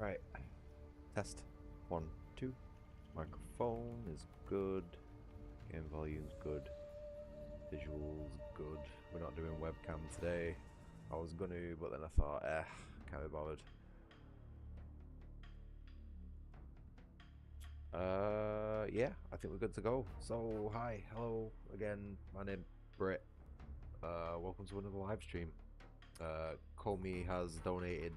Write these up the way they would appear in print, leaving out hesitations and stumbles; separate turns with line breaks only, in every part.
Alright. Test. 1, 2. Microphone is good. Game volume's good. Visuals good. We're not doing webcam today. I was gonna, but then I thought, can't be bothered. Yeah, I think we're good to go. So, hi, hello again. My name's Britt. Welcome to another live stream. Comey has donated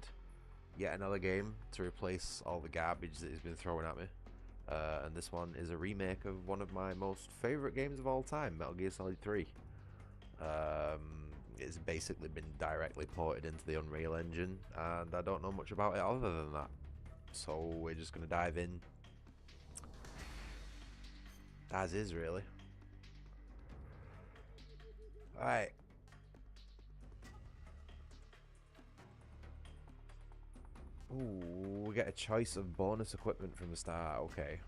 yet another game to replace all the garbage that he's been throwing at me. And this one is a remake of one of my most favourite games of all time, Metal Gear Solid 3. It's basically been directly ported into the Unreal Engine, and I don't know much about it other than that. So we're just going to dive in as is, really. Alright. Ooh, we get a choice of bonus equipment from the start. Okay.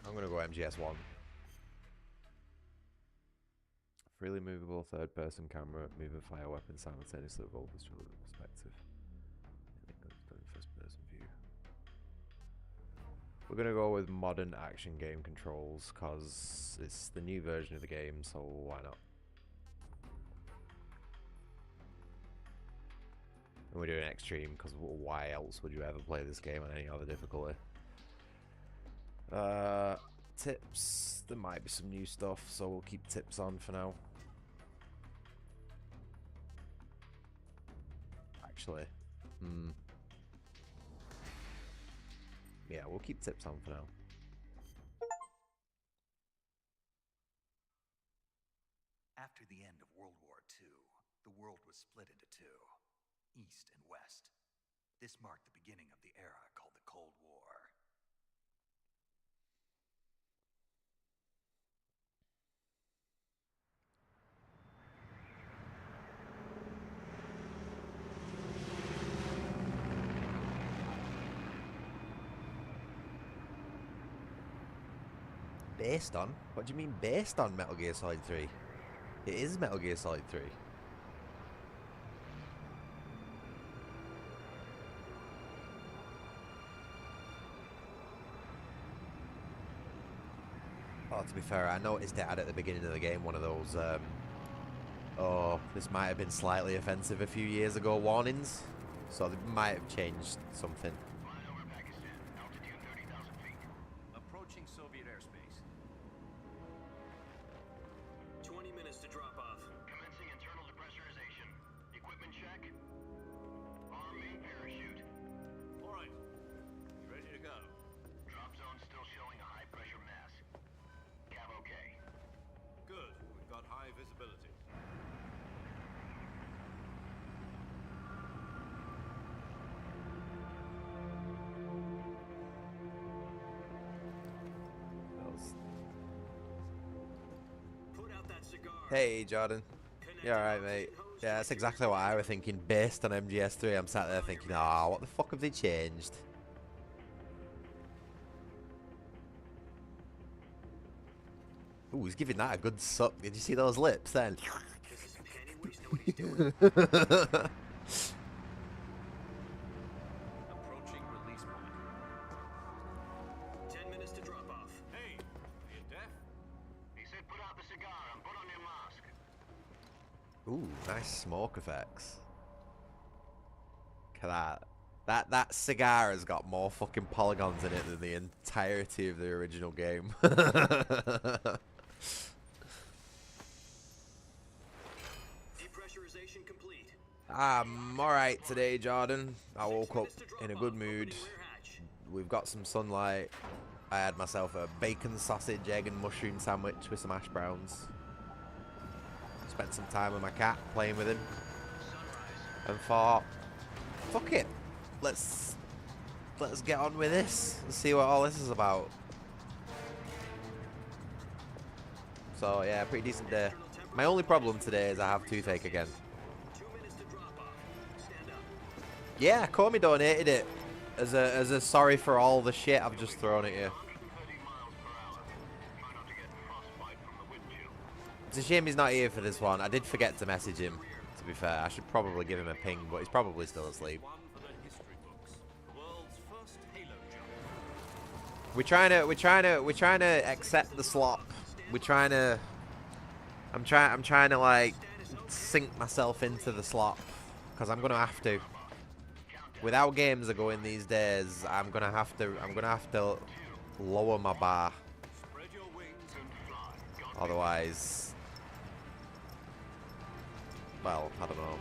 I'm gonna go MGS1. Freely movable third-person camera, move and fire weapons simultaneously with all this perspective. First-person view. We're gonna go with modern action game controls because it's the new version of the game, so why not? And we're doing extreme because why else would you ever play this game on any other difficulty? Tips. There might be some new stuff, so we'll keep tips on for now. Actually, yeah, we'll keep tips on for now.
After the end of World War II, the world was split into two, East and West. This marked the beginning of the era called the Cold War.
Based on? What do you mean based on Metal Gear Solid 3? It is Metal Gear Solid 3. Oh, to be fair, I noticed it had at the beginning of the game one of those, oh, this might have been slightly offensive a few years ago warnings. So they might have changed something.
Flying over Pakistan, altitude 30,000 feet. Approaching Soviet airspace.
20 minutes to drop off.
Commencing internal depressurization. Equipment check. Arm main parachute.
All right. Ready to go.
Drop zone still showing a high pressure mass. Cav okay.
Good. We've got high visibility. Put out that cigar.
Hey, Jordan. You alright, mate? Yeah, that's exactly what I was thinking. Based on MGS3, I'm sat there thinking, ah, what the fuck have they changed? Ooh, he's giving that a good suck. Did you see those lips then?
This is Penny Waste. Know what he's doing. Approaching release point. 10 minutes to drop off. Hey, are you deaf?
He said put out the cigar and put on your mask.
Ooh, nice smoke effects. Look at that. That cigar has got more fucking polygons in it than the entirety of the original game.
Depressurization complete.
I'm alright today, Jordan. I woke up in a good mood. We've got some sunlight. I had myself a bacon, sausage, egg and mushroom sandwich with some hash browns. Spent some time with my cat, playing with him. And thought, fuck it. Let's get on with this and see what all this is about. So yeah, pretty decent day. My only problem today is I have toothache again.
2 minutes to drop off. Stand up.
Yeah, Comey donated it as a sorry for all the shit I've just thrown at you.
130 miles per hour. Try not to get frostbite from the wind chill.
It's a shame he's not here for this one. I did forget to message him, to To be fair, I should probably give him a ping, but he's probably still asleep.
One for the history books. The world's first halo jump.
We're trying to accept the slop. I'm trying to like sink myself into the slop because I'm gonna have to. With how games are going these days, I'm gonna have to lower my bar.
Spread your wings and fly.
Otherwise, well, I don't know.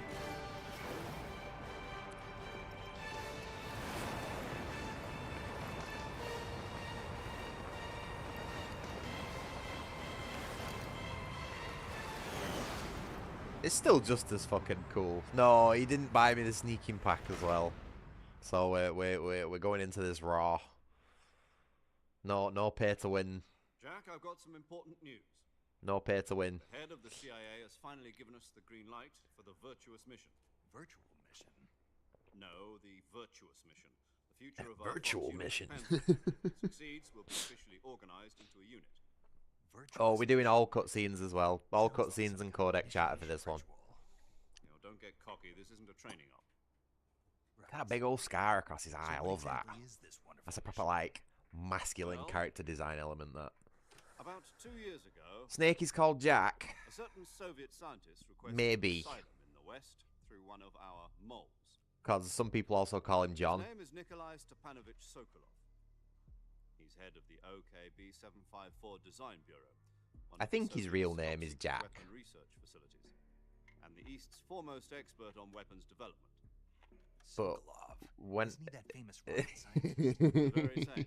It's still just as fucking cool. No, he didn't buy me the sneaking pack as well. So we're going into this raw. No pay to win.
Jack, I've got some important news.
No pay to win.
The head of the CIA has finally given us the green light for the virtuous mission.
Virtual mission?
No, the virtuous mission. The future of
Virtual
our
mission.
If it succeeds, we'll be officially organized into a unit.
Oh, we're doing all cutscenes as well. All cutscenes and codec chatter for this one.
You know, don't get cocky. This isn't a training op.
That big old scar across his eye. I love that. That's a proper, like, masculine character design element, that.
About 2 years ago,
Snake is called Jack.
a certain Soviet scientist requested
Maybe.
asylum in the West through one of our moles.
Because some people also call him John.
His name is Nikolai Stepanovich Sokolov. He's head of the OKB 754 Design Bureau.
I think his real name is Jack.
Weapon research facilities, and the East's foremost expert on weapons development.
But when...
Isn't he that famous rocket
Very same.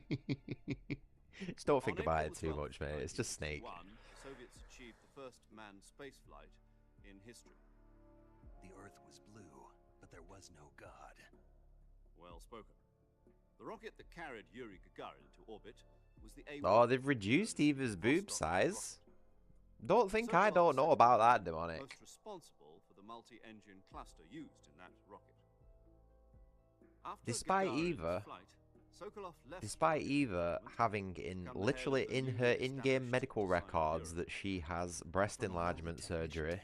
Just don't think
On
about
April
it too
12th,
much, mate. It's just Snake.
1961, the Soviets achieved the first manned space flight in history.
The Earth was blue, but there was no God.
Well spoken. The rocket that carried Yuri Gagarin to orbit was the A1.
Oh, they've reduced Eva's boob size. Don't think I don't know about that, Demonic.
Most responsible for the multi-engine cluster used in that rocket. After
Despite
Gagarin's
Eva,
flight, Sokolov left
Despite Eva having literally in her in-game medical records that she has breast enlargement surgery,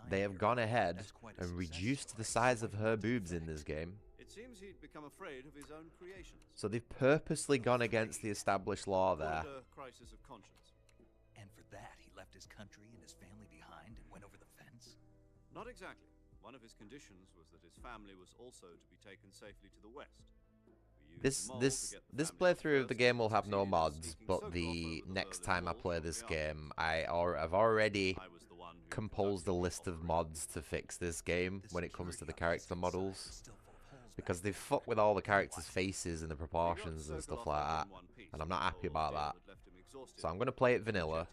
they have gone ahead and reduced the size of her boobs in this game.
It seems he'd become afraid of his own creations.
So they've purposely gone against the established law there.
Called it a crisis of conscience.
And for that, he left his country and his family behind and went over the fence?
Not exactly. One of his conditions was that his family was also to be taken safely to the west.
This playthrough of the game will have no mods, but the next time I play this game, I've already composed a list of mods to fix this game when it comes to the character models, because they fuck with all the characters' faces and the proportions and stuff like that, and I'm not happy about that. So I'm going to play it vanilla,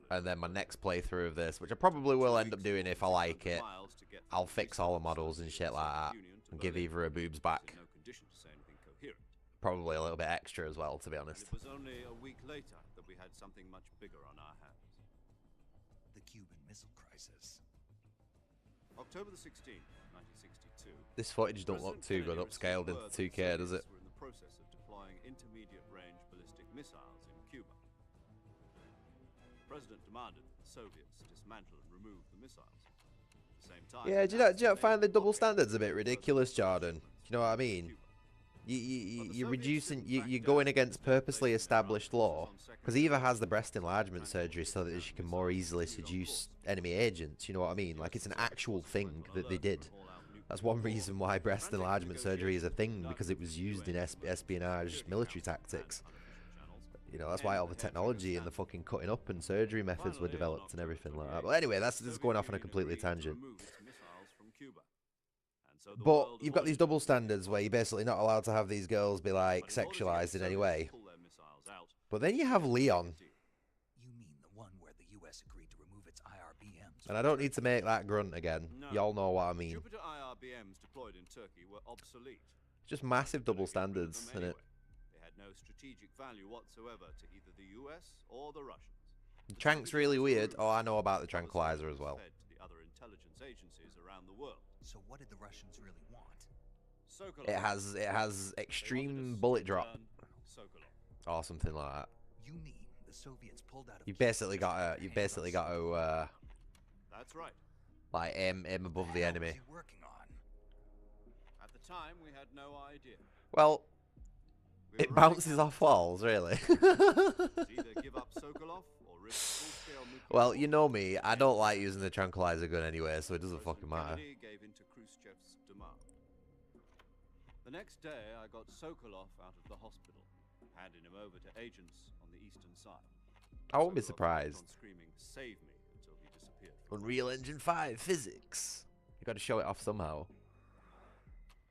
and then my next playthrough of this, which I probably will end up doing if I like it, I'll fix all the models and shit like that, and give Eva her boobs back. Probably a little bit extra as well, to be honest.
It was only a week later that we had something much bigger on our hands.
The Cuban Missile Crisis.
October the 16th, 1962.
This footage don't look too good upscaled into 2K, does it?
We're in the process of deploying intermediate-range ballistic missiles in Cuba. The president demanded that the Soviets dismantle and remove the missiles. At the same time,
Yeah, do you not find the double standards a bit ridiculous, Jordan? Do you know what I mean? You're going against purposely established law, because Eva has the breast enlargement surgery so that she can more easily seduce enemy agents, you know what I mean? Like, it's an actual thing that they did. That's one reason why breast enlargement surgery is a thing, because it was used in espionage military tactics. You know, that's why all the technology and the fucking cutting up and surgery methods were developed and everything like that. But anyway, this is going off on a completely tangent. But you've got these double standards where you're basically not allowed to have these girls be, like, sexualized in any way. But then you have Leon.
You mean the one where the U.S. agreed to remove its IRBMs?
And I don't need to make that grunt again. Y'all know what I mean.
Jupiter IRBMs deployed in Turkey were obsolete.
Just massive double standards, isn't it?
They had no strategic value whatsoever to either the US or the Russians.
Trank's really weird. Oh, I know about the tranquilizer as well.
Fed to the other intelligence agencies around the world.
So what did the Russians really want?
Sokolov.
It has extreme bullet drop
Sokolov.
or something like that.
You mean the Soviets pulled out of
You've basically got to
That's right.
Like aim above the
What
enemy.
was he working on?
At the time, we had no idea.
Well,
We
it
were running
bounces
out
off
of time.
walls, really.
Either give up Sokolov or risk full-scale nuclear
Well,
war.
you know me. I don't like using the tranquilizer gun anyway, so it doesn't fucking
President
matter.
Kennedy gave in to Khrushchev's demand. The next day, I got Sokolov out of the hospital, handing him over to agents on the eastern side.
I won't be
Sokolov kept
surprised.
on screaming, "Save me," until he disappeared.
Unreal Engine 5 physics. You got to show it off somehow.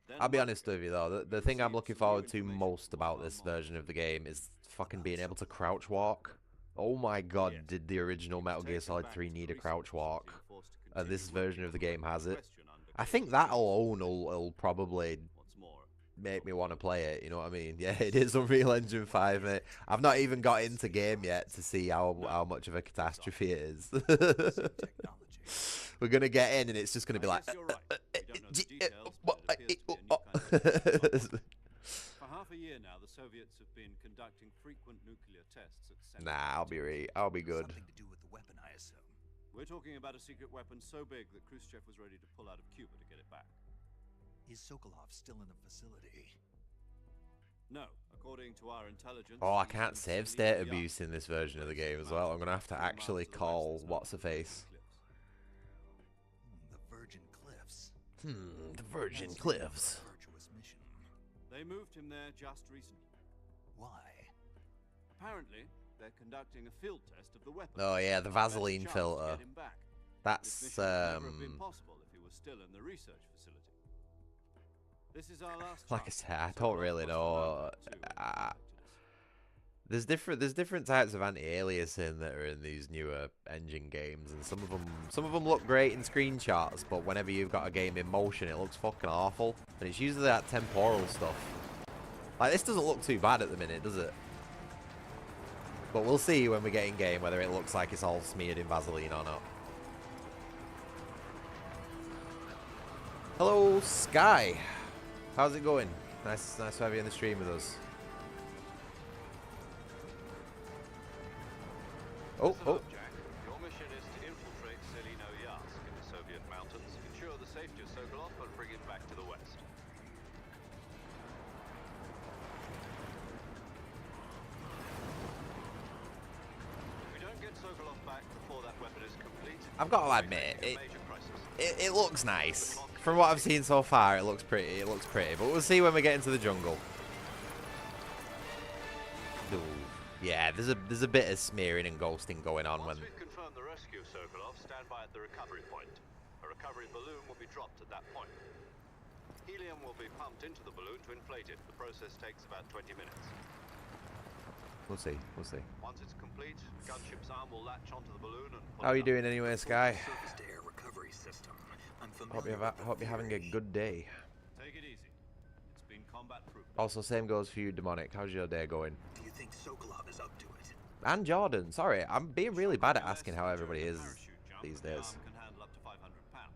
Then
I'll be
Moscow.
honest with you though, the
We
thing I'm
received
looking
some new
forward to
information
most
from
about
our
this
model.
version of the game is fucking being able to crouch walk. Oh my god,
Yes.
did the original
He was
Metal Gear
taken
Solid
back
3
to the
need a
research
crouch
facility
walk?
and forced to
And this
continue
version of the
working
game
on
has it.
question under
I think
case
that
conditions.
alone will probably
What's more,
make me want to play it, you know what I mean? Yeah, it is Unreal Engine 5, mate. I've not even got into game yet to see how much of a catastrophe it is.
Technology.
We're gonna get in and it's just gonna be
I
like
guess you're right. We don't know the details, but it appears to be a new kind of technology. For half a year now, the Soviets have been conducting frequent nuclear tests at central
Nah, I'll be good.
Something to do with the weapon, I assume.
We're talking about a secret weapon so big that Khrushchev was ready to pull out of Cuba to get it back.
Is Sokolov still in the facility?
No, according to our intelligence.
Oh, I
he's
can't
been
save
sent
state
into the
abuse in this
Arctic,
version of the
where
game
he's
as well. I'm
mounted
gonna have to
3 miles
actually
to the west
call
that's known
what's her
as the Virgin
face.
Cliffs.
The Virgin Cliffs.
The Virgin Cliffs.
Virtuous mission.
They moved him there just recently.
Why?
Apparently, they're conducting a field test of the weapon.
Oh yeah, the
Our best
Vaseline
chance to
filter.
get him back. This
That's
mission would never have been possible if he was still in the research facility. This is our last
like I
chance.
said, I
So
don't really
must have known
know.
that too, and
There's different types of anti-aliasing that are in these newer engine games, and some of them look great in screenshots, but whenever you've got a game in motion, it looks fucking awful. And it's usually that temporal stuff. Like this doesn't look too bad at the minute, does it? But we'll see when we get in game whether it looks like it's all smeared in Vaseline or not. Hello, Sky. How's it going? Nice to have you in the stream with us. Oh,
Listen
oh.
up, Jack. Your mission is to infiltrate Selino Yask in the Soviet mountains, ensure the safety of Sokolov, and bring it back to the west. If we don't get Sokolov back before that weapon is complete,
I've got to
we're
admit,
facing a major crisis.
it looks nice. From what I've seen so far, it looks pretty. It looks pretty. But we'll see when we get into the jungle. Ooh. Yeah, there's a bit of smearing and ghosting going on when.
Once we've confirmed the rescue of Sokolov, stand by at the recovery point. A recovery balloon will be dropped at that point. Helium will be pumped into the balloon to inflate it. The process takes about 20 minutes.
We'll see. We'll see.
Once it's complete, gunship's arm will latch onto the balloon and pull
How are
it
you
up.
doing anyway, Sky?
Surface-to-air recovery system. I'm
Hope
familiar with the
you're having a
theory.
good day.
Take it easy. It's been combat proof.
Also, same goes for you, Demonic. How's your day going?
Do you think Sokolov is up to it?
And Jordan. Sorry, I'm being really bad at asking how everybody is these days.
Can handle up to 500 pounds.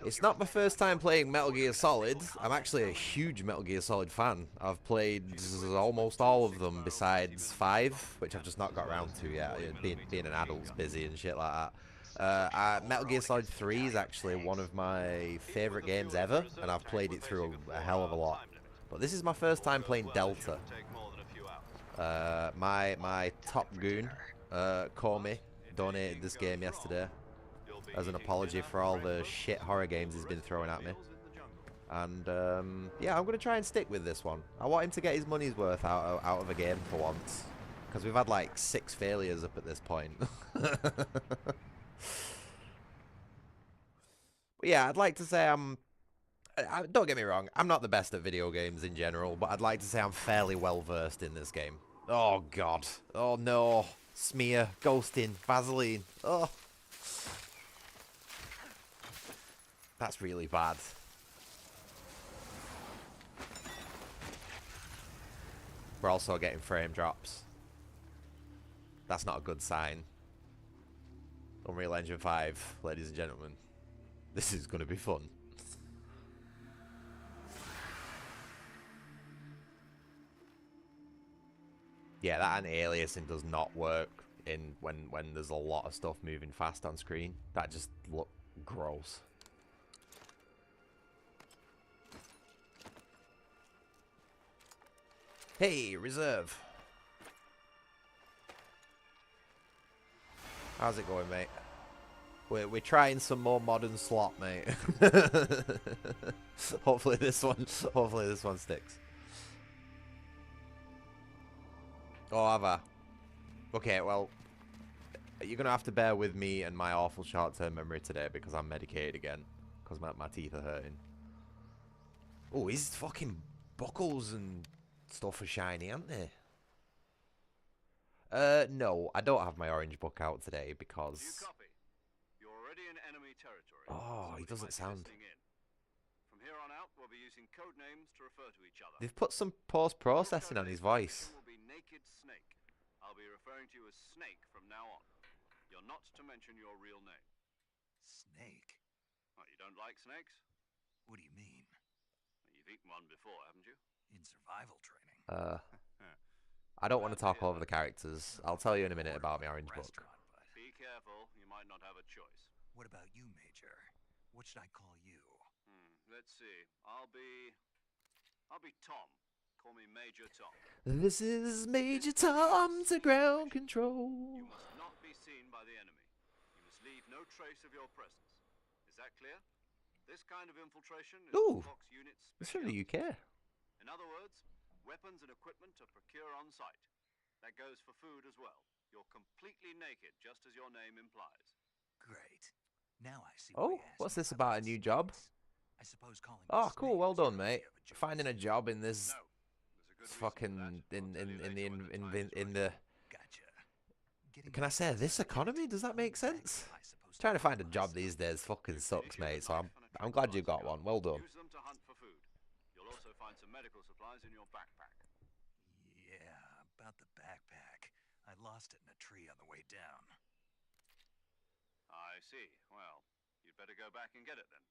It's not my first time playing Metal Gear Solid. I'm actually a huge Metal Gear Solid fan. I've played almost all of them besides 5, which I've just not got around to yet. Being an adult's busy and shit like that. Metal Gear Solid 3 is actually one of my favourite games ever, and I've played it through a hell of a lot. But this is my first time playing Delta. My top goon, Comey, donated this game yesterday as an apology for all the shit horror games he's been throwing at me. And yeah, I'm going to try and stick with this one. I want him to get his money's worth out of a game for once. Because we've had like 6 failures up at this point. But yeah, I'd like to say don't get me wrong, I'm not the best at video games in general, but I'd like to say I'm fairly well versed in this game. Oh god. Oh no. Smear, ghosting, Vaseline. Oh. That's really bad. We're also getting frame drops. That's not a good sign. Unreal Engine 5, ladies and gentlemen. This is going to be fun. Yeah, that anti-aliasing does not work in when there's a lot of stuff moving fast on screen. That just look gross. Hey, reserve. How's it going, mate? We're trying some more modern slot, mate. hopefully this one sticks. Oh, have I? Okay, well, you're gonna have to bear with me and my awful short-term memory today because I'm medicated again because my teeth are hurting. Oh, his fucking buckles and stuff are shiny, aren't they? No, I don't have my orange book out today because...
Do you copy? You're already in enemy territory.
Oh, he
Somebody
doesn't
might be
sound...
listening in. From here on out, we'll be using code names to refer to each other.
They've put some post-processing on his voice.
Will be Naked Snake. I'll be referring to you as Snake from now on. You're not to mention your real name.
Snake?
Oh, you don't like snakes?
What do you mean?
You've eaten one before, haven't you?
In survival training?
I don't want to talk over the characters. I'll tell you in a minute about my orange book.
But
Be careful, you might not have a choice.
what about you, Major? What should I call you?
Let's see. I'll be Tom. Call me Major Tom.
This is Major Tom to ground control.
You must not be seen by the enemy. You must leave no trace of your presence. Is that clear? This kind of infiltration is
Ooh,
Fox units.
it's from the UK.
In other words, weapons and equipment to procure on site. That goes for food as well. You're completely naked, just as your name implies.
Great. Now I see.
Oh, what's this about a new job?
I suppose calling.
Oh, cool. Well done, mate. Finding a job in this
No, there's a good reason for
fucking
that. I'll tell you later when the time is
in
right.
the.
Gotcha.
Can I say this economy? Does that make sense? Trying to find a job these days fucking sucks, mate. So I'm glad you got one. Well done.
Use them to hunt for food. You'll also find some medical supplies in your backpack.
Yeah, about the backpack. I lost it in a tree on the way down.
I see. Well, you'd better go back and get it then.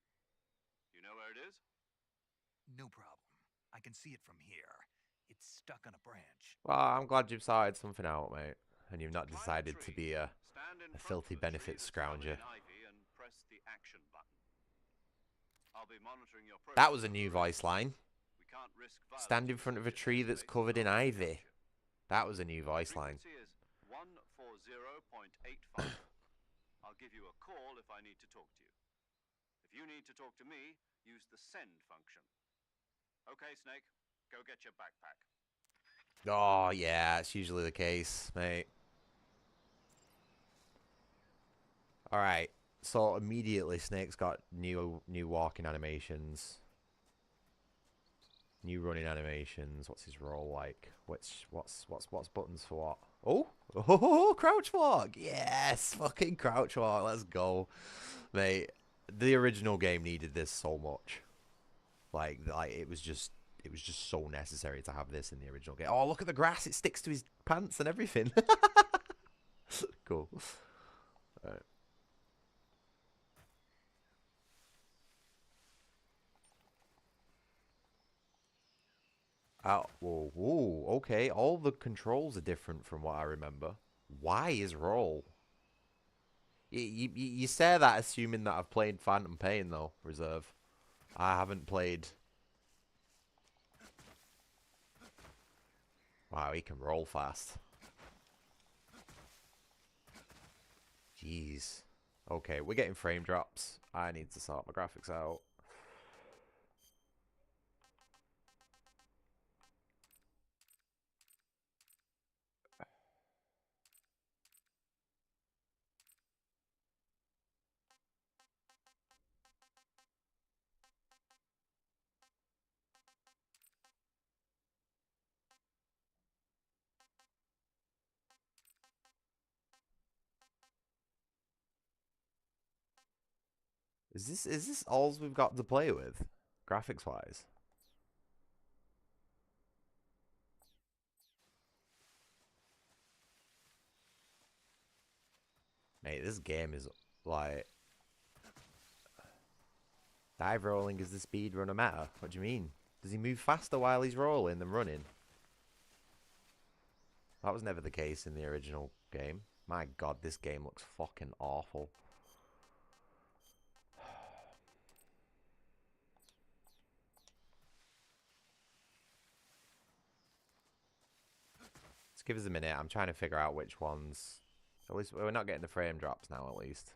You know where it is?
No problem. I can see it from here. It's stuck on a branch.
Well, I'm glad you've sorted something out, mate, and you've not
Climb the
decided to
tree,
be a
stand in front
filthy
of the tree
benefits
that's covered
scrounger.
in ivy and press the action button. I'll be monitoring your progress.
That was a new voice line.
We can't risk violence
Stand in front of a tree that's covered in ivy. That was a new voice line.
Frequency is 140.85. I'll give you a call if I need to talk to you. If you need to talk to me, use the send function. Okay, Snake, go get your backpack.
Oh, yeah, it's usually the case, mate. Alright, so immediately Snake's got new walking animations. New running animations. What's his role like? What's buttons for what? Oh, crouch walk. Yes, fucking crouch walk. Let's go, mate. The original game needed this so much. Like it was just so necessary to have this in the original game. Oh, look at the grass. It sticks to his pants and everything. Cool. All right. Oh, whoa, okay. All the controls are different from what I remember. Why is roll? You say that assuming that I've played Phantom Pain, though, Reserve. I haven't played... Wow, he can roll fast. Jeez. Okay, we're getting frame drops. I need to sort my graphics out. Is this all we've got to play with, graphics wise? Mate, this game is like dive rolling is the speed runner matter. What do you mean? Does he move faster while he's rolling than running? That was never the case in the original game. My God, this game looks fucking awful. Let's give us a minute. I'm trying to figure out which ones. At least we're not getting the frame drops now, at least.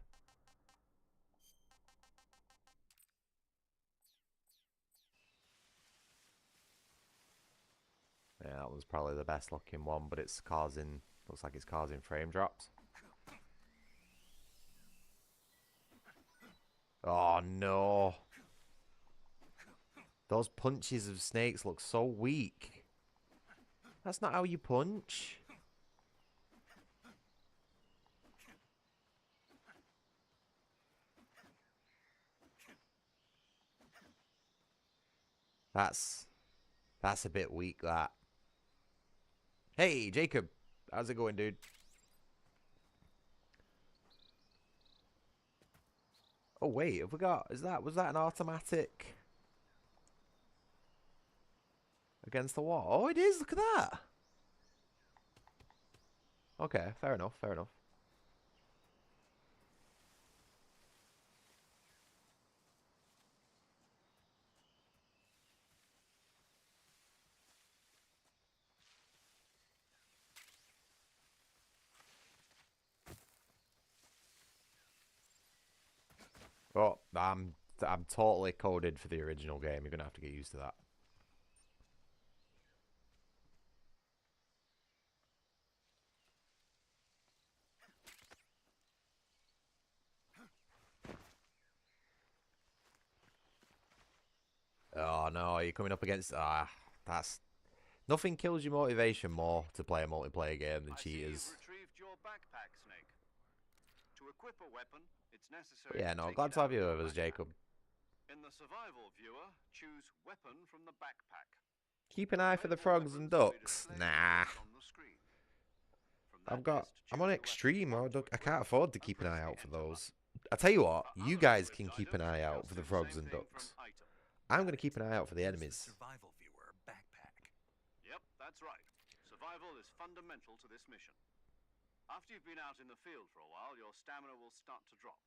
Yeah, that was probably the best looking one, but it's causing, looks like it's causing frame drops. Oh no. Those punches of snakes look so weak. That's not how you punch. That's a bit weak, that. Hey, Jacob. How's it going, dude? Oh, wait. Have we got... Was that an automatic? Against the wall? Oh, it is. Look at that. Okay, fair enough. Fair enough. Oh, I'm totally coded for the original game. You're gonna have to get used to that. Oh no, you're coming up against that's nothing kills your motivation more to play a multiplayer game than
I see you've
cheaters.
retrieved your backpack, Snake. To equip a weapon, it's
But
necessary
yeah,
to
no,
take
glad
it
to
out
have you
of your
with us,
backpack.
Jacob.
In the survival viewer, choose weapon from the backpack.
Keep an eye for the
Available
frogs and
weapons will be
ducks.
displayed
Nah,
on the screen. From that list,
I'm on
choose the weapon
extreme
you want
mode.
to
I
equip
can't afford to
and
keep an
press
eye
the
out for
enter
those.
button.
I tell you what,
For
you
other
guys
equipped
can keep an
items,
eye out
just
for
do
the
the
frogs
same
and
thing from
ducks.
item.
I'm
Got
gonna keep
it.
an eye out for the
Use
enemies.
survival viewer backpack.
Yep, that's right. Survival is fundamental to this mission. After you've been out in the field for a while, your stamina will start to drop.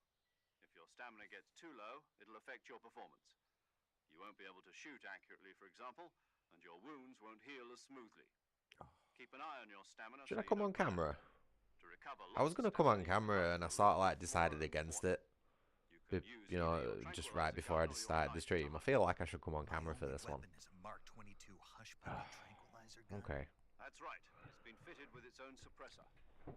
If your stamina gets too low, it'll affect your performance. You won't be able to shoot accurately, for example, and your wounds won't heal as smoothly. Keep an eye on your stamina
Should
so
I
you
come on
don't burn
camera?
out. To recover
I was
lost
gonna come on
stamina, you
camera
must
and I
go
sort of
looking
like
for
decided
and
against
water.
it.
You can use
You
either
know,
your
just right
tranquilizer
before I
gun or your
started the
knife to
stream. I
hunt.
feel like I should come on
My
camera for
only
this one.
weapon is a Mark 22 hush puppy tranquilizer gun.
Okay.
That's right. It's been fitted with its own suppressor.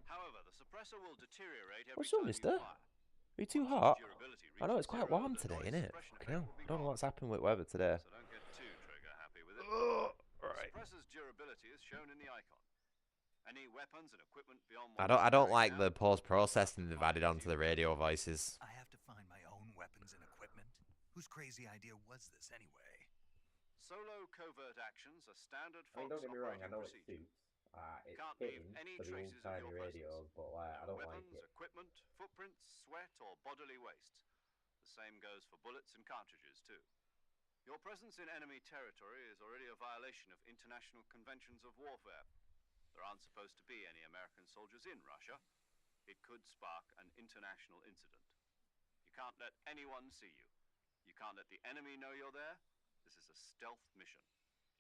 However, the suppressor will deteriorate every
What's up,
time you
mister?
fire.
Are you too
Once its
hot?
durability
I know
reaches
it's quite
zero,
warm
the
today,
noise
isn't it?
suppression
Fucking
effect
hell.
will be
I don't know
gone.
what's happened with weather today.
So don't get too trigger happy with it. The
Right.
suppressor's durability is shown in the icon. Any weapons and equipment beyond
I
what
don't
it's
I don't
carrying
like
now
the post
will have to
processing they've
fire
added
into
onto
you
the radio
carefully.
voices.
I have to find my own weapons and equipment. Whose crazy idea was this anyway?
Solo covert actions are standard Fox operating procedure. You can't leave any traces of your presence. No weapons, equipment, footprints, sweat, or bodily waste. The same goes for bullets and cartridges, too. Your presence in enemy territory is already a violation of international conventions of warfare. There aren't supposed to be any American soldiers in Russia. It could spark an international incident. You can't let anyone see you. You can't let the enemy know you're there. This is a stealth mission.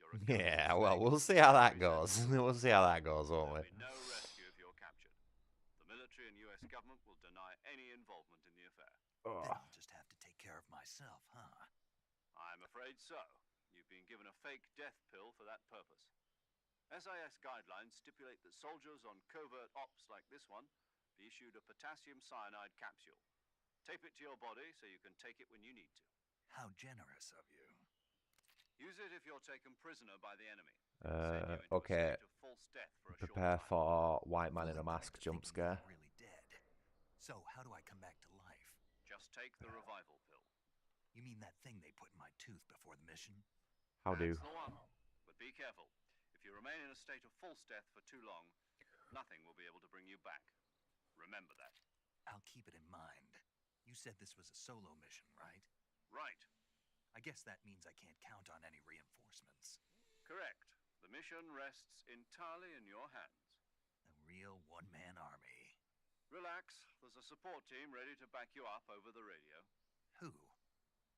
You're a ghost,
Yeah, well,
Snake.
we'll see how that
Every
goes.
sentinel will
We'll see how that goes, won't we?
There'll be no rescue if you're captured. The military and US government will deny any involvement in the affair.
Then I'll just have to take care of myself, huh?
I'm afraid so. You've been given a fake death pill for that purpose. SIS guidelines stipulate that soldiers on covert ops like this one be issued a potassium cyanide capsule. Tape it to your body so you can take it when you need to.
How generous of you.
Use it if you're taken prisoner by the enemy. Send you into
Okay.
a state of false death for a
Prepare
short time.
for white man
Fooling
in a
me
mask
into
jump
thinking
scare.
I'm really dead. So how do I come back to life?
Just take the revival pill.
You mean that thing they put in my tooth before the mission?
How do?
That's the one. But be careful. If you remain in a state of false death for too long, nothing will be able to bring you back. Remember that.
I'll keep it in mind. You said this was a solo mission, right?
Right.
I guess that means I can't count on any reinforcements.
Correct. The mission rests entirely in your hands.
A real one-man army.
Relax. There's a support team ready to back you up over the radio.
Who?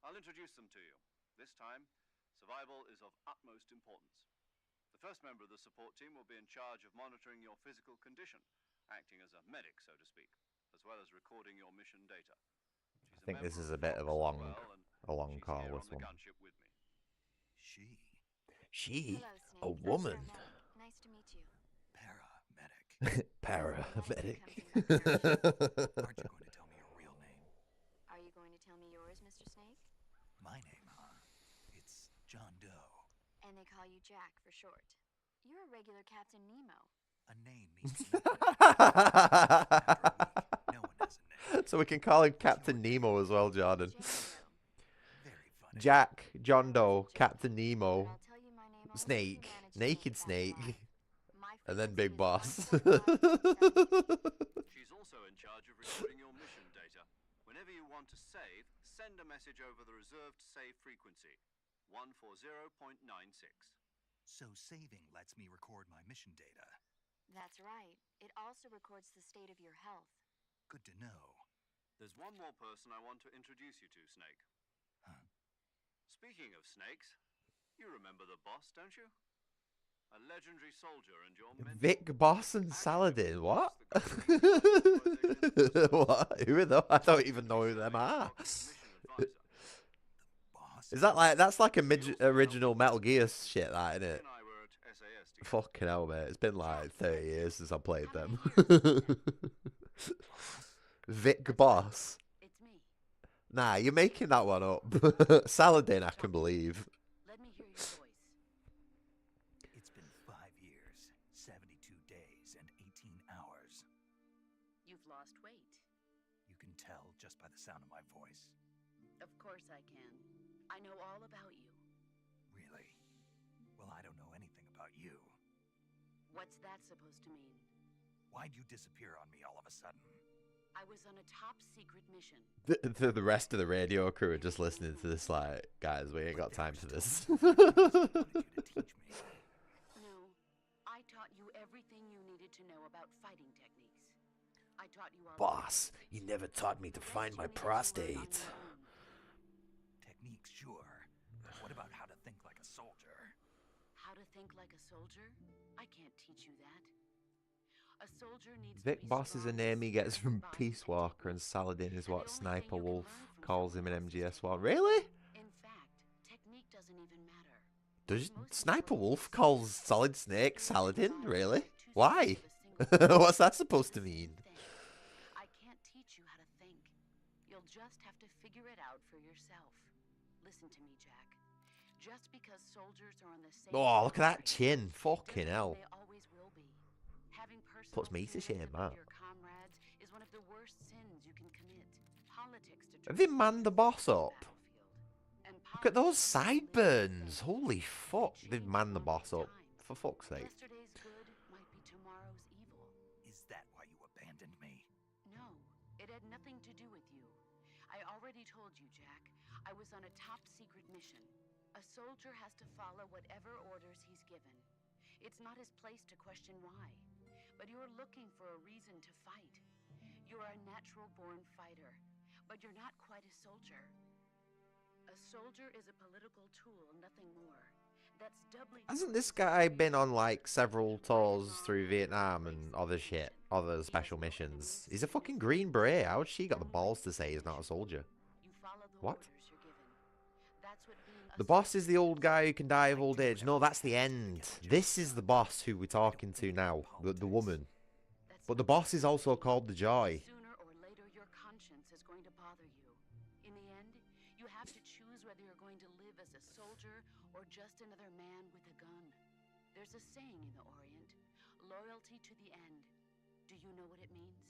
I'll introduce them to you. This time, survival is of utmost importance. The first member of the support team will be in charge of monitoring your physical condition, acting as a medic, so to speak, as well as recording your mission data.
I think this is a bit of a long call, this one.
Gunship with me.
She?
She?
Hello,
A
Snake.
woman?
Nice to meet you.
Paramedic.
Paramedic.
Aren't you going to tell me your real name?
Are you going to tell me yours, Mr. Snake?
My name, huh? It's John Doe.
And they call you Jack for short. You're a regular Captain Nemo.
A name means nothing. After a week, no one has a name.
So we can call him Captain Nemo as well, Jordan.
Very funny.
Jack, John Doe, Captain Nemo,
I'll tell you my name only if you
Snake,
manage to
Naked
make that
Snake,
alive. My
and then
frequency
Big
is
Boss.
1.5.
She's also in charge of recording your mission data. Whenever you want to save, send a message over the reserved save frequency, 140.96.
So saving lets me record my mission data.
That's right. It also records the state of your health.
Good to know.
There's one more person I want to introduce you to, Snake.
Huh?
Speaking of snakes, you remember the boss, don't you? A legendary soldier and your mentor.
Vic, Boss, and Saladin. What?
What?
What? Who are those? I don't even know who them are.
Boss?
Is that like, that's like a original Metal Gear shit, that, isn't it?
And I were at SAS together.
Fucking hell, mate. It's been like 30 years since I played them. Vic Boss.
It's me.
Nah, you're making that one up. Saladin, I can believe.
Let me hear your voice.
It's been 5 years, 72 days, and 18 hours.
You've lost weight.
You can tell just by the sound of my voice.
Of course I can. I know all about you.
Really? Well, I don't know anything about you.
What's that supposed to mean?
Why'd you disappear on me all of a sudden?
I was on a top secret mission.
The rest of the radio crew are just listening to this like, guys, we ain't got time for this.
I wanted you to teach me.
No, I taught you everything you needed to know about fighting techniques. I taught you all.
Boss, you never taught me to find my prostate.
Techniques, sure. What about how to think like a soldier?
How to think like a soldier? I can't teach you that. A soldier needs to
Vic
be
Boss is a
strong
name he gets from
body
Peace
and
Walker, and
technique.
Saladin is what
And the only
Sniper
thing you can
Wolf
learn from
calls him in
someone else's
MGS1.
technique.
Really?
In fact, technique doesn't even matter.
Does
Most
Sniper
people
Wolf
use
calls
skills.
Solid Snake
Skills
Saladin?
combined
Really?
are two
Why?
sides of a single
What's that
coin.
supposed to
The same
mean?
thing. I can't teach you how to think. You'll just have to figure it out for yourself. Listen to me, Jack. Just because soldiers are on the same
Oh, look at that
side
chin. Fucking
doesn't mean
hell.
they always will be. Having personal
Puts me to
feelings
shame,
about
that.
your comrades is one of the worst sins you can commit. Politics
Have they
determines
manned the
who
boss
wins the
up?
battlefield. And
Look at those
politics is living
sideburns.
things.
Holy fuck.
They
They've
change
manned the
along
boss
with
up.
time.
For fuck's sake.
Yesterday's good might be tomorrow's evil.
Is that why you abandoned me?
No, it had nothing to do with you. I already told you, Jack. I was on a top secret mission. A soldier has to follow whatever orders he's given. It's not his place to question why. But you're looking for a reason to fight. You're a natural-born fighter, but you're not quite a soldier. A soldier is a political tool, nothing more. That's doubly.
Hasn't this guy been on like several tours through Vietnam and other shit, other special missions? He's a fucking Green Beret. How's she got the balls to say he's not a soldier?
You follow the
What?
orders you're given. That's what being a
The boss is the
soldier
old guy who can die of old age. No, that's the end. This is the boss who we're talking to now, the woman.
That's
But the
not
boss is also called the Joy.
Sooner or later, your conscience is going to bother you. In the end, you have to choose whether you're going to live as a soldier or just another man with a gun. There's a saying in the Orient, loyalty to the end. Do you know what it means?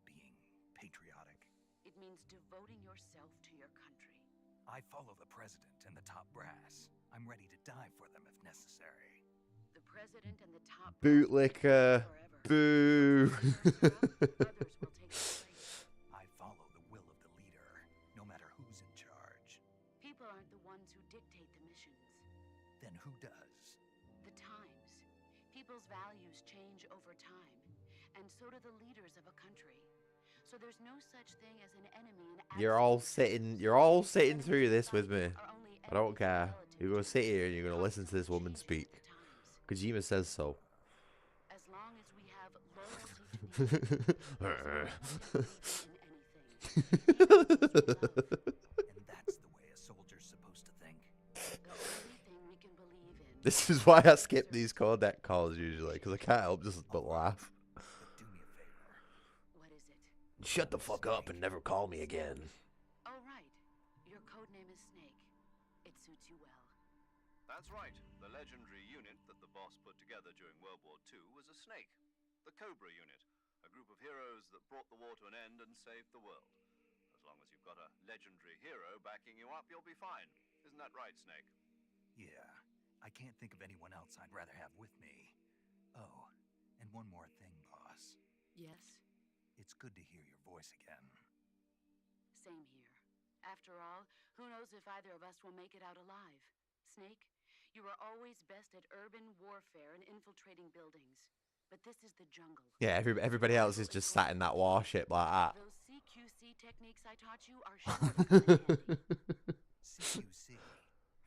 Being patriotic.
It means devoting yourself to your country.
I follow the president and the top brass. I'm ready to die for them if necessary.
The president and the top
Bootlicker.
forever.
Boo.
Others will take your place.
I follow the will of the leader, no matter who's in charge.
People aren't the ones who dictate the missions.
Then who does?
The times. People's values change over time, and so do the leaders of a country. So there's no such thing as an enemy in
You're all sitting through this with me. I don't care. You're gonna sit here and you're gonna listen to this woman speak. Kojima says so.
As long as we have loyalty to the enemy,
And that's the way a soldier's supposed to think.
the only thing we can believe in.
This is why I skip these codec calls usually, because I can't help just but laugh.
But do me a favor.
What is it?
Shut the fuck up and never call me again.
Oh, right. Your code name is Snake. It suits you well.
That's right. The legendary unit that the boss put together during World War II was a snake. The Cobra unit, a group of heroes that brought the war to an end and saved the world. As long as you've got a legendary hero backing you up, you'll be fine. Isn't that right, Snake?
Yeah, I can't think of anyone else I'd rather have with me. Oh, and one more thing, boss.
Yes?
It's good to hear your voice again.
Same here. After all, who knows if either of us will make it out alive? Snake, you were always best at urban warfare and infiltrating buildings. But this is the jungle.
Yeah, everybody else is just sat in that warship like that.
Those CQC techniques I taught you are sure to come in handy.
CQC.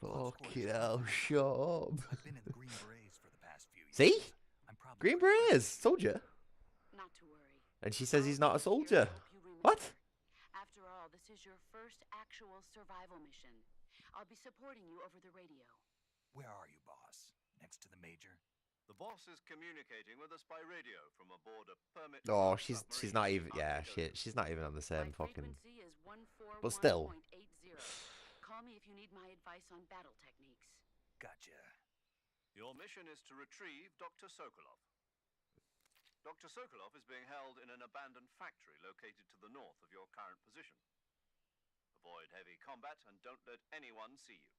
Fucking hell, shut up.
I've been in the Green Berets for the past few years.
See?
I'm probably
Green
pretty
Berets, soldier.
Not to worry.
And she says he's not a
I'll be here to
soldier.
help you remember.
What?
After all, this is your first actual survival mission. I'll be supporting you over the radio.
Where are you, boss? Next to the major?
The boss is communicating with us by radio from aboard a permit.
Oh, she's not even. Yeah, she's not even on the same
My
fucking.
frequency is 141.80.
But still.
Call me if you need my advice on battle techniques.
Gotcha.
Your mission is to retrieve Dr. Sokolov. Dr. Sokolov is being held in an abandoned factory located to the north of your current position. Avoid heavy combat and don't let anyone see you.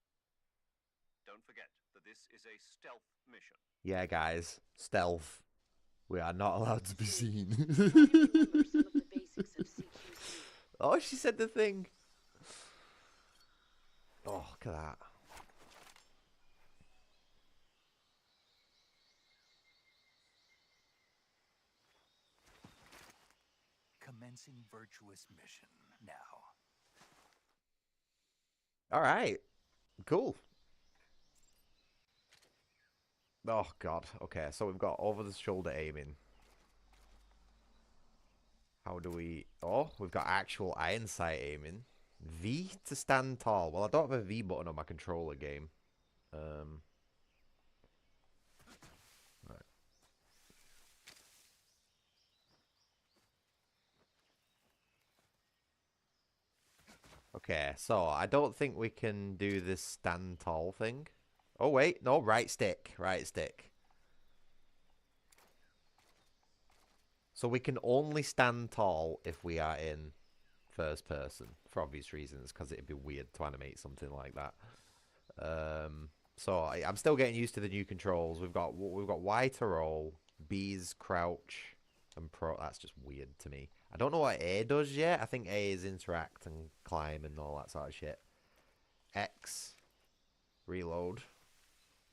Don't forget that this is a stealth mission.
Yeah, guys, stealth. We are not allowed to be seen.
Remember some of the basics of CQC.
Oh, she said the thing. Oh, look at that.
Commencing virtuous mission now.
All right. Cool. Oh, God. Okay, so we've got over-the-shoulder aiming. How do we... Oh, we've got actual iron sight aiming. V to stand tall. Well, I don't have a V button on my controller game. Right. Okay, so I don't think we can do this stand tall thing. Oh, wait. No, right stick. Right stick. So we can only stand tall if we are in first person, for obvious reasons, because it'd be weird to animate something like that. So I'm still getting used to the new controls. We've got Y to roll, B's crouch, and pro. That's just weird to me. I don't know what A does yet. I think A is interact and climb and all that sort of shit. X, reload.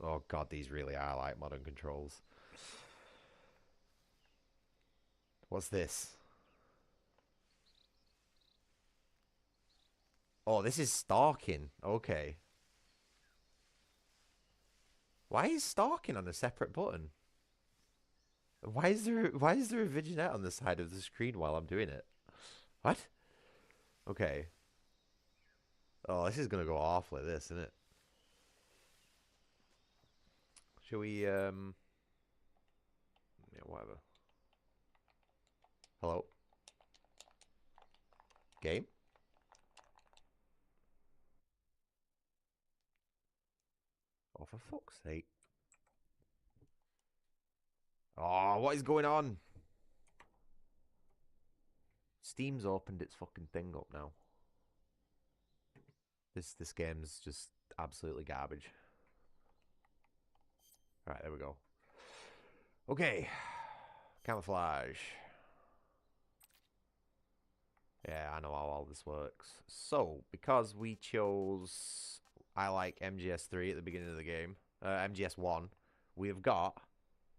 Oh god, these really are like modern controls. What's this? Oh, this is stalking. Okay. Why is stalking on a separate button? Why is there a vignette on the side of the screen while I'm doing it? What? Okay. Oh, this is gonna go off like this, isn't it? Shall we yeah, whatever. Hello? Game? Oh, for fuck's sake. Oh, what is going on? Steam's opened its fucking thing up now. This game's just absolutely garbage. Alright, there we go. Okay. Camouflage. Yeah, I know how all this works. So, because we chose... I like MGS3 at the beginning of the game. MGS1. We've got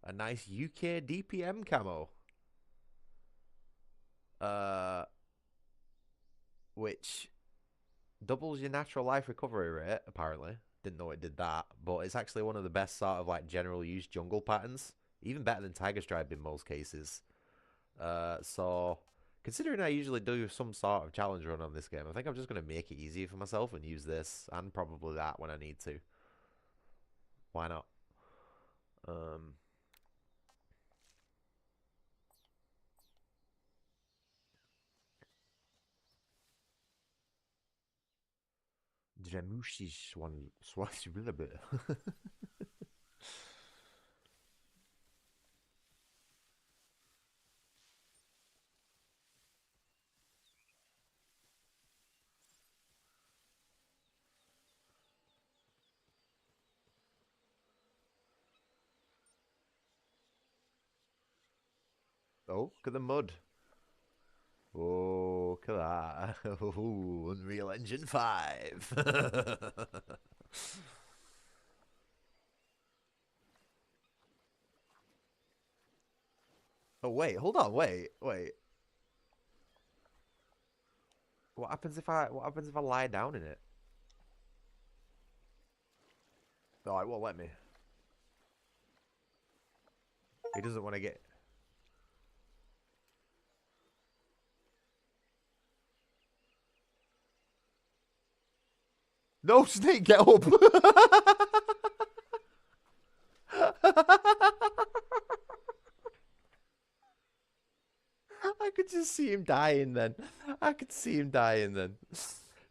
a nice UK DPM camo. which doubles your natural life recovery rate, apparently. Didn't know it did that, but it's actually one of the best sort of like general use jungle patterns. Even better than Tiger Stripe in most cases. So considering I usually do some sort of challenge run on this game, I think I'm just going to make it easier for myself and use this and probably that when I need to. Why not? Dramushi Swashbilabit. Oh, look at the mud. Oh, look at that. Oh, Unreal Engine 5. Oh, wait, hold on, wait. What happens if I lie down in it? Oh, it won't let me. He doesn't want to get... No, Snake, get up! I could just see him dying then. I could see him dying then.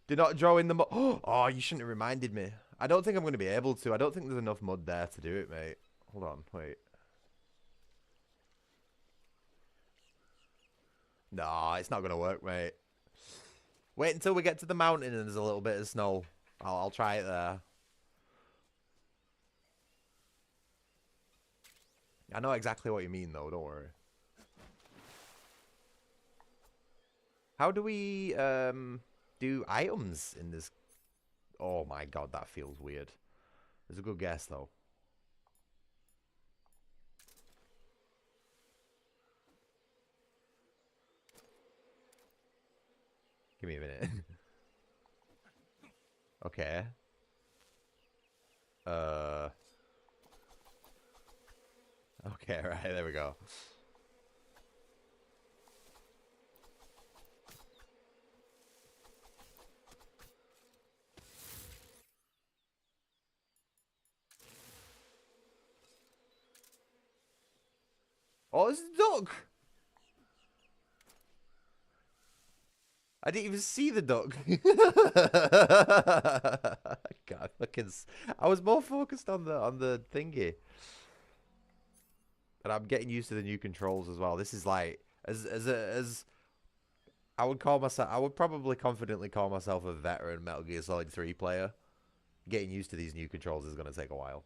Do not draw in the mud. Oh, you shouldn't have reminded me. I don't think I'm going to be able to. I don't think there's enough mud there to do it, mate. Hold on, wait. No, it's not going to work, mate. Wait until we get to the mountain and there's a little bit of snow. I'll try it there. I know exactly what you mean, though. Don't worry. How do we do items in this? Oh my god, that feels weird. It's a good guess, though. Give me a minute. Okay. Okay, right, there we go. Oh, it's a duck! I didn't even see the duck. God, fucking... I was more focused on the thingy. And I'm getting used to the new controls as well. This is like... As I would call myself... I would probably confidently call myself a veteran Metal Gear Solid 3 player. Getting used to these new controls is going to take a while.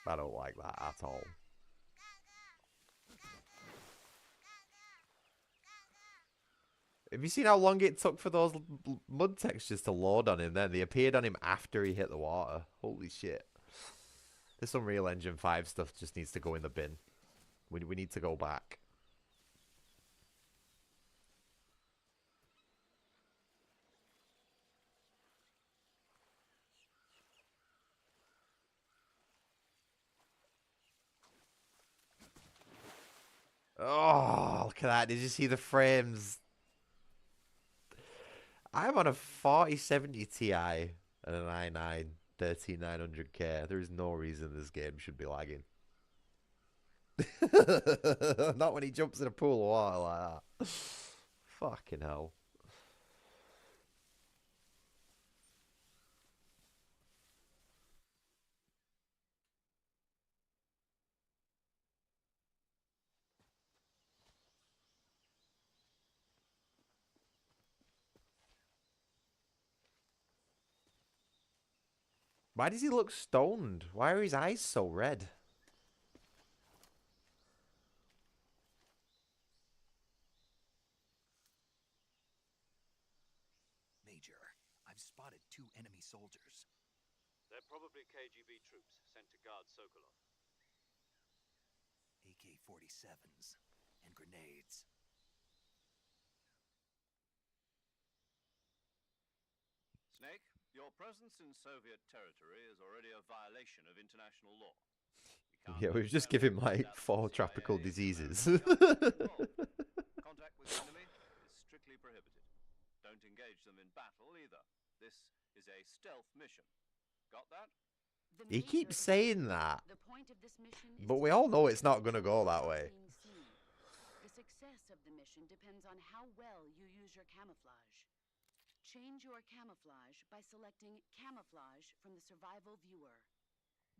I don't like that at all. Have you seen how long it took for those mud textures to load on him then? They appeared on him after he hit the water. Holy shit. This Unreal Engine 5 stuff just needs to go in the bin. We need to go back. Oh, look at that. Did you see the frames? I'm on a 4070 Ti and an i9 13900K. There is no reason this game should be lagging. Not when he jumps in a pool of water like that. Fucking hell. Why does he look stoned? Why are his eyes so red?
Major, I've spotted 2 enemy soldiers.
They're probably KGB troops sent to guard Sokolov.
AK-47s and grenades.
Snake, your presence in Soviet territory is already a violation of international law.
Yeah, we've just given him like 4 tropical diseases.
Contact with the enemy is strictly prohibited. Don't engage them in battle either. This is a stealth mission. Got that?
He keeps saying that,
The point of this mission is
but
to
we all know it's not going to go that way.
being seen. The success of the mission depends on how well you use your camouflage. Change your camouflage by selecting Camouflage from the Survival Viewer.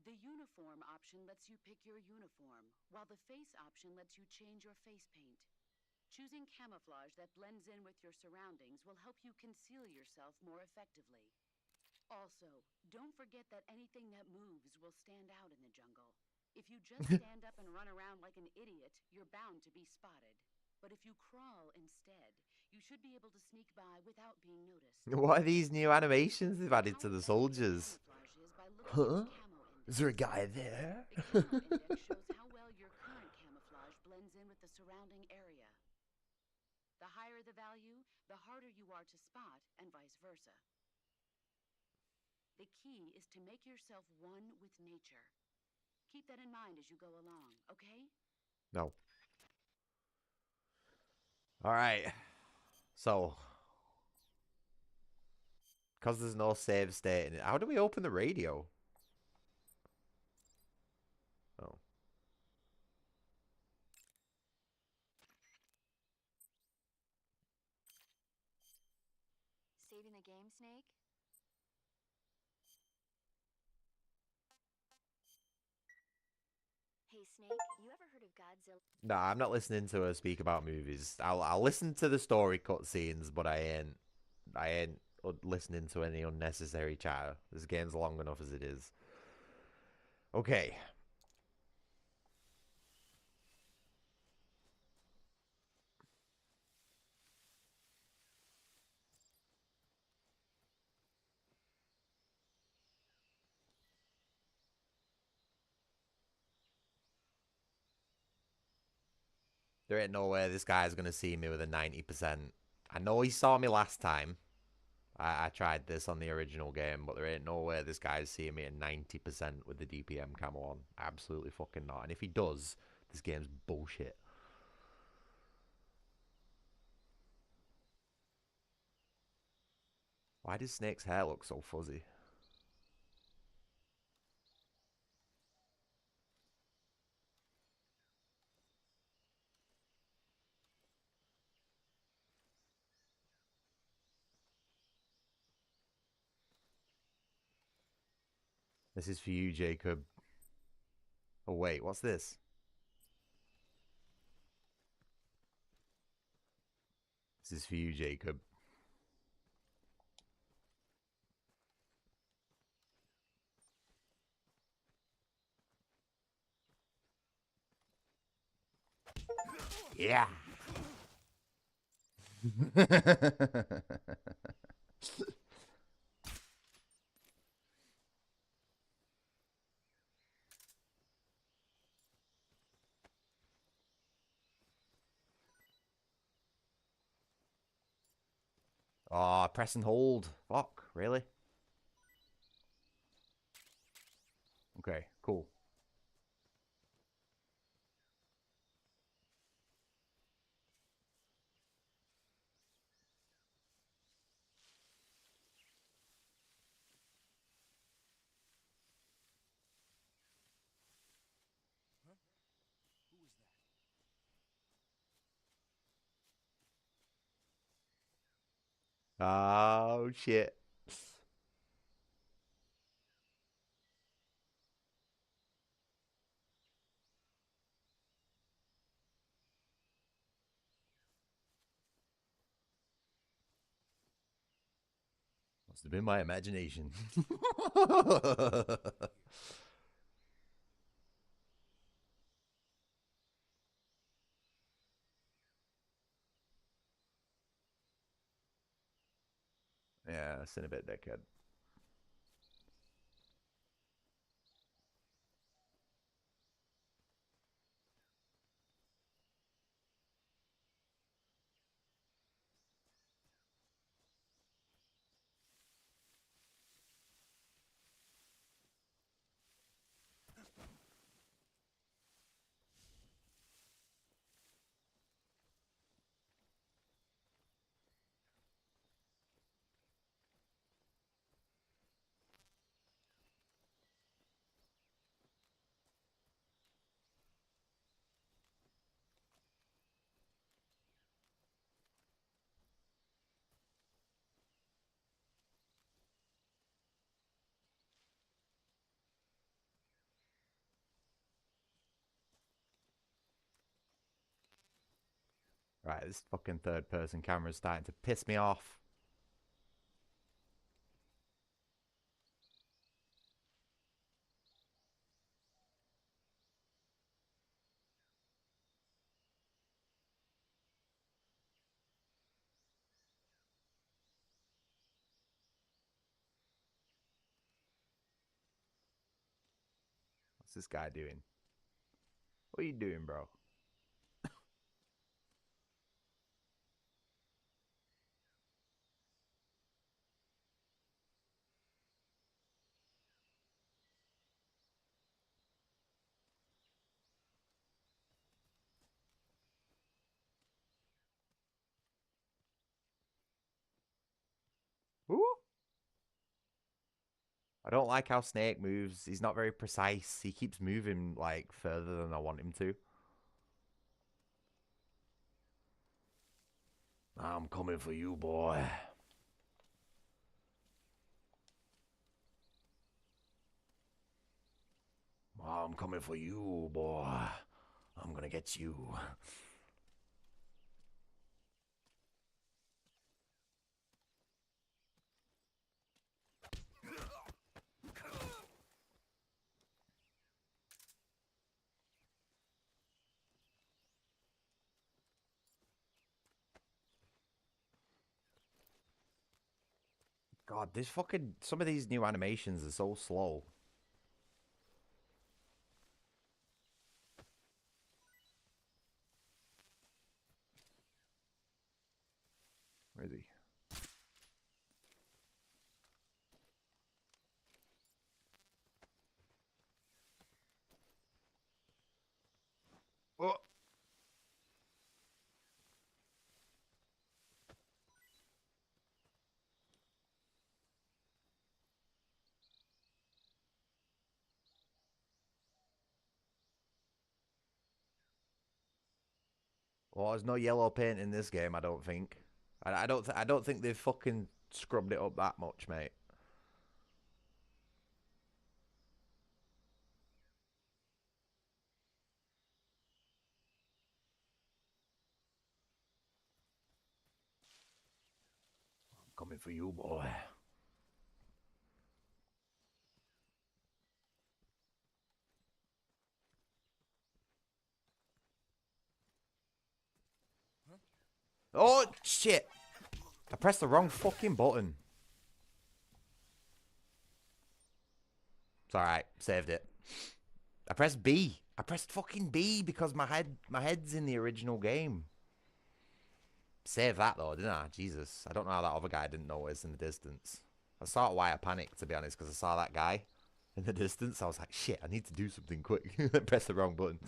The Uniform option lets you pick your uniform, while the Face option lets you change your face paint. Choosing camouflage that blends in with your surroundings will help you conceal yourself more effectively. Also, don't forget that anything that moves will stand out in the jungle. If you just stand up and run around like an idiot, you're bound to be spotted. But if you crawl instead, you should be able to sneak by without being noticed.
What are these new animations they've added to the soldiers? Huh? Is there a guy there?
The camo index shows how well your current camouflage blends in with the surrounding area. The higher the value, the harder you are to spot, and vice versa. The key is to make yourself one with nature. Keep that in mind as you go along, okay?
No. Alright. So. Because there's no save state in it. How do we open the radio? Oh.
Saving the game, Snake? Hey, Snake, you ever heard of Godzilla?
Nah, I'm not listening to her speak about movies. I'll listen to the story cutscenes, but I ain't listening to any unnecessary chatter. This game's long enough as it is. Okay. There ain't no way this guy's gonna see me with a 90%. I know he saw me last time. I tried this on the original game, but there ain't no way this guy's seeing me at 90% with the DPM camo on. Absolutely fucking not. And if he does, this game's bullshit. Why does Snake's hair look so fuzzy? This is for you, Jacob. Oh, wait, what's this? This is for you, Jacob. Yeah. Oh, press and hold. Fuck, really? Okay, cool. Oh, shit. Must have been my imagination. Yeah, Cinnabit dickhead. Right, this fucking third-person camera is starting to piss me off. What's this guy doing? What are you doing, bro? Ooh. I don't like how Snake moves. He's not very precise. He keeps moving, like, further than I want him to. I'm coming for you, boy. I'm coming for you, boy. I'm gonna get you. God, this fucking... Some of these new animations are so slow. Where is he? Oh! Well, there's no yellow paint in this game, I don't think. I don't think they've fucking scrubbed it up that much, mate. I'm coming for you, boy. Oh, shit! I pressed the wrong fucking button. It's alright, saved it. I pressed B. I pressed fucking B because my head's in the original game. Save that though, didn't I? Jesus. I don't know how that other guy didn't notice in the distance. That's sort of why I panicked, to be honest, because I saw that guy in the distance. I was like, shit, I need to do something quick. Press the wrong button.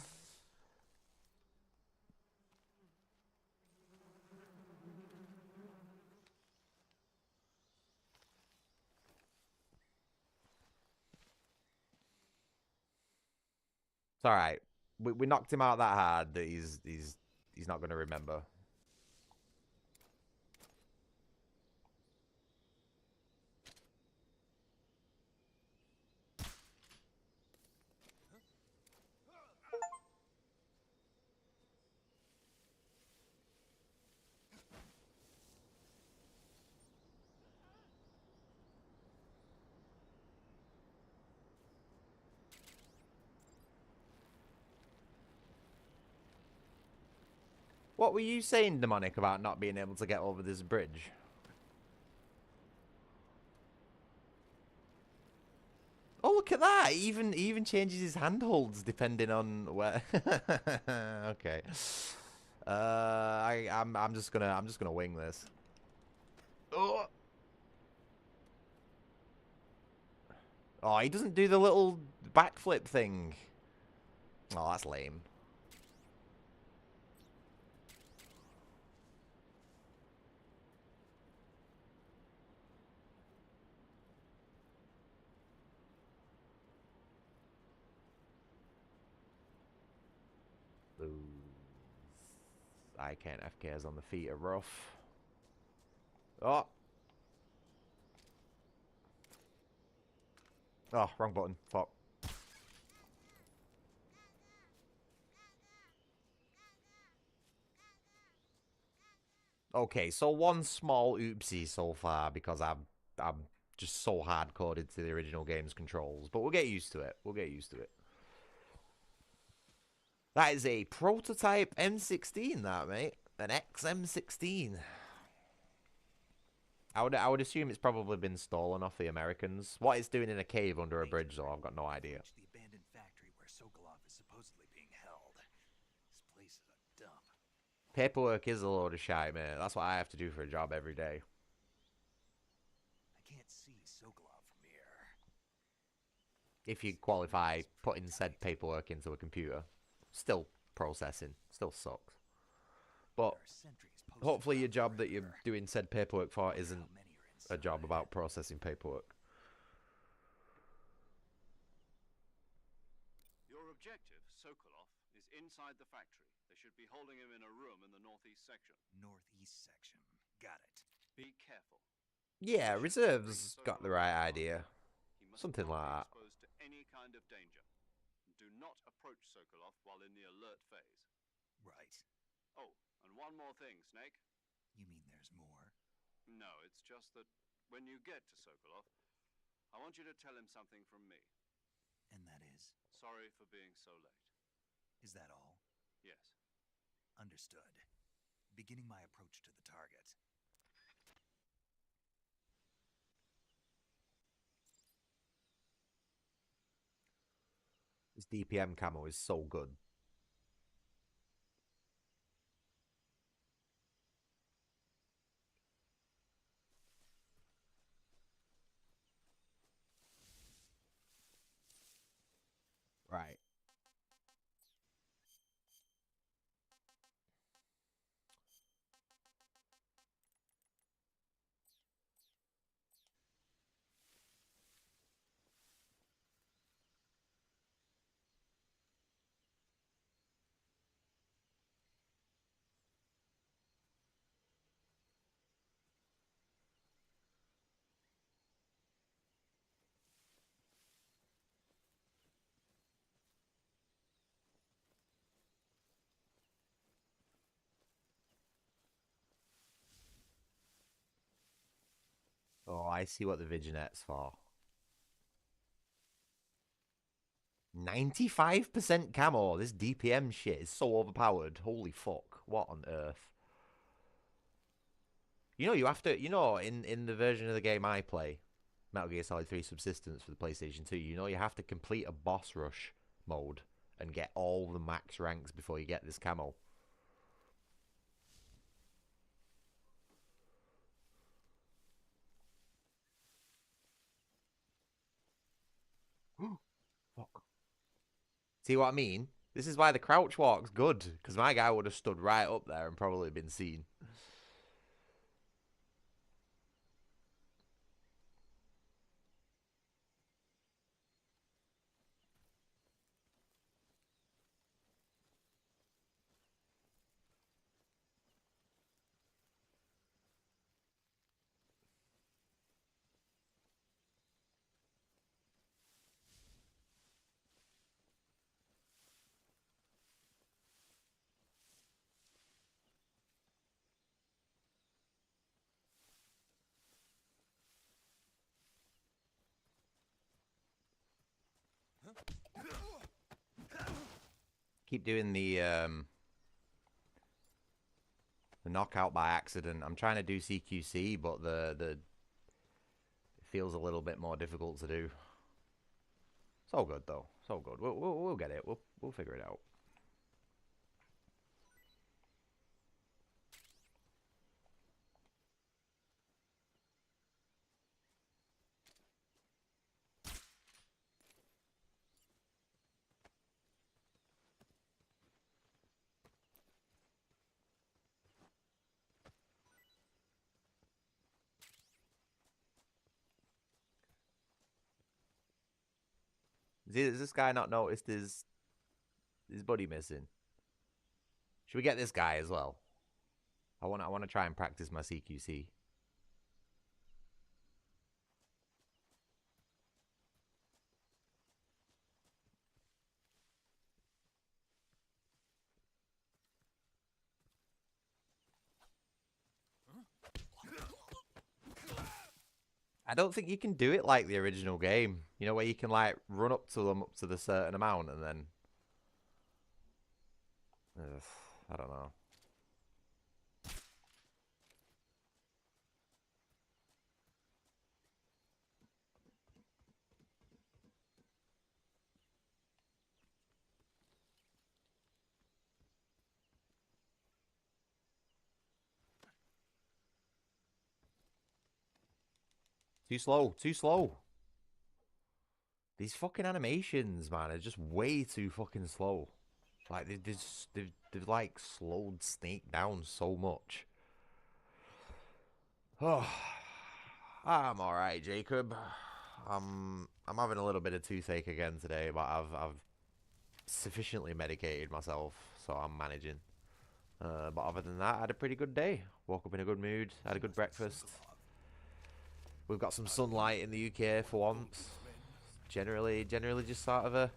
It's alright. We knocked him out that hard that he's not going to remember. What were you saying, Demonic, about not being able to get over this bridge? Oh, look at that! He even changes his handholds depending on where. Okay. I'm just gonna wing this. Oh. Oh, he doesn't do the little backflip thing. Oh, that's lame. Lose. I can't FKs on the feet are rough. Oh. Oh, wrong button. Fuck. Okay, so one small oopsie so far because I'm just so hard-coded to the original game's controls, but we'll get used to it. We'll get used to it. That is a prototype M16, that, mate. An XM16. I would assume it's probably been stolen off the Americans. What it's doing in a cave under a bridge, though, I've got no idea.
The abandoned factory where Sokolov is supposedly being held. This place is a dump.
Paperwork is a load of shite, mate. That's what I have to do for a job every day.
I can't see Sokolov from here.
If you qualify putting said paperwork into a computer, still processing, still sucks. But hopefully your job that you're doing said paperwork for isn't a job about processing paperwork.
Your objective, Sokolov, is inside the factory. They should be holding him in a room in the northeast section.
Northeast section. Got it.
Be careful.
Yeah, reserves got the right idea. Something like that.
Exposed to any kind of danger. Do not approach Sokolov while in the alert phase.
Right.
Oh, and one more thing, Snake.
You mean there's more?
No, it's just that when you get to Sokolov, I want you to tell him something from me.
And that is?
Sorry for being so late.
Is that all?
Yes.
Understood. Beginning my approach to the target.
This DPM camo is so good. Right. Oh, I see what the Vignette's for. 95% camo. This DPM shit is so overpowered. Holy fuck. What on earth? You know, you have to, in the version of the game I play, Metal Gear Solid 3 Subsistence for the PlayStation 2, you have to complete a boss rush mode and get all the max ranks before you get this camo. Fuck. See what I mean? This is why the crouch walk's good, because my guy would have stood right up there and probably been seen. Keep doing the knockout by accident. I'm trying to do CQC, but it feels a little bit more difficult to do. So good though, so good. We'll get it. We'll figure it out. Does this guy not noticed his buddy missing? Should we get this guy as well? I want to try and practice my CQC. I don't think you can do it like the original game. You know, where you can like run up to them up to the certain amount and then. Ugh, I don't know. Too slow. Too slow. These fucking animations, man, are just way too fucking slow. Like they've like slowed Snake down so much. Oh, I'm all right, Jacob. I'm having a little bit of toothache again today, but I've sufficiently medicated myself, so I'm managing. But other than that, I had a pretty good day. Woke up in a good mood, had a good breakfast. We've got some sunlight in the UK for once. Generally just sort of a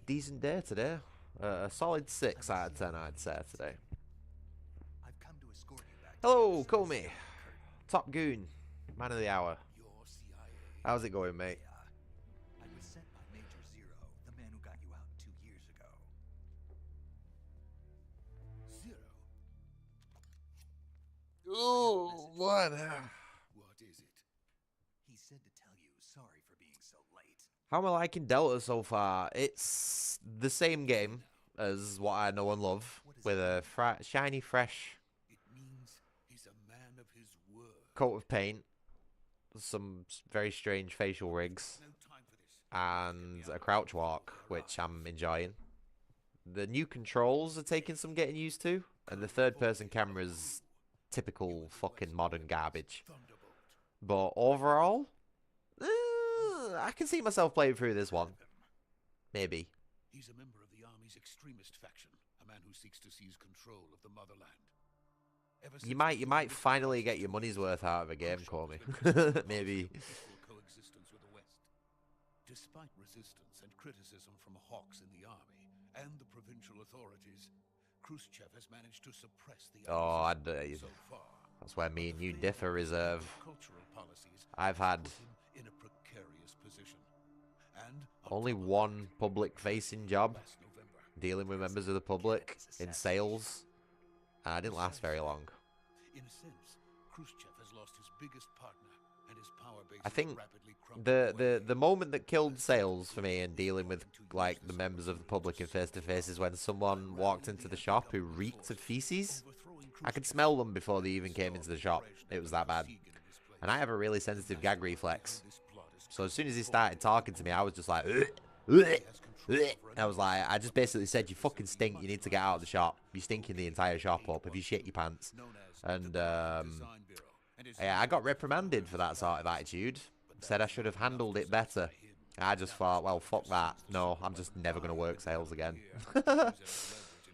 decent day today. A solid 6 out of 10, I'd say today. Hello, Comey. Top Goon. Man of the hour. How's it going, mate?
I was sent by Major Zero, the man who got you out 2 years ago.
Zero.
Oh, what?
What is it?
He said to tell you sorry for being so late.
How am I liking Delta so far? It's the same game as what I know and love, with a shiny, fresh
It means he's a man of his word.
coat of paint, some very strange facial rigs,
No time for this.
and a crouch walk, which I'm enjoying. The new controls are taking some getting used to, and the third-person camera's typical fucking modern garbage.
Thunderbolt.
But overall, I can see myself playing through this one. Maybe.
He's a member of the army's extremist faction, a man who seeks to seize control of the motherland. Ever
You
since
might finally get your money's worth out of a game, Comey. Maybe.
peaceful coexistence with the West. Despite resistance and criticism from hawks in the army and the provincial authorities, Khrushchev has managed to suppress the
Oh,
opposition so far.
that's where me and you differ, Reserve.
Cultural policies
I've had
put him in a precarious position. And
only one public-facing job,
last November,
dealing with members of the public in sales, and I didn't last very long.
in a sense, Khrushchev has lost his biggest partner, and his power base
I
is
think
rapidly crumbling away.
the moment that killed sales for me and dealing with like the members of the public in face-to-face is when someone walked into the shop who reeked of feces. I could smell them before they even came into the shop. It was that bad. And I have a really sensitive gag reflex. So as soon as he started talking to me, I was just like, "Ugh, ugh, ugh." I was like, I just basically said, you fucking stink, you need to get out of the shop. You're stinking the entire shop up. Have you shit your pants? And yeah, I got reprimanded for that sort of attitude. Said I should have handled it better. I just thought, well, fuck that. No, I'm just never going to work sales again.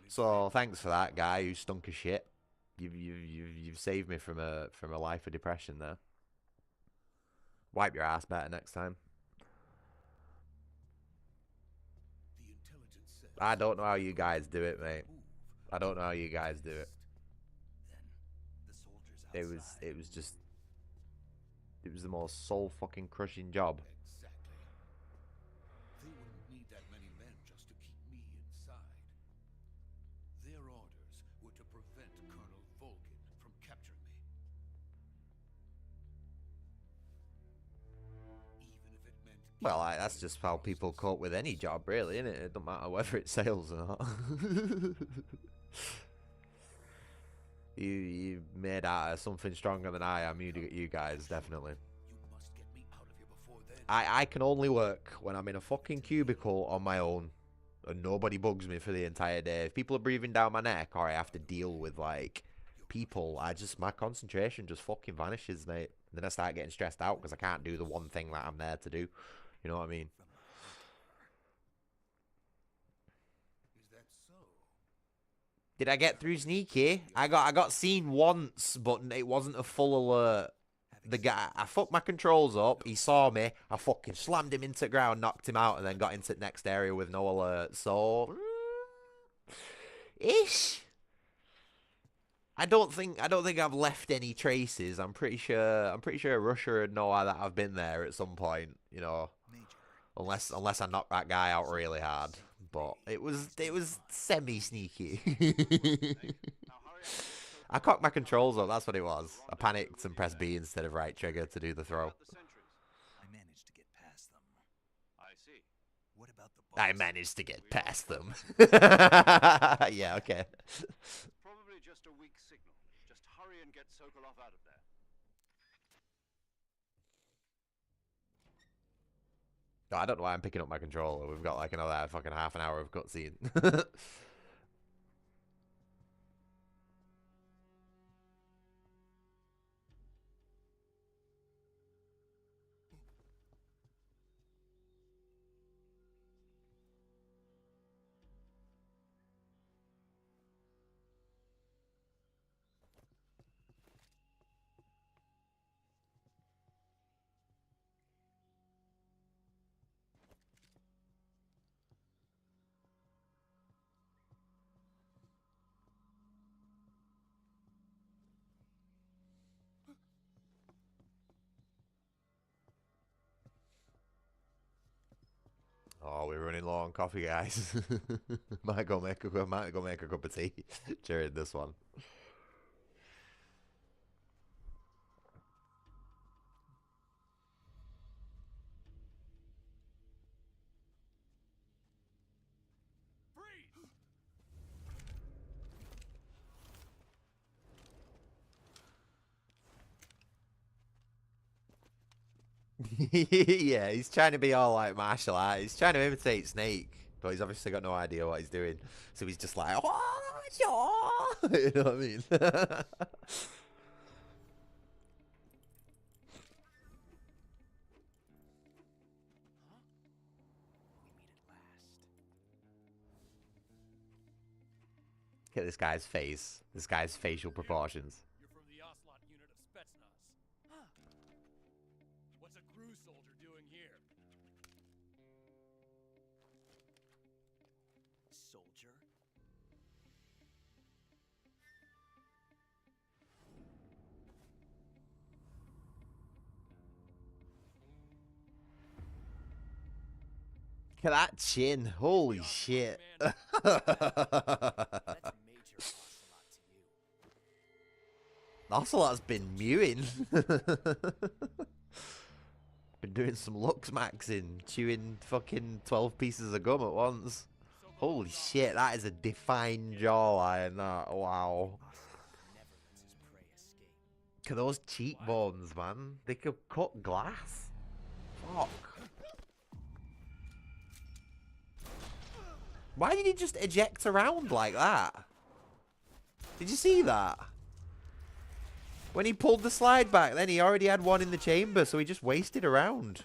So thanks for that, guy who stunk of shit. You've saved me from a life of depression there. Wipe your ass better next time. I don't know how you guys do it, mate. I don't know how you guys do it.
Then the soldiers outside.
It was the most soul fucking crushing job.
Exactly. They wouldn't need that many men just to keep me inside. Their orders were to prevent Colonel Volgin from capturing me. Even if it meant
Well, that's just how people cope with any job, really, isn't it? It don't matter whether it's sales or not. You made out of something stronger than I am. You guys, definitely.
you must get me out of here before then.
I can only work when I'm in a fucking cubicle on my own and nobody bugs me for the entire day. If people are breathing down my neck or I have to deal with, like, people, my concentration just fucking vanishes, mate. And then I start getting stressed out because I can't do the one thing that I'm there to do. You know what I mean?
Is that so?
Did I get through sneaky? I got seen once, but it wasn't a full alert. The guy, I fucked my controls up. He saw me. I fucking slammed him into the ground, knocked him out, and then got into the next area with no alert. So, ish. I don't think I've left any traces. I'm pretty sure Russia would know that I've been there at some point, you know.
Major,
Unless I knocked that guy out really hard. But it was semi sneaky.
Now hurry up and get Sokolov
I cocked my
and
controls
Karen
up, that's what it was.
to
I
rendezvous
panicked
with
and
the
pressed
attack.
B instead of right trigger to do the
What
throw.
about the sentries?
I managed to get past them.
I see.
What about the boss?
I managed to get past them. Yeah, okay.
Probably just a weak signal. Just hurry and get Sokolov out of there.
No, I don't know why I'm picking up my controller. We've got like another fucking half an hour of cutscene. Oh, we're running low on coffee, guys. might go make a cup of tea during this one. Yeah, he's trying to be all like martial art. He's trying to imitate Snake, but he's obviously got no idea what he's doing. So he's just like, oh, yeah. You know what I mean? Look at this guy's face. This guy's facial proportions.
You're from the Ocelot unit of Spetsnaz. What's a crew soldier doing here?
Soldier?
Look at that chin. Holy shit.
That's
Major Ocelot to you.
Ocelot's been mewing. Been doing some lux maxing, chewing fucking 12 pieces of gum at once. Holy shit, that is a defined jawline, that. Wow.
Never lets his prey escape.
Look at those cheekbones, man. They could cut glass. Fuck. Why did he just eject around like that? Did you see that? When he pulled the slide back, then he already had one in the chamber, so he just wasted around.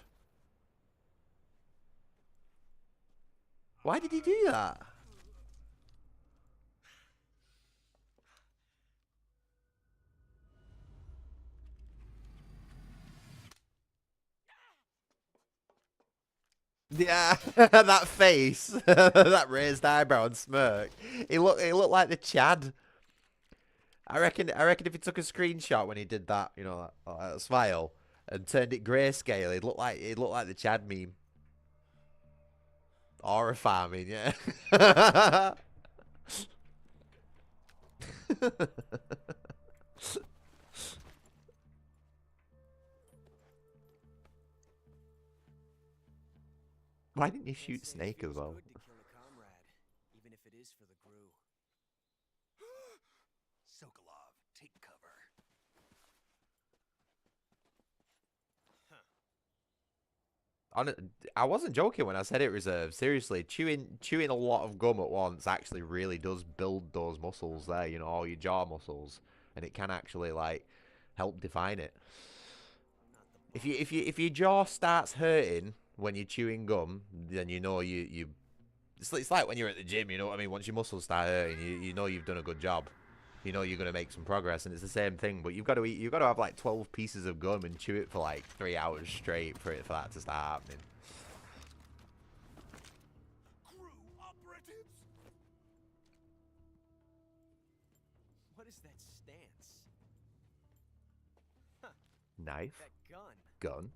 Why did he do that? Yeah, that face, that raised eyebrow and smirk. He looked like the Chad. I reckon if he took a screenshot when he did that, you know, that smile, and turned it grayscale, he'd look like the Chad meme. Aura farming, yeah. Why didn't you shoot Snake as well?
Good to kill a comrade, even if it is for the Gru. Sokolov, take cover.
I wasn't joking when I said it reserved. Seriously, chewing a lot of gum at once actually really does build those muscles there, you know, all your jaw muscles, and it can actually like help define it. If your jaw starts hurting when you're chewing gum, then you know you it's like when you're at the gym, you know what I mean? Once your muscles start hurting, you know you've done a good job. You know you're gonna make some progress, and it's the same thing. But you've got to have like 12 pieces of gum and chew it for like 3 hours straight for that to start happening.
Gru operatives? What is that stench?
stance.
Knife.
That gun.
Gun.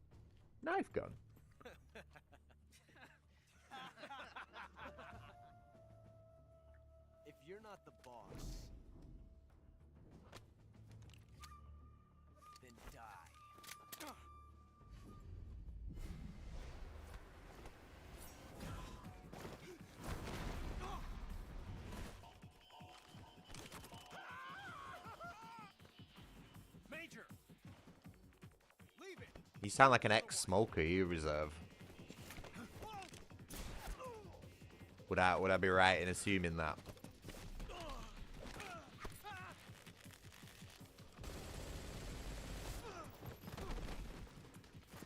Knife gun.
If you're not the boss, then die. Major! Leave it!
You sound like an ex-smoker, you reserve. Would I be right in assuming that?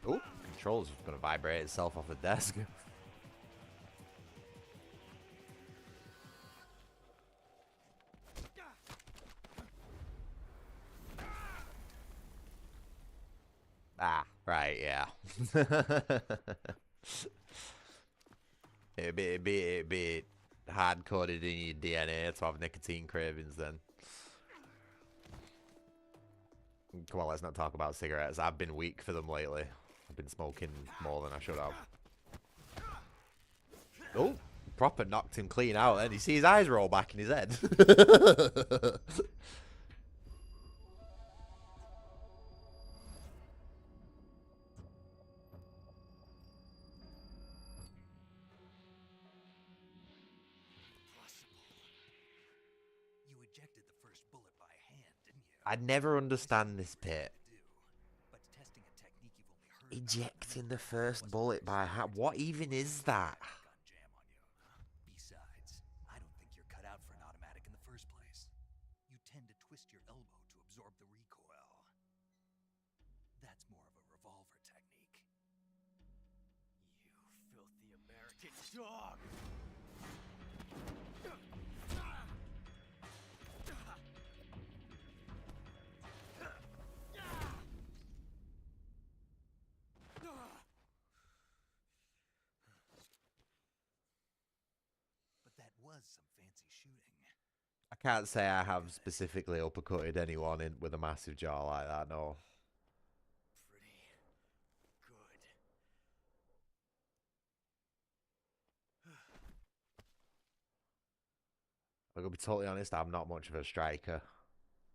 Oh, control's just gonna vibrate itself off the desk. Ah, right, yeah. it'd be hard coded in your DNA to have nicotine cravings then. Come on, let's not talk about cigarettes. I've been weak for them lately. I've been smoking more than I should have. Oh, proper knocked him clean out then. You see his eyes roll back in his head.
You ejected the first bullet by hand, didn't you?
I never understand this bit.
But testing a technique you've only heard
Ejecting the first bullet by hand. What even is that?
gun jam on you. Besides, I don't think you're cut out for an automatic in the first place. You tend to twist your elbow to absorb the recoil. That's more of a revolver technique.
You filthy American dog!
But that was some fancy shooting.
I can't say I have specifically uppercutted anyone in with a massive jaw like that, no.
Pretty good.
I'm gonna be totally honest, I'm not much of a striker.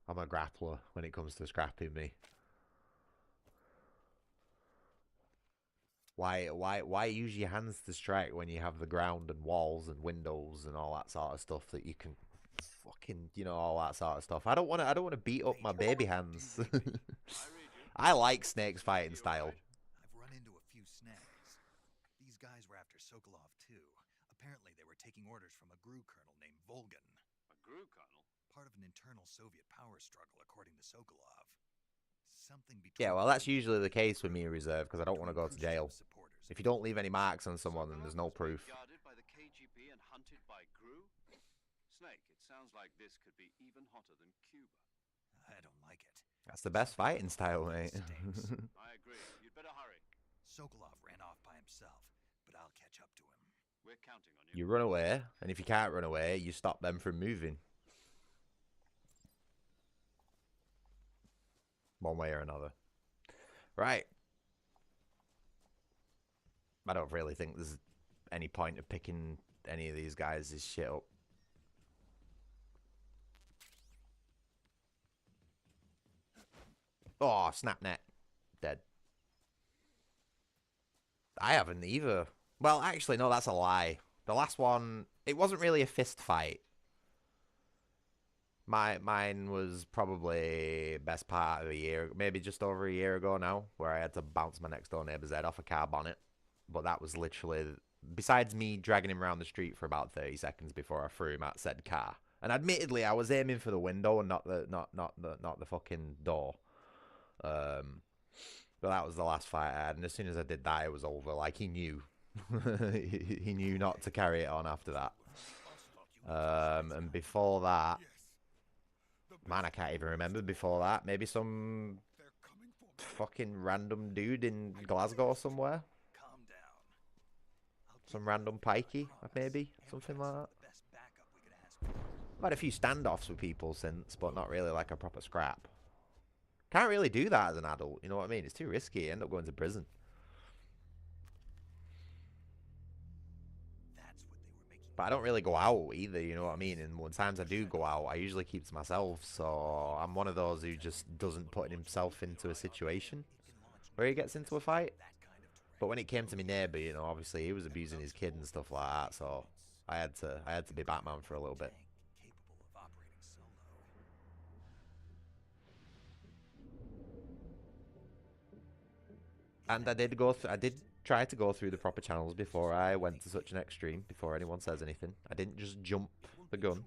I'm a grappler when it comes to scrapping me. Why use your hands to strike when you have the ground and walls and windows and all that sort of stuff that you can fucking, you know, all that sort of stuff. I don't want to beat up my baby hands. I like Snake's fighting style.
I've run into a few snags. These guys were after Sokolov too. Apparently they were taking orders from a GRU colonel named Volgan.
A GRU colonel?
Part of an internal Soviet power struggle, according to Sokolov. Something between
Yeah, well, that's usually the case with me in reserve because I don't want to go to jail.
supporters.
If you don't leave any marks on someone, then there's no proof.
Guarded by the KGB and hunted by GRU? Snake, it sounds like this could be even hotter than Cuba.
I don't like it.
That's the best fighting style, mate.
Stinks.
I agree. You'd better hurry.
Sokolov ran off by himself, but I'll catch up to him.
We're counting on you.
You run away, and if you can't run away, you stop them from moving. One way or another. Right. I don't really think there's any point of picking any of these guys' shit up. Oh, snapnet. Dead. I haven't either. Well, actually, no, that's a lie. The last one, it wasn't really a fist fight. Mine was probably best part of a year, maybe just over a year ago now, where I had to bounce my next door neighbor's head off a car bonnet. But that was literally, besides me dragging him around the street for about 30 seconds before I threw him at said car. And admittedly, I was aiming for the window and not the fucking door. But that was the last fight I had, and as soon as I did that, it was over. Like, he knew. He knew not to carry it on after that. And before that, man, I can't even remember before that. Maybe some fucking random dude in Glasgow somewhere.
Calm down.
Some random pikey, maybe. Something like that.
The best backup we could ask for.
I've had a few standoffs with people since, but not really like a proper scrap. Can't really do that as an adult, you know what I mean? It's too risky. You end up going to prison. But I don't really go out either, you know what I mean? And when times I do go out, I usually keep to myself. So I'm one of those who just doesn't put himself into a situation where he gets into a fight. But when it came to my neighbour, you know, obviously he was abusing his kid and stuff like that. So I had to be Batman for a little bit. And I did try to go through the proper channels before I went to such an extreme, before anyone says anything. I didn't just jump the gun.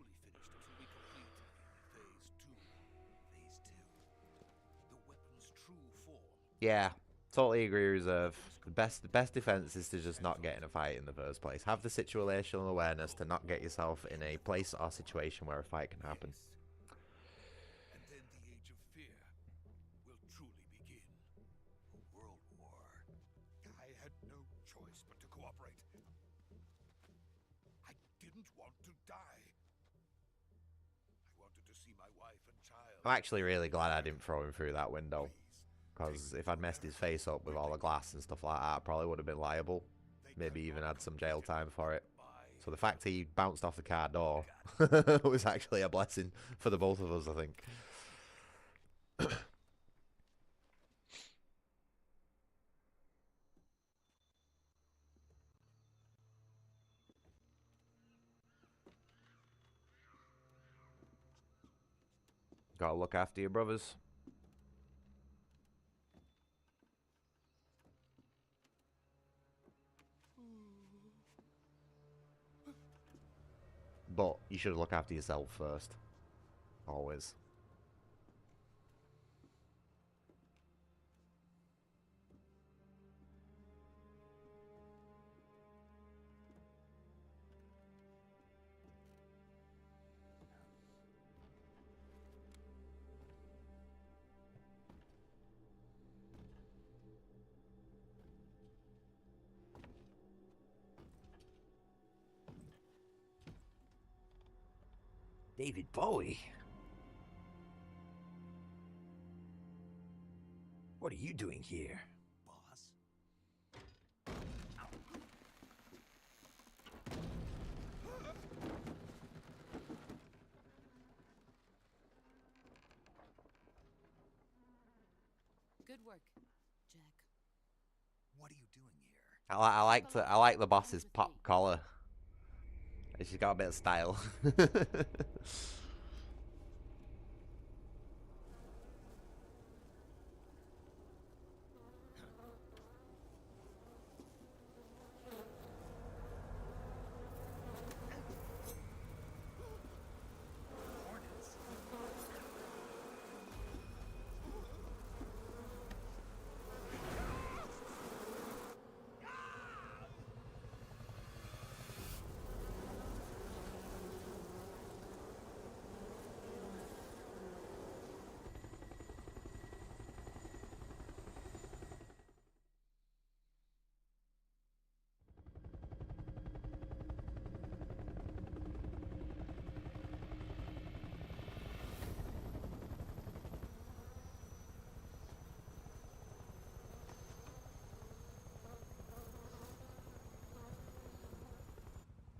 Yeah, totally agree, Reserve. The best defense is to just not get in a fight in the first place. Have the situational awareness to not get yourself in a place or situation where a fight can happen.
And then the age of fear will truly begin. A world war. I had no choice but to cooperate. I didn't want to die. I wanted to see my wife and child.
I'm actually really glad I didn't throw him through that window. Because if I'd messed his face up with all the glass and stuff like that, I probably would have been liable. Maybe even had some jail time for it. So the fact he bounced off the car door was actually a blessing for the both of us, I think. Gotta look after your brothers. But you should look after yourself first. Always. David Bowie? What are you doing here?
Boss?
Good work, Jack.
What are you doing here?
I like the boss's pop collar. She's got a bit of style.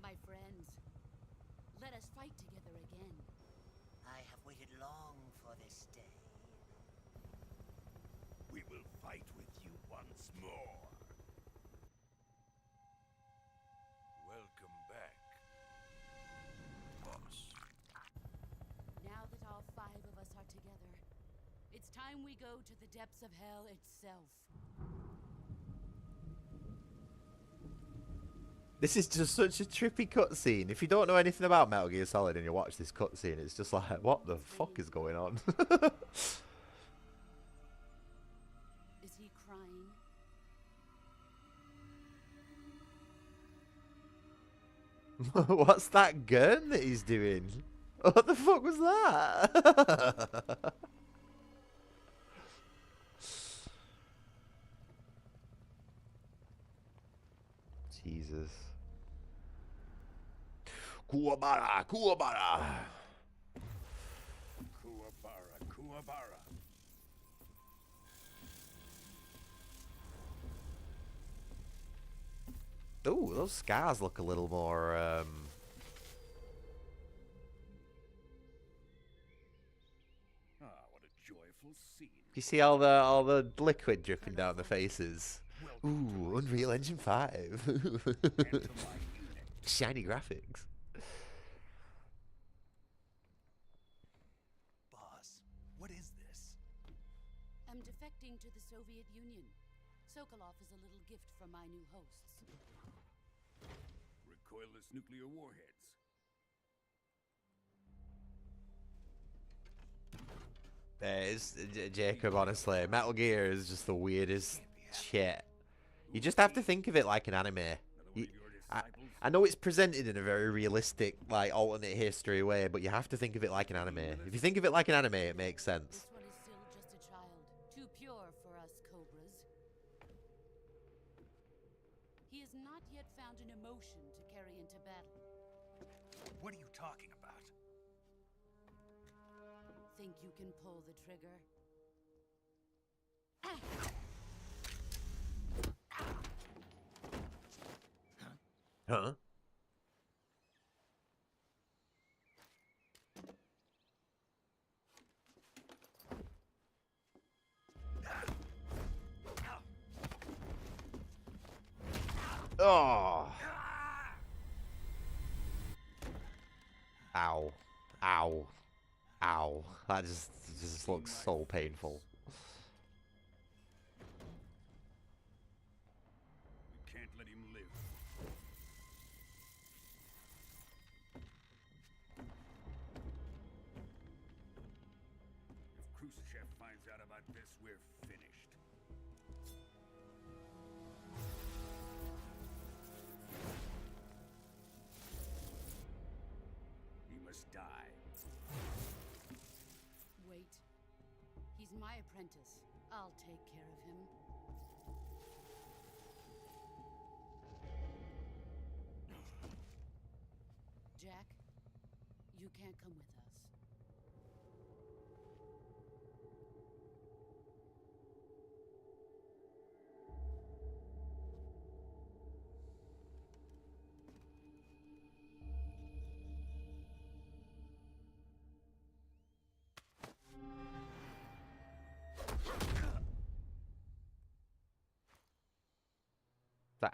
My friends, let us fight together again.
I have waited long for this day.
We will fight with you once more. Welcome back, boss.
Now that all 5 of us are together, it's time we go to the depths of hell itself.
This is just such a trippy cutscene. If you don't know anything about Metal Gear Solid and you watch this cutscene, it's just like, what the fuck is going on?
Is he crying?
What's that gun that he's doing? What the fuck was that? Jesus. Kuwabara, Kuwabara.
Muhabara.
Ooh, those scars look a little more,
Ah, what a joyful scene.
You see all the liquid dripping down the faces? Ooh, Unreal Engine 5. Shiny graphics.
Boss, what is this?
I'm defecting to the Soviet Union. Sokolov is a little gift from my new hosts.
Recoilless nuclear warheads.
It's Jacob, honestly. Metal Gear is just the weirdest shit. You just have to think of it like an anime. I know it's presented in a very realistic, like, alternate history way, but you have to think of it like an anime. If you think of it like an anime, it makes sense.
This one is still just a child, too pure for us Cobras. He has not yet found an emotion to carry into battle.
What are you talking about?
Think you can pull the trigger?
Huh? Oh. Ow. Ow. Ow. That just looks so painful.
We can't let him live. If Khrushchev finds out about this, we're finished. He must die.
Wait. He's my apprentice. I'll take care of him. Jack, you can't come with us.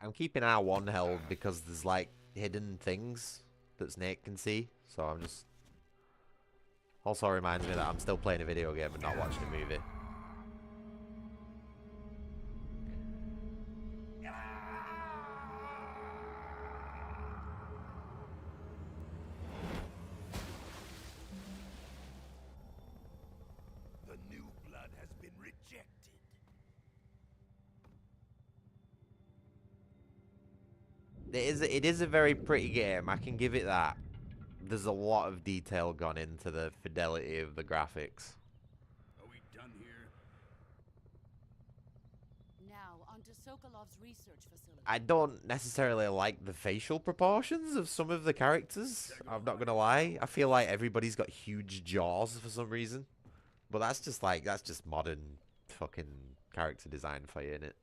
I'm keeping R1 held because there's like hidden things that Snake can see, so I'm just... Also reminds me that I'm still playing a video game and not watching a movie.
The new blood has been rejected.
It is a very pretty game, I can give it that. There's a lot of detail gone into the fidelity of the graphics.
Are we done here?
Now, onto Sokolov's research facility.
I don't necessarily like the facial proportions of some of the characters, I'm not gonna lie. I feel like everybody's got huge jaws for some reason. But that's just modern fucking character design for you, innit?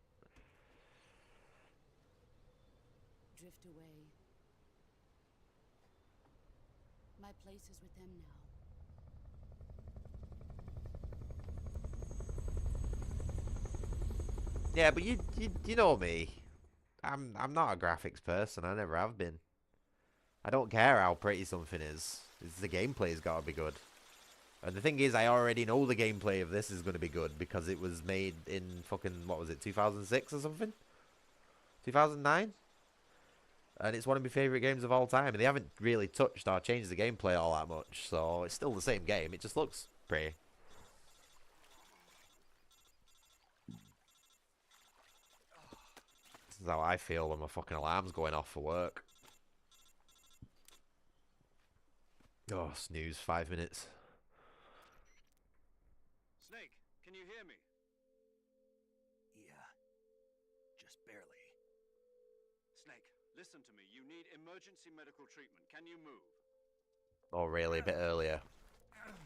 Drift away. My place is with them now.
Yeah, but you know me. I'm not a graphics person. I never have been. I don't care how pretty something is. It's the gameplay's got to be good. And the thing is, I already know the gameplay of this is going to be good because it was made in fucking, what was it, 2006 or something? 2009? And it's one of my favourite games of all time. And they haven't really touched or changed the gameplay all that much. So it's still the same game. It just looks pretty. This is how I feel when my fucking alarm's going off for work. Oh, snooze, 5 minutes.
Snake, can you hear me?
Yeah. Just barely.
Snake, listen to me. You need emergency medical treatment. Can you move?
Oh, really? A bit earlier.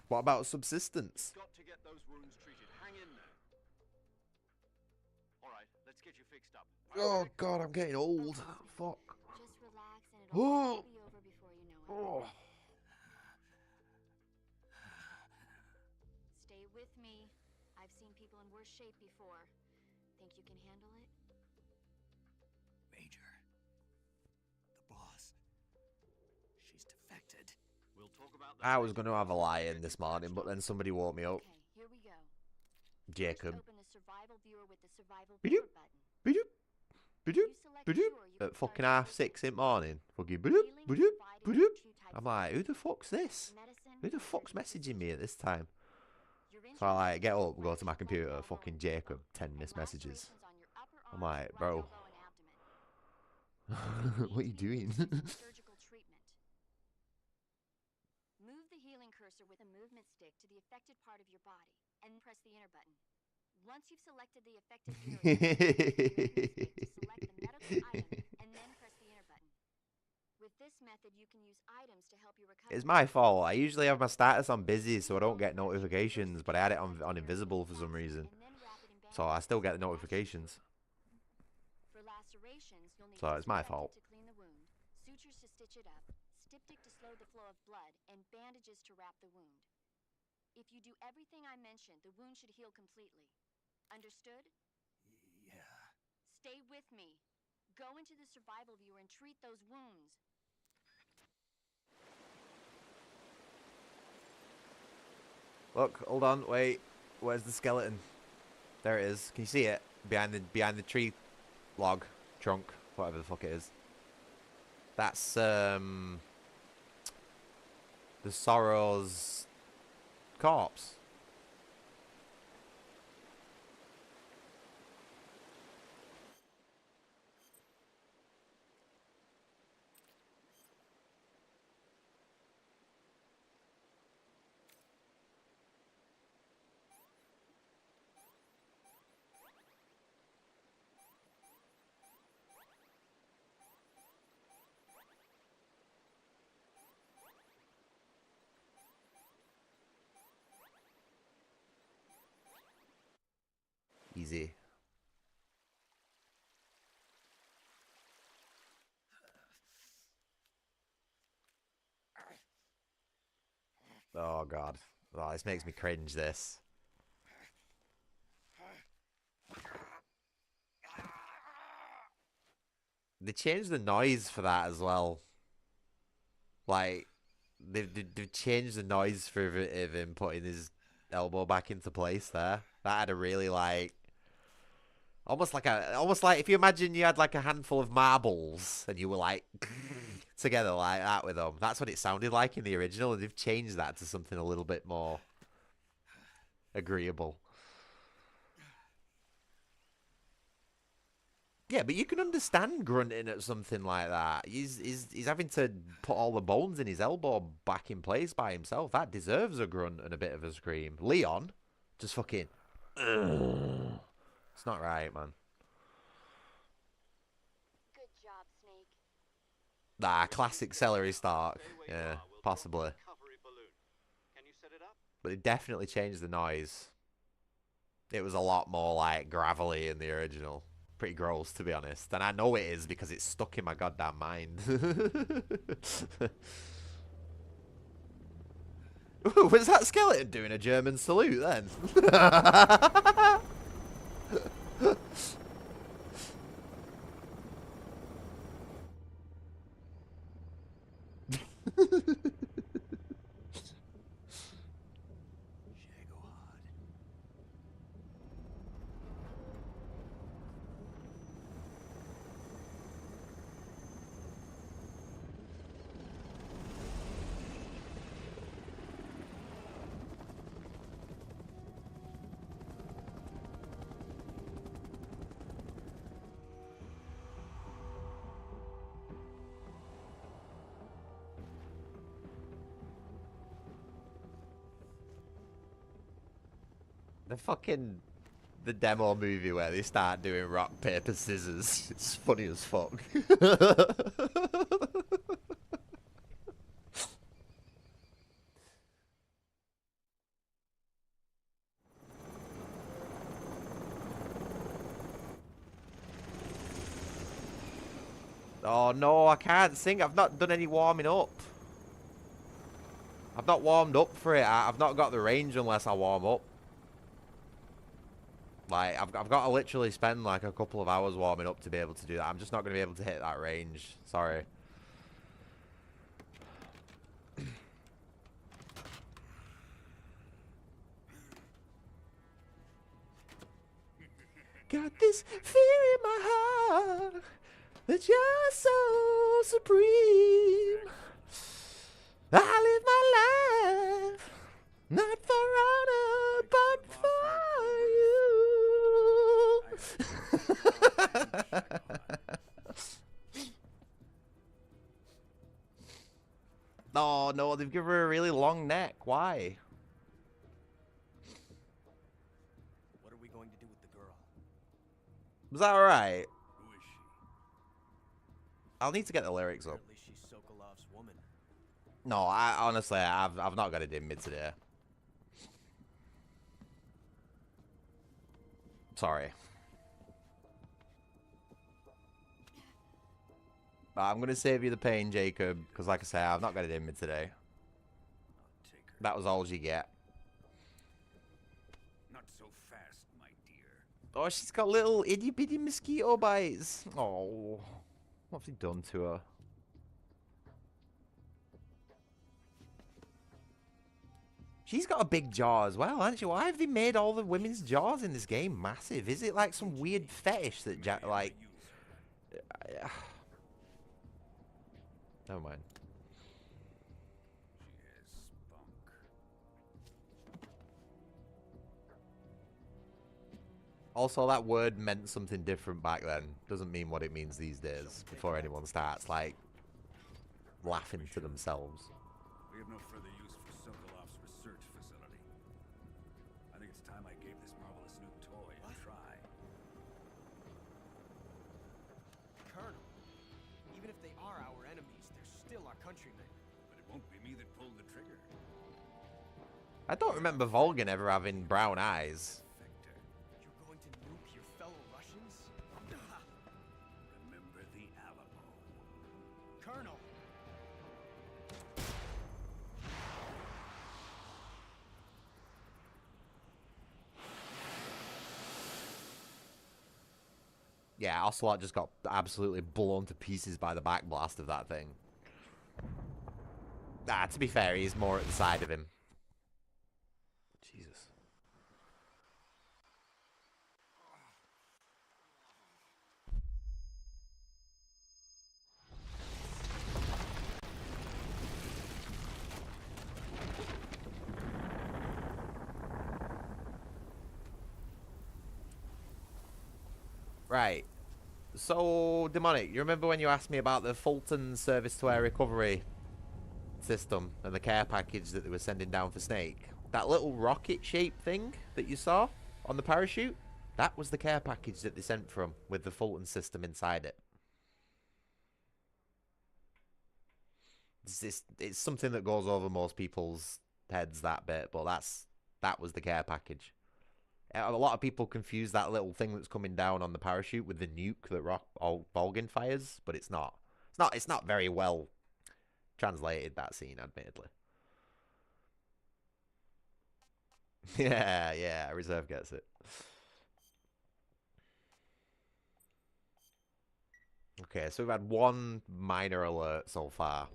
What about subsistence?
Got to get those wounds treated. Hang in there. All right, let's get you fixed up.
Oh god, I'm getting old. Fuck.
Just relax and it'll all be over before you know it.
Oh.
Stay with me. I've seen people in worse shape before. Think you can handle it?
Major. The boss. She's defected.
We'll talk about that.
I was going to have a lie-in this morning, but then somebody woke me up.
Okay, here we go.
Jacob.
First, open a survival viewer with the survival viewer button. You select sure you
At
can
fucking
start
6:30 in the morning. Fucking
healing and providing two types
I'm
of
like, who the fuck's this?
medicine
Who the
and
fuck's
surgical
messaging me at this time?
Your
So I like get
instruments
up, go to my
flash
computer,
blood
fucking
level
Jacob, 10
and
missed messages.
lacerations on your upper
I'm
arms,
like,
right
bro,
elbow, and abdomen.
what are you doing?
Surgical treatment. Move the healing cursor with a movement stick to the affected part of your body and press the enter button. Once you've selected the affected area, use the movement stick to select the medical item and then press the enter button. With this method, you can use items to help you recover.
It's my fault. I usually have my status on busy so I don't get notifications, but I had it on invisible for some reason. So I still get the notifications.
For lacerations, you'll need
So it's my fault.
to clean the wound, sutures to stitch it up, styptic to slow the flow of blood, and bandages to wrap the wound. If you do everything I mentioned, the wound should heal completely. Understood?
Yeah.
Stay with me. Go into the survival viewer and treat those wounds.
Look, hold on, wait. Where's the skeleton? There it is. Can you see it? Behind the tree log, trunk, whatever the fuck it is. That's the Sorrow's corpse. Easy. Oh god. Oh, this makes me cringe, this. They changed the noise for that as well. Like, they've changed the noise for him putting his elbow back into place there. That had a really, like... almost like if you imagine you had like a handful of marbles and you were like together like that with them. That's what it sounded like in the original, and they've changed that to something a little bit more agreeable. Yeah, but you can understand grunting at something like that. He's having to put all the bones in his elbow back in place by himself. That deserves a grunt and a bit of a scream. Leon, just fucking... Ugh. It's not right, man.
Good job, Snake.
Nah, classic celery stalk. Yeah, possibly.
Can you set it up?
But it definitely changed the noise. It was a lot more, like, gravelly in the original. Pretty gross, to be honest. And I know it is because it's stuck in my goddamn mind. Ooh, was that skeleton doing a German salute then? The demo movie where they start doing rock, paper, scissors. It's funny as fuck. Oh no, I can't sing. I've not done any warming up. I've not warmed up for it. I've not got the range unless I warm up. Like, I've got to literally spend like a couple of hours warming up to be able to do that. I'm just not going to be able to hit that range. Sorry. Got this fear in my heart that you're so supreme. I live my life not for honor, but for you. Oh no, they've given her a really long neck. Why?
What are we going to do with the girl?
Was that alright?
Who is she?
I'll need to get the lyrics up.
Apparently she's Sokolov's woman.
No, I honestly, I've not got it in mid today. Sorry. But I'm gonna save you the pain, Jacob, because like I say, I've not got it in mid today. That was all you get.
Not so fast, my dear.
Oh, she's got little itty bitty mosquito bites. Oh, what have they done to her? She's got a big jaw as well, hasn't she? Why have they made all the women's jaws in this game massive? Is it like some weird fetish that like... Never mind.
She has spunk.
Also, that word meant something different back then. Doesn't mean what it means these days, before anyone starts, like, laughing to themselves.
We have no further use for Sokolov's research facility. I think it's time I gave this marvelous new toy a try.
Colonel, even if they are our enemies, they're still our countrymen.
But it won't be me that pulled the trigger.
I don't remember Volgin ever having brown eyes.
Vector,
You're going to nuke your fellow Russians?
remember the Alamo.
Colonel!
Yeah, Ocelot just got absolutely blown to pieces by the back blast of that thing. Ah, to be fair, he's more at the side of him. Jesus. Right. So, Demonic, you remember when you asked me about the Fulton Service to Air Recovery system and the care package that they were sending down for Snake? That little rocket-shaped thing that you saw on the parachute? That was the care package that they sent from, with the Fulton system inside it. It's something that goes over most people's heads, that bit, but that was the care package. A lot of people confuse that little thing that's coming down on the parachute with the nuke that Volgin fires, but it's not. It's not very well translated, that scene, admittedly. Yeah, Reserve gets it. Okay, so we've had one minor alert so far.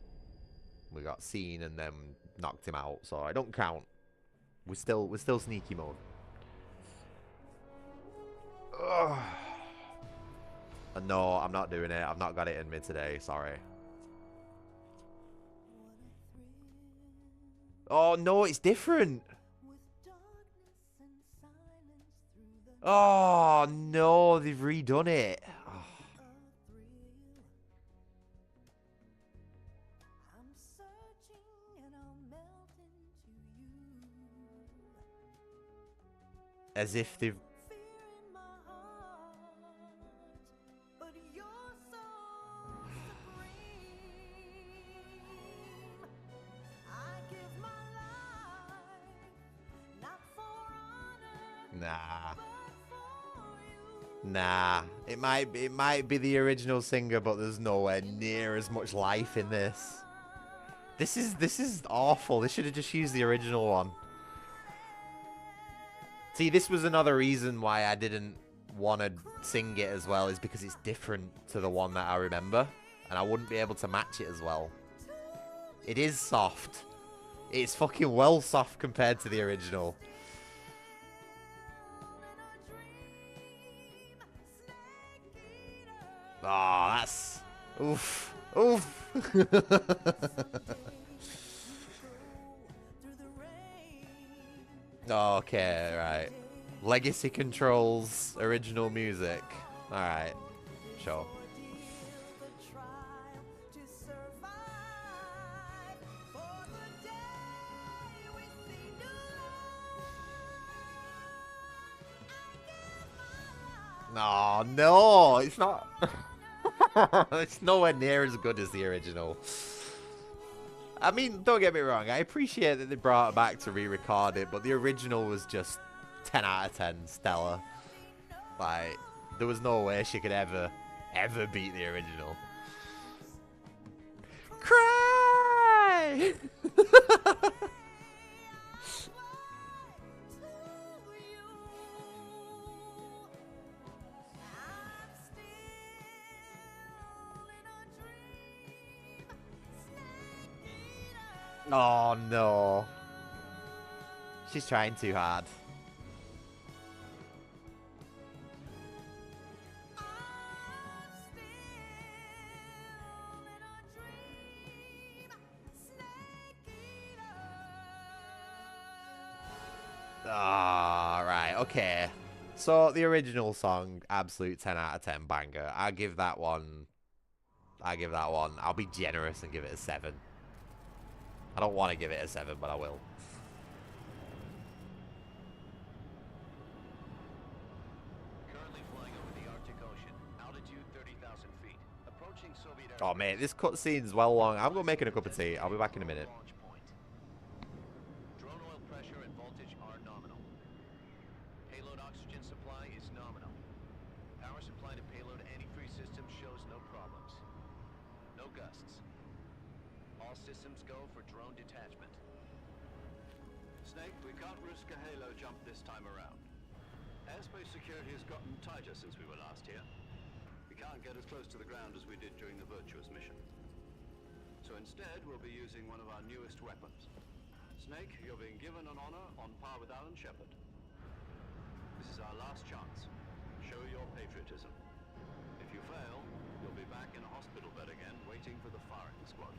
We got seen and then knocked him out, so I don't count. We're still sneaky mode. Ugh. No, I'm not doing it. I've not got it in me today. Sorry. Oh, no, it's different. Oh, no, they've redone it. Oh. As if they've... Nah. Nah, it might be the original singer, but there's nowhere near as much life in this. This is awful. They should have just used the original one. See, this was another reason why I didn't want to sing it as well, is because it's different to the one that I remember, and I wouldn't be able to match it as well. It is soft. It's fucking well soft compared to the original. Oh, that's... Oof. Oof. Okay, right. Legacy Controls, original music. Alright, sure. Oh, no, it's not. It's nowhere near as good as the original. I mean, don't get me wrong, I appreciate that they brought it back to re-record it, but the original was just 10 out of 10, stellar. Like, there was no way she could ever beat the original. Cry! Oh no. She's trying too hard. Ah, right, okay. So the original song, absolute 10 out of 10 banger. I'll give that one. I'll be generous and give it a 7. I don't want to give it a 7, but I will.
Currently flying over the Arctic Ocean. Altitude 30,000 feet. Approaching Soviet airspace.
Oh, mate, this cutscene's well long. I'm going making a cup of tea. I'll be back in a minute.
Drone oil pressure and voltage are nominal. Payload oxygen supply is nominal. Power supply to payload antifreeze system shows no problems. No gusts. All systems go for drone detachment.
Snake, we can't risk a halo jump this time around. Airspace security has gotten tighter since we were last here. We can't get as close to the ground as we did during the Virtuous mission. So instead, we'll be using one of our newest weapons. Snake, you're being given an honor on par with Alan Shepard. This is our last chance. Show your patriotism. If you fail, you'll be back in a hospital bed again, waiting for the firing squad.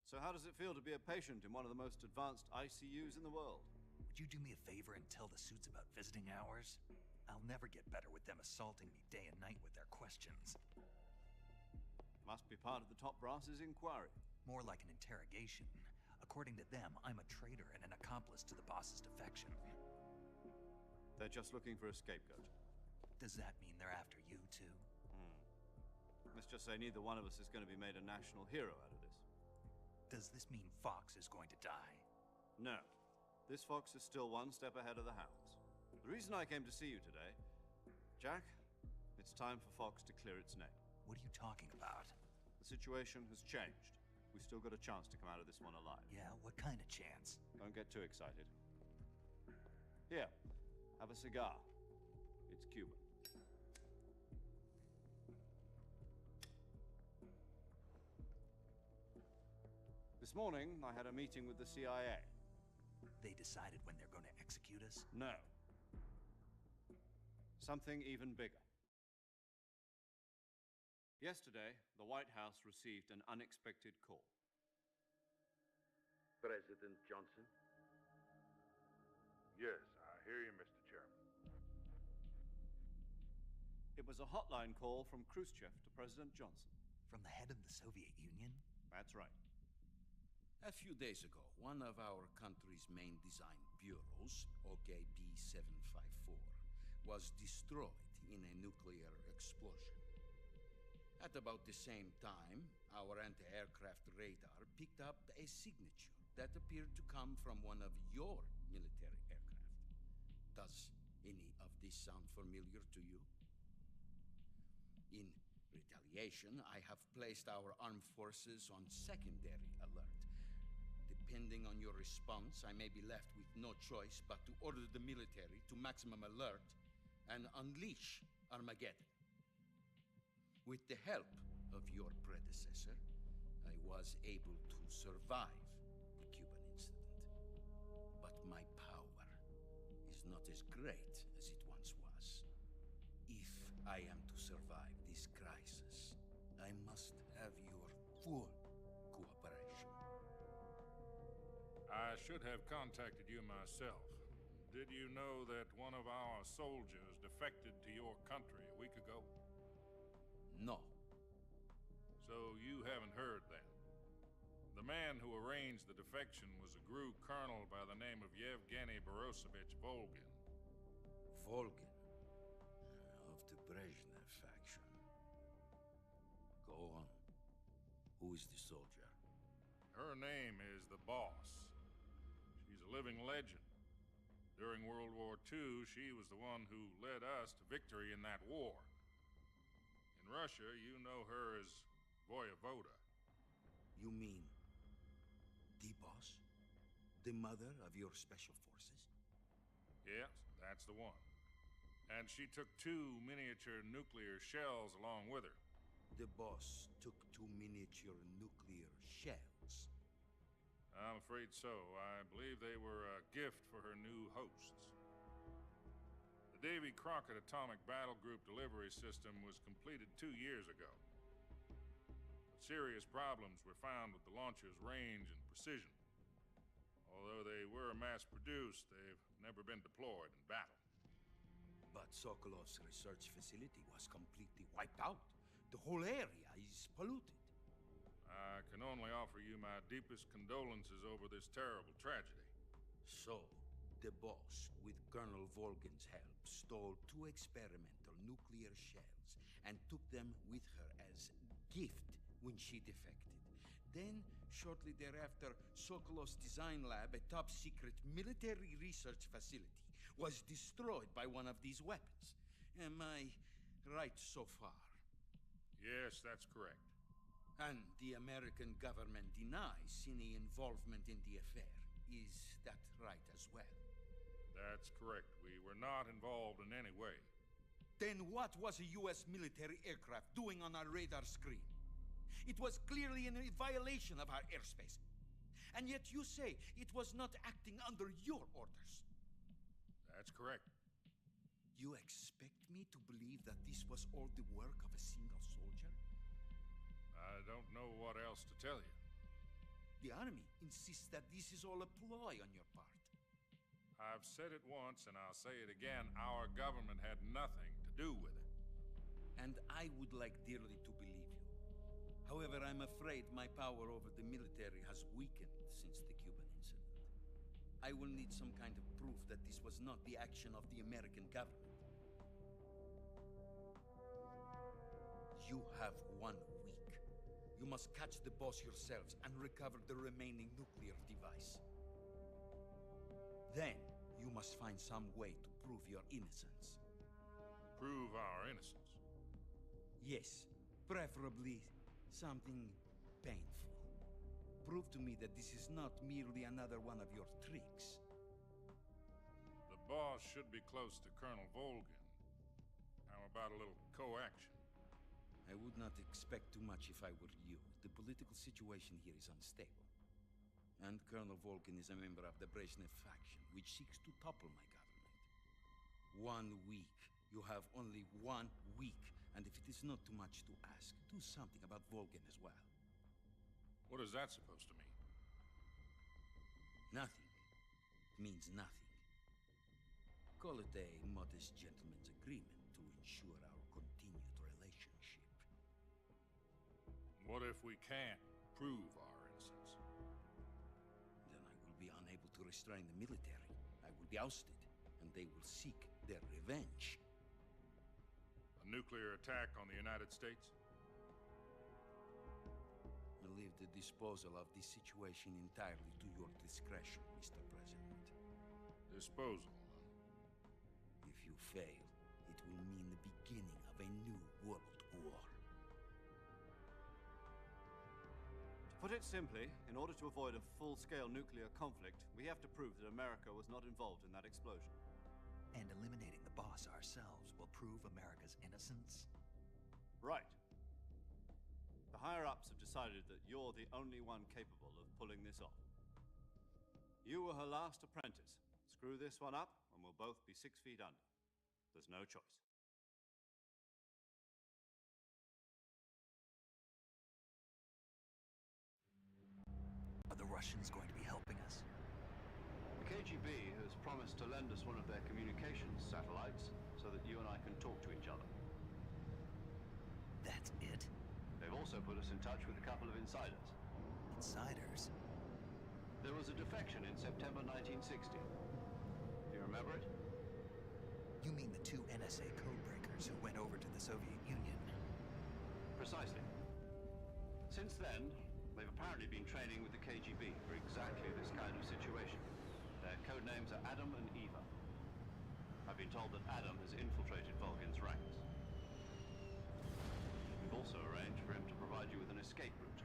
So how does it feel to be a patient in one of the most advanced ICUs in the world?
Would you do me a favor and tell the suits about visiting hours? I'll never get better with them assaulting me day and night with their questions.
Must be part of the top brass's inquiry.
More like an interrogation. According to them, I'm a traitor and an accomplice to the boss's defection.
They're just looking for a scapegoat.
Does that mean they're after you, too?
Let's just say neither one of us is going to be made a national hero out of this.
Does this mean Fox is going to die?
No. This fox is still one step ahead of the hounds. The reason I came to see you today, Jack, it's time for Fox to clear its name.
What are you talking about?
The situation has changed. We've still got a chance to come out of this one alive.
Yeah, what kind of chance?
Don't get too excited. Here, have a cigar. It's Cuban. This morning, I had a meeting with the CIA.
They decided when they're going to execute us?
No. Something even bigger. Yesterday, the White House received an unexpected call.
President Johnson? Yes, I hear you, Mr. Chairman.
It was a hotline call from Khrushchev to President Johnson.
From the head of the Soviet Union?
That's right.
A few days ago, one of our country's main design bureaus, OKB 754, was destroyed in a nuclear explosion. At about the same time, our anti-aircraft radar picked up a signature
that appeared to come from one of your military aircraft. Does any of this sound familiar to you? In retaliation, I have placed our armed forces on secondary alert. Depending on your response, I may be left with no choice but to order the military to maximum alert and unleash Armageddon. With the help of your predecessor, I was able to survive the Cuban incident. But my power is not as great as it once was. If I am to survive this crisis, I must have your full cooperation.
I should have contacted you myself. Did you know that one of our soldiers defected to your country a week ago?
No.
So you haven't heard then. The man who arranged the defection was a GRU colonel by the name of Yevgeny Borosovich Volgin.
Volgin? Of the Brezhnev faction. Go on. Who is the soldier?
Her name is the Boss. She's a living legend. During World War II, she was the one who led us to victory in that war. In Russia, you know her as Voyevoda.
You mean the Boss? The mother of your special forces?
Yes, that's the one. And she took 2 miniature nuclear shells along with her.
The Boss took 2 miniature nuclear shells?
I'm afraid so. I believe they were a gift for her new hosts. The Davy Crockett Atomic Battle Group delivery system was completed 2 years ago. But serious problems were found with the launcher's range and precision. Although they were mass-produced, they've never been deployed in battle.
But Sokolov's research facility was completely wiped out. The whole area is polluted.
I can only offer you my deepest condolences over this terrible tragedy.
So, the Boss, with Colonel Volgin's help, stole 2 experimental nuclear shells and took them with her as gift when she defected. Then, shortly thereafter, Sokolov's design lab, a top-secret military research facility, was destroyed by one of these weapons. Am I right so far?
Yes, that's correct.
And the American government denies any involvement in the affair. Is that right as well?
That's correct. We were not involved in any way.
Then what was a U.S. military aircraft doing on our radar screen? It was clearly in a violation of our airspace. And yet you say it was not acting under your orders.
That's correct.
You expect me to believe that this was all the work of a single soldier?
I don't know what else to tell you.
The Army insists that this is all a ploy on your part.
I've said it once, and I'll say it again. Our government had nothing to do with it.
And I would like dearly to believe you. However, I'm afraid my power over the military has weakened since the Cuban incident. I will need some kind of proof that this was not the action of the American government. You have 1 week. You must catch the Boss yourselves and recover the remaining nuclear device. Then, you must find some way to prove your innocence.
Prove our innocence?
Yes, preferably something painful. Prove to me that this is not merely another one of your tricks.
The Boss should be close to Colonel Volgin. How about a little coaction?
I would not expect too much if I were you. The political situation here is unstable. And Colonel Volgin is a member of the Brezhnev faction, which seeks to topple my government. 1 week. You have only 1 week. And if it is not too much to ask, do something about Volgin as well.
What is that supposed to mean?
Nothing. It means nothing. Call it a modest gentleman's agreement to ensure our continued relationship.
What if we can't prove our innocence?
Then I will be unable to restrain the military. I will be ousted, and they will seek their revenge.
A nuclear attack on the United States?
leave the disposal of this situation entirely to your discretion, Mr. President.
Disposal,
If you fail, it will mean the beginning of a new world war.
To put it simply, in order to avoid a full-scale nuclear conflict, we have to prove that America was not involved in that explosion.
And eliminating the boss ourselves will prove America's innocence?
Right. The higher-ups have decided that you're the only one capable of pulling this off. You were her last apprentice. Screw this one up, and we'll both be 6 feet under. There's no choice.
Are the Russians going to be helping us?
The KGB has promised to lend us one of their communications satellites so that you and I can talk to each other.
That's it?
They've also put us in touch with a couple of insiders.
Insiders?
There was a defection in September 1960. Do you remember it?
You mean the 2 NSA codebreakers who went over to the Soviet Union?
Precisely. Since then, they've apparently been training with the KGB for exactly this kind of situation. Their code names are Adam and Eva. I've been told that Adam has infiltrated Volgin's ranks. We've also arranged for him to provide you with an escape route.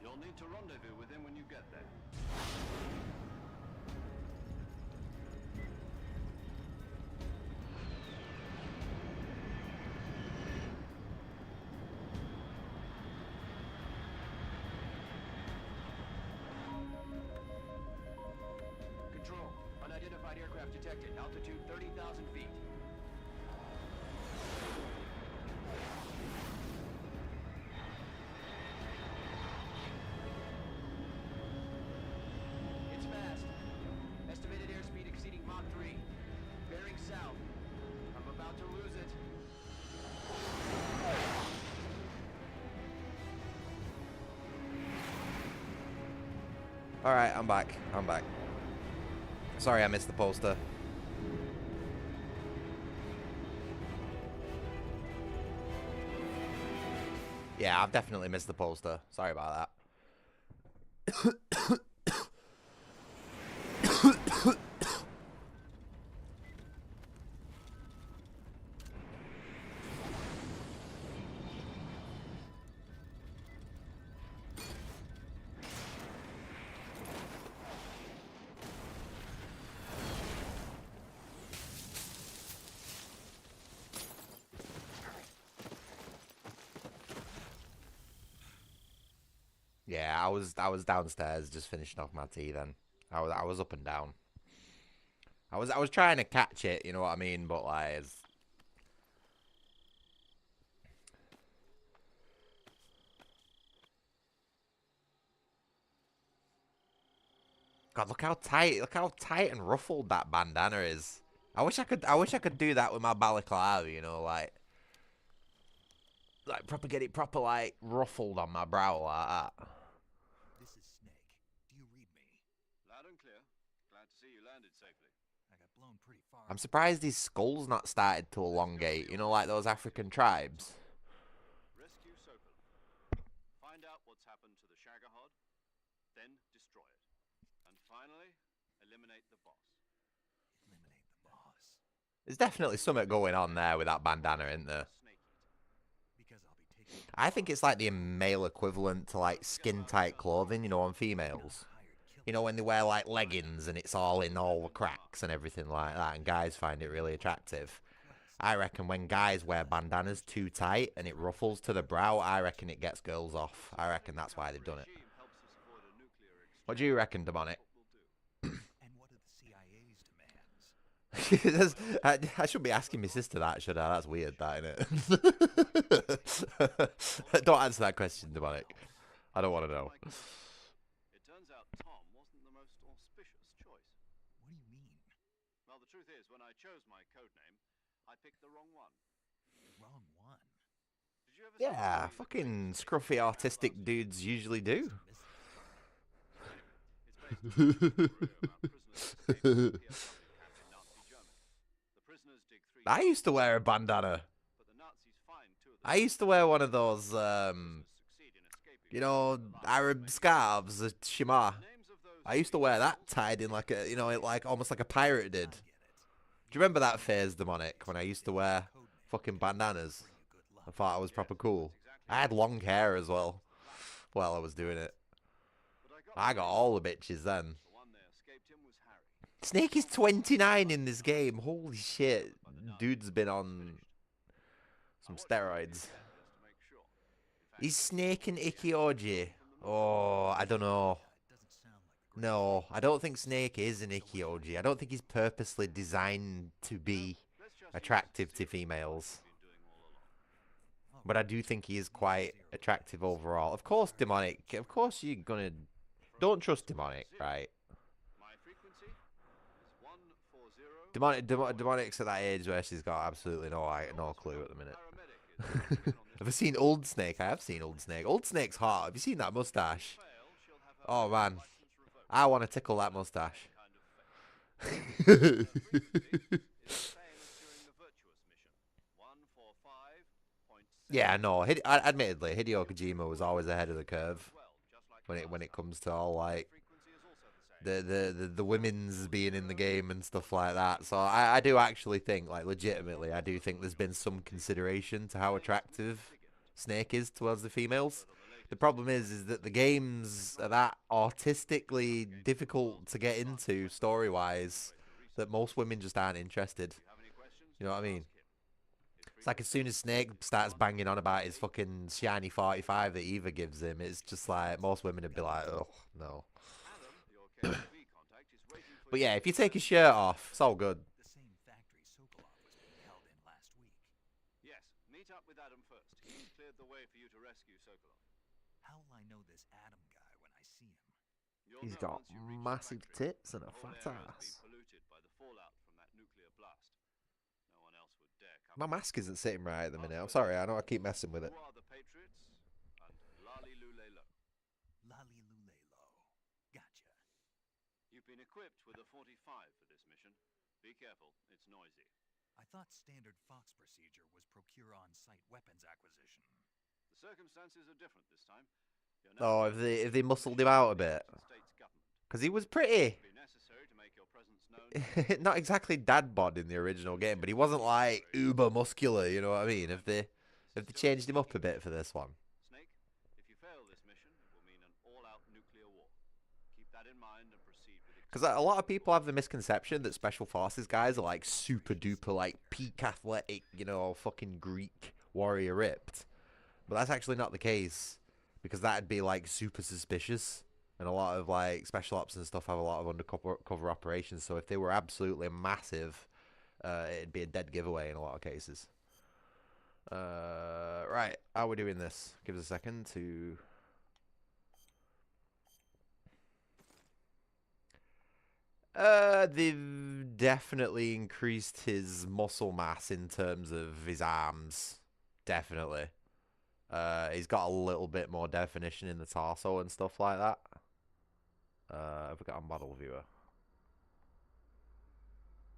You'll need to rendezvous with him when you get there.
Control. Unidentified aircraft detected. Altitude 30,000 feet. It's fast. Estimated airspeed exceeding Mach 3. Bearing south. I'm about to lose it.
Alright, I'm back. Sorry I missed the poster. Yeah, I've definitely missed the poster. Sorry about that. Yeah, I was downstairs just finishing off my tea then. I was up and down. I was trying to catch it, you know what I mean, but like God, look how tight and ruffled that bandana is. I wish I could do that with my balaclava, you know, like proper get it proper like ruffled on my brow like that.
This is Snake. Do you read me?
Loud and clear. Glad to see you landed safely.
I got blown pretty far.
I'm surprised his skull's not started to elongate, you know, like those African tribes.
Rescue Sokol. Find out what's happened to the Shagohod, then destroy it. And finally, eliminate the boss.
Eliminate the boss.
There's definitely something going on there with that bandana, isn't there?
Because I'll be taking...
I think it's like the male equivalent to like skin-tight clothing, you know, on females. You know, when they wear like leggings and it's all in all the cracks and everything like that, and guys find it really attractive. I reckon when guys wear bandanas too tight and it ruffles to the brow, I reckon it gets girls off. I reckon that's why they've done it. What do you reckon, Demonic?
And what are the CIA's demands?
I should be asking my sister that, should I? That's weird, that, innit? Don't answer that question, Demonic. I don't want to know.
It turns out Tom wasn't the most auspicious choice.
What do you mean?
Well, the truth is, when I chose my code name, I picked the wrong one.
Wrong one?
Did you ever see
Yeah, fucking scruffy artistic dudes usually do.
It's based on a story about prisoners escaping from a POW camp in Nazi Germany. The prisoners dig 3
I used to wear a bandana.
but the Nazis find 2 of them.
I used to wear one of those,
Succeed in escaping
You know, Arab scarves, the shimar. I used to wear that tied in like a, you know, like almost like a pirate did. Do you remember that phase, Demonic, when I used to wear fucking bandanas? I thought I was proper cool. I had long hair as well while I was doing it. I got all the bitches then. Snake is 29 in this game. Holy shit. Dude's been on some steroids. Is Snake an Ikioji? Oh, I don't know. No, I don't think Snake is an Ikioji. I don't think he's purposely designed to be attractive to females. But I do think he is quite attractive overall. Of course, Demonic. Of course you're gonna... Don't trust Demonic, right? Demonic's at that age where she's got absolutely no clue at the minute. Have I seen Old Snake? I have seen Old Snake. Old Snake's hot. Have you seen that mustache? Oh, man. I want to tickle that mustache. Yeah, no. Admittedly, Hideo Kojima was always ahead of the curve when it comes to all like the women's being in the game and stuff like that. So I do actually think, like, legitimately, I do think there's been some consideration to how attractive Snake is towards the females. The problem is that the games are that artistically difficult to get into story-wise that most women just aren't interested. You know what I mean? It's like as soon as Snake starts banging on about his fucking shiny 45 that Eva gives him, it's just like most women would be like, oh, no. But yeah, if you take his shirt off, it's all good.
Yes, meet up with Adam first. He's cleared the way for you to rescue Sokolov.
How will I know this Adam guy when I see him?
He's got massive tits and a fat ass. My mask isn't sitting right at the minute. I'm sorry, I know I keep messing with it.
Who are the Patriots? And Lali Lulelo.
Lali Lulelo. Gotcha.
You've been equipped with a 45 for this mission. Be careful, it's noisy.
I thought standard Fox procedure was procure on-site weapons acquisition.
The circumstances are different this time.
Oh, if they muscled him out a bit. Because he was pretty. Not exactly dad bod in the original game, but he wasn't like uber muscular, you know what I mean? If they changed him up a bit for this one.
Snake, if you fail this mission, it will mean an all-out nuclear war. Keep that in mind and proceed with it.
Because a lot of people have the misconception that Special Forces guys are like super duper, like peak athletic, you know, fucking Greek warrior ripped. But that's actually not the case. Because that'd be like super suspicious. And a lot of like special ops and stuff have a lot of undercover operations. So if they were absolutely massive, it'd be a dead giveaway in a lot of cases. Right, how are we doing this? Give us a second to... They've definitely increased his muscle mass in terms of his arms. Definitely. He's got a little bit more definition in the torso and stuff like that. Have we got a model viewer?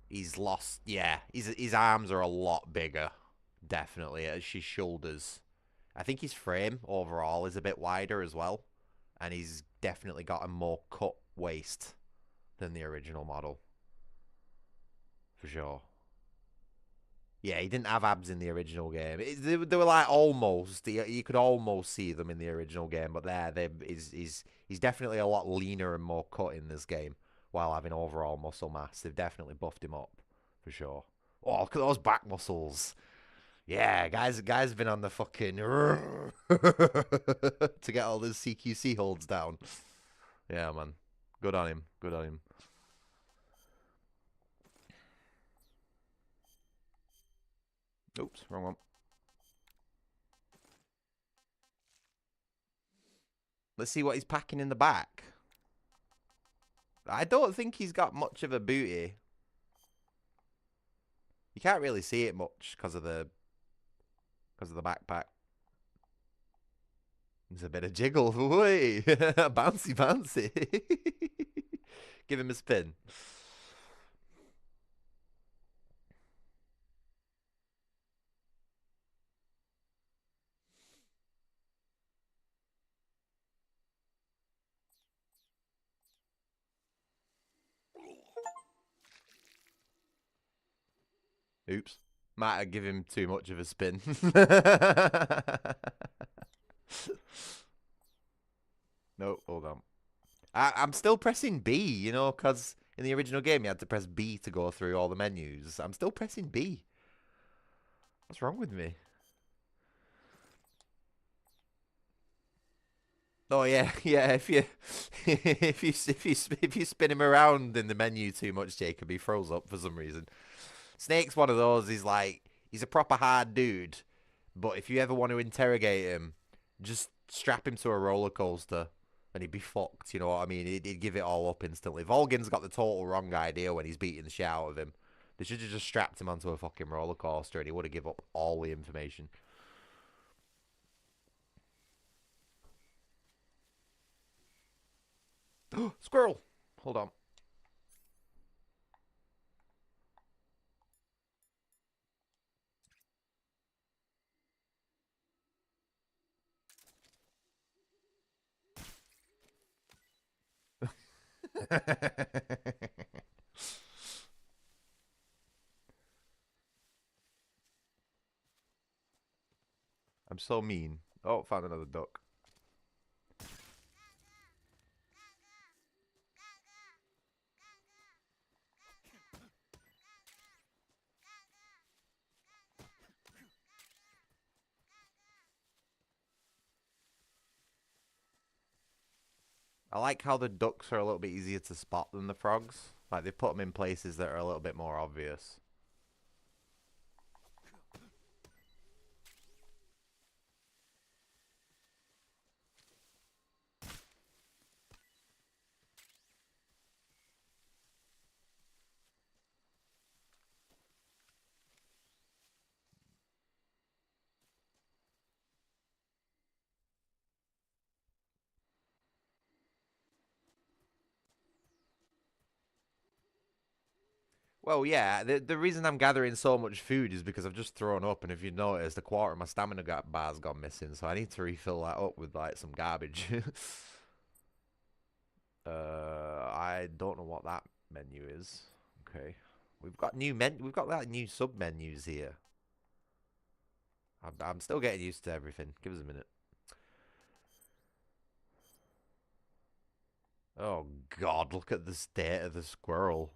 He's lost, yeah. His arms are a lot bigger, definitely, as his shoulders. I think his frame overall is a bit wider as well. And he's definitely got a more cut waist than the original model. For sure. Yeah, he didn't have abs in the original game. They were like almost. You could almost see them in the original game, but he's definitely a lot leaner and more cut in this game, while having overall muscle mass. They've definitely buffed him up, for sure. Oh, look at those back muscles. Yeah, guys been on the fucking to get all those CQC holds down. Yeah, man. Good on him. Good on him. Oops, wrong one. Let's see what he's packing in the back. I don't think he's got much of a booty. You can't really see it much because of the backpack. There's a bit of jiggle. Wait, bouncy, bouncy. Give him a spin. Oops. Might have given him too much of a spin. No, hold on. I'm still pressing B, you know, because in the original game you had to press B to go through all the menus. I'm still pressing B. What's wrong with me? Oh yeah, yeah. If you if you spin him around in the menu too much, Jacob, he froze up for some reason. Snake's one of those. He's a proper hard dude, but if you ever want to interrogate him, just strap him to a roller coaster, and he'd be fucked. You know what I mean? He'd give it all up instantly. Volgin's got the total wrong idea when he's beating the shit out of him. They should have just strapped him onto a fucking roller coaster, and he would have give up all the information. Squirrel! Hold on. I'm so mean. Oh, found another duck. I like how the ducks are a little bit easier to spot than the frogs. Like, they put them in places that are a little bit more obvious. Well, yeah, the reason I'm gathering so much food is because I've just thrown up, and if you noticed, a quarter of my stamina bar's gone missing, so I need to refill that up with, like, some garbage. I don't know what that menu is. Okay. We've got like new sub-menus here. I'm still getting used to everything. Give us a minute. Oh, God, look at the state of the squirrel.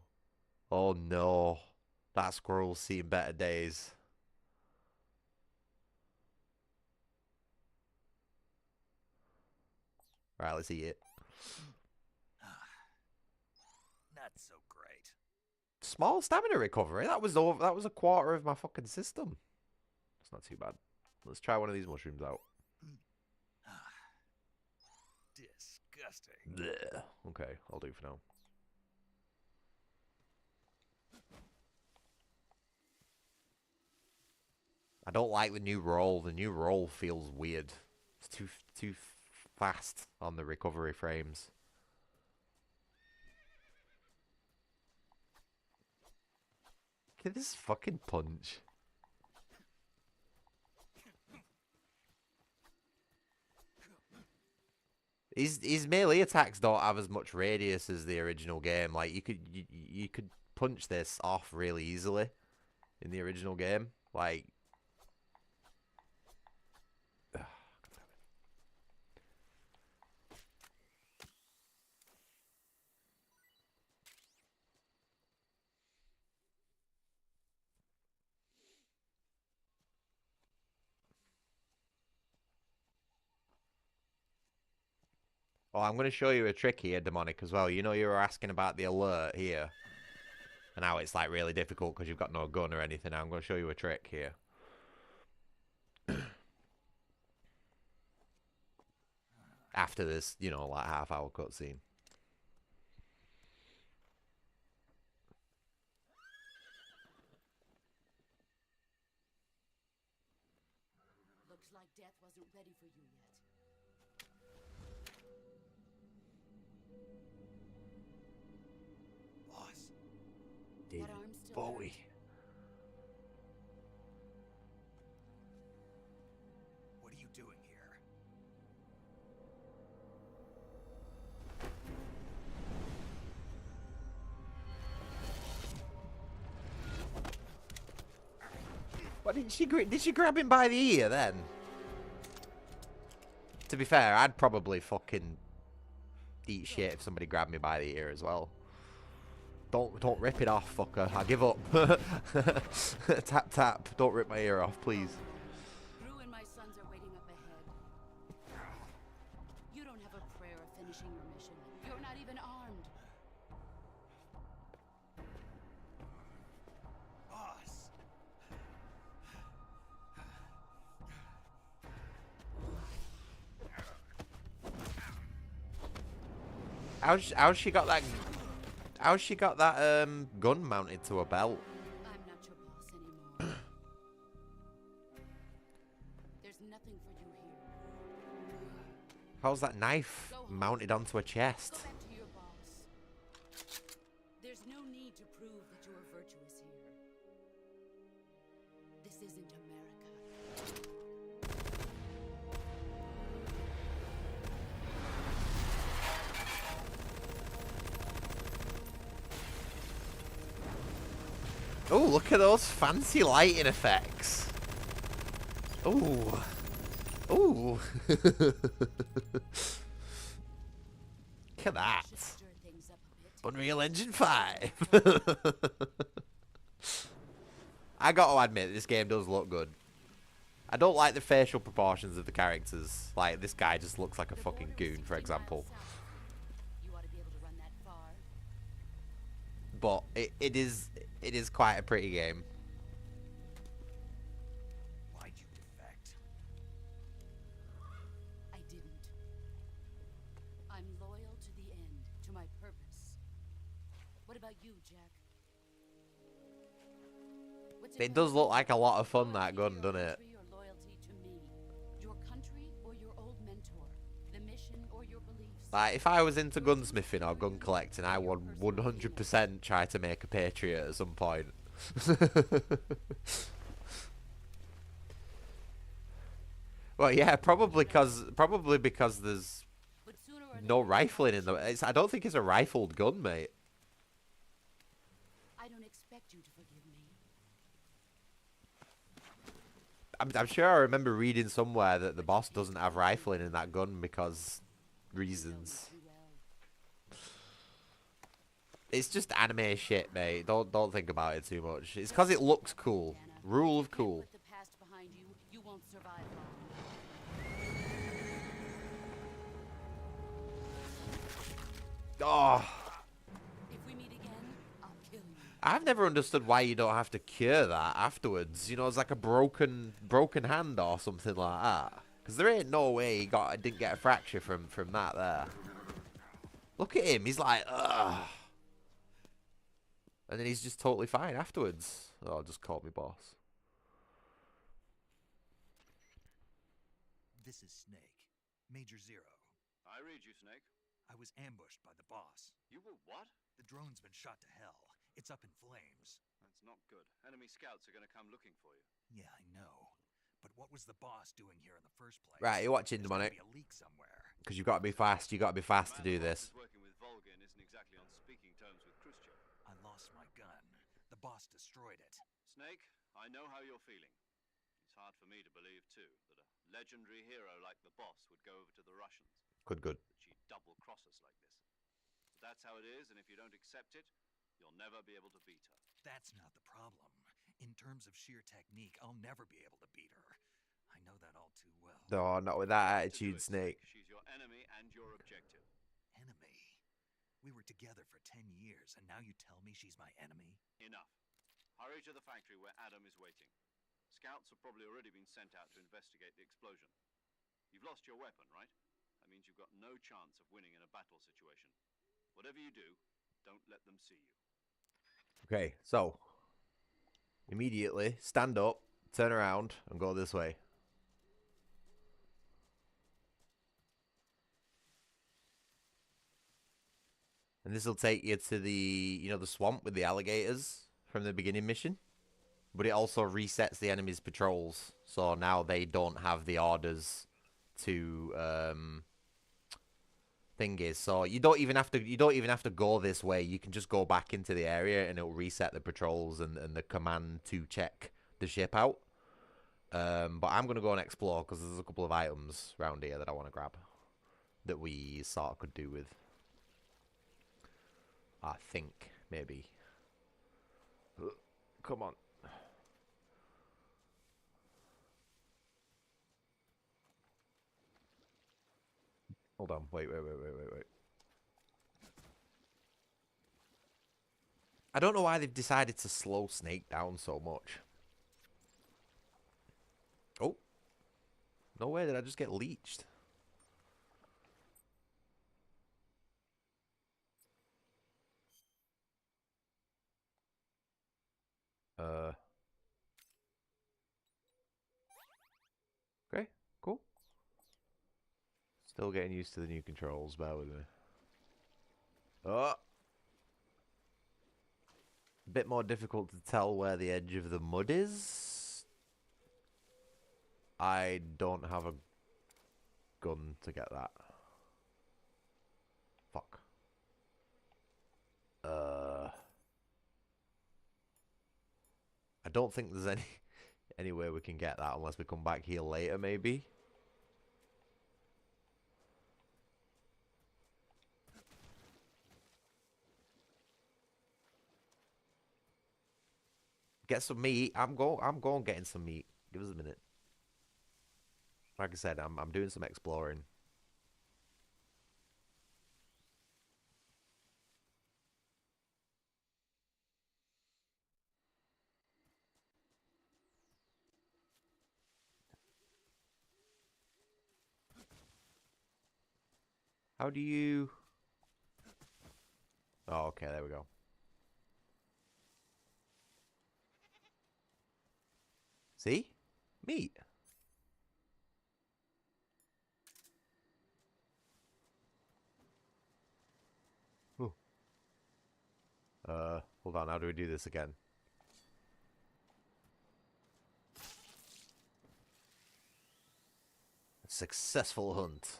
Oh, no. That squirrel's seen better days. Right, let's eat it.
Not so great.
Small stamina recovery. That was a quarter of my fucking system. It's not too bad. Let's try one of these mushrooms out.
Disgusting.
Blech. Okay, I'll do for now. I don't like the new roll. The new roll feels weird. It's too fast on the recovery frames. Look at this fucking punch. His melee attacks don't have as much radius as the original game. Like, you could punch this off really easily in the original game. Like, oh, I'm going to show you a trick here, Demonic, as well. You know, you were asking about the alert here. And now it's, like, really difficult because you've got no gun or anything. I'm going to show you a trick here. After this, you know, like, half-hour cutscene.
Looks like death wasn't ready for you yet.
Boss.
David Bowie.
What are you doing here?
What did she grab him by the ear then? To be fair, I'd probably fucking eat shit if somebody grabbed me by the ear as well. Don't rip it off, fucker. I give up. Tap tap. Don't rip my ear off, please.
Gru and my sons are waiting up ahead. You don't have a prayer of finishing your mission. You're not even armed.
Boss.
How's she got that? How's she got that gun mounted to a belt?
I'm not your boss anymore. There's nothing for you here.
How's that knife mounted onto a chest?
Go back to your boss. There's no need to prove that you are virtuous here. This isn't America.
Oh, look at those fancy lighting effects. Ooh. Ooh. Look at that. Unreal Engine 5. I gotta admit, this game does look good. I don't like the facial proportions of the characters. Like, this guy just looks like a fucking goon, for example. But it is quite a pretty game.
Why'd you defect?
I didn't. I'm loyal to the end, to my purpose. What about you, Jack?
It does look like a lot of fun, that gun, doesn't it?
Or loyalty to me, your country or your old mentor, the mission or your beliefs.
Like, if I was into gunsmithing or gun collecting, I would 100% try to make a Patriot at some point. Well, yeah, probably because there's no rifling in the. I don't think it's a rifled gun, mate.
I don't expect you to forgive me.
I'm sure I remember reading somewhere that the boss doesn't have rifling in that gun because reasons. It's just anime shit, mate. Don't think about it too much. It's because it looks cool. Rule of cool.
Put the past behind you, you won't survive long.
Oh.
If we meet again, I'll kill you.
I've never understood why you don't have to cure that afterwards. You know, it's like a broken hand or something like that. Because there ain't no way he didn't get a fracture from that there. Look at him. He's like, ugh. And then he's just totally fine afterwards. Oh, just call me boss.
This is Snake. Major Zero.
I read you, Snake.
I was ambushed by the boss.
You were what?
The drone's been shot to hell. It's up in flames.
That's not good. Enemy scouts are going to come looking for you.
Yeah, I know. But what was the boss doing here in the first place?
Right, you're watching, Demonic.
There's gotta be a leak somewhere.
Because you've got to be fast. You've got to be fast to do this.
Working with Volgin isn't exactly on speaking terms with Khrushchev.
I lost my gun. The boss destroyed it.
Snake, I know how you're feeling. It's hard for me to believe, too, that a legendary hero like the boss would go over to the Russians.
Good.
That she'd double-cross us like this. But that's how it is, and if you don't accept it, you'll never be able to beat her.
That's not the problem. In terms of sheer technique, I'll never be able to beat her. I know that all too well.
No, not with that attitude, Snake.
She's your enemy and your objective.
Enemy? We were together for 10 years, and now you tell me she's my enemy?
Enough. Hurry to the factory where Adam is waiting. Scouts have probably already been sent out to investigate the explosion. You've lost your weapon, right? That means you've got no chance of winning in a battle situation. Whatever you do, don't let them see you.
Okay, so immediately stand up, turn around, and go this way. And this will take you to the, the swamp with the alligators from the beginning mission. But it also resets the enemy's patrols, so now they don't have the orders to thingies. So you don't even have to go this way. You can just go back into the area and it'll reset the patrols and the command to check the ship out. But I'm going to go and explore because there's a couple of items around here that I want to grab that we sort of could do with. I think, maybe. Come on. Hold on. Wait. I don't know why they've decided to slow Snake down so much. Oh. No way did I just get leeched. Okay, cool. Still getting used to the new controls, bear with me. Oh! A bit more difficult to tell where the edge of the mud is. I don't have a gun to get that. Fuck. I don't think there's any way we can get that unless we come back here later, maybe. Get some meat. I'm going getting some meat. Give us a minute. Like I said, I'm doing some exploring. How do you... Oh, okay, there we go. See? Meat. Ooh. Hold on, how do we do this again? Successful hunt.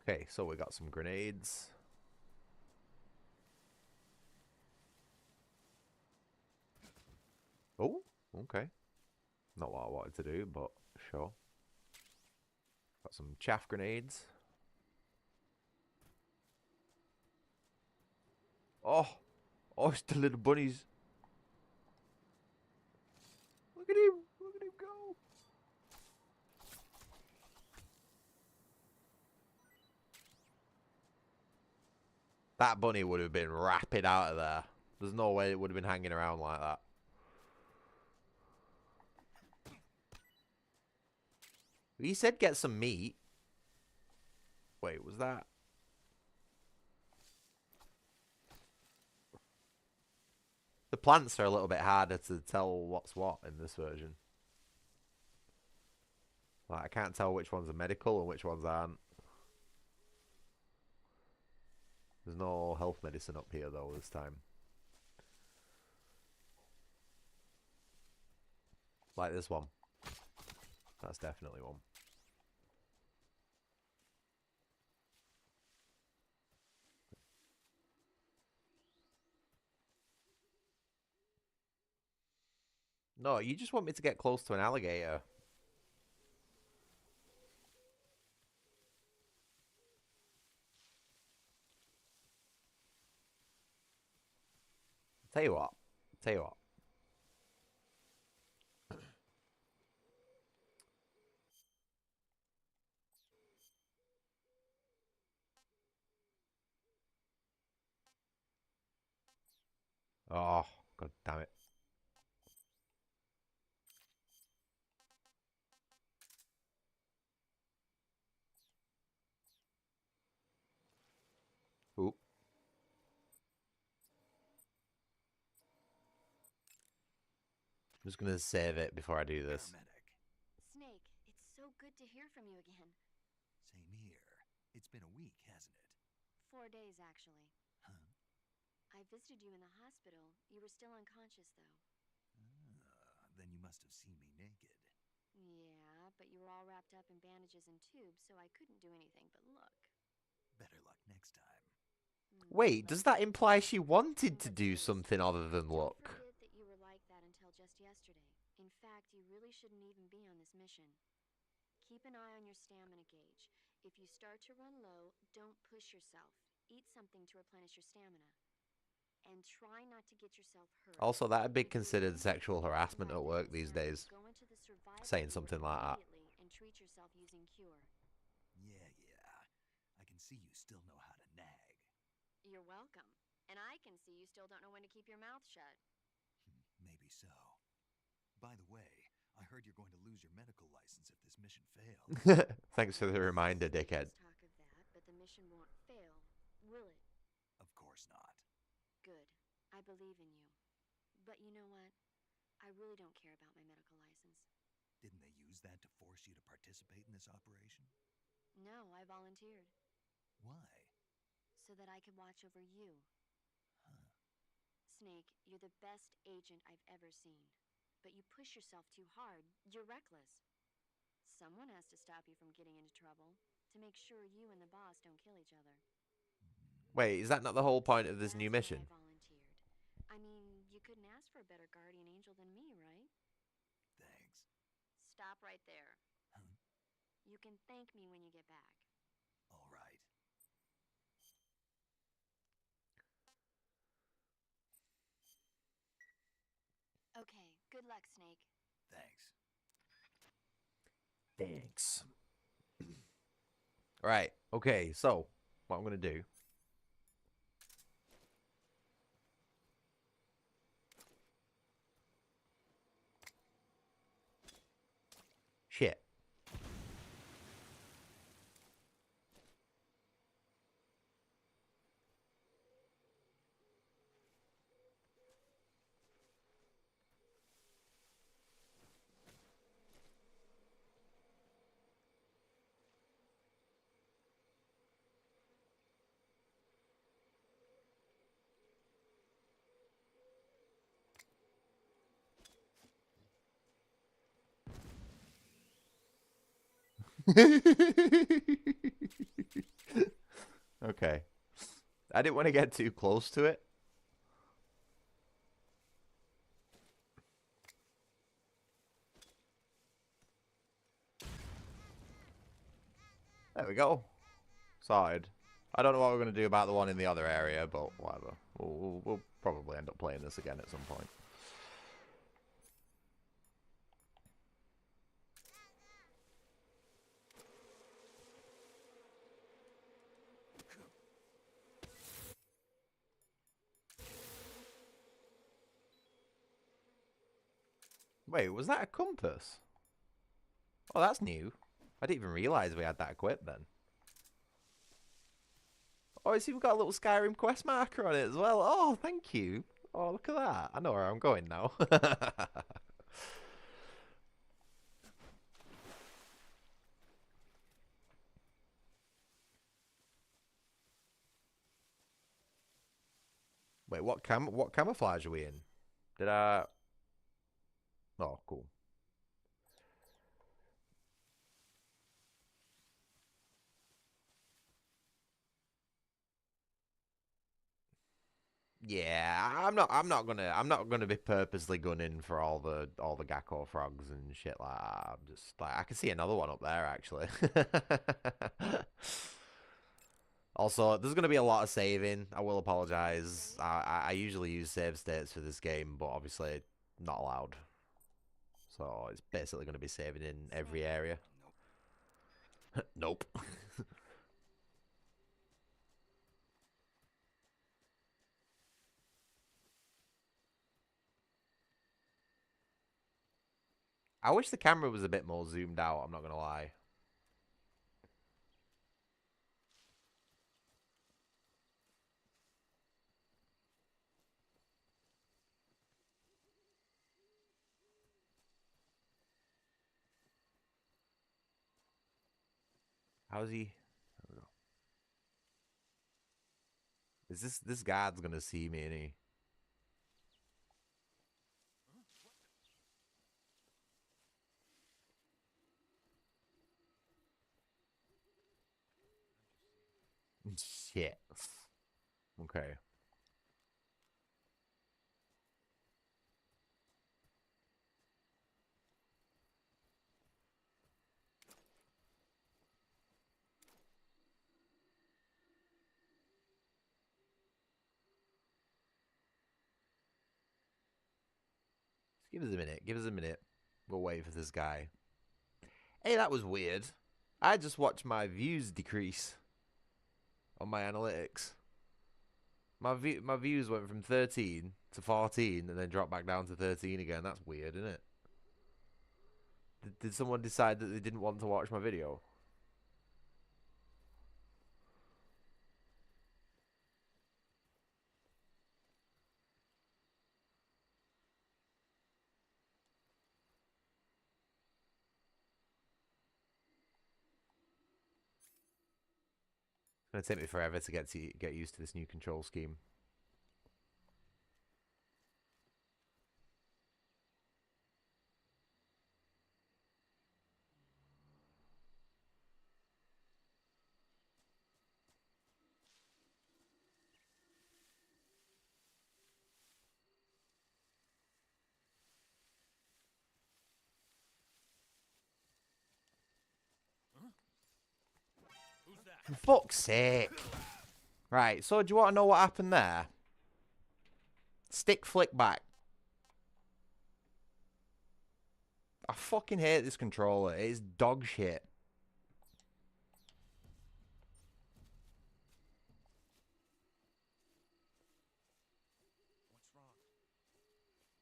Okay, so we got some grenades. Oh, okay. Not what I wanted to do, but sure. Got some chaff grenades. Oh, it's the little bunnies. Look at him go. That bunny would have been rapid out of there. There's no way it would have been hanging around like that. He said get some meat. Wait, was that? The plants are a little bit harder to tell what's what in this version. Like, I can't tell which ones are medical and which ones aren't. There's no health medicine up here, though, this time. Like this one. That's definitely one. No, you just want me to get close to an alligator. Tell you what. Oh, god damn it. Oop. I'm just gonna save it before I do this.
Snake, it's so good to hear from you again.
Same here. It's been a week, hasn't it?
4 days, actually.
Huh?
I visited you in the hospital. You were still unconscious, though.
Then you must have seen me naked.
Yeah, but you were all wrapped up in bandages and tubes, so I couldn't do anything but look.
Better luck next time.
Wait, does that imply she wanted to do something other than look?
Don't forget that you were like that until just yesterday. In fact, you really shouldn't even be on this mission. Keep an eye on your stamina gauge. If you start to run low, don't push yourself. Eat something to replenish your stamina. And try not to get yourself hurt.
Also, that'd be considered sexual harassment at work these days.
Go into the survival
Saying
ward
something like that.
immediately and treat yourself using cure.
Yeah. I can see you still know how to nag.
You're welcome. And I can see you still don't know when to keep your mouth shut.
Maybe so. By the way, I heard you're going to lose your medical license if this mission fails.
Thanks for the reminder, dickhead.
Talk of that, but the mission won't fail, will it?
Of course not.
Good. I believe in you. But you know what? I really don't care about my medical license.
Didn't they use that to force you to participate in this operation?
No, I volunteered.
Why?
So that I could watch over you.
Huh.
Snake, you're the best agent I've ever seen. But you push yourself too hard. You're reckless. Someone has to stop you from getting into trouble. To make sure you and the boss don't kill each other.
Wait, is that not the whole point of this new mission?
I volunteered. I mean, you couldn't ask for a better guardian angel than me, right?
Thanks.
Stop right there.
Huh?
You can thank me when you get back.
All right.
Okay, good luck, Snake.
Thanks.
Thanks. Right, okay, so what I'm gonna do. Shit. Okay. I didn't want to get too close to it. There we go. Sorted. I don't know what we're going to do about the one in the other area, but whatever. We'll probably end up playing this again at some point. Wait, was that a compass? Oh, that's new. I didn't even realize we had that equipped then. Oh, it's even got a little Skyrim quest marker on it as well. Oh, thank you. Oh, look at that. I know where I'm going now. Wait, what camouflage are we in? Did I... Oh, cool. Yeah, I'm not gonna be purposely gunning for all the Gakko frogs and shit like that. I'm just like, I can see another one up there actually. Also, there's gonna be a lot of saving. I will apologize. I usually use save states for this game, but obviously not allowed. So it's basically gonna be saving in every area. Nope. I wish the camera was a bit more zoomed out, I'm not gonna lie. How's he? There we go. Is this guard's gonna see me, ain't he? shit. Okay. Give us a minute. Give us a minute. We'll wait for this guy. Hey, that was weird. I just watched my views decrease on my analytics. My views went from 13 to 14 and then dropped back down to 13 again. That's weird, isn't it? Did someone decide that they didn't want to watch my video? It's gonna take me forever to get used to this new control scheme. For fuck's sake. Right, so do you want to know what happened there? Stick flick back. I fucking hate this controller. It is dog shit.
What's wrong? What's wrong? We're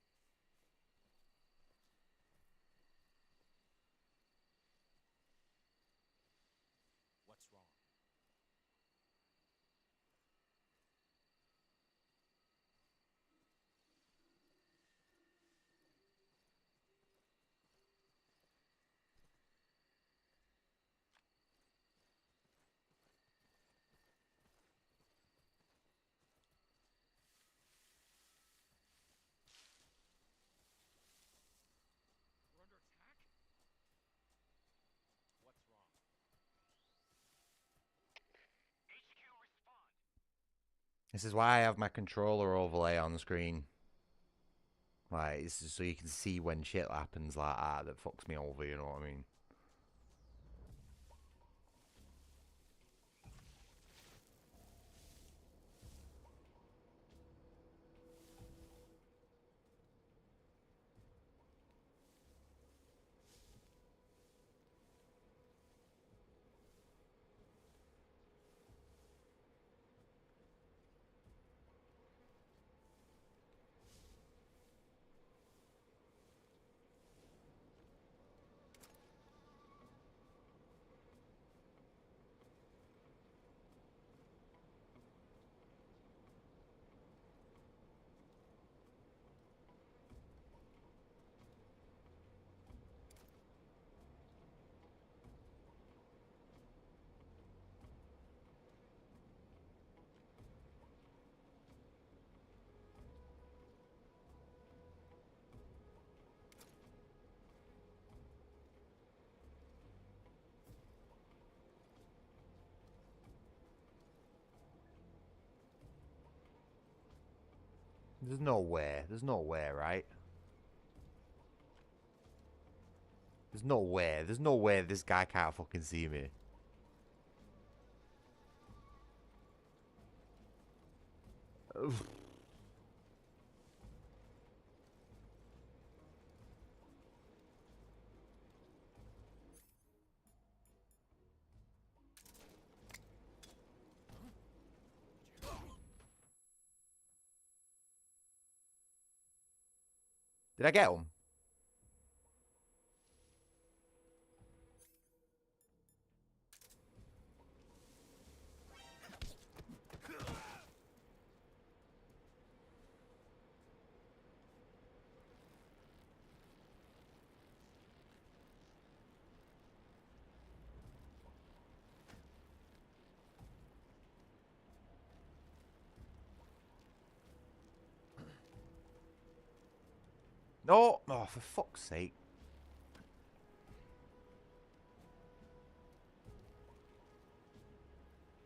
under attack? What's wrong? HQ, respond.
This is why I have my controller overlay on the screen. Like, it's just so you can see when shit happens like that fucks me over, you know what I mean? There's no way. There's no way, right? There's no way. There's no way this guy can't fucking see me. Oof. Did I get him? No! Oh, for fuck's sake.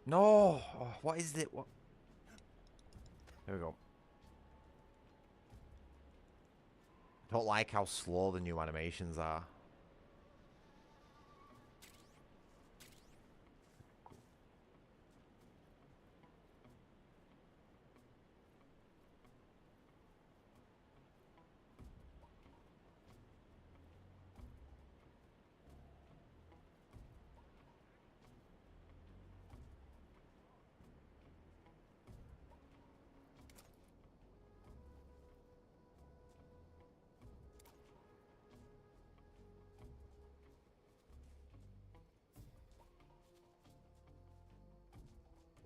No! Oh, what is it? What? There we go. Don't like how slow the new animations are.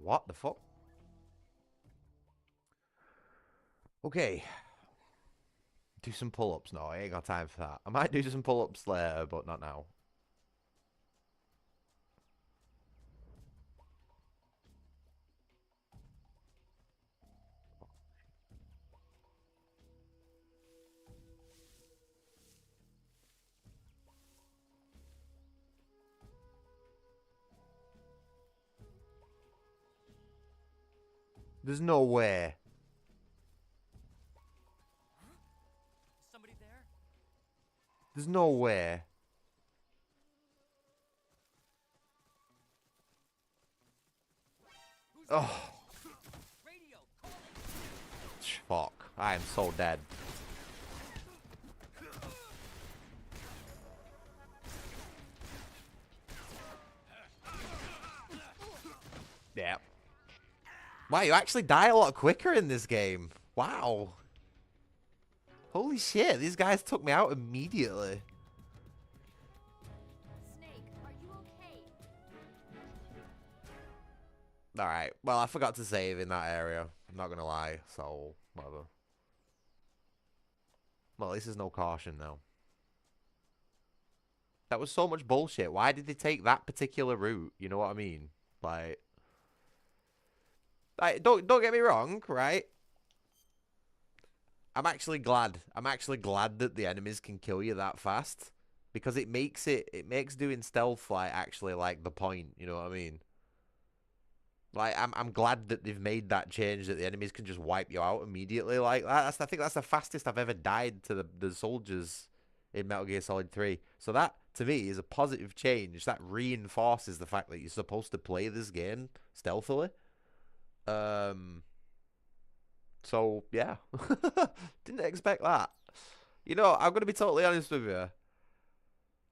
What the fuck? Okay. Do some pull-ups. No, I ain't got time for that. I might do some pull-ups later, but not now. There's no way.
Somebody there?
There's no way. Oh. Fuck. I am so dead. Yeah. Wow, you actually die a lot quicker in this game. Wow. Holy shit, these guys took me out immediately.
Snake, are you okay?
Alright, well, I forgot to save in that area. I'm not gonna lie, so whatever. Well, at least there's no caution now. That was so much bullshit. Why did they take that particular route? You know what I mean? Like don't get me wrong, right? I'm actually glad. I'm actually glad that the enemies can kill you that fast. Because it makes doing stealth like actually like the point, you know what I mean? Like I'm glad that they've made that change that the enemies can just wipe you out immediately like that. I think that's the fastest I've ever died to the soldiers in Metal Gear Solid 3. So that to me is a positive change. That reinforces the fact that you're supposed to play this game stealthily. So yeah. Didn't expect that. You know, I'm gonna be totally honest with you.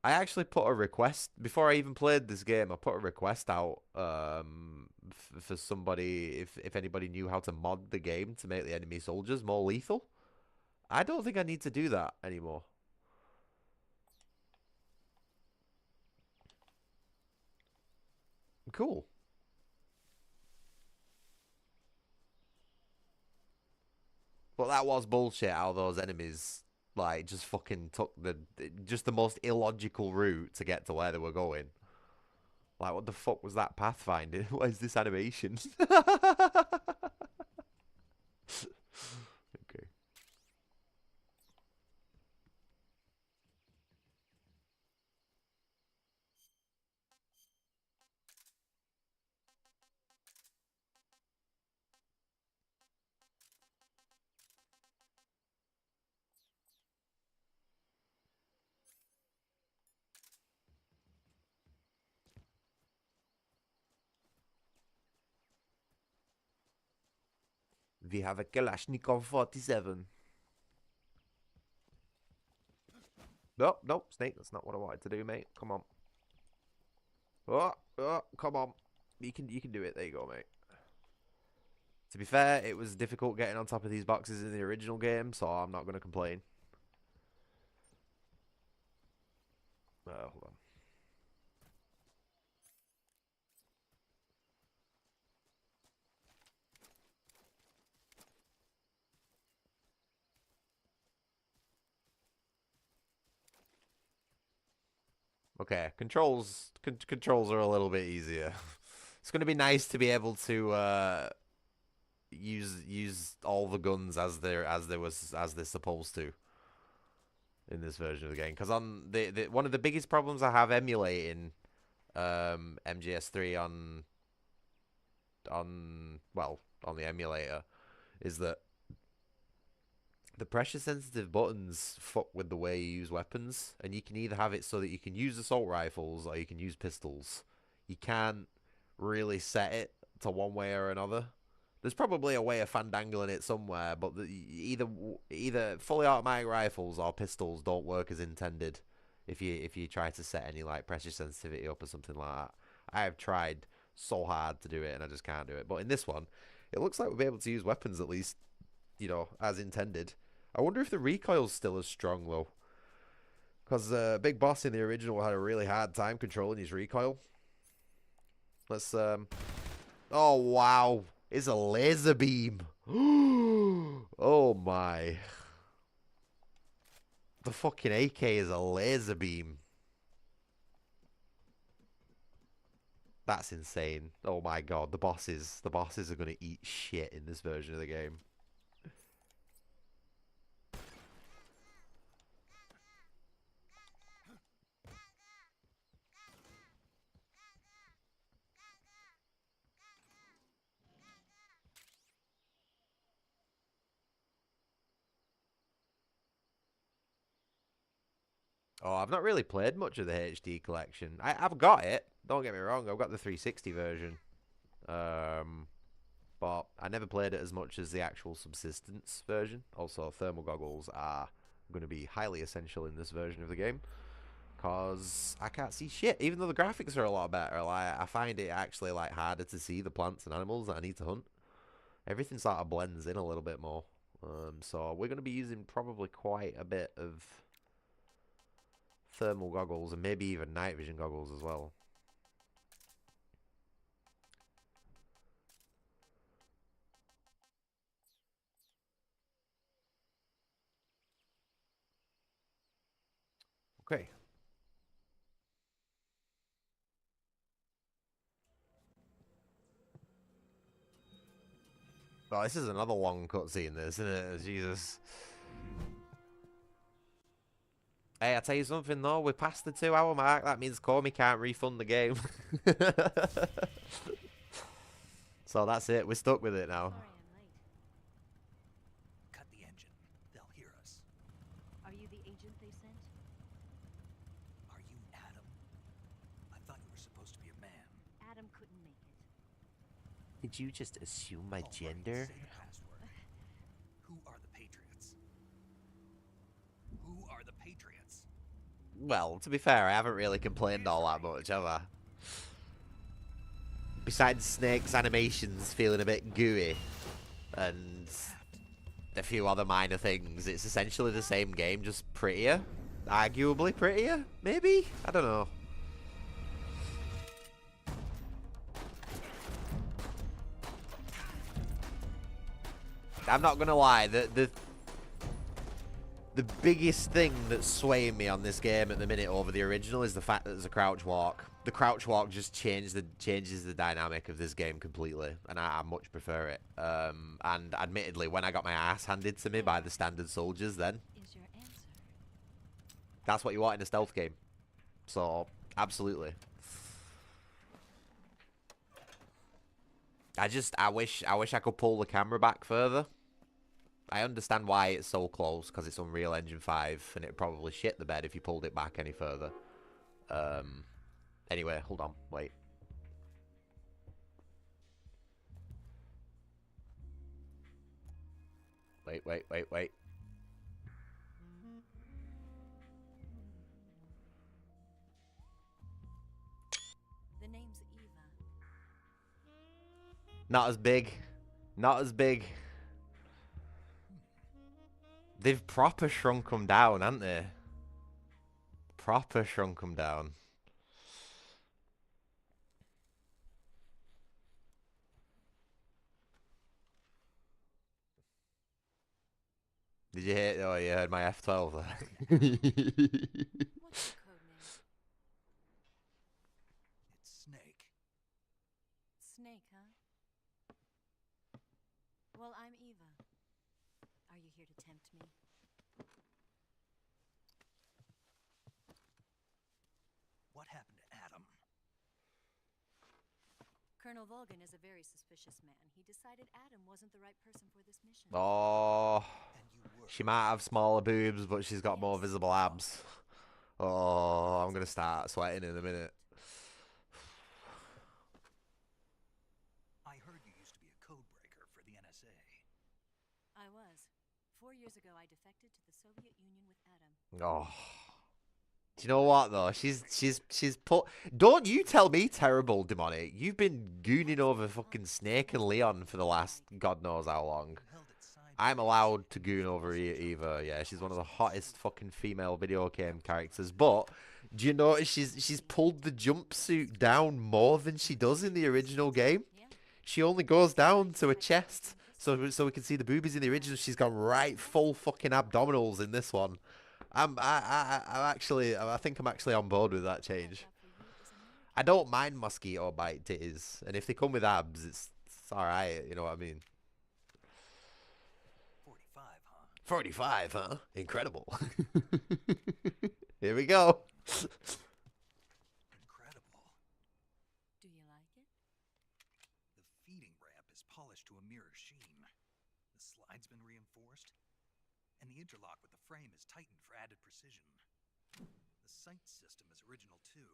I actually put a request before I even played this game. I put a request out for somebody if anybody knew how to mod the game to make the enemy soldiers more lethal. I don't think I need to do that anymore. Cool. But that was bullshit how those enemies like just fucking took the most illogical route to get to where they were going. Like, what the fuck was that pathfinding? What is this animation? Okay. We have a Kalashnikov 47. Nope, nope, Snake, that's not what I wanted to do, mate. Come on. Oh, come on. You can do it. There you go, mate. To be fair, it was difficult getting on top of these boxes in the original game, so I'm not going to complain. Hold on. Okay, controls are a little bit easier. It's going to be nice to be able to use all the guns as they're supposed to in this version of the game. Because on the one of the biggest problems I have emulating MGS3 on well, on the emulator, is that the pressure sensitive buttons fuck with the way you use weapons, and you can either have it so that you can use assault rifles or you can use pistols. You can't really set it to one way or another. There's probably a way of fandangling it somewhere, but either fully automatic rifles or pistols don't work as intended if you try to set any like pressure sensitivity up or something like that. I have tried so hard to do it and I just can't do it. But in this one, it looks like we'll be able to use weapons at least, you know, as intended. I wonder if the recoil's still as strong, though. Because Big Boss in the original had a really hard time controlling his recoil. Let's, Oh, wow. It's a laser beam. Oh, my. The fucking AK is a laser beam. That's insane. Oh, my God. The bosses are going to eat shit in this version of the game. Oh, I've not really played much of the HD collection. I've got it. Don't get me wrong. I've got the 360 version. But I never played it as much as the actual subsistence version. Also, thermal goggles are going to be highly essential in this version of the game. Because I can't see shit. Even though the graphics are a lot better, like, I find it actually like harder to see the plants and animals that I need to hunt. Everything sort of blends in a little bit more. So we're going to be using probably quite a bit of thermal goggles and maybe even night vision goggles as well. Okay. Oh, this is another long cutscene, this, isn't it? Jesus. Hey, I tell you something though, we're past the 2-hour mark. That means Comey can't refund the game. So that's it. We're stuck with it now.
Cut the engine. They'll hear us.
Are you the agent they sent?
Are you Adam? I thought you were supposed to be a man.
Adam couldn't make it.
Did you just assume my
All right,
gender?
say the password. Who are the Patriots? Who are the Patriots?
Well, to be fair, I haven't really complained all that much, have I? Besides Snake's animations feeling a bit gooey and a few other minor things, it's essentially the same game, just prettier. Arguably prettier, maybe? I don't know. I'm not gonna lie, the biggest thing that's swaying me on this game at the minute over the original is the fact that there's a crouch walk. The crouch walk just changes the dynamic of this game completely, and I much prefer it. And admittedly, when I got my ass handed to me by the standard soldiers, then that's what you want in a stealth game. So absolutely. I wish I could pull the camera back further. I understand why it's so close, because it's Unreal Engine 5, and it probably shit the bed if you pulled it back any further. Anyway, hold on, wait. Wait.
The name's Eva.
Not as big. Not as big. They've proper shrunk them down, haven't they? Proper shrunk them down. Did you hear? Oh, you heard my F12 there.
What's your code name?
It's Snake.
Snake, huh? Well, I'm Eva. Are you here to tempt me?
What happened to Adam?
Colonel Volgin is a very suspicious man. He decided Adam wasn't the right person for this mission.
Oh, she might have smaller boobs, but she's got more visible abs. Oh, I'm gonna start sweating in a minute.
I heard you used to be a code breaker for the NSA.
I was. 4 years ago, I defected to the Soviet Union with Adam.
Oh. Do you know what though? She's put. Don't you tell me terrible, Demonic. You've been gooning over fucking Snake and Leon for the last God knows how long. I'm allowed to goon over Eva. Yeah, she's one of the hottest fucking female video game characters. But do you notice she's pulled the jumpsuit down more than she does in the original game? She only goes down to her chest, so we can see the boobies in the original. She's got right full fucking abdominals in this one. I think I'm actually on board with that change. I don't mind mosquito bite titties, and if they come with abs, it's alright. You know what I mean? 45, huh? Incredible. Here we go.
Incredible.
Do you like it?
The feeding ramp is polished to a mirror sheen. The slide's been reinforced, and the interlock with the frame is tightened for added precision. The sight system is original too.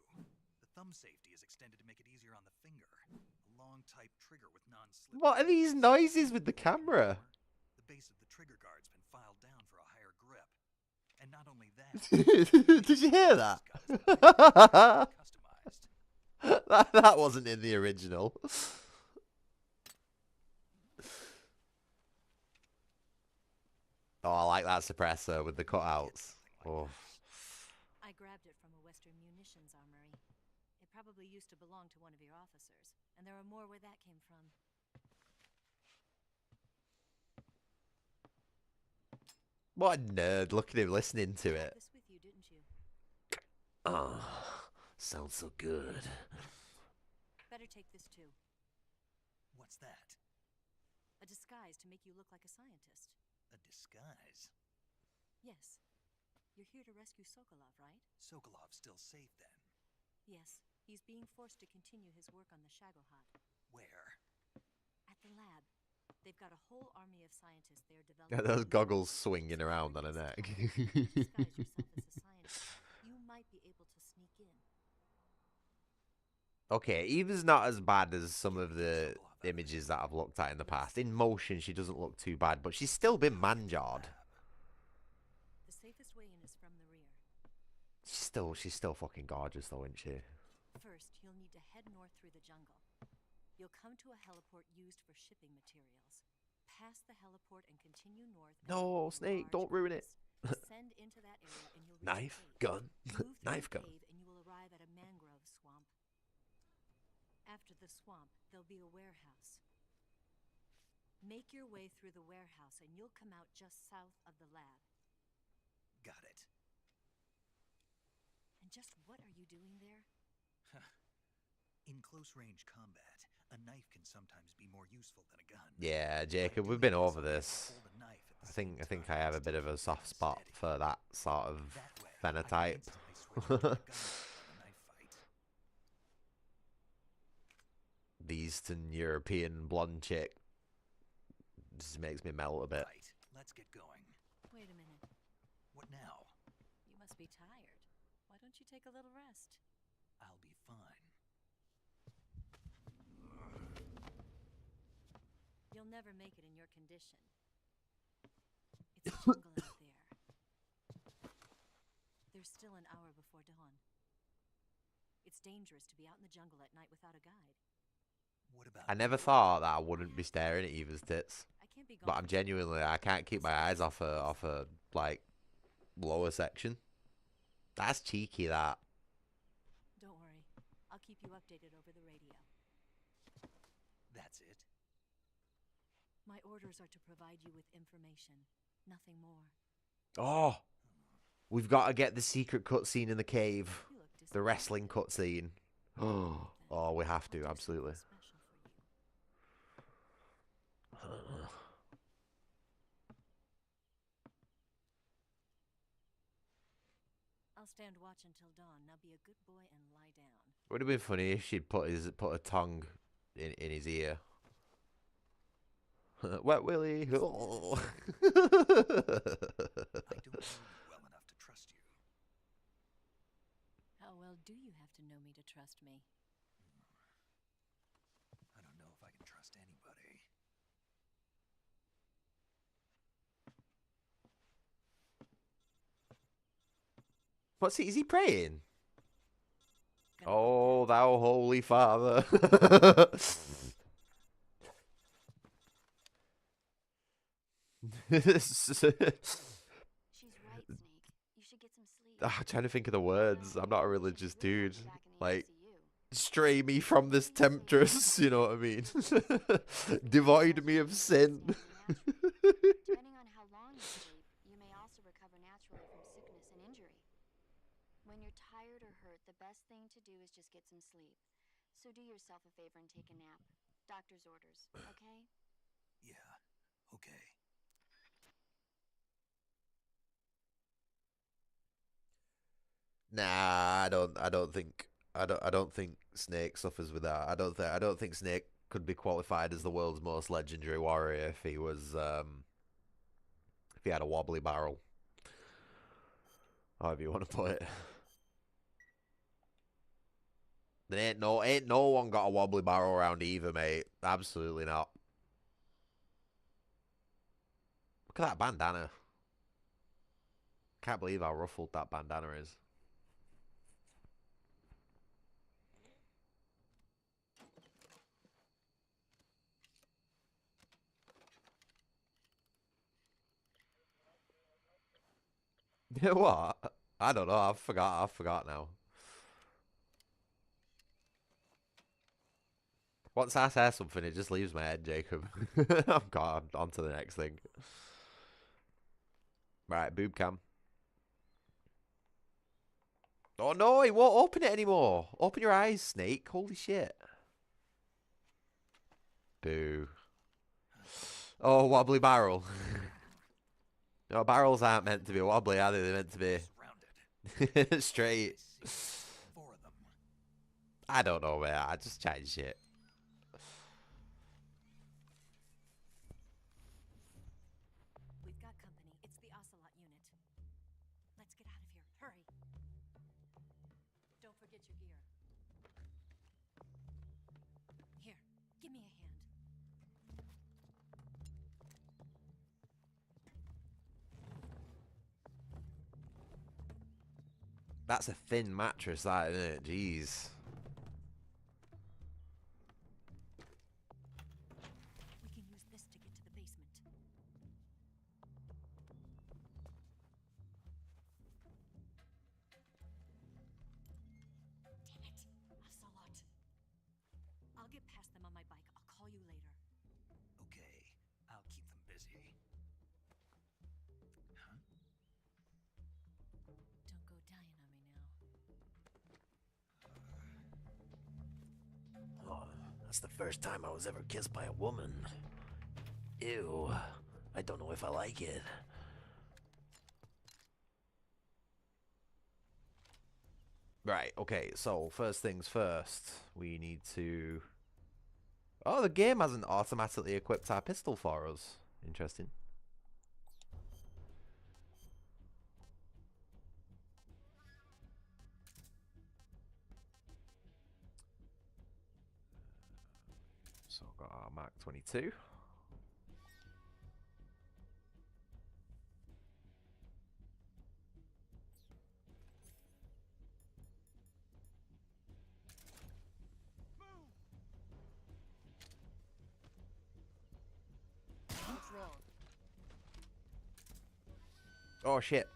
The thumb safety is extended to make it easier on the finger. A long type trigger with non-slip.
What are these noises with the camera?
The base of the trigger guard's been filed down for a higher grip. And not only that.
Did you hear that? that wasn't in the original. Oh, I like that suppressor with the cutouts. Oh.
I grabbed it from a Western munitions armory. It probably used to belong to one of your officers, and there are more where that came from.
What a nerd. Look at him listening to it.
This with you, didn't you?
Oh, sounds so good.
Better take this too.
What's that?
A disguise to make you look like a scientist.
A disguise?
Yes. You're here to rescue Sokolov, right?
Sokolov's still safe then?
Yes. He's being forced to continue his work on the Shagohod.
Where?
At the lab. They've got a whole army of scientists there developing...
Got those goggles swinging around on her neck.
Disguise yourself as a scientist. You might be able to sneak in.
Okay, Eva's not as bad as some of the images that I've looked at in the past. In motion, she doesn't look too bad, but she's still been man-jarred.
The safest way in is from the rear.
She's still fucking gorgeous, though, isn't she?
First, you'll need to head north through the jungle. You'll come to a heliport used for shipping materials. Pass the heliport and continue north.
No, Snake, don't ruin it.
Descend into that area and you'll reach
Knife, gun, knife, gun.
And you will arrive at a mangrove swamp. After the swamp, there'll be a warehouse. Make your way through the warehouse and you'll come out just south of the lab.
Got it.
And just what are you doing there?
In close-range combat, a knife can sometimes be more useful than a gun.
Yeah, Jacob, we've been over this. I think I have a bit of a soft spot for that sort of phenotype. The Eastern European blonde chick just makes me melt a bit.
Right, let's get going.
Wait a minute.
What now?
You must be tired. Why don't you take a little rest?
I'll be fine.
You'll never make it in your condition. It's a jungle out there. There's still an hour before dawn. It's dangerous to be out in the jungle at night without a guide.
What about
I never thought that I wouldn't be staring at Eva's tits. But I'm genuinely, I can't keep my eyes off her, like, lower section. That's cheeky, that.
Don't worry. I'll keep you updated over the radio.
That's it?
My orders are to provide you with information. Nothing more.
Oh! We've got to get the secret cutscene in the cave. The wrestling cutscene. Oh, we have to, absolutely.
I'll stand watch until dawn. Now be a good boy and lie down.
Would have been funny if she'd put her tongue in his ear. Wet Willy. Oh.
I don't know you well enough to trust you.
How well do you have to know me to trust me?
I don't know if I can trust anybody.
What's he? Is he praying? Oh, thou holy father.
She's right, Snake. You should get some sleep.
I'm trying to think of the words. I'm not a religious dude. Like, stray me from this temptress, you know what I mean? Devoid me of sin.
Depending on how long you sleep, you may also recover naturally from sickness and injury. When you're tired or hurt, the best thing to do is just get some sleep. So do yourself a favor and take a nap. Doctor's orders, okay?
Yeah, okay.
Nah, I don't think Snake suffers with that. I don't think Snake could be qualified as the world's most legendary warrior if he was if he had a wobbly barrel. However you want to put it. There ain't no one got a wobbly barrel around either, mate. Absolutely not. Look at that bandana. Can't believe how ruffled that bandana is. What? I don't know. I forgot now. Once I say something, it just leaves my head, Jacob. I'm gone. On to the next thing. Right, boob cam. Oh no, he won't open it anymore. Open your eyes, Snake. Holy shit. Boo. Oh, wobbly barrel. No, barrels aren't meant to be wobbly, are they? They're meant to be straight. I don't know, man. I just chatting shit.
We've got company. It's the Ocelot unit. Let's get out of here. Hurry. Don't forget your gear. Here, give me a hand.
That's a thin mattress, that, isn't it? Jeez.
We can use this to get to the basement. Damn it! Ocelot. I'll get past them on my bike. I'll call you later.
Okay, I'll keep them busy. Huh?
Don't go dying on me now.
Oh, that's the first time I was ever kissed by a woman. Ew. I don't know if I like it. Right, okay, so first things first. We need to... Oh, the game hasn't automatically equipped our pistol for us. Interesting. So I've got our Mark 22.
What's wrong?
Oh, shit.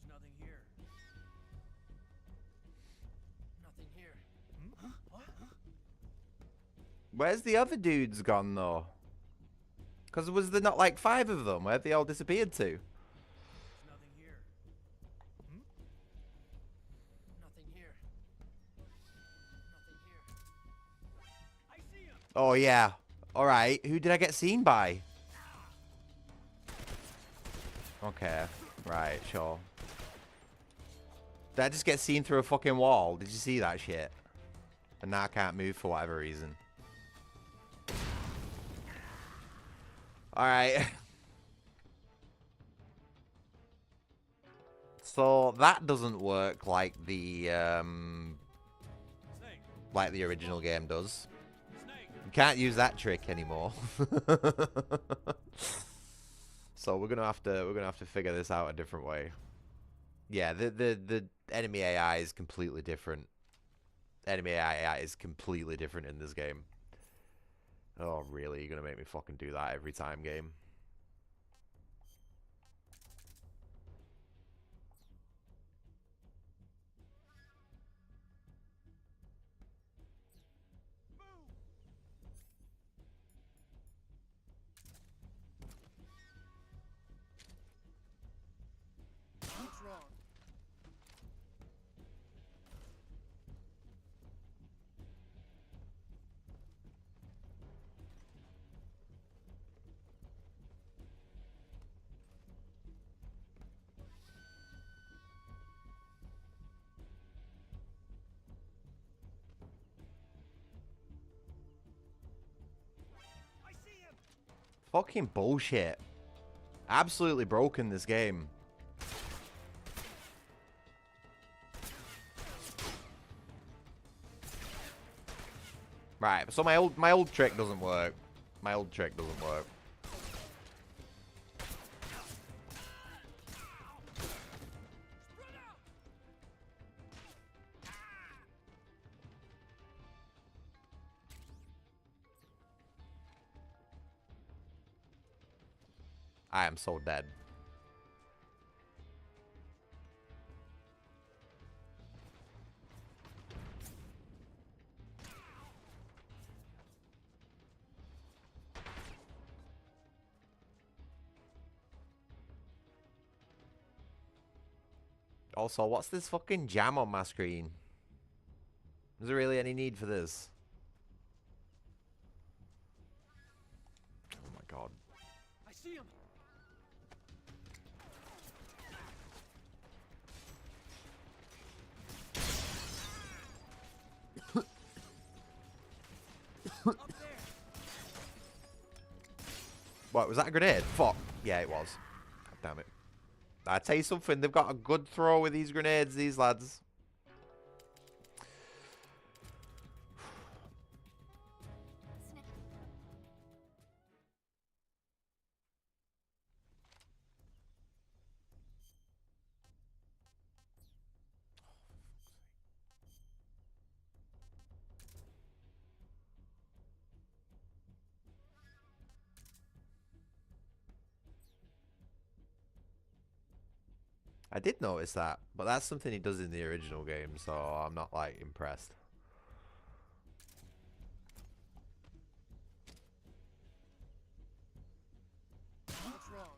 nothing here. Nothing here. What?
Where's the other dudes gone, though? Because was there not like 5 of them? Where'd they all disappeared to?
There's nothing here. Nothing here. Nothing here. I see him.
Oh, yeah. All right. Who did I get seen by? Okay. Right, sure. Did I just get seen through a fucking wall? Did you see that shit? And now I can't move for whatever reason. Alright. So that doesn't work like the original game does. You can't use that trick anymore. So we're gonna have to figure this out a different way. Yeah, the enemy AI is completely different. Enemy AI is completely different in this game. Oh, really? You're gonna make me fucking do that every time, game?
What's wrong? I see him.
Fucking bullshit. Absolutely broken this game. Right, so my old trick doesn't work. My old trick doesn't work. I am so dead. Also, what's this fucking jam on my screen? Is there really any need for this? Oh my god.
I see him. Up there.
What, was that a grenade? Fuck. Yeah, it was. God damn it. I tell you something, they've got a good throw with these grenades, these lads. I did notice that, but that's something he does in the original game, so I'm not, like, impressed.
What's wrong?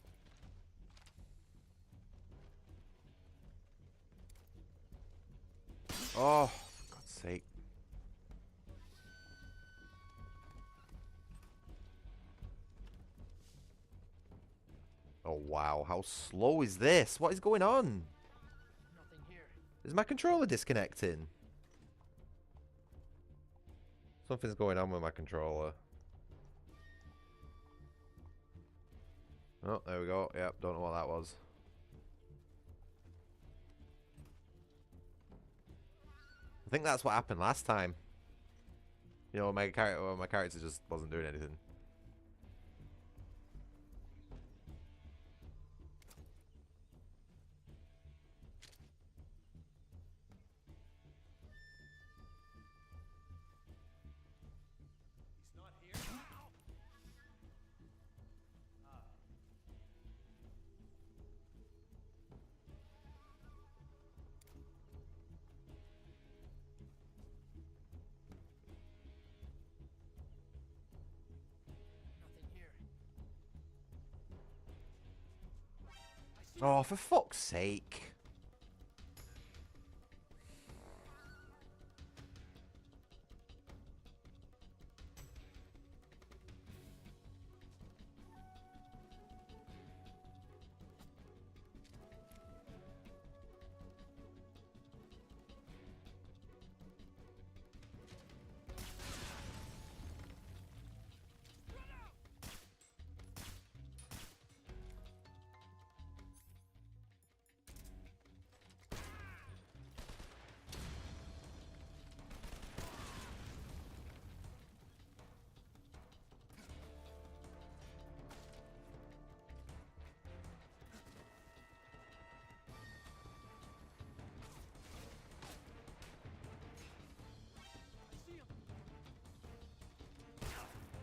Oh, for God's sake. Oh, wow. How slow is this? What is going on?
Nothing here.
Is my controller disconnecting? Something's going on with my controller. Oh, there we go. Yep, don't know what that was. I think that's what happened last time. You know, my character just wasn't doing anything. Oh, for fuck's sake.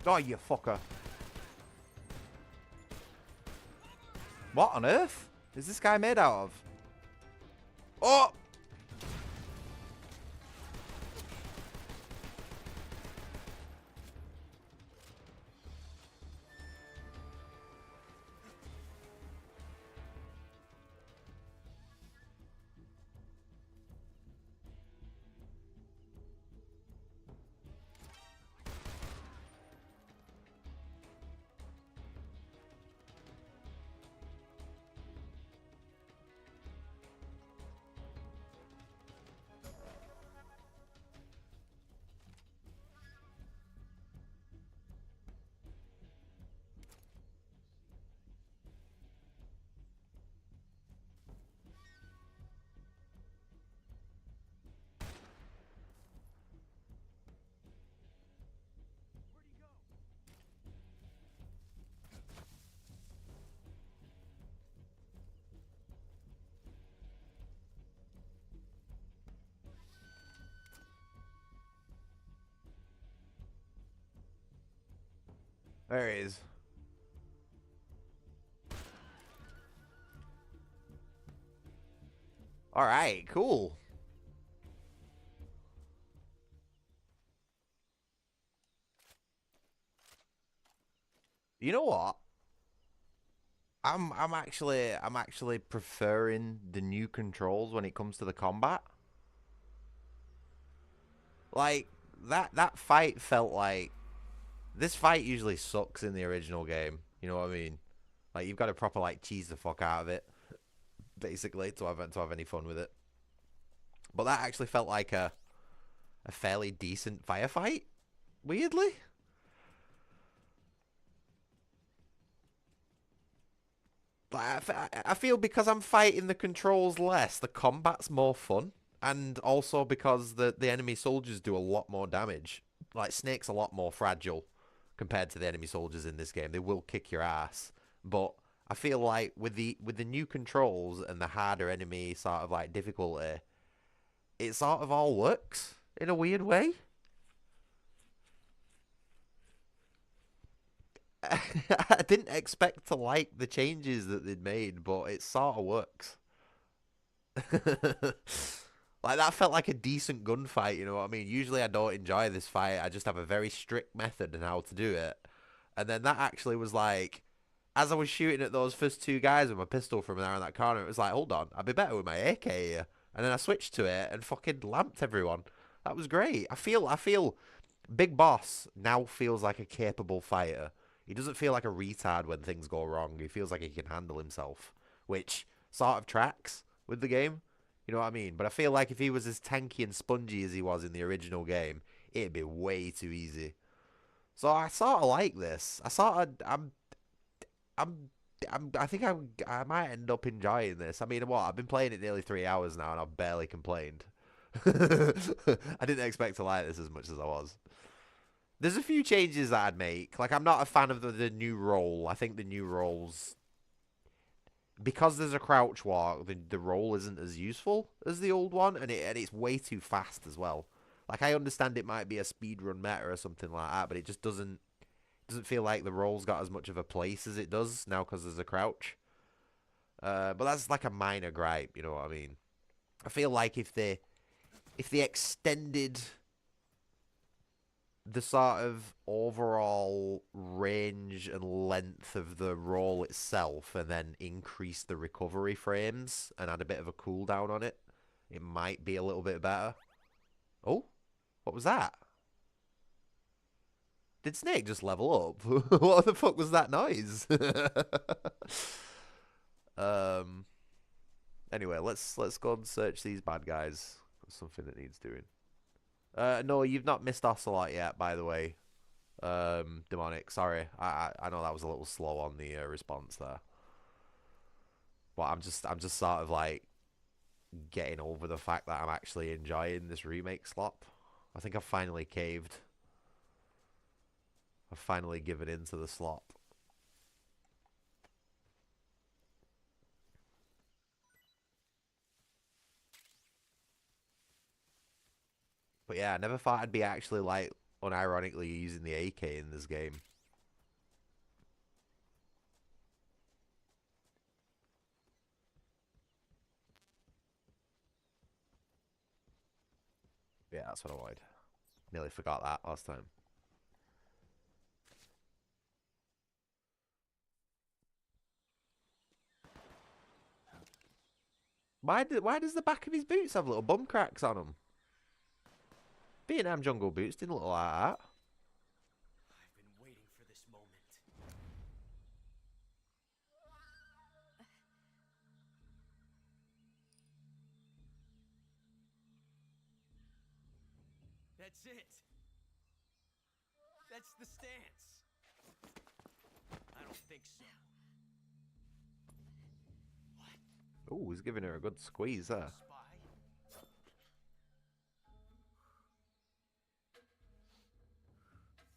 Oh, you fucker. What on earth is this guy made out of? Oh! There he is. Alright, cool. You know what? I'm actually preferring the new controls when it comes to the combat. Like that fight felt like this fight usually sucks in the original game. You know what I mean? Like you've got to proper like cheese the fuck out of it, basically, to have any fun with it. But that actually felt like a fairly decent firefight, weirdly. Like, I feel because I'm fighting the controls less, the combat's more fun. And also because the enemy soldiers do a lot more damage. Like, Snake's a lot more fragile compared to the enemy soldiers in this game. They will kick your ass. But I feel like with the new controls and the harder enemy sort of like difficulty, it sort of all works in a weird way. I didn't expect to like the changes that they'd made, but it sort of works. Like, that felt like a decent gunfight, you know what I mean? Usually I don't enjoy this fight. I just have a very strict method in how to do it. And then that actually was like, as I was shooting at those first two guys with my pistol from there in that corner, it was like, hold on, I'd be better with my AK here. And then I switched to it and fucking lamped everyone. That was great. I feel Big Boss now feels like a capable fighter. He doesn't feel like a retard when things go wrong. He feels like he can handle himself, which sort of tracks with the game. You know what I mean? But I feel like if he was as tanky and spongy as he was in the original game, it'd be way too easy. So I sort of like this. I'm, I think I might end up enjoying this. I mean, what? I've been playing it nearly 3 hours now, and I've barely complained. I didn't expect to like this as much as I was. There's a few changes that I'd make. Like, I'm not a fan of the new role. I think the new roles, because there's a crouch walk, the roll isn't as useful as the old one, and it's way too fast as well. Like, I understand it might be a speedrun meta or something like that, but it just doesn't feel like the roll's got as much of a place as it does now because there's a crouch. But that's like a minor gripe, you know what I mean? I feel like if they extended the sort of overall range and length of the roll itself and then increase the recovery frames and add a bit of a cooldown on it, it might be a little bit better. Oh, what was that? Did Snake just level up? What the fuck was that noise? Anyway, let's go and search these bad guys. Something that needs doing. No, you've not missed Ocelot yet, by the way. Demonic, sorry. I know that was a little slow on the response there. But I'm just sort of like getting over the fact that I'm actually enjoying this remake slop. I think I've finally caved. I've finally given in to the slop. But yeah, I never thought I'd be actually like unironically using the AK in this game. Yeah, that's what I wanted. Nearly forgot that last time. Why does the back of his boots have little bum cracks on them? Vietnam jungle boots didn't look like that.
I've been waiting for this moment. That's it. That's the stance. I don't think so.
Oh, he's giving her a good squeeze there.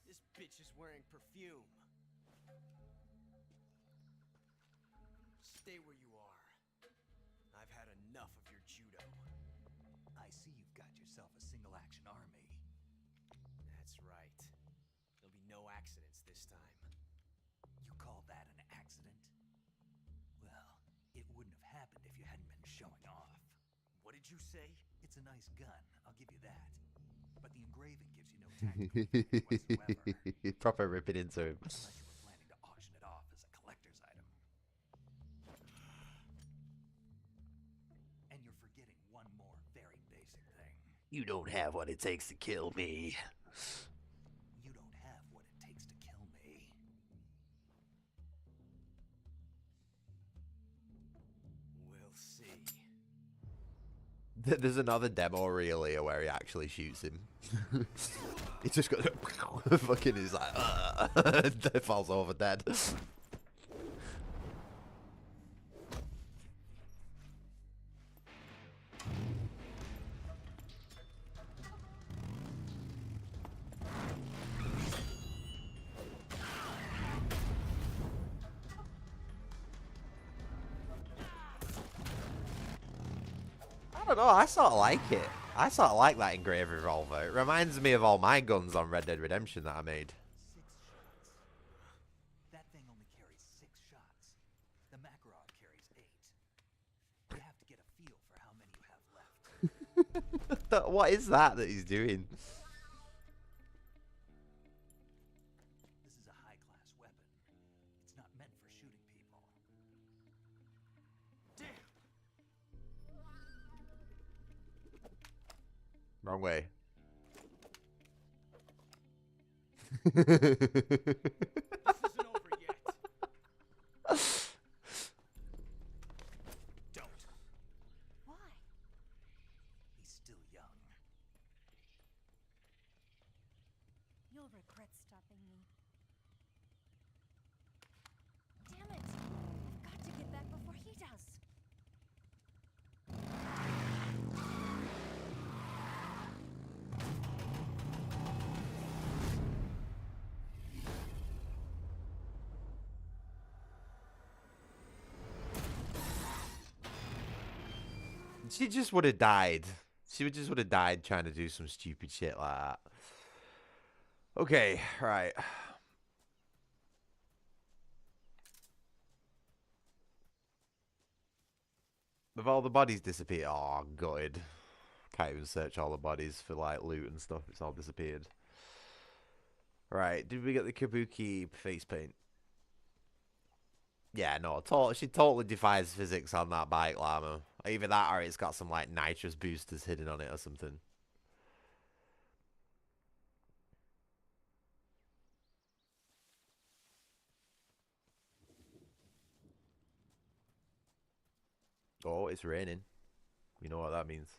This bitch is wearing perfume. Stay where you are. I've had enough of your judo.
I see you've got yourself a single-action army.
That's right. There'll be no accidents this time.
You call that an accident? Well, it wouldn't have happened if you hadn't been showing off.
What did you say?
It's a nice gun, I'll give you that. But the engraving gives you no tactical advantage whatsoever.
Proper ripping into him.
Unless you were planning to auction it off as a collector's item. And you're forgetting one more very basic thing.
You don't have what it takes to kill me.
You don't have what it takes to kill me.
We'll see.
There's another demo reel here where he actually shoots him. He just got fucking. He's like, falls over dead. I don't know, I sort of like it. I sort of like that engraved revolver. It reminds me of all my guns on Red Dead Redemption that I made.
6 shots. That thing only carries 6 shots. The Makarov carries 8. You have to get a feel for how many you have left.
What is that he's doing?
This is a high-class weapon. It's not meant for shooting people. Damn!
Wrong way.
This isn't over yet.
Don't.
Why?
He's still young.
You'll regret stopping me. Damn it! I've got to get back before he does.
She just would have died. She just would have died trying to do some stupid shit like that. Okay, right. Have all the bodies disappeared? Oh, gutted. Can't even search all the bodies for like loot and stuff. It's all disappeared. Right, did we get the Kabuki face paint? Yeah, no, she totally defies physics on that bike, Llama. Either that or it's got some, like, nitrous boosters hidden on it or something. Oh, it's raining. You know what that means.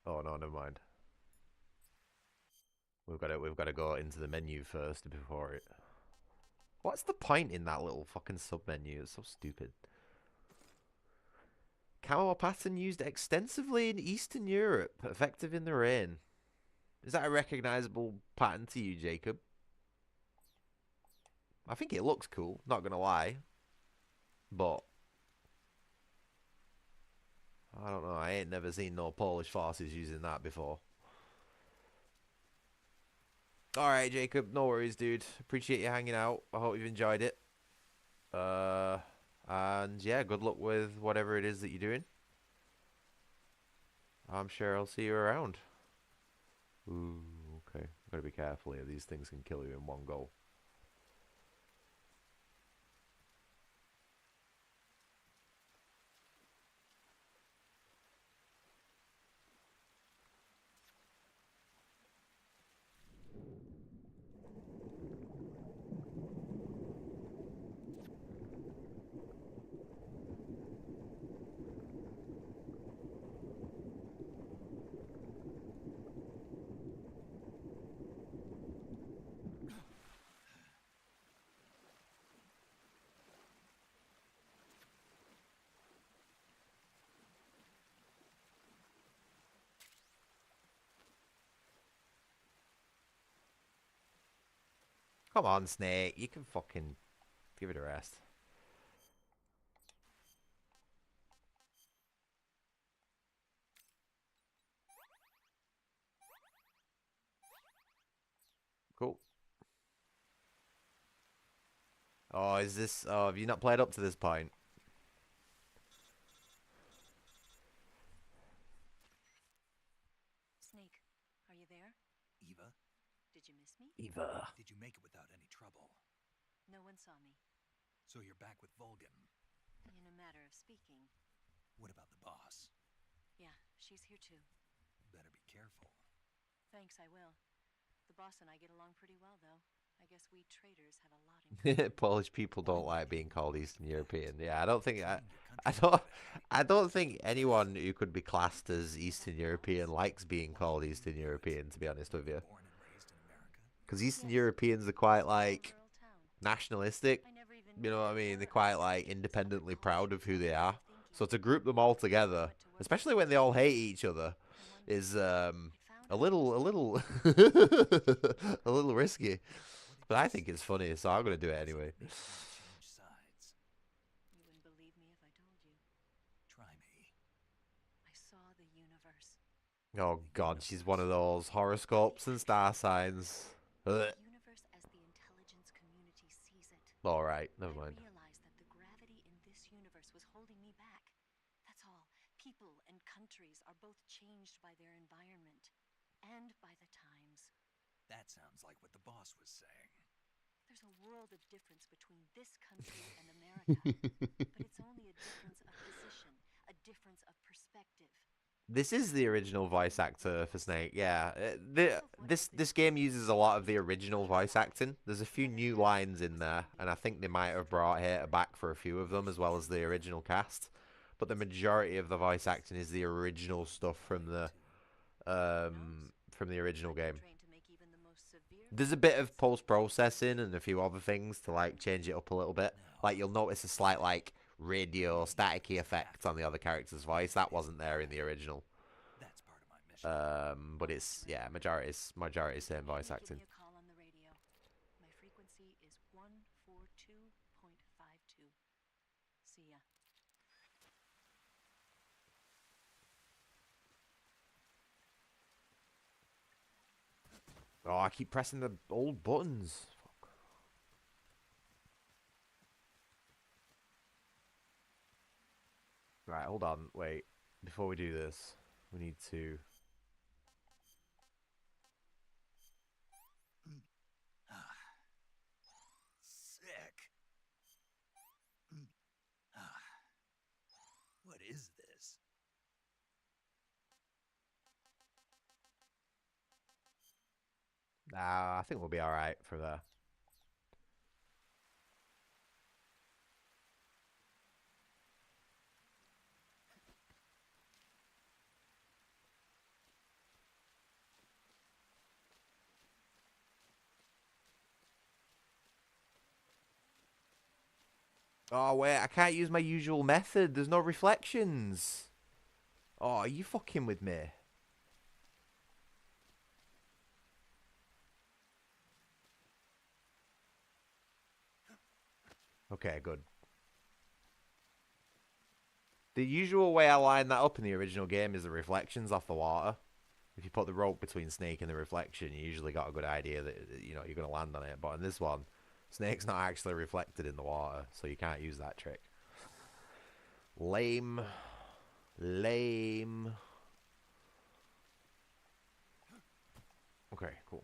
Oh, no, never mind. We've got to go into the menu first before it. What's the point in that little fucking sub-menu? It's so stupid. Camo pattern used extensively in Eastern Europe, effective in the rain. Is that a recognizable pattern to you, Jacob? I think it looks cool, not gonna lie. But I don't know, I ain't never seen no Polish forces using that before. Alright, Jacob, no worries, dude. Appreciate you hanging out. I hope you've enjoyed it. And yeah, good luck with whatever it is that you're doing. I'm sure I'll see you around. Ooh, okay. Gotta be careful here. These things can kill you in one go. Come on, Snake. You can fucking give it a rest. Cool. Oh, is this... Oh, have you not played up to this point?
Snake, are you there?
Eva?
Did you miss me?
Eva.
Did you make it without any trouble?
No one saw me.
So you're back with Vulcan?
In a matter of speaking.
What about the boss?
Yeah, she's here too.
Better be careful.
Thanks, I will. The boss and I get along pretty well, though. I guess we traders have a lot in common.
Polish people don't like being called Eastern European. Yeah, I don't think I don't think anyone who could be classed as Eastern European likes being called Eastern European, to be honest with you. Because Eastern Europeans are quite like nationalistic. You know what I mean? They're quite like independently proud of who they are. So to group them all together, especially when they all hate each other, is a little a little risky. But I think it's funny, so I'm gonna do it anyway.
You wouldn't believe me if I told you.
Try me.
I saw the universe.
Oh god, she's one of those horoscopes and star signs.
The universe as the intelligence community sees it.
Alright, never mind.
I realized that the gravity in this universe was holding me back. That's all. People and countries are both changed by their environment and by the times.
That sounds like what the boss was saying.
There's a world of difference between this country and America. But it's only a difference of position, a difference of perspective.
This is the original voice actor for Snake, yeah. This game uses a lot of the original voice acting. There's a few new lines in there, and I think they might have brought Hater back for a few of them, as well as the original cast. But the majority of the voice acting is the original stuff from the original game. There's a bit of post-processing and a few other things to like change it up a little bit. Like you'll notice a slight like radio staticky effect on the other character's voice. That wasn't there in the original.
That's part of my mission.
But it's yeah, majority same voice acting.
Give me a call on the radio. My frequency is 142.52. See ya.
Oh, I keep pressing the old buttons. Fuck. Right, hold on. Wait. Before we do this, we need to... I think we'll be alright for there. Oh, wait, I can't use my usual method. There's no reflections. Oh, are you fucking with me? Okay, good. The usual way I line that up in the original game is the reflections off the water. If you put the rope between Snake and the reflection, you usually got a good idea that, you know, you're going to land on it. But in this one, Snake's not actually reflected in the water, so you can't use that trick. Lame. Lame. Okay, cool.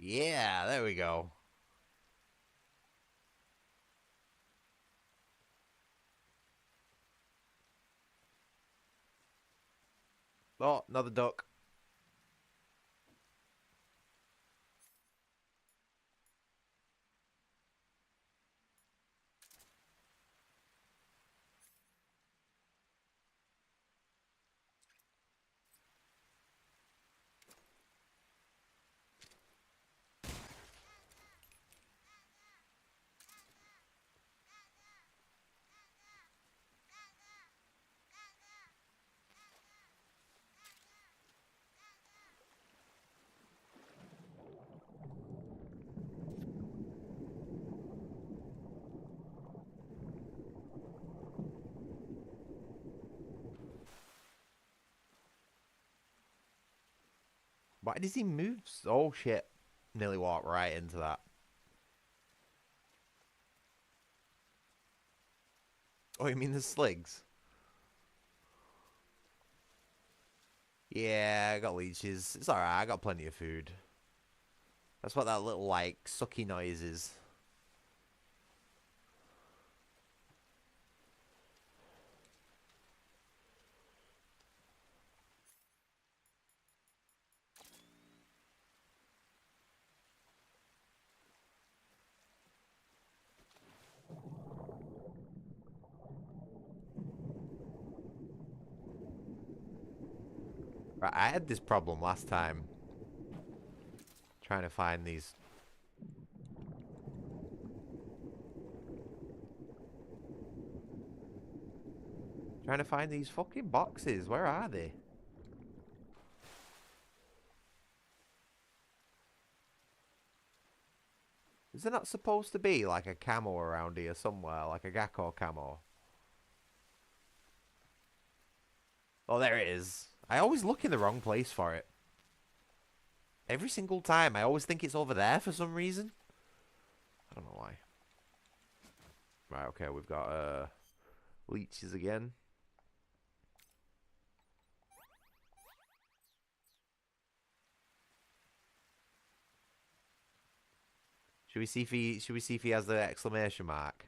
Yeah, there we go. Oh, another duck. Why does he move? Oh, shit. Nearly walked right into that. Oh, you mean the sligs? Yeah, I got leeches. It's alright, I got plenty of food. That's what that little, like, sucky noise is. Right, I had this problem last time. Trying to find these. Trying to find these fucking boxes. Where are they? Is there not supposed to be like a camo around here somewhere? Like a Gakko camo? Oh, there it is. I always look in the wrong place for it. Every single time. I always think it's over there for some reason. I don't know why. Right, okay, we've got leeches again. Should we see if he has the exclamation mark?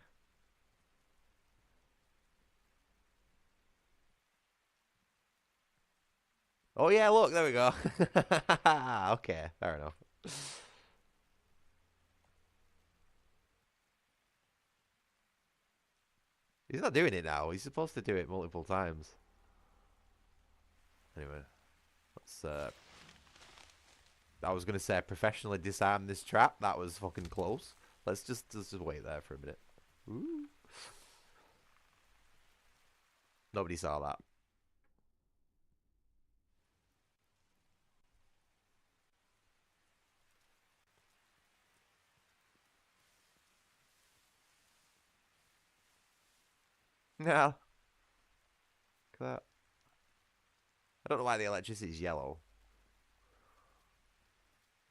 Oh yeah, look, there we go. Okay, fair enough. He's not doing it now. He's supposed to do it multiple times. Anyway, let's I was gonna say professionally disarm this trap. That was fucking close. Let's just wait there for a minute. Ooh. Nobody saw that. Yeah. Look at that. I don't know why the electricity is yellow.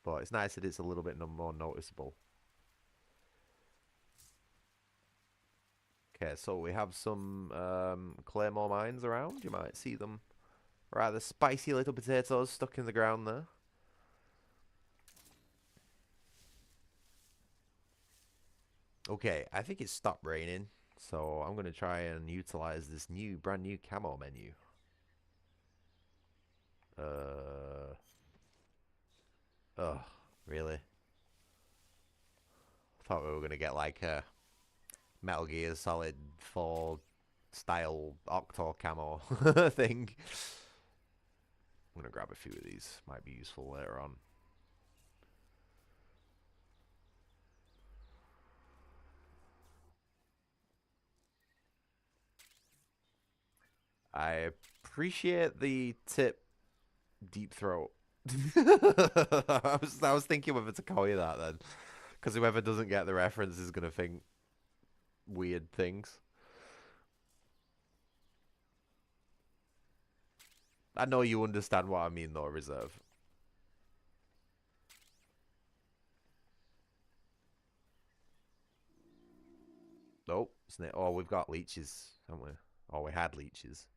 But it's nice that it's a little bit more noticeable. Okay, so we have some Claymore mines around. You might see them Rather spicy little potatoes stuck in the ground there. Okay, I think it's stopped raining, so I'm going to try and utilize this brand new camo menu. Oh, really? Thought we were going to get like a Metal Gear Solid 4 style Octo camo thing. I'm going to grab a few of these. Might be useful later on. I appreciate the tip, Deep Throat. I was thinking whether to call you that then, because whoever doesn't get the reference is gonna think weird things. I know you understand what I mean though, Reserve. Nope. Oh, we've got leeches, haven't we? Oh, we had leeches.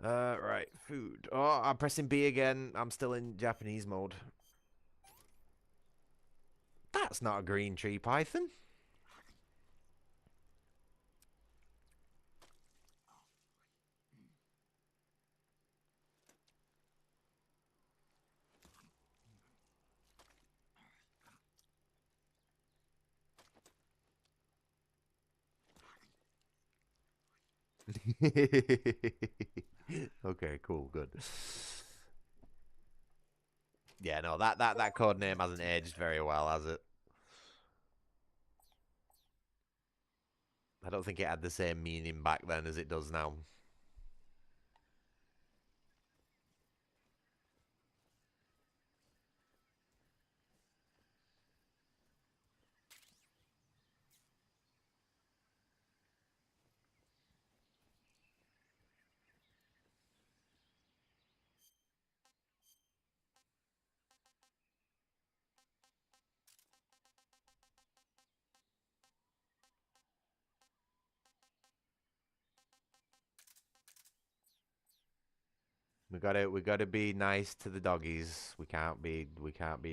Right, food. Oh, I'm pressing B again. I'm still in Japanese mode. That's not a green tree python. Okay, cool, good. Yeah, no, that code name hasn't aged very well, has it? I don't think it had the same meaning back then as it does now. We gotta be nice to the doggies. We can't be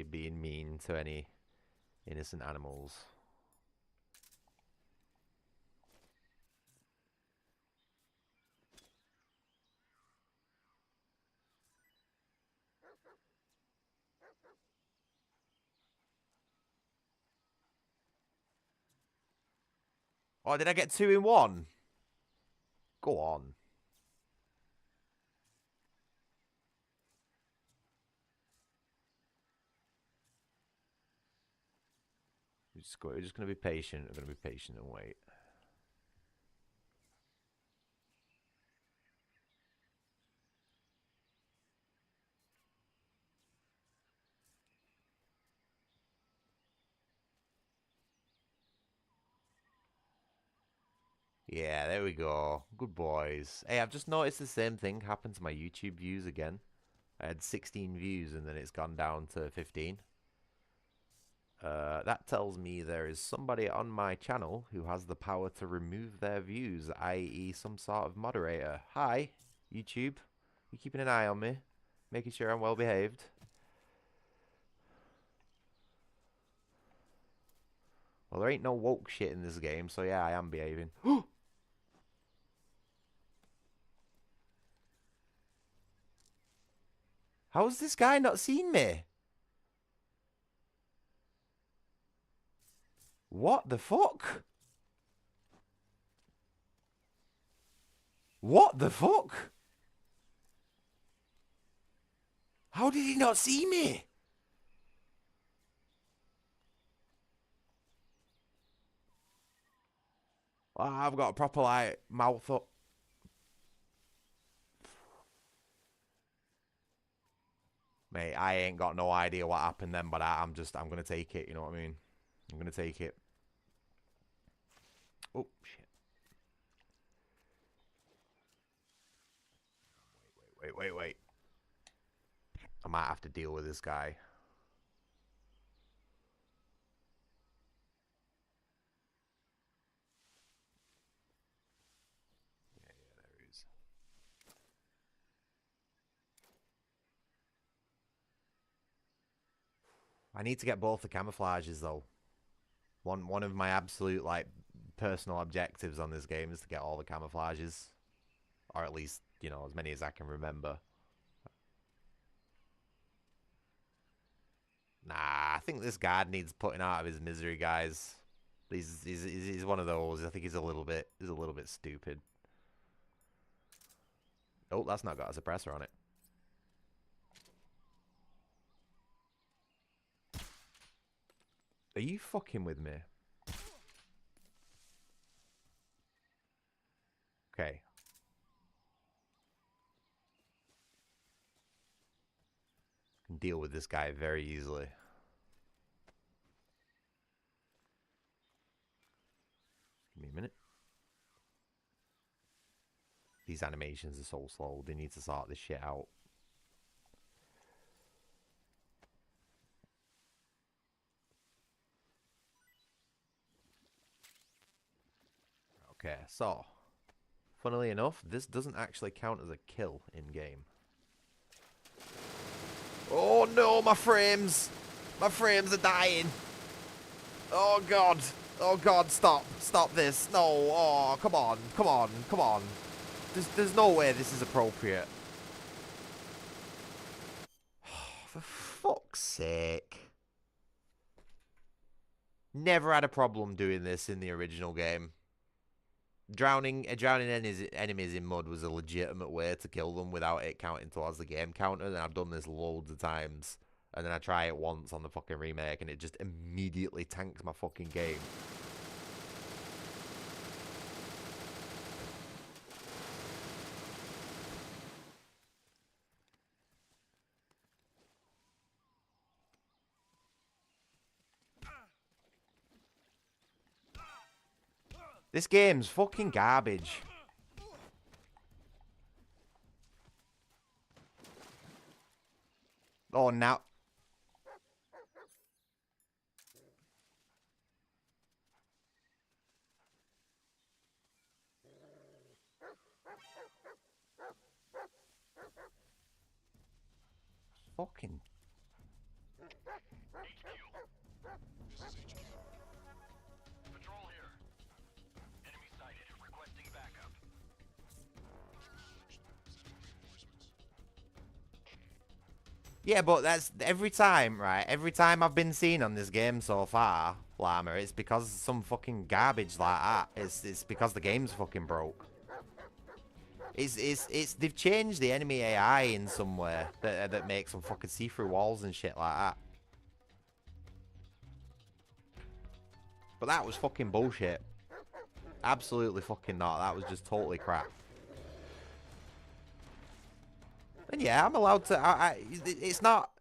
being mean to any innocent animals. Oh, did I get 2 in 1? Go on. We're just gonna be patient. We're gonna be patient and wait. Yeah, there we go. Good boys. Hey, I've just noticed the same thing happened to my YouTube views again. I had 16 views and then it's gone down to 15. That tells me there is somebody on my channel who has the power to remove their views, i.e. some sort of moderator. Hi, YouTube. You keeping an eye on me? Making sure I'm well behaved? Well, there ain't no woke shit in this game, so yeah, I am behaving. How has this guy not seen me? What the fuck? What the fuck? How did he not see me? Oh, I've got a proper like mouth up. Mate, I ain't got no idea what happened then, but I'm gonna take it, you know what I mean? I'm gonna take it. Oh, shit. Wait. I might have to deal with this guy. Yeah, there he is. I need to get both the camouflages though. One of my absolute like personal objectives on this game is to get all the camouflages, or at least, you know, as many as I can remember. Nah, I think this guard needs putting out of his misery, guys. He's one of those. I think he's a little bit stupid. Oh, that's not got a suppressor on it. Are you fucking with me? Okay. Can deal with this guy very easily. Give me a minute. These animations are so slow. They need to sort this shit out. Okay, so funnily enough, this doesn't actually count as a kill in game. Oh no, my frames! My frames are dying! Oh god! Oh god, stop! Stop this! No! Oh, come on! Come on! Come on! There's no way this is appropriate. For fuck's sake. Never had a problem doing this in the original game. Drowning enemies in mud was a legitimate way to kill them without it counting towards the game counter, and I've done this loads of times. And then I try it once on the fucking remake, and it just immediately tanks my fucking game. This game's fucking garbage. Oh, now... Fucking...
This is HQ. Patrol here. Enemy sighted. Requesting backup.
Yeah, but that's every time, right? Every time I've been seen on this game so far, Llama, it's because of some fucking garbage like that. It's because the game's fucking broke. They've changed the enemy AI in some way that makes them fucking see through walls and shit like that. But that was fucking bullshit. Absolutely fucking not. That was just totally crap. And yeah, I'm allowed to... it's not...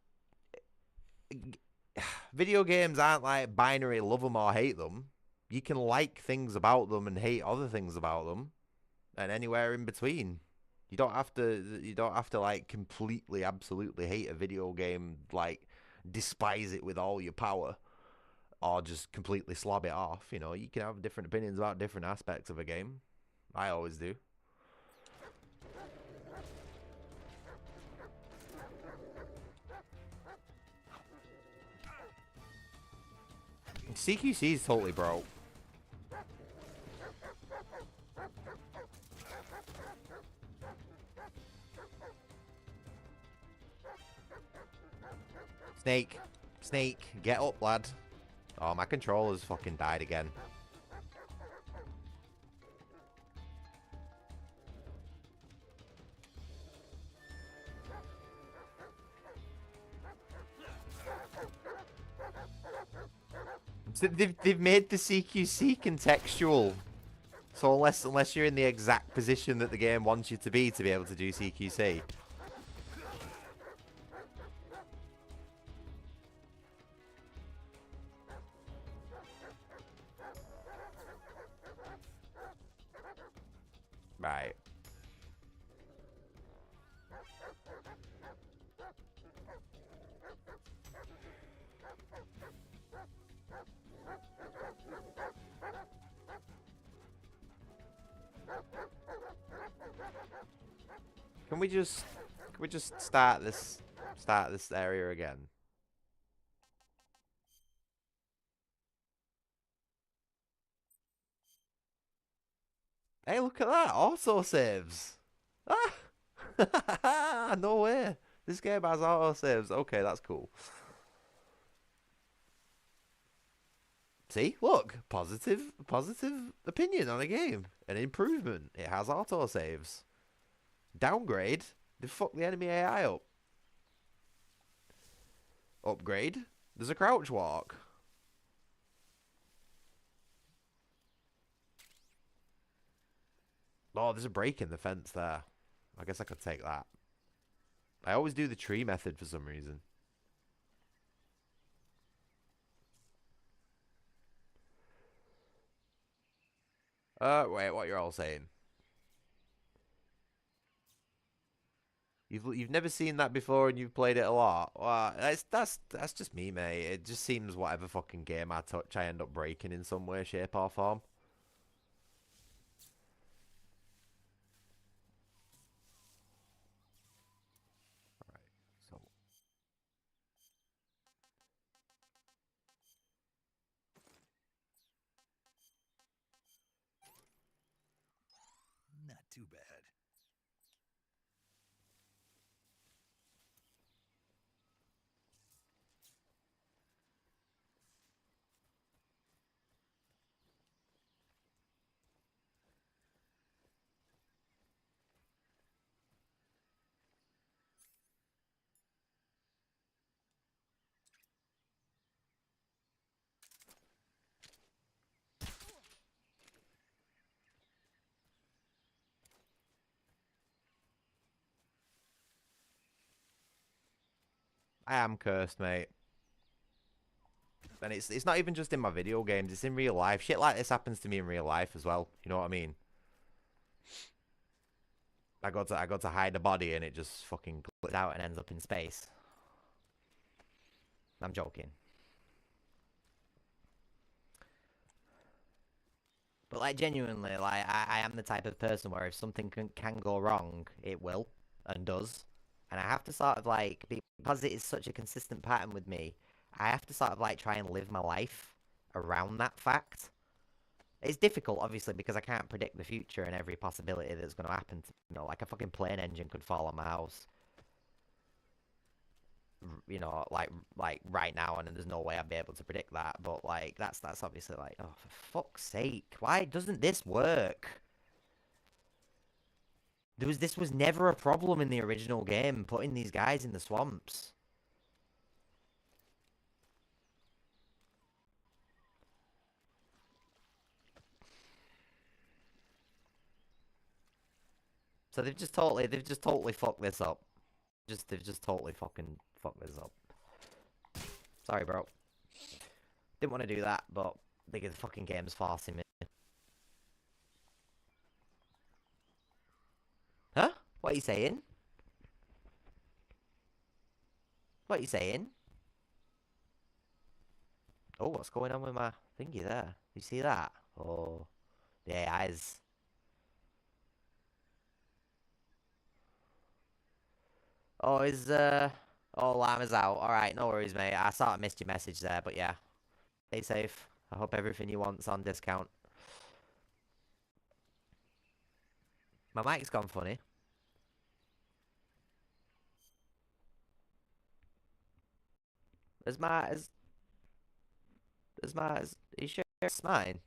Video games aren't like binary love them or hate them. You can like things about them and hate other things about them. And anywhere in between. You don't have to like completely, absolutely hate a video game, like despise it with all your power. Or just completely slob it off. You know, you can have different opinions about different aspects of a game. I always do. CQC is totally broke. Snake. Snake, get up, lad. Oh, my controller's fucking died again. So they've made the CQC contextual. So unless you're in the exact position that the game wants you to be able to do CQC. Right. Can we just start this area again? Hey, look at that. Auto saves. Ah! No way. This game has auto saves. Okay, that's cool. See, look, positive opinion on a game. An improvement. It has auto saves. Downgrade. They fuck the enemy AI up. Upgrade. There's a crouch walk. Oh, there's a break in the fence there. I guess I could take that. I always do the tree method for some reason. Wait, what you're all saying? You've never seen that before and you've played it a lot. Well, that's just me, mate. It just seems whatever fucking game I touch, I end up breaking in some way, shape, or form. So
Not too bad.
I am cursed, mate. And it's not even just in my video games, it's in real life. Shit like this happens to me in real life as well. You know what I mean? I got to hide a body and it just fucking glitches out and ends up in space. I'm joking. But like genuinely, like I am the type of person where if something can go wrong, it will and does. And I have to sort of like, because it is such a consistent pattern with me, I have to sort of like try and live my life around that fact. It's difficult, obviously, because I can't predict the future and every possibility that's going to happen. You know, like a fucking plane engine could fall on my house. You know, like right now, and there's no way I'd be able to predict that. But like, that's obviously like, oh, for fuck's sake, why doesn't this work? This was never a problem in the original game, putting these guys in the swamps. So they've just totally fucked this up. They've just totally fucking fucked this up. Sorry, bro. Didn't want to do that, but the fucking game's forcing me. Huh? What are you saying? What are you saying? Oh, what's going on with my thingy there? You see that? Oh, the AI's. Oh, oh, Llama's out. Alright, no worries, mate. I sort of missed your message there, but yeah. Stay safe. I hope everything you want's on discount. My mic's gone funny. Are you sure it's mine?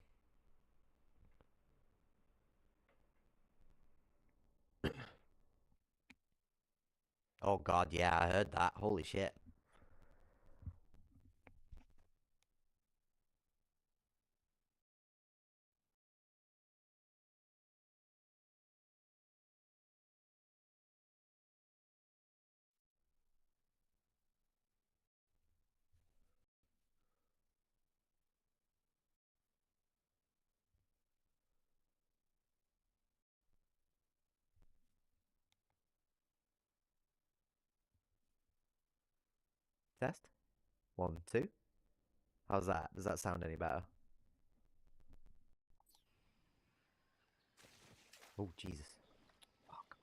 Oh god, yeah, I heard that. Holy shit. Test? 1, 2. How's that? Does that sound any better? Oh, Jesus. Fuck.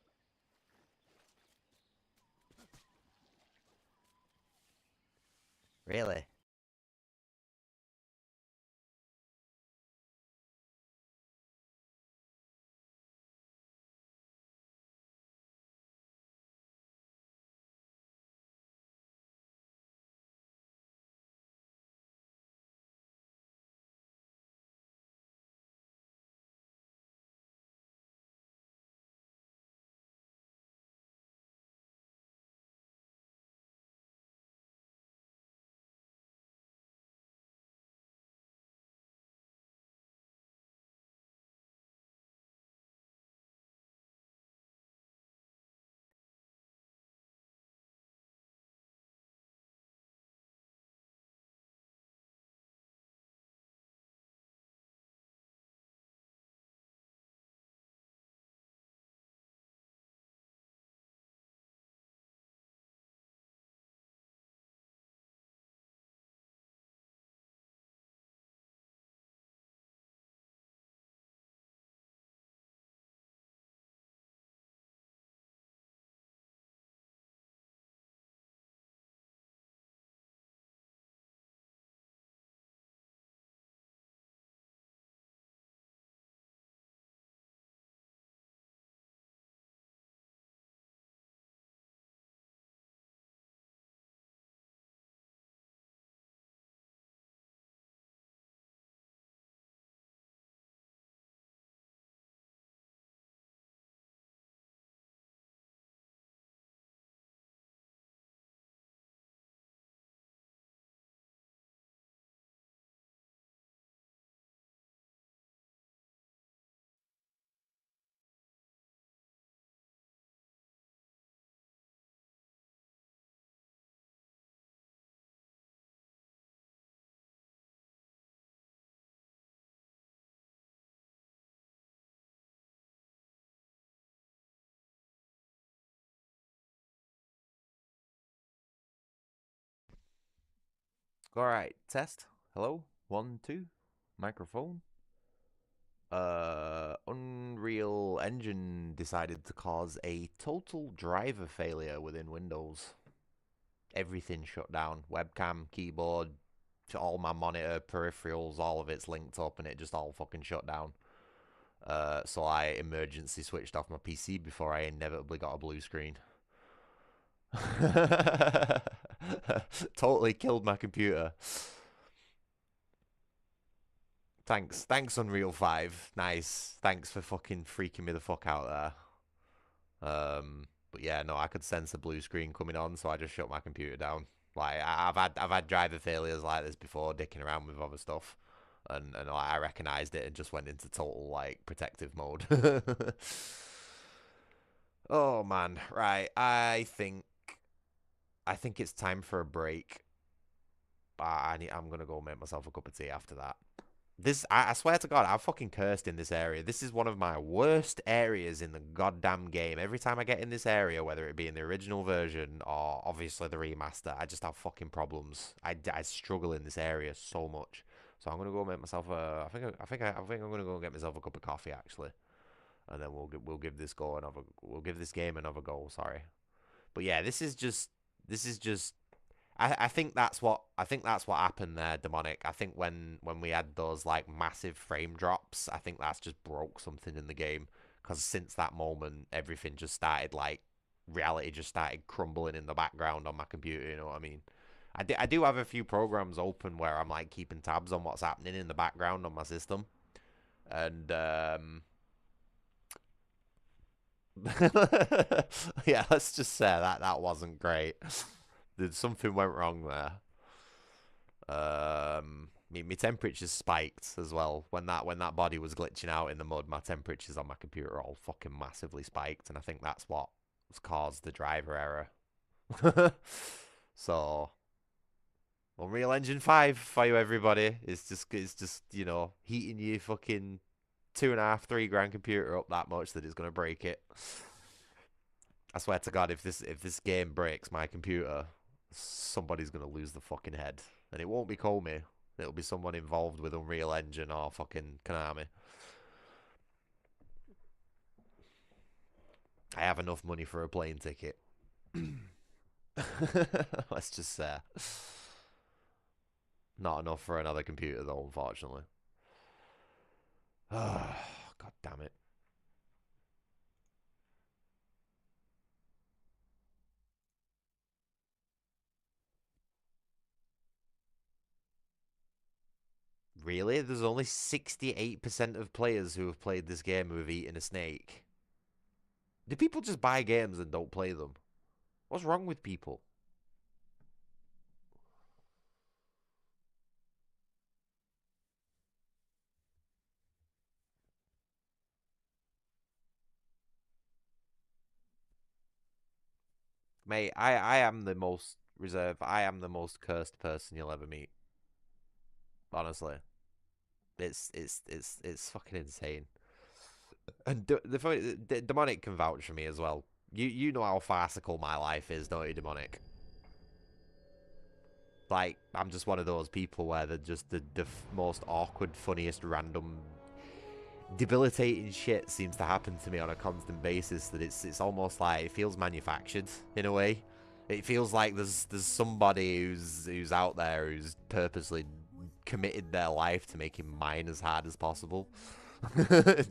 Really? Alright, test. Hello? 1, 2. Microphone. Unreal Engine decided to cause a total driver failure within Windows. Everything shut down. Webcam, keyboard, all my monitor, peripherals, all of it's linked up, and it just all fucking shut down. So I emergency switched off my PC before I inevitably got a blue screen. Totally killed my computer. Thanks Unreal 5. Nice. Thanks for fucking freaking me the fuck out there. But yeah, no, I could sense a blue screen coming on, so I just shut my computer down. Like I've had driver failures like this before, dicking around with other stuff, and I recognized it and just went into total like protective mode. Oh man, right. I think it's time for a break. I'm gonna go make myself a cup of tea after that. I swear to God, I've fucking cursed in this area. This is one of my worst areas in the goddamn game. Every time I get in this area, whether it be in the original version or obviously the remaster, I just have fucking problems. I struggle in this area so much. So I'm gonna go make myself a. I think I'm gonna go get myself a cup of coffee actually, and then we'll give this game another go. Sorry, but yeah, this is just. I think that's what happened there, Demonic. I think when we had those like massive frame drops, I think that's just broke something in the game. Because since that moment, everything just started like reality just started crumbling in the background on my computer. You know what I mean? I do have a few programs open where I'm like keeping tabs on what's happening in the background on my system, and yeah, let's just say that wasn't great. Something went wrong there. My temperatures spiked as well when that body was glitching out in the mud. My temperatures on my computer all fucking massively spiked, and I think that's what caused the driver error. So, Unreal Engine 5 for you, everybody. It's just you know heating your fucking 2.5, 3 grand computer up that much that it's gonna break it. I swear to God, if this game breaks my computer, somebody's gonna lose the fucking head, and it won't be Comey. It'll be someone involved with Unreal Engine or fucking Konami. I have enough money for a plane ticket. Let's just say. Not enough for another computer, though, unfortunately. God damn it. Really? There's only 68% of players who have played this game who have eaten a snake. Do people just buy games and don't play them? What's wrong with people? Mate, I am the most reserved. I am the most cursed person you'll ever meet. Honestly. It's fucking insane. And the Demonic can vouch for me as well. You know how farcical my life is, don't you, Demonic? Like, I'm just one of those people where they're just the most awkward, funniest, random, debilitating shit seems to happen to me on a constant basis that it's almost like it feels manufactured in a way. It feels like there's somebody who's out there who's purposely committed their life to making mine as hard as possible.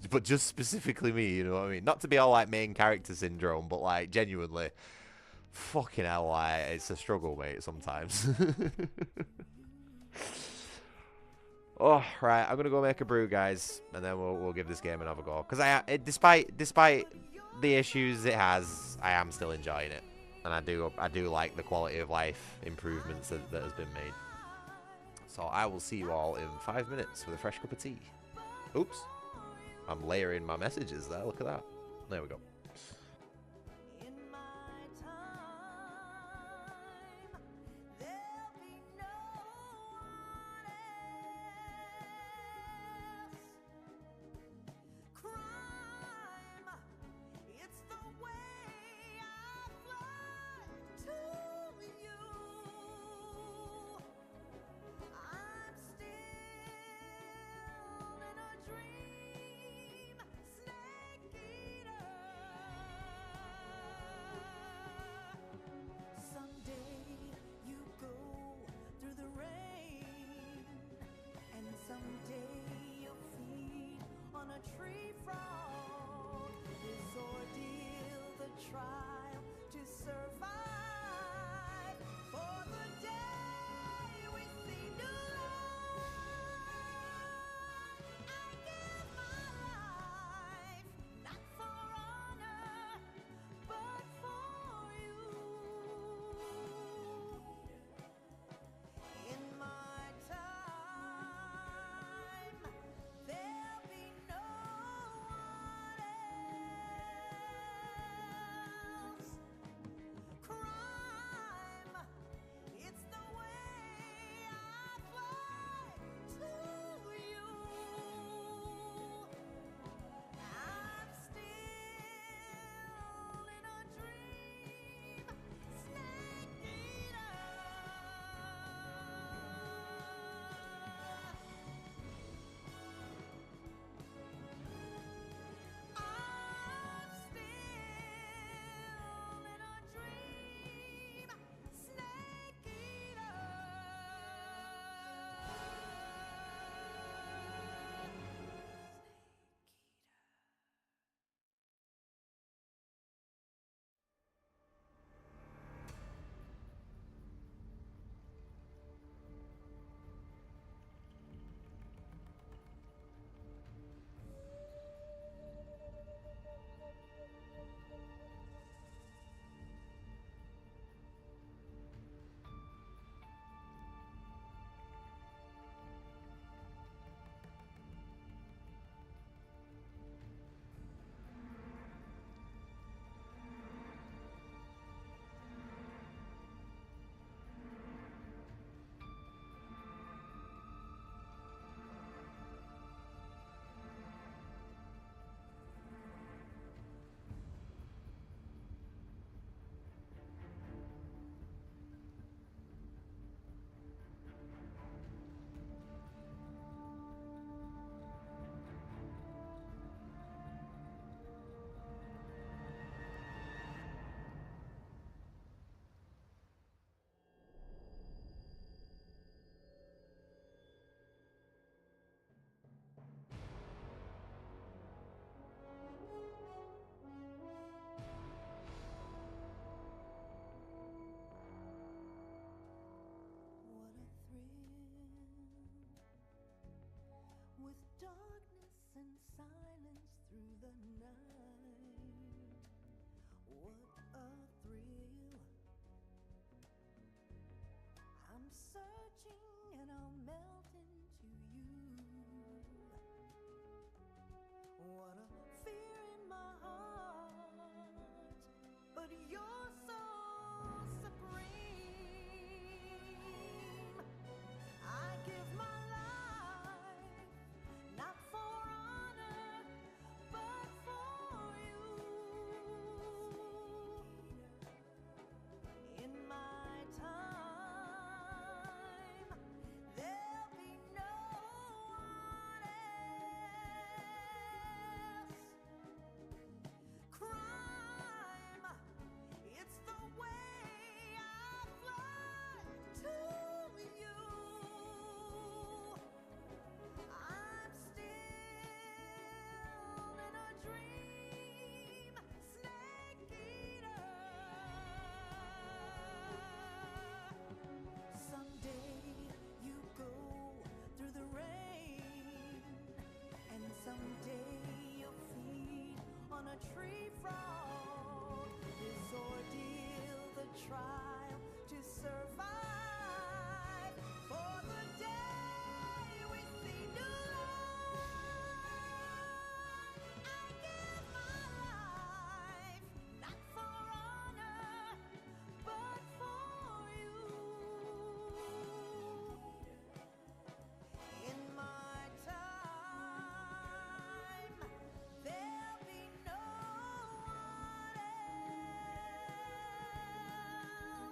But just specifically me, you know what I mean? Not to be all like main character syndrome, but like genuinely, fucking hell, like it's a struggle, mate. Sometimes. Oh, right. I'm gonna go make a brew, guys, and then we'll give this game another go. Because despite the issues it has, I am still enjoying it, and I do like the quality of life improvements that has been made. So I will see you all in 5 minutes with a fresh cup of tea. Oops, I'm layering my messages there. Look at that. There we go.
trial to survive. For the day we see new light, I give my life, not for honor, but for you. In my time, there'll be no one else.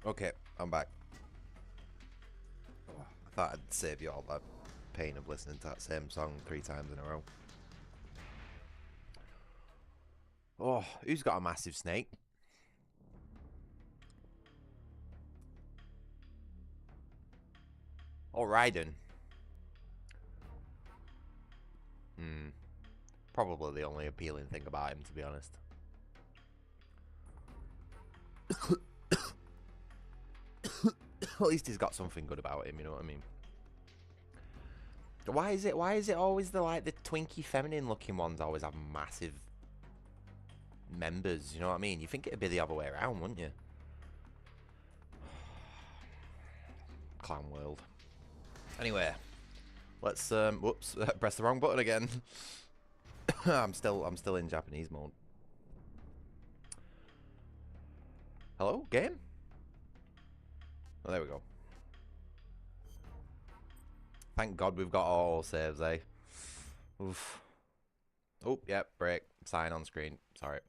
Okay, I'm back. Oh, I thought I'd save you all that pain of listening to that same song 3 times in a row. Oh, who's got a massive snake? Oh, Raiden. Probably the only appealing thing about him, to be honest. At least he's got something good about him, you know what I mean? Why is it always the twinky feminine looking ones always have massive members, you know what I mean? You think it'd be the other way around, wouldn't you? Clown world. Anyway, let's whoops, press the wrong button again. I'm still in Japanese mode. Hello, game? Oh, there we go. Thank God we've got all saves, eh? Oof. Oh, yep, break. Sign on screen. Sorry.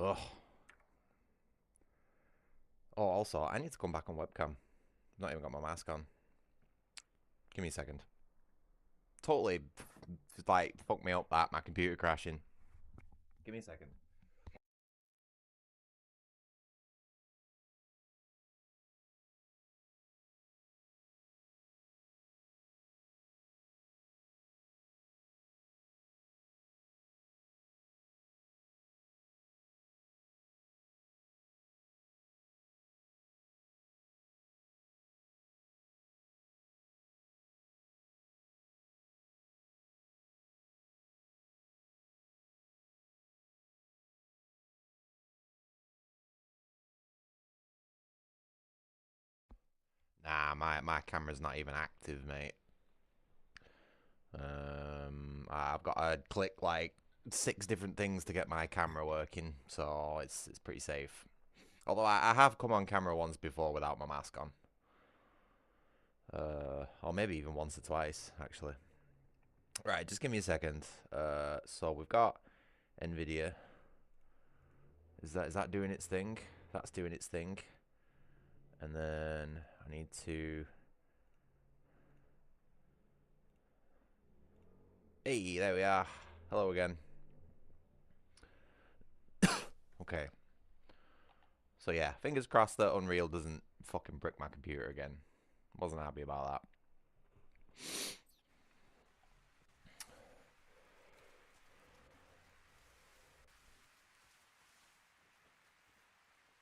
Ugh. Oh, also, I need to come back on webcam. Not even got my mask on. Give me a second. Totally, like, fucked me up that, my computer crashing. Give me a second. Nah, my camera's not even active, mate. I've got to click like 6 different things to get my camera working, so it's pretty safe. Although I have come on camera once before without my mask on. Or maybe even once or twice, actually. Right, just give me a second. So we've got NVIDIA. Is that doing its thing? That's doing its thing. And then I need to... Hey, there we are. Hello again. Okay. So yeah, fingers crossed that Unreal doesn't fucking brick my computer again. Wasn't happy about that.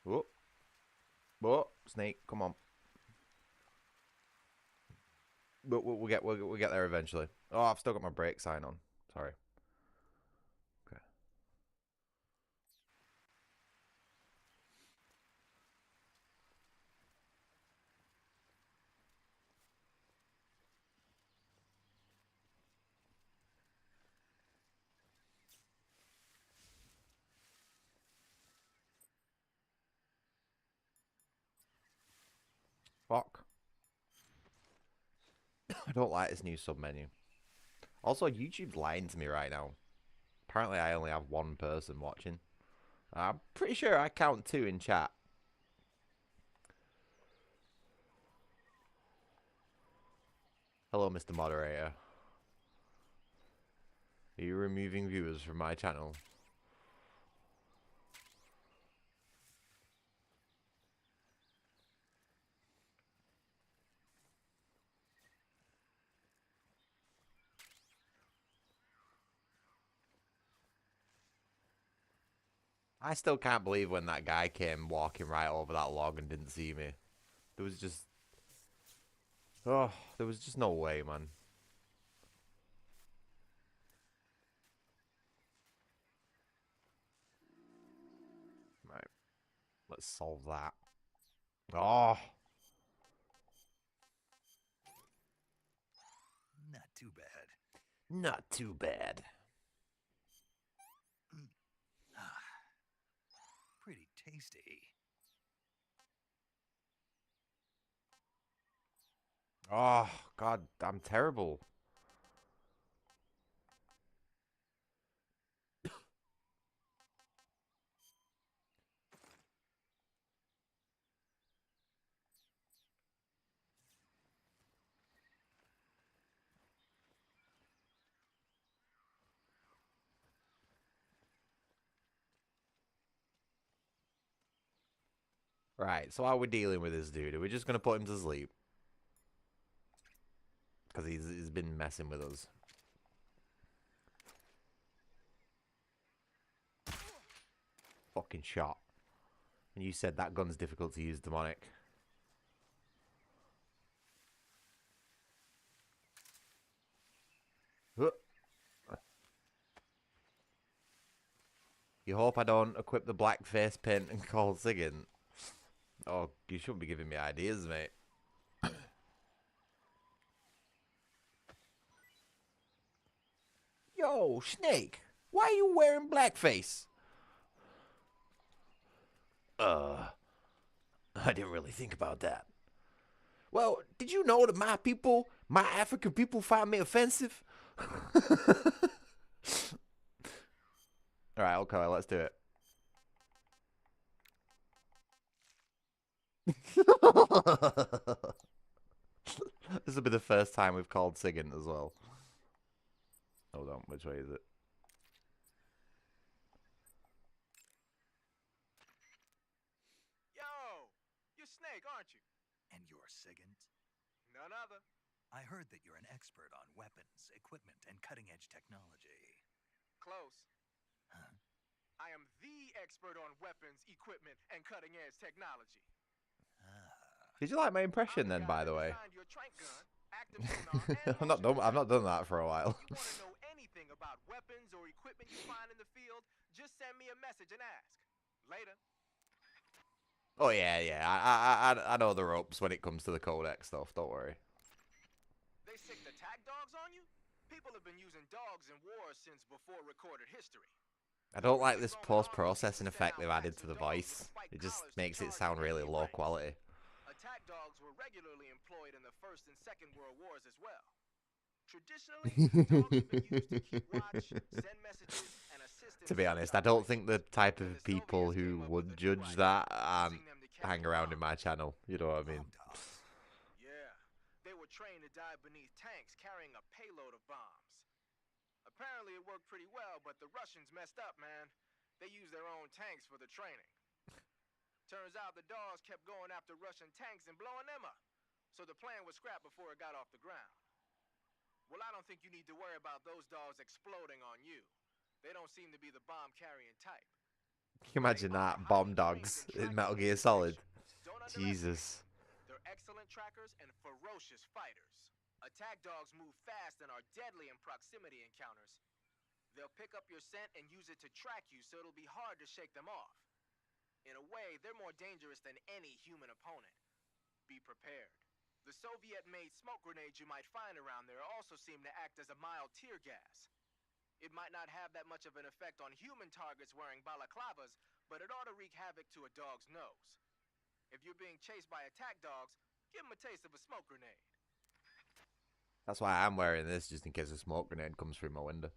Whoa. Whoa, Snake, come on. But we'll get there eventually. Oh, I've still got my brake sign on. Sorry. Okay. Fuck. I don't like this new sub menu. Also, YouTube's lying to me right now. Apparently, I only have 1 person watching. I'm pretty sure I count 2 in chat. Hello, Mr. Moderator. Are you removing viewers from my channel? I still can't believe when that guy came walking right over that log and didn't see me. There was just... Oh, there was just no way, man. Right. Let's solve that. Oh.
Not too bad.
Not too bad.
Pretty tasty.
Oh, God, I'm terrible. Right, so how are we dealing with this dude? Are we just going to put him to sleep? Because he's been messing with us. Fucking shot. And you said that gun's difficult to use, demonic. You hope I don't equip the black face paint and call singing. Oh, you shouldn't be giving me ideas, mate. Yo, Snake, why are you wearing blackface? I didn't really think about that. Well, did you know that my people, my African people, find me offensive? Alright, okay, let's do it. This will be the first time we've called Sigint as well. Hold on, which way is it?
Yo, you're Snake, aren't you?
And you're Sigint?
None other.
I heard that you're an expert on weapons, equipment, and cutting-edge technology.
Close.
Huh?
I am the expert on weapons, equipment, and cutting-edge technology.
Did you like my impression then, by the way? I've not done that for a while.
If you want to know anything about weapons or equipment you find in the field, just send me a message and ask. Later.
Oh yeah, I know the ropes when it comes to the codex stuff. Don't worry.
They sick the tag dogs on you? People have been using dogs in wars since before recorded history.
I don't like this post-processing effect they've added to the voice. It just makes it sound really low quality.
Attack dogs were regularly employed in the First and Second World Wars as well. Traditionally, dogs have been used to keep watch, send messages, and assist in
To be honest, I don't think the type of people who would judge that hang around in my channel. You know what I mean?
Yeah, they were trained to dive beneath tanks carrying a payload of bombs. Apparently it worked pretty well, but the Russians messed up, man. They used their own tanks for the training. Turns out the dogs kept going after Russian tanks and blowing them up. So the plan was scrapped before it got off the ground. Well, I don't think you need to worry about those dogs exploding on you. They don't seem to be the bomb-carrying type.
Can you imagine that? Bomb dogs in Metal Gear Solid. Jesus.
They're excellent trackers and ferocious fighters. Attack dogs move fast and are deadly in proximity encounters. They'll pick up your scent and use it to track you, so it'll be hard to shake them off. In a way, they're more dangerous than any human opponent. Be prepared. The Soviet-made smoke grenades you might find around there also seem to act as a mild tear gas. It might not have that much of an effect on human targets wearing balaclavas, but it ought to wreak havoc to a dog's nose. If you're being chased by attack dogs, give them a taste of a smoke grenade.
That's why I'm wearing this, just in case a smoke grenade comes through my window.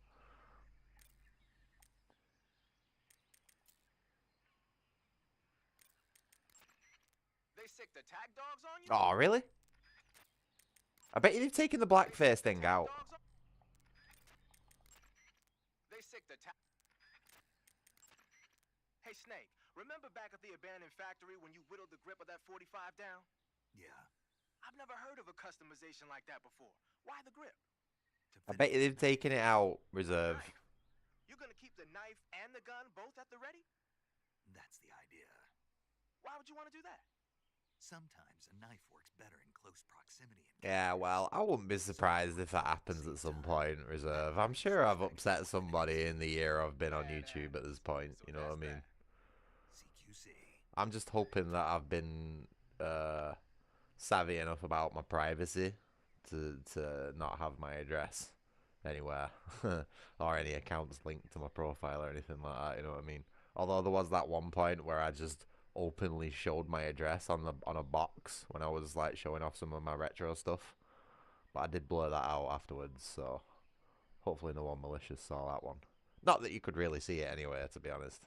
They sicked attack dogs on you?
Oh, really? I bet you've taken the blackface thing out.
They sicked attack. Hey, Snake, remember back at the abandoned factory when you whittled the grip of that 45 down?
Yeah.
I've never heard of a customization like that before. Why the grip?
I bet you've taken it out, Reserve.
You're gonna keep the knife and the gun both at the ready?
That's the idea.
Why would you want to do that?
Sometimes a knife works better in close proximity.
Yeah, well, I wouldn't be surprised if that happens at some point, Reserve. I'm sure I've upset somebody in the year I've been on YouTube at this point, you know what I mean?
CQC.
I'm just hoping that I've been savvy enough about my privacy to not have my address anywhere or any accounts linked to my profile or anything like that, you know what I mean? Although there was that one point where I just openly showed my address on a box when I was like showing off some of my retro stuff, but I did blur that out afterwards, so hopefully no one malicious saw that one. Not that you could really see it anyway, to be honest.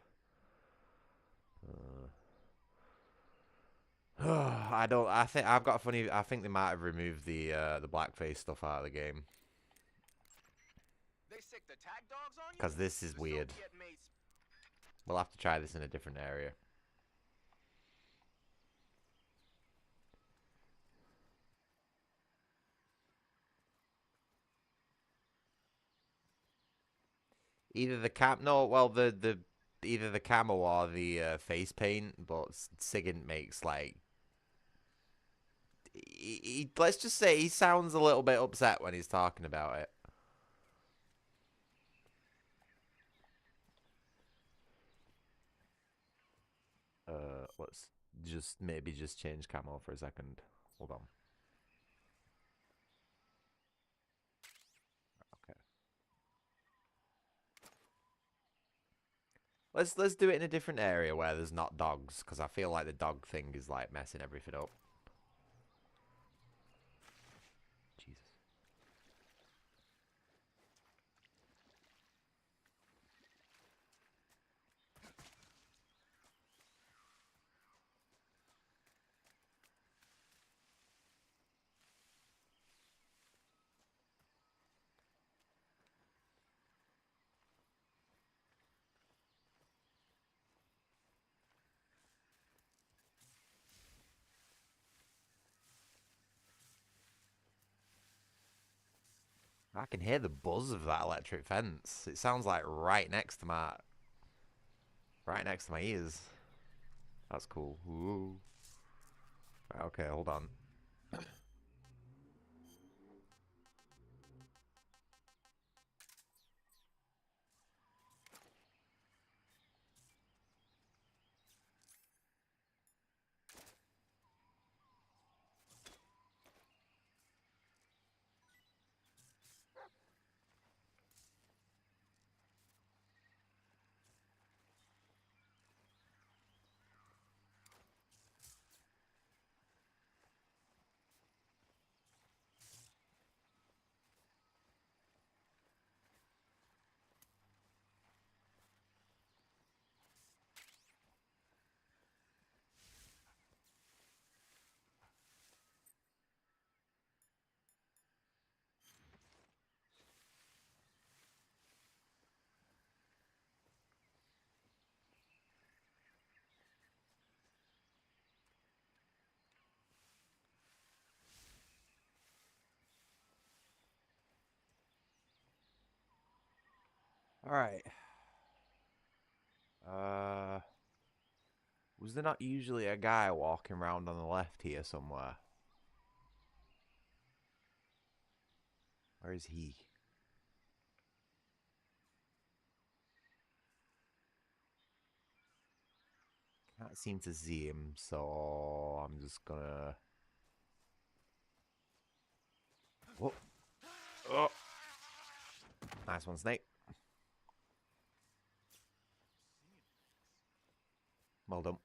I think I've got a funny. I think they might have removed the blackface stuff out of the game.
They sicked attack dogs on you?
Because this is weird. We'll have to try this in a different area. Either the no, well the either the camo or the face paint, but Sigint makes like let's just say he sounds a little bit upset when he's talking about it. Let's just maybe just change camo for a second. Hold on. Okay. Let's do it in a different area where there's not dogs, because I feel like the dog thing is like messing everything up. Jesus. I can hear the buzz of that electric fence. It sounds like right next to my ears. That's cool. Ooh. Okay, hold on. All right. Was there not usually a guy walking around on the left here somewhere? Where is he? Can't seem to see him, so I'm just gonna... Whoa. Oh. Nice one, Snake. Well done.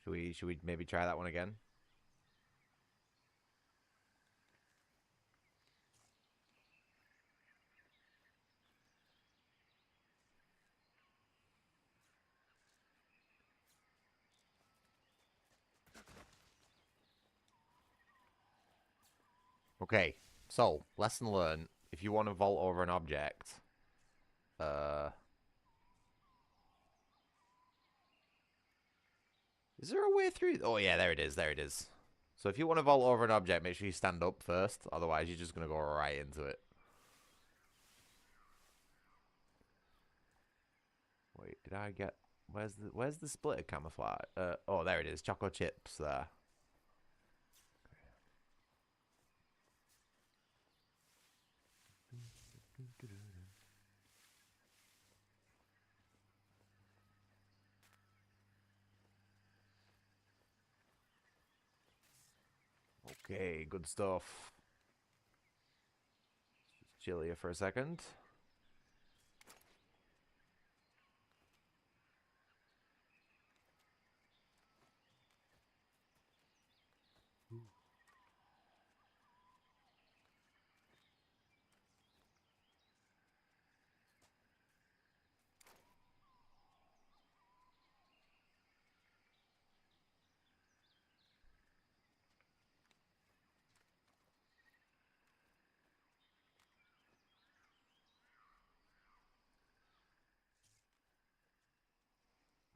Should we maybe try that one again? Okay, so lesson learned. If you want to vault over an object, is there a way through? Oh yeah, there it is. There it is. So if you want to vault over an object, make sure you stand up first. Otherwise, you're just gonna go right into it. Wait, did I get? Where's the splitter camouflage? Oh, there it is. Choco chips there. Okay, good stuff. Just chill here for a second.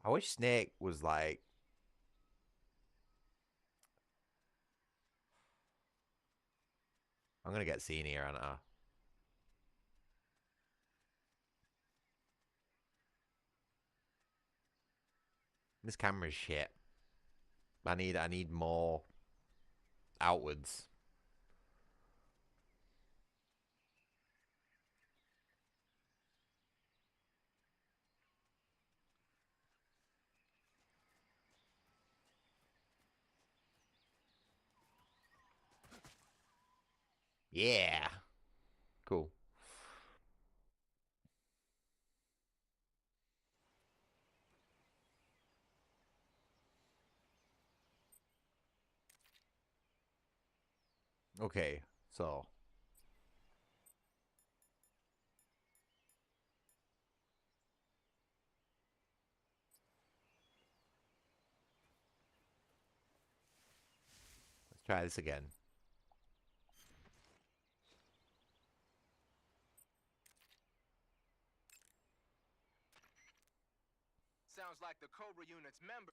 I wish Snake was like... I'm gonna get seen here, aren't I? This camera's shit. I need more outwards. Yeah. Cool. Okay, so let's try this again.
Sounds like the Cobra unit's member.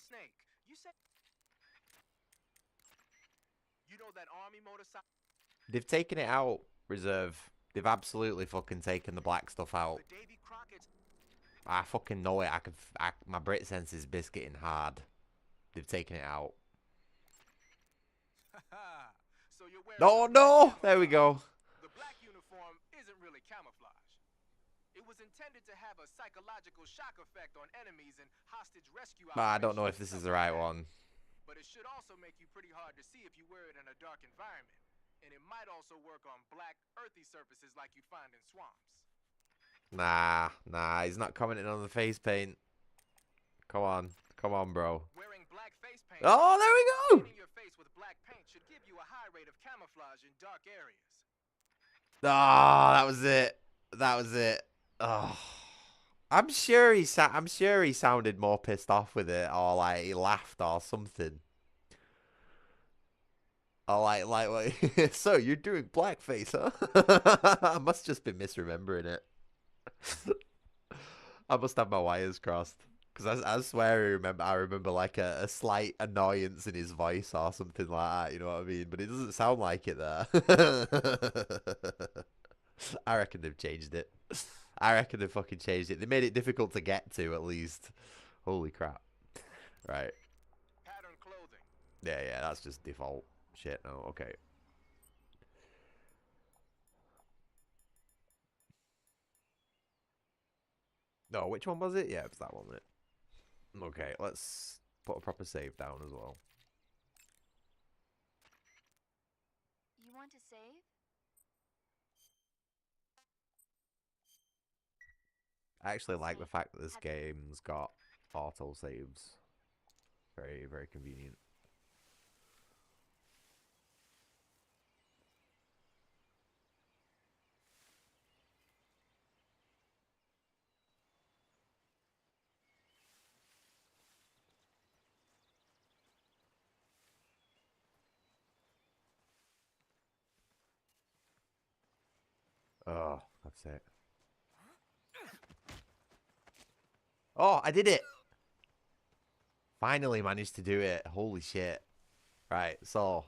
Snake, you said you know that army motorcycle.
They've taken it out, Reserve. They've absolutely fucking taken the black stuff out.
The Davy Crockett's.
I fucking know it. My Brit sense is biscuiting hard. They've taken it out.
So you're wearing
No, no! There we go.
The black uniform isn't really camouflage. It was intended to have a psychological shock effect on enemies and hostage rescue operations.
I don't know if this is the right one.
But it should also make you pretty hard to see if you wear it in a dark environment. And it might also work on black, earthy surfaces like you'd find in swamps.
Nah, he's not commenting on the face paint. Come on, bro.
Wearing black face paint.
Oh, there we go.
Painting your face with black paint should give you a high rate of camouflage in dark areas.
Oh, that was it. That was it. Oh, I'm sure he sounded more pissed off with it, or like he laughed or something. Or like so you're doing blackface, huh? I must just be misremembering it. I must have my wires crossed. Because I swear I remember like a slight annoyance in his voice or something like that, you know what I mean? But it doesn't sound like it there. I reckon they've changed it. I reckon they've fucking changed it. They made it difficult to get to, at least. Holy crap. Right.
Pattern clothing.
Yeah, that's just default shit. Oh, okay. No, which one was it? Yeah, it was that one, wasn't it? Okay, let's put a proper save down as well.
You want to save?
I actually like the fact that this game's got auto saves. Very, very convenient. Oh, that's it. Oh, I did it! Finally managed to do it. Holy shit. Right, so.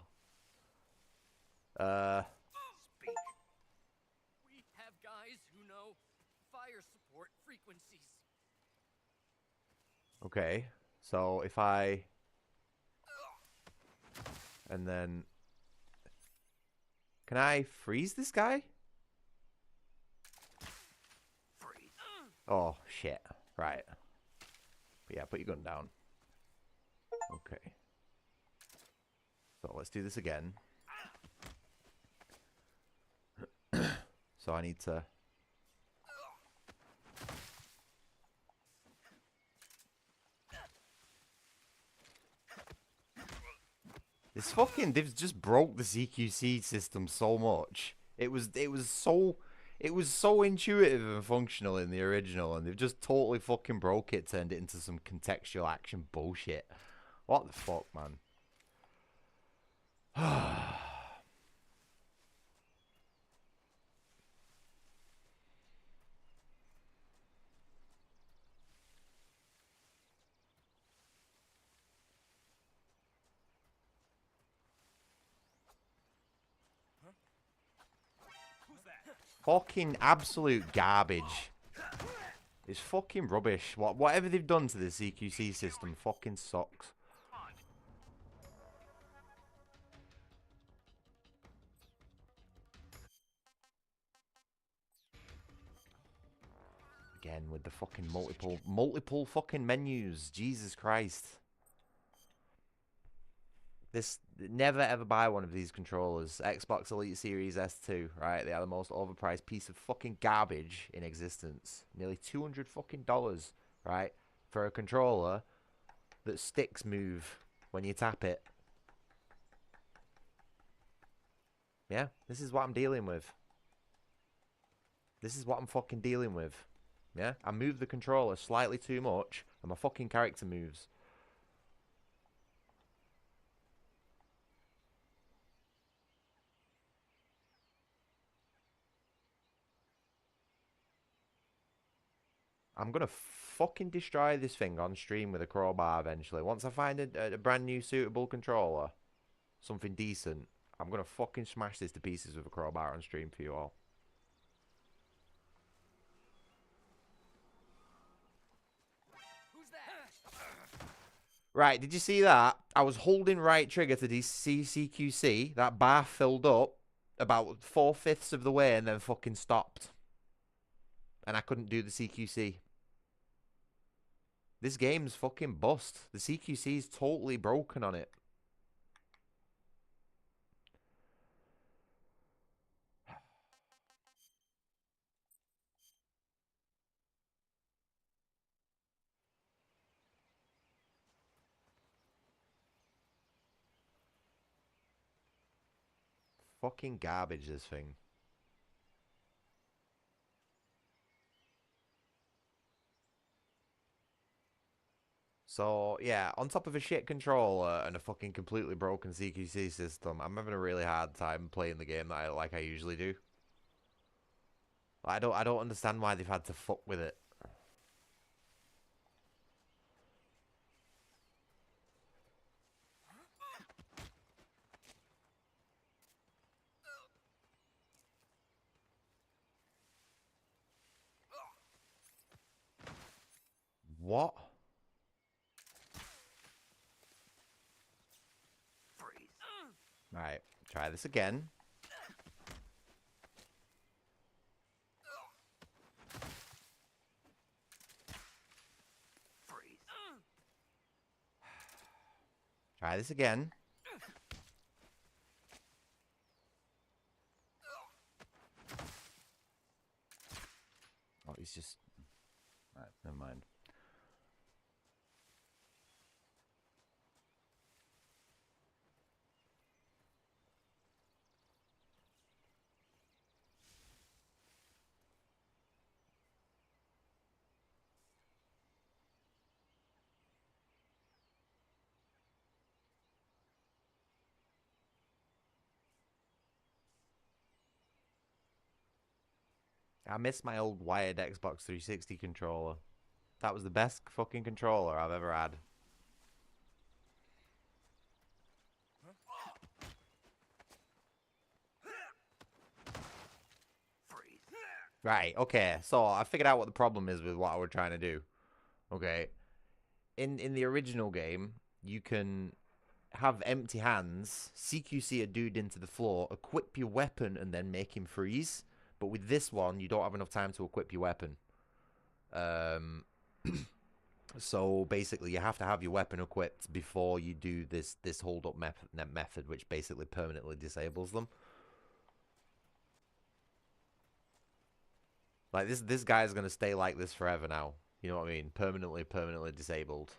Speak. We have guys who know fire support frequencies.
Okay, so if I. And then. Can I freeze this guy?
Freeze.
Oh, shit. Right. But yeah, put your gun down. Okay. So let's do this again. So I need to... This fucking... They've just broke the CQC system so much. It was so intuitive and functional in the original, and they've just totally fucking broke it, turned it into some contextual action bullshit. What the fuck, man? Fucking absolute garbage. It's fucking rubbish. Whatever they've done to the CQC system fucking sucks. Again with the fucking multiple fucking menus. Jesus Christ. Never ever buy one of these controllers. Xbox Elite Series S2, right? They are the most overpriced piece of fucking garbage in existence. Nearly $200 fucking dollars, right? For a controller that sticks move when you tap it. Yeah, this is what I'm dealing with. This is what I'm fucking dealing with. Yeah, I move the controller slightly too much and my fucking character moves. I'm gonna fucking destroy this thing on stream with a crowbar eventually. Once I find a brand new suitable controller, something decent, I'm gonna fucking smash this to pieces with a crowbar on stream for you all.
Who's that?
Right, did you see that? I was holding right trigger to CQC. That bar filled up about 4/5 of the way and then fucking stopped. And I couldn't do the CQC. This game's fucking bust. The CQC is totally broken on it. Fucking garbage, this thing. So, yeah, on top of a shit controller and a fucking completely broken CQC system, I'm having a really hard time playing the game that I usually do. I don't understand why they've had to fuck with it. What? Right, try this again. Try this again. Oh, he's just... Right, never mind. I miss my old wired Xbox 360 controller. That was the best fucking controller I've ever had. Right, okay, so I figured out what the problem is with what I was trying to do. Okay. In the original game, you can have empty hands, CQC a dude into the floor, equip your weapon, and then make him freeze. But with this one, you don't have enough time to equip your weapon. So basically, you have to have your weapon equipped before you do this hold-up method, which basically permanently disables them. Like, this guy's going to stay like this forever now. You know what I mean? Permanently disabled.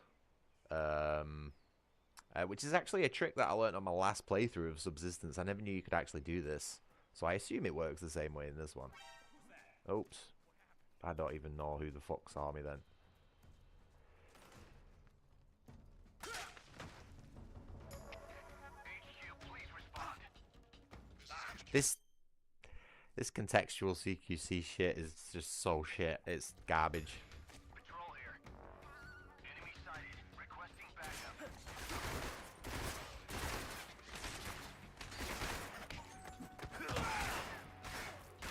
Which is actually a trick that I learned on my last playthrough of Subsistence. I never knew you could actually do this. So I assume it works the same way in this one. Oops. I don't even know who the fuck saw me then. This contextual CQC shit is just so shit. It's garbage.
Patrol here. Enemy sighted. Requesting backup.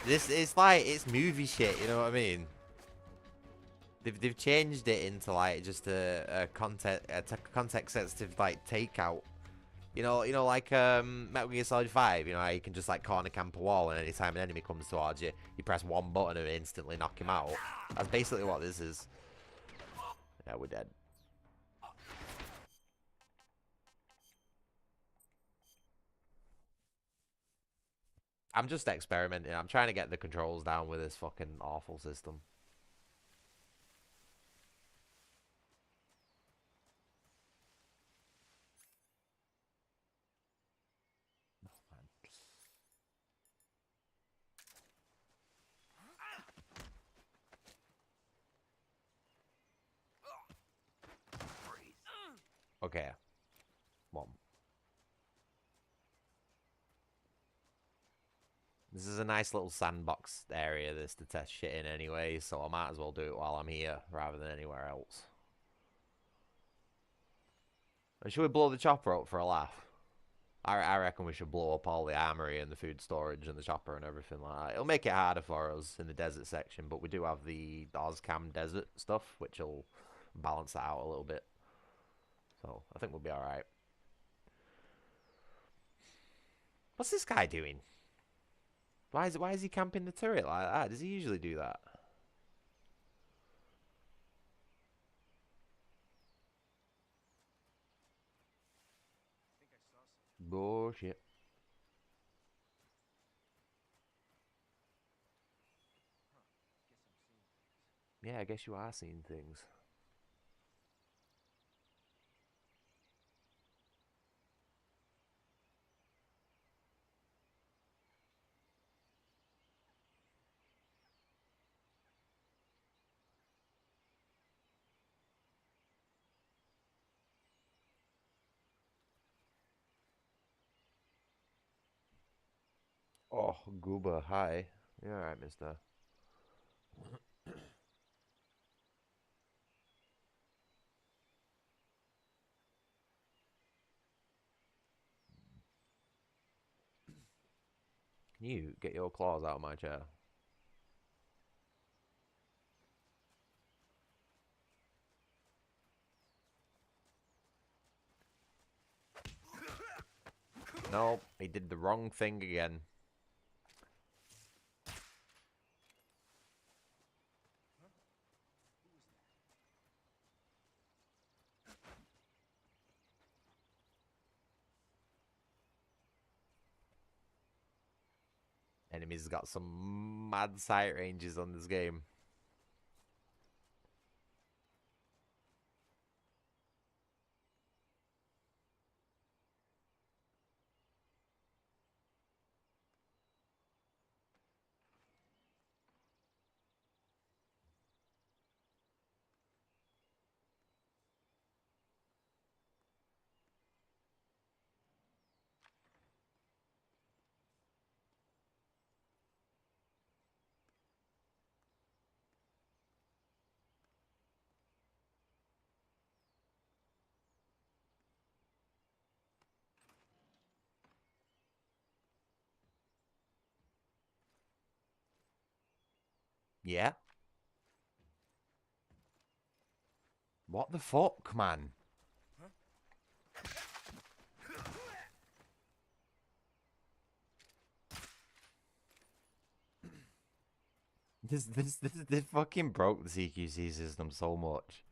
This is like, it's movie shit, you know what I mean? They've changed it into like just a context sensitive like takeout. You know, like Metal Gear Solid 5. You know, how you can just like corner camp a wall, and anytime an enemy comes towards you, you press one button and instantly knock him out. That's basically what this is. Yeah, we're dead. I'm just experimenting. I'm trying to get the controls down with this fucking awful system. Okay. One. This is a nice little sandbox area this to test shit in anyway, so I might as well do it while I'm here rather than anywhere else. And should we blow the chopper up for a laugh? I reckon we should blow up all the armory and the food storage and the chopper and everything like that. It'll make it harder for us in the desert section, but we do have the Ozcam desert stuff, which will balance that out a little bit. So I think we'll be alright. What's this guy doing? Why is he camping the turret like that? Does he usually do that? Bullshit. Yeah, I guess you are seeing things. Oh, Gooba, hi. You alright, mister? Can you get your claws out of my chair? Nope, he did the wrong thing again. Enemies got some mad sight ranges on this game. Yeah? What the fuck, man? This fucking broke the CQC system so much.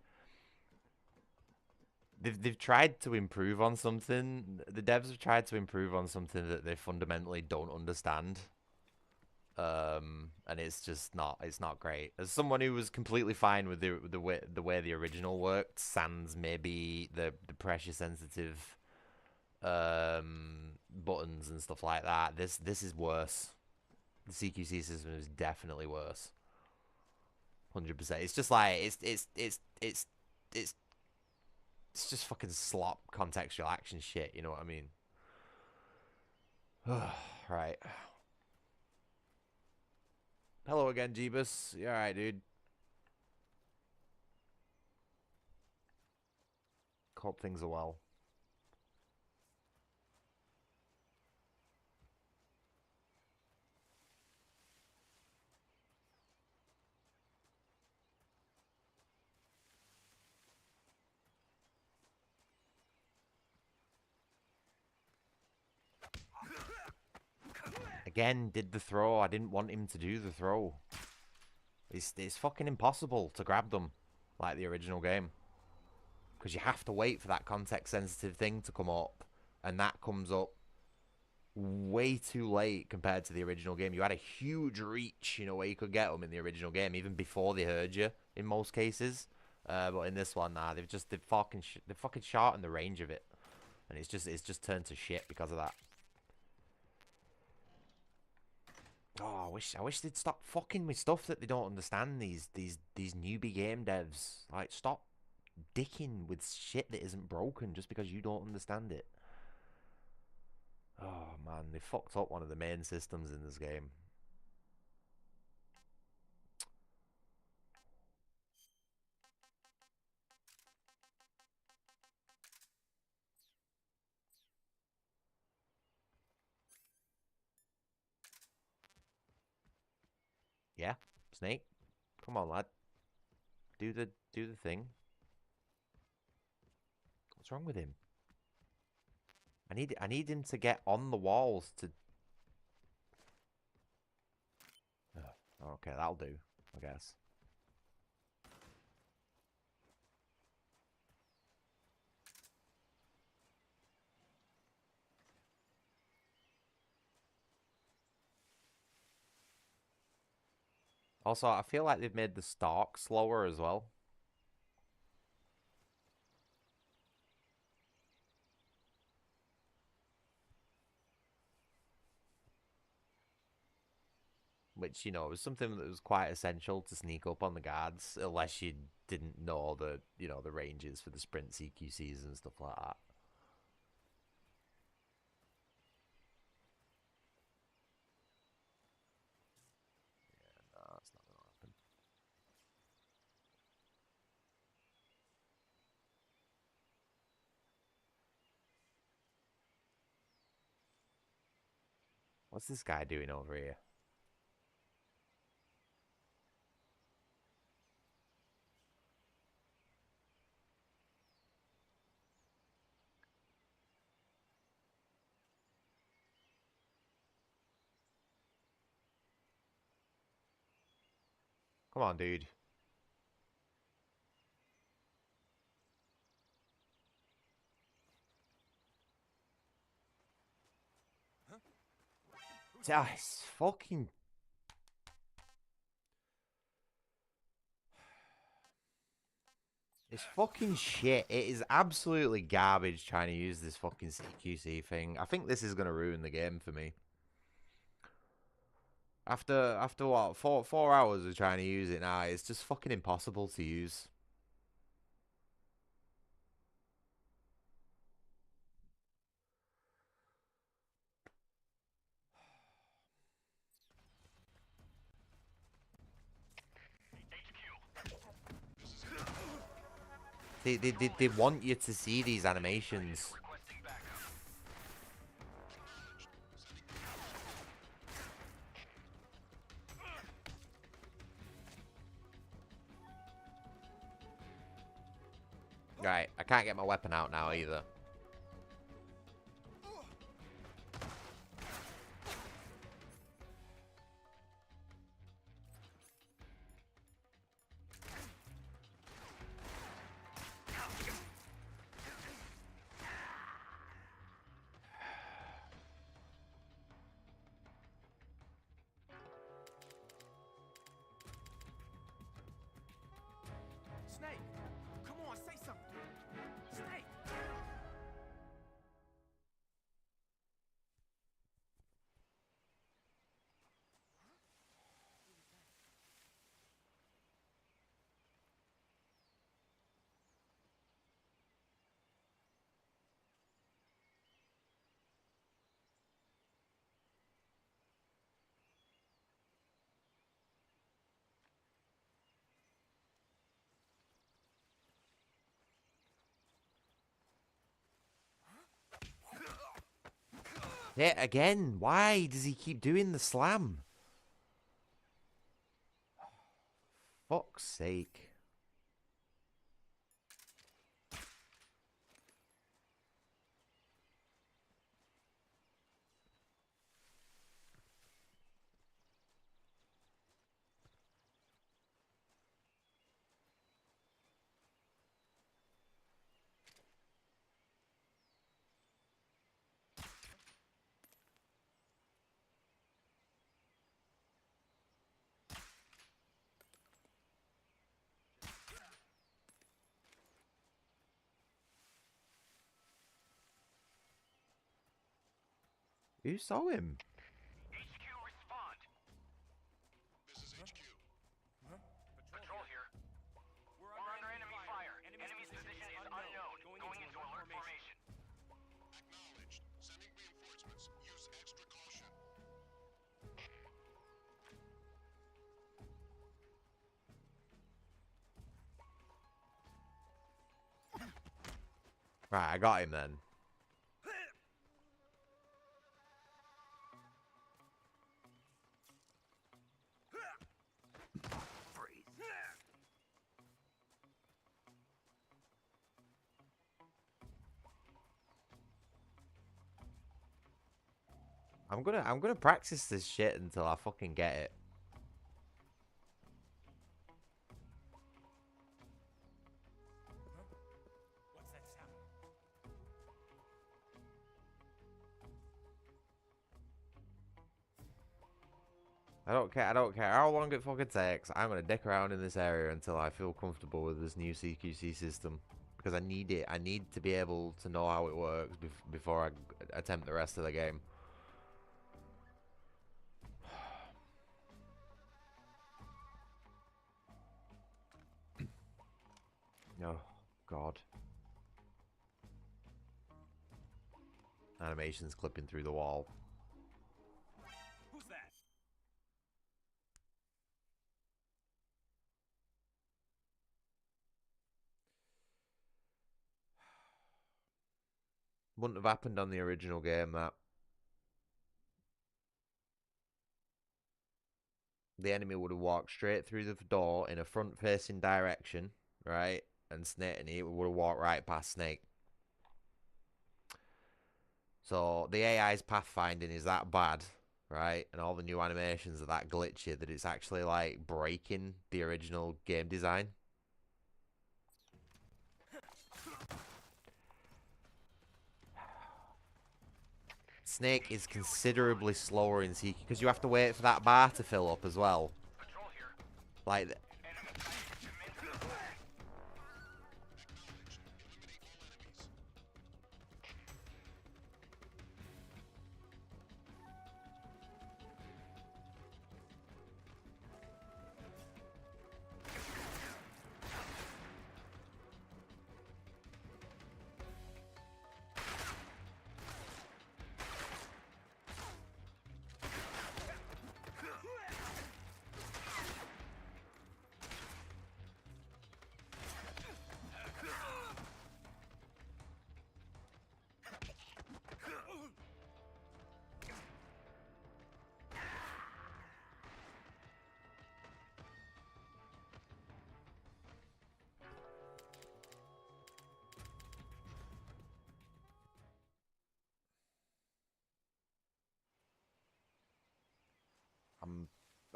They've tried to improve on something. The devs have tried to improve on something that they fundamentally don't understand. And it's just not great. As someone who was completely fine with the way the original worked, sans maybe the pressure sensitive buttons and stuff like that, this is worse. The CQC system is definitely worse. 100%. It's just like it's just fucking slop contextual action shit, you know what I mean? Right. Hello again, Jeebus. You alright, dude? Hope things are well. again did the throw. I didn't want him to do the throw. It's fucking impossible to grab them like the original game. Because you have to wait for that context-sensitive thing to come up. And that comes up way too late compared to the original game. You had a huge reach, you know, where you could get them in the original game, even before they heard you, in most cases. But in this one, nah, they've fucking shortened the range of it. And it's just turned to shit because of that. Oh, I wish they'd stop fucking with stuff that they don't understand. These newbie game devs, like, stop dicking with shit that isn't broken just because you don't understand it. Oh man, they fucked up one of the main systems in this game. Yeah, Snake, come on, lad. Do the thing. What's wrong with him? I need him to get on the walls to. Oh, okay, that'll do, I guess. Also, I feel like they've made the stalk slower as well. Which, you know, was something that was quite essential to sneak up on the guards, unless you didn't know the, you know, the ranges for the sprint CQCs and stuff like that. Yeah, no, that's not gonna happen. What's this guy doing over here? Come on, dude. It's fucking. It's fucking shit. It is absolutely garbage trying to use this fucking CQC thing. I think this is gonna ruin the game for me. After what, 4 hours of trying to use it now, it's just fucking impossible to use. They want you to see these animations. Right, I can't get my weapon out now either.
Snake, come on, say something. Snake.
Yeah, again, why does he keep doing the slam? Fuck's sake. Who saw him?
HQ, respond.
This is HQ.
Patrol here. We're under enemy fire. Enemy's position is unknown. Going into alert formation.
Acknowledged. Sending reinforcements. Use extra caution.
Right, I got him then. I'm gonna practice this shit until I fucking get it.
What's that sound?
I don't care how long it fucking takes. I'm gonna dick around in this area until I feel comfortable with this new CQC system. Because I need it. I need to be able to know how it works before I attempt the rest of the game. Oh, God. Animation's clipping through the wall.
Who's that?
Wouldn't have happened on the original game, that. The enemy would have walked straight through the door in a front-facing direction, right? And Snake and he would have walked right past Snake. So the AI's pathfinding is that bad, right? And all the new animations are that glitchy that it's actually like breaking the original game design. Snake is considerably slower in CQ because you have to wait for that bar to fill up as well. Like,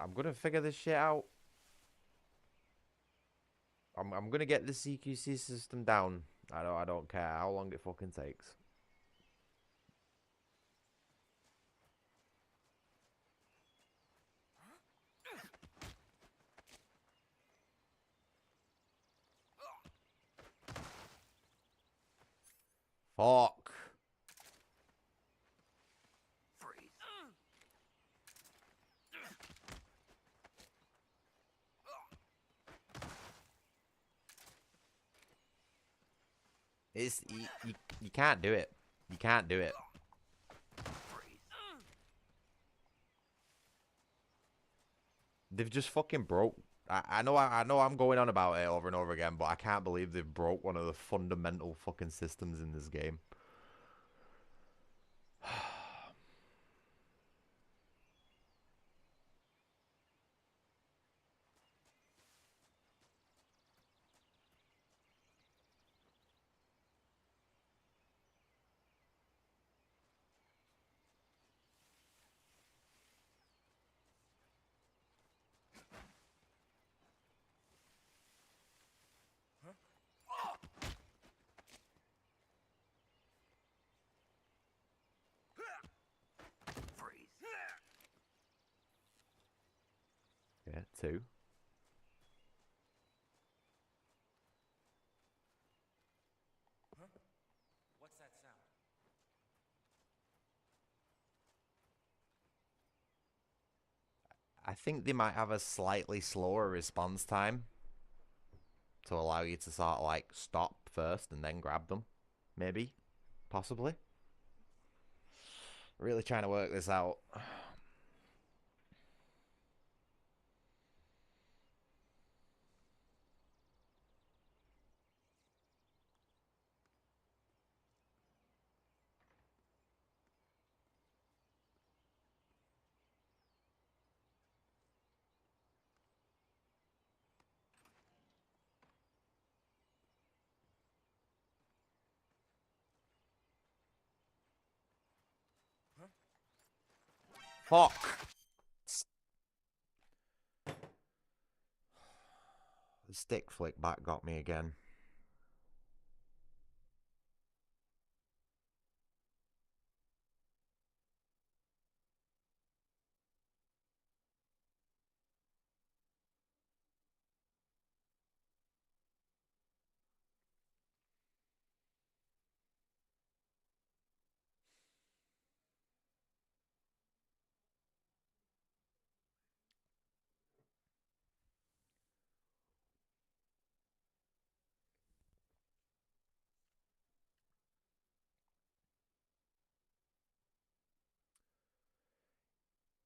I'm gonna figure this shit out. I'm gonna get the CQC system down. I don't care how long it fucking takes. Fuck. It's you can't do it. You can't do it. They've just fucking broke. I know I'm going on about it over and over again, but I can't believe they've broke one of the fundamental fucking systems in this game. Yeah, 2.
What's that sound?
I think they might have a slightly slower response time to allow you to sort of like stop first and then grab them. Maybe. Possibly. Really trying to work this out. Fuck! The stick flick back got me again.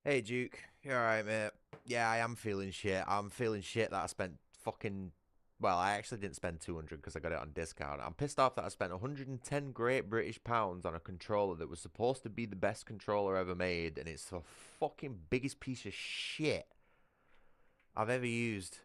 Hey Duke, you alright, mate? Yeah, I am feeling shit. I'm feeling shit that I spent fucking. Well, I actually didn't spend 200 because I got it on discount. I'm pissed off that I spent 110 Great British pounds on a controller that was supposed to be the best controller ever made, and it's the fucking biggest piece of shit I've ever used.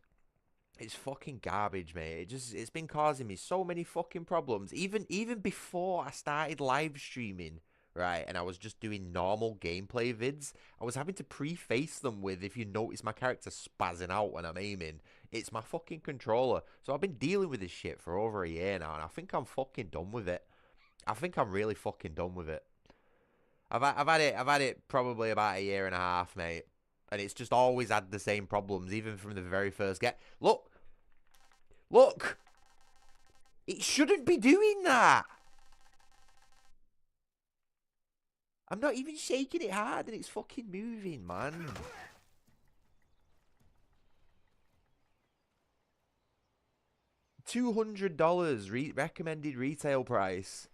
It's fucking garbage, mate. It's been causing me so many fucking problems. Even before I started live streaming, right? And I was just doing normal gameplay vids. I was having to preface them with, if you notice my character spazzing out when I'm aiming, it's my fucking controller. So I've been dealing with this shit for over a year now, and I think I'm fucking done with it. I think I'm really fucking done with it. I've had it probably about a year and a half, mate. And it's just always had the same problems, even from the very first get. Look! It shouldn't be doing that! I'm not even shaking it hard and it's fucking moving, man. $200 recommended retail price.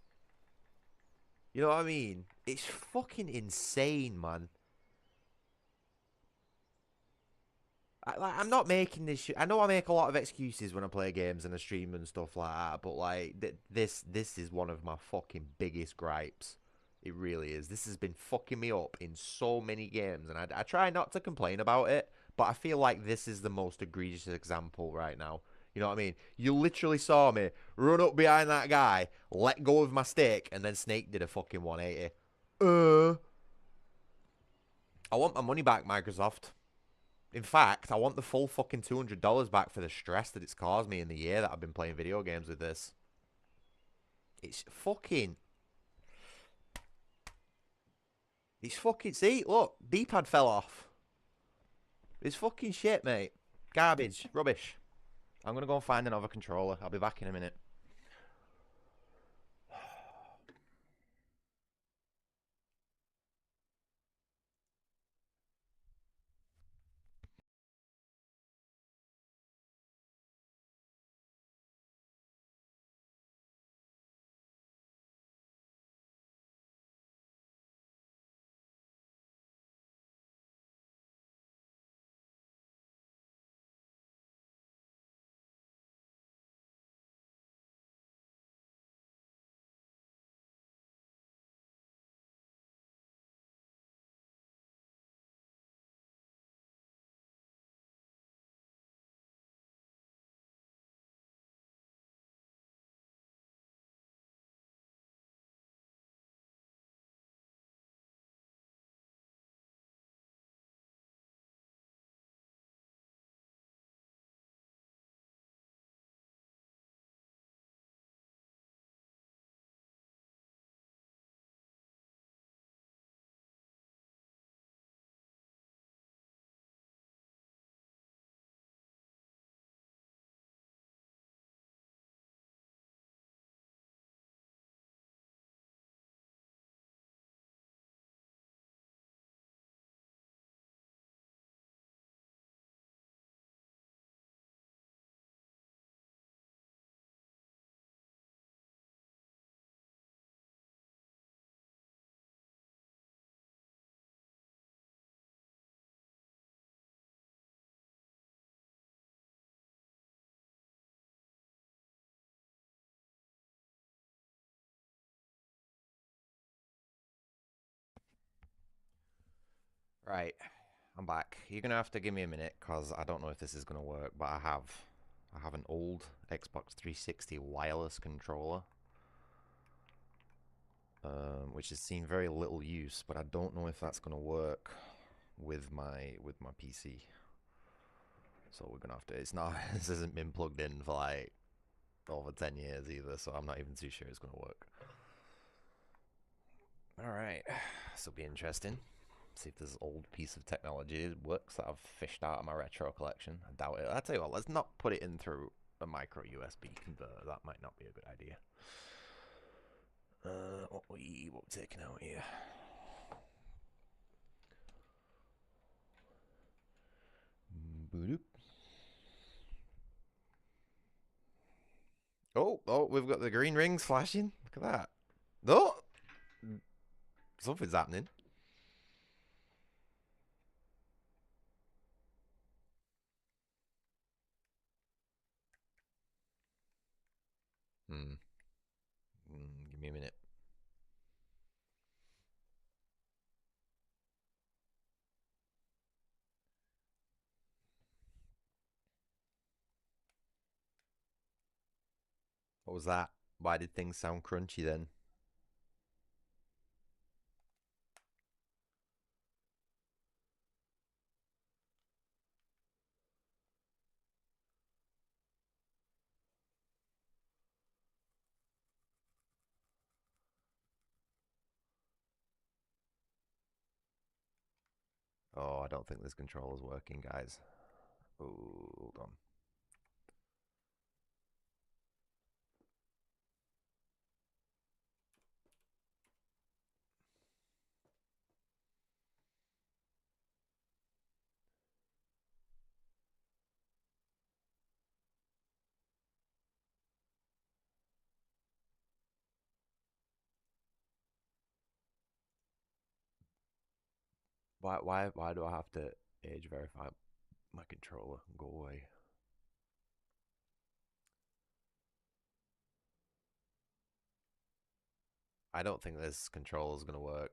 You know what I mean? It's fucking insane, man. I'm not making this shit. I know I make a lot of excuses when I play games and I stream and stuff like that, but like this is one of my fucking biggest gripes. It really is. This has been fucking me up in so many games, and I try not to complain about it, but I feel like this is the most egregious example right now. You know what I mean? You literally saw me run up behind that guy, let go of my stick, and then Snake did a fucking 180. I want my money back, Microsoft. In fact, I want the full fucking $200 back for the stress that it's caused me in the year that I've been playing video games with this. It's fucking... It's fucking... See, look, D-pad fell off. It's fucking shit, mate. Garbage. Rubbish. I'm going to go and find another controller. I'll be back in a minute. Right, I'm back. You're gonna have to give me a minute because I don't know if this is gonna work, but I have an old Xbox 360 wireless controller, which has seen very little use, but I don't know if that's gonna work with my PC. So we're gonna have to. It's not. This hasn't been plugged in for like over 10 years either, so I'm not even too sure it's gonna work. All right, this will be interesting. See if this old piece of technology works that I've fished out of my retro collection. I doubt it. I'll tell you what, let's not put it in through a micro USB converter. That might not be a good idea. What we taking out here? Boop. Oh, we've got the green rings flashing. Look at that. No, something's happening. Give me a minute. What was that? Why did things sound crunchy then? Oh, I don't think this controller's working, guys. Oh, hold on. Why do I have to age verify my controller? Go away. I don't think this controller is gonna work.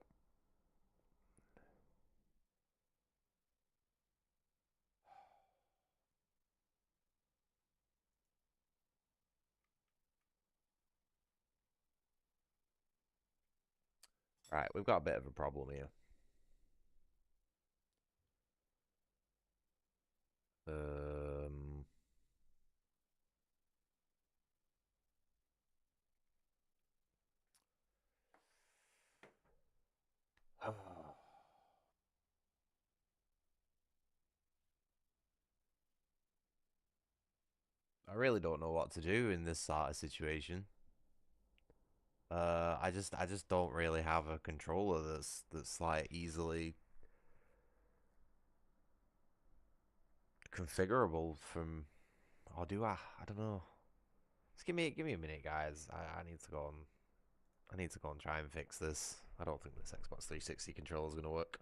Right, we've got a bit of a problem here. Um. I really don't know what to do in this sort of situation. I just don't really have a controller that's like easily configurable from. Or do I? I don't know. Just give me a minute, guys. I need to go and try and fix this. I don't think this Xbox 360 controller is gonna work.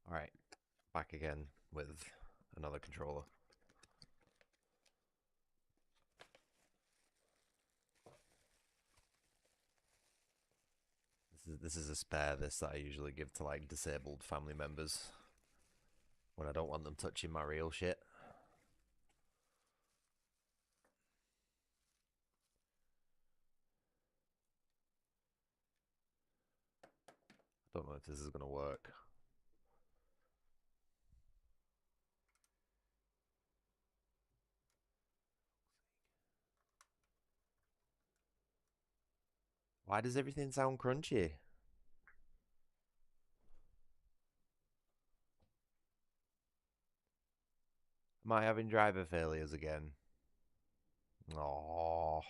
All right, back again with another controller. This is a spare that I usually give to like disabled family members when I don't want them touching my real shit. I don't know if this is gonna work. Why does everything sound crunchy? Am I having driver failures again? Oh.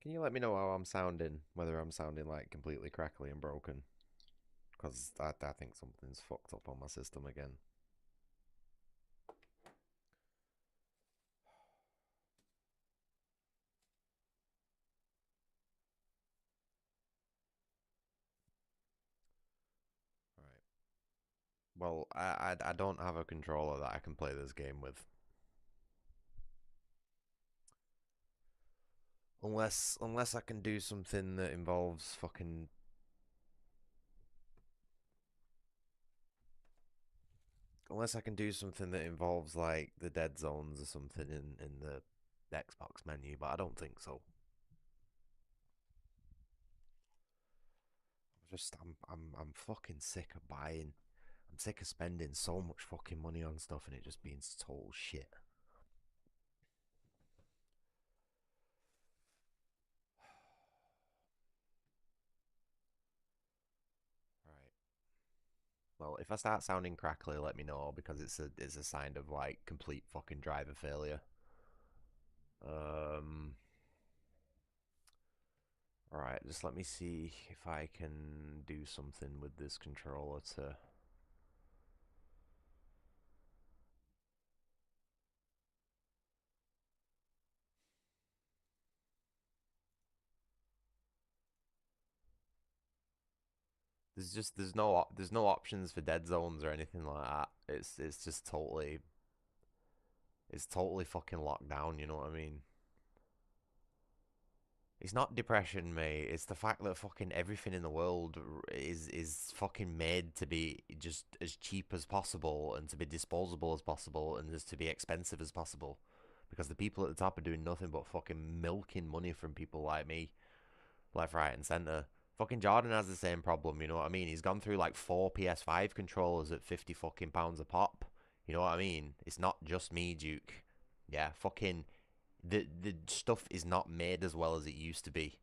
Can you let me know how I'm sounding? Whether I'm sounding like completely crackly and broken? Because I think something's fucked up on my system again. Well, I don't have a controller that I can play this game with. Unless I can do something that involves fucking... Unless I can do something that involves, like, the dead zones or something in the Xbox menu, but I don't think so. I'm fucking sick of buying. I'm sick of spending so much fucking money on stuff and it just being total shit. Well, if I start sounding crackly, let me know because it's a sign of like complete fucking driver failure. Alright, just let me see if I can do something with this controller to... there's no options for dead zones or anything like that. It's just totally fucking locked down, you know what I mean? It's not depression, mate. It's the fact that fucking everything in the world is fucking made to be just as cheap as possible and to be disposable as possible and just to be expensive as possible. Because the people at the top are doing nothing but fucking milking money from people like me, left, right, and center. Fucking Jordan has the same problem, you know what I mean? He's gone through like 4 PS5 controllers at 50 fucking pounds a pop. You know what I mean? It's not just me, Duke. Yeah, fucking the stuff is not made as well as it used to be.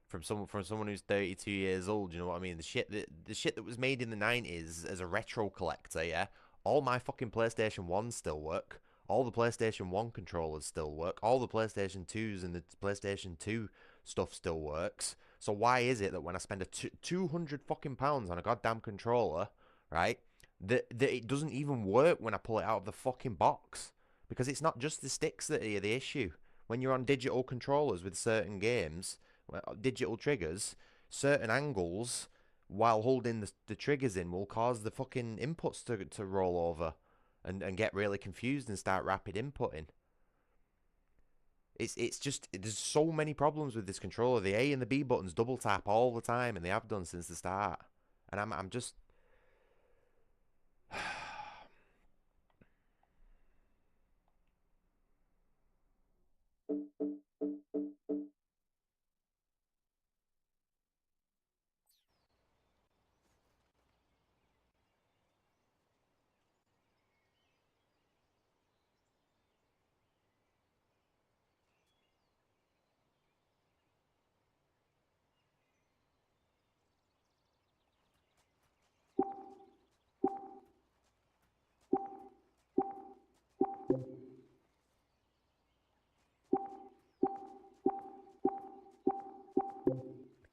From someone who's 32 years old, you know what I mean? The shit that was made in the 90s as a retro collector, yeah. All my fucking PlayStation 1s still work. All the PlayStation 1 controllers still work. All the PlayStation 2s and the PlayStation 2 stuff still works. So why is it that when I spend a 200 fucking pounds on a goddamn controller, right, that it doesn't even work when I pull it out of the fucking box? Because it's not just the sticks that are the issue. When you're on digital controllers with certain games, digital triggers, certain angles while holding the triggers in will cause the fucking inputs to roll over and get really confused and start rapid inputting. It's just there's so many problems with this controller. The A and the B buttons double tap all the time, and they have done since the start. And I'm just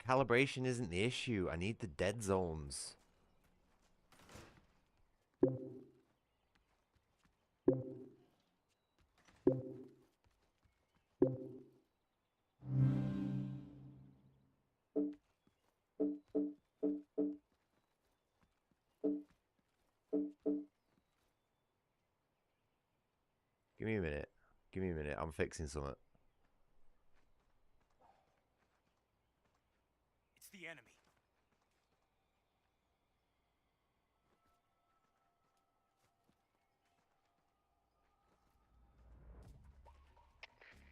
Calibration isn't the issue. I need the dead zones. Give me a minute. Give me a minute. I'm fixing something.
It's the enemy.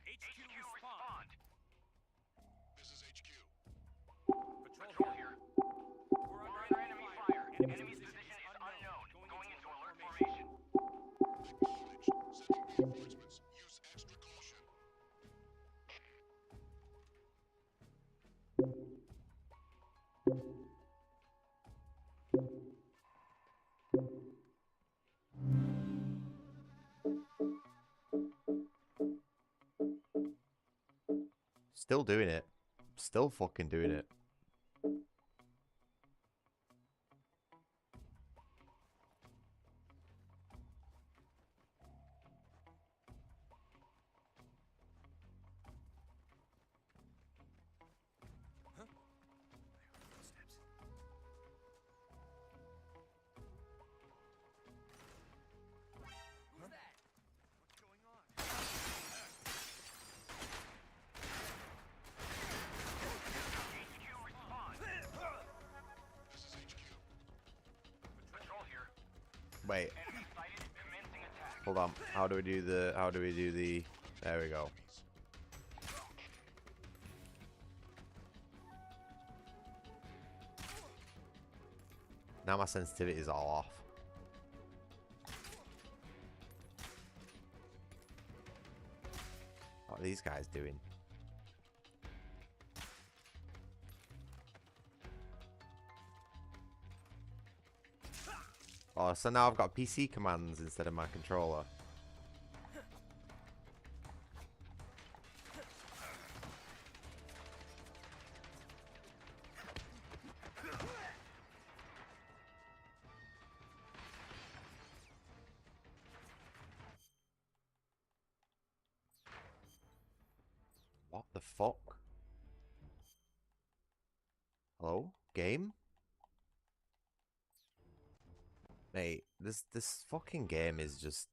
HQ respond.
This is HQ.
Patrol here. We're under enemy fire. Enemy's position is unknown. Going into alert formation.
Acknowledged. Sending reinforcements. Use extra caution.
Still doing it. Still fucking doing it.
Who's that? What's going on? HQ respond.
This is HQ.
Patrol here.
Wait.
Enemy sighted. Commencing attack.
Hold on. How do we do the there we go. Now my sensitivity is all off. What are these guys doing? Oh, so now I've got PC commands instead of my controller. What the fuck? Hello? Game? Mate, this fucking game is just...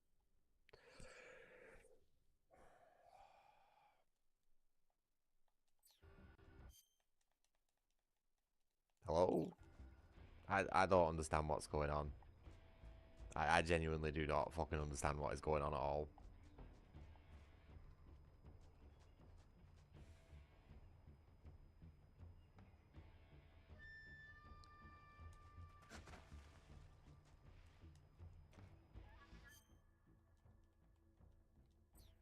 Hello? I don't understand what's going on. I genuinely do not fucking understand what is going on at all.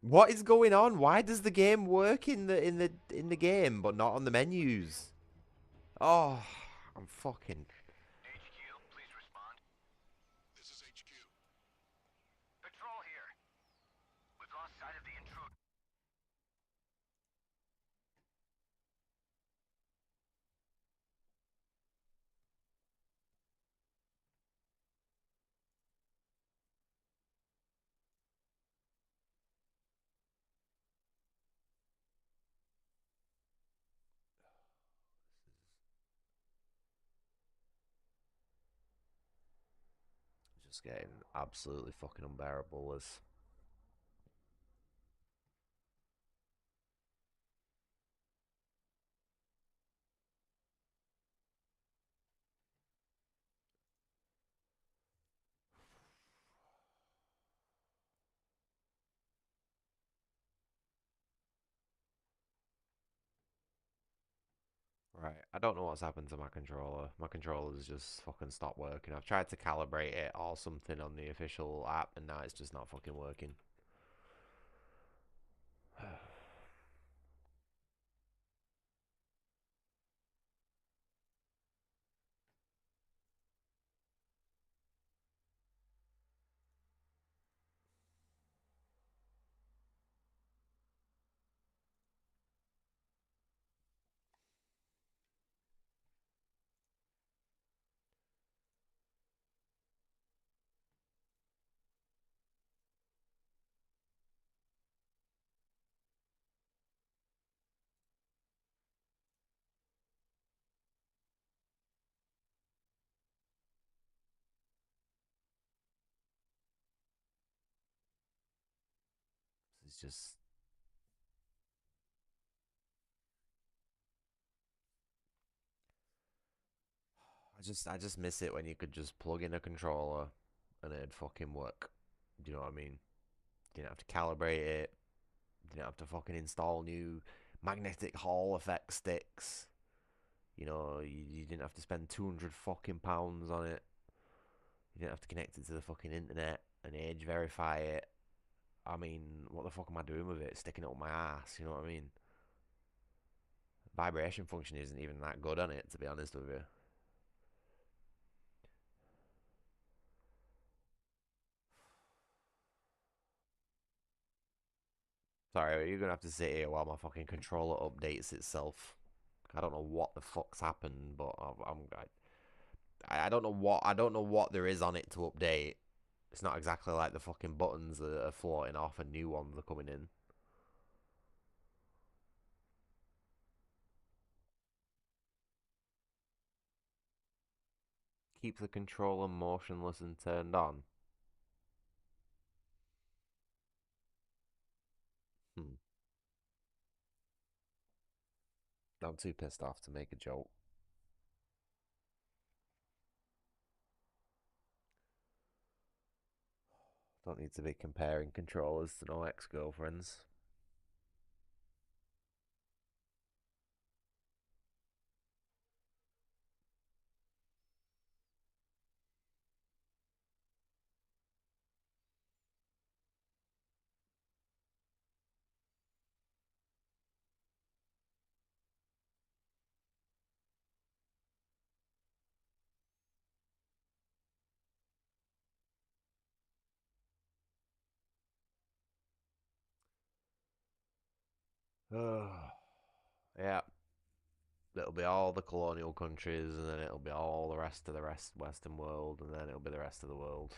What is going on? Why does the game work in the game but not on the menus? Oh, I'm fucking...
HQ, please respond.
This is HQ.
Patrol here. We've lost sight of the intruder.
Just getting absolutely fucking unbearable as... Right, I don't know what's happened to my controller. My controller's just fucking stopped working. I've tried to calibrate it or something on the official app, and now it's just not fucking working. just... I just miss it when you could just plug in a controller and it'd fucking work. Do you know what I mean? You didn't have to calibrate it. You didn't have to fucking install new magnetic Hall effect sticks. You know, you didn't have to spend 200 fucking pounds on it. You didn't have to connect it to the fucking internet and age verify it. I mean, what the fuck am I doing with it? Sticking it up my ass, you know what I mean? Vibration function isn't even that good on it, to be honest with you. Sorry, you're gonna have to sit here while my fucking controller updates itself. I don't know what the fuck's happened, but I don't know what there is on it to update. It's not exactly like the fucking buttons are floating off and new ones are coming in. Keep the controller motionless and turned on. I'm too pissed off to make a joke. Don't need to be comparing controllers to no ex-girlfriends. Yeah. It'll be all the colonial countries, and then it'll be all the rest of the Western world, and then it'll be the rest of the world.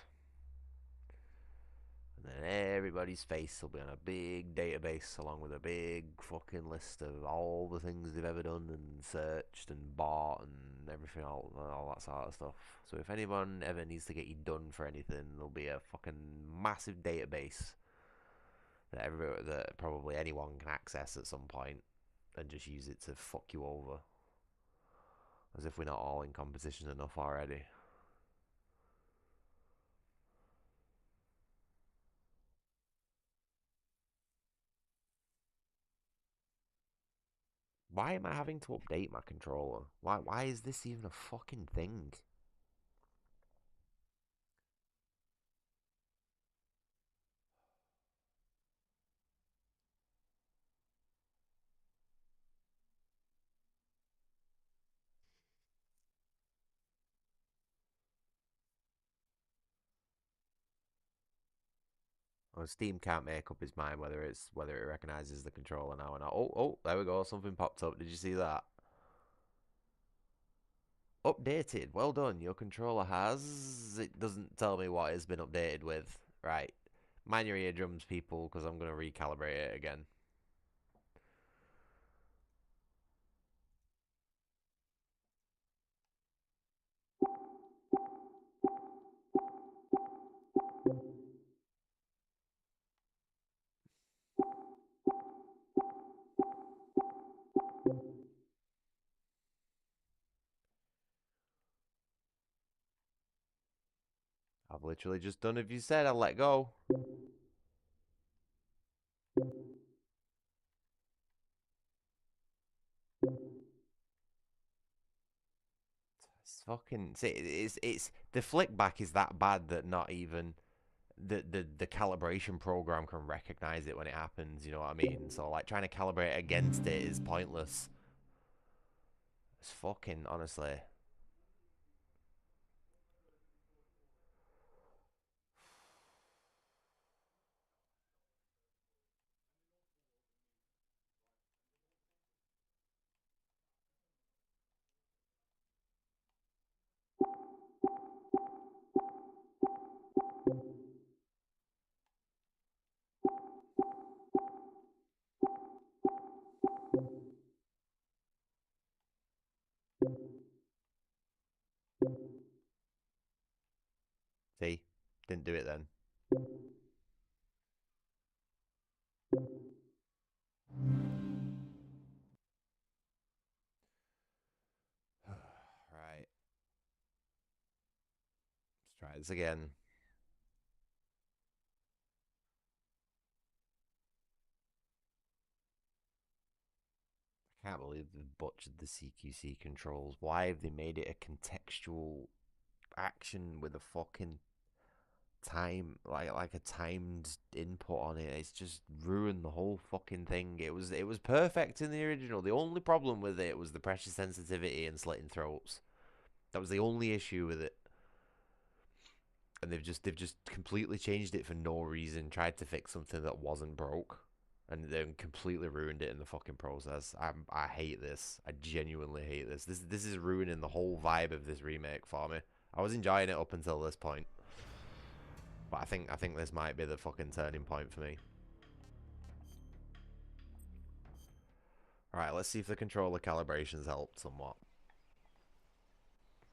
And then everybody's face will be on a big database, along with a big fucking list of all the things they've ever done and searched and bought and everything, all that sort of stuff. So if anyone ever needs to get you done for anything, there'll be a fucking massive database that probably anyone can access at some point and just use it to fuck you over. As if we're not all in competition enough already. Why am I having to update my controller? Why is this even a fucking thing? Well, Steam can't make up its mind whether it recognizes the controller now or not. Oh, there we go. Something popped up. Did you see that? Updated. Well done. Your controller has... It doesn't tell me what it's been updated with. Right. Mind your eardrums, people, because I'm going to recalibrate it again. I've literally just done if you said I'll let go. It's fucking... See, it's the flick back is that bad that not even the calibration program can recognize it when it happens, you know what I mean? So like trying to calibrate against it is pointless. It's fucking, honestly. See? Didn't do it then. Try this again. I can't believe they've butchered the CQC controls. Why have they made it a contextual action with a fucking time, like a timed input on it? It's just ruined the whole fucking thing. It was perfect in the original. The only problem with it was the pressure sensitivity and slitting throats. That was the only issue with it. And they've just completely changed it for no reason. Tried to fix something that wasn't broke, and then completely ruined it in the fucking process. I hate this. I genuinely hate this. This is ruining the whole vibe of this remake for me. I was enjoying it up until this point, but I think this might be the fucking turning point for me. All right, let's see if the controller calibrations helped somewhat.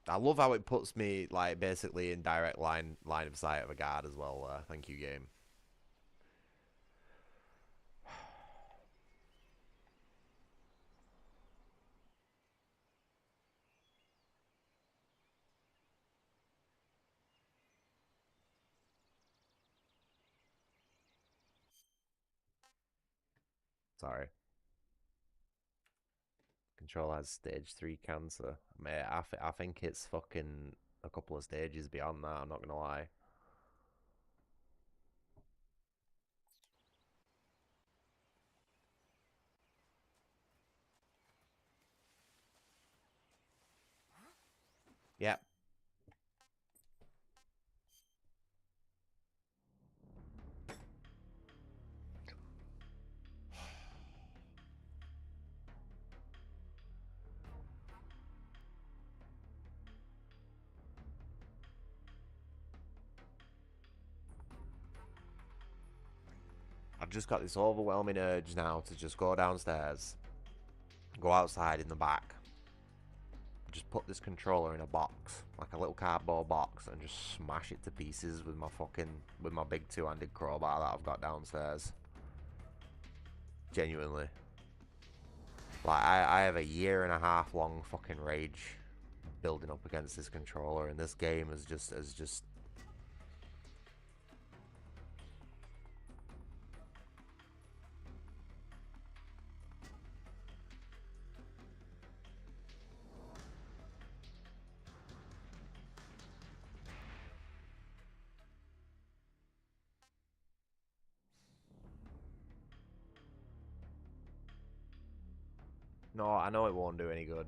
I love how it puts me like basically in direct line of sight of a guard as well. Thank you, game. Sorry. Control has stage 3 cancer. Mate, I think it's fucking a couple of stages beyond that, I'm not gonna lie. Yep. I've just got this overwhelming urge now to just go downstairs, go outside in the back, just put this controller in a box, like a little cardboard box, and just smash it to pieces with my big two-handed crowbar that I've got downstairs. Genuinely. Like, I have a 1.5 year long fucking rage building up against this controller, and this game has just No, I know it won't do any good.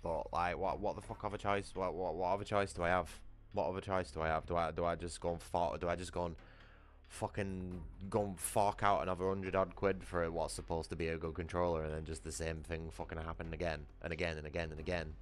But like, what the fuck other choice? What other choice do I have? What other choice do I have? Do I just go and do I just go and fucking go and fork out another 100 odd quid for what's supposed to be a good controller, and then just the same thing fucking happen again and again and again and again?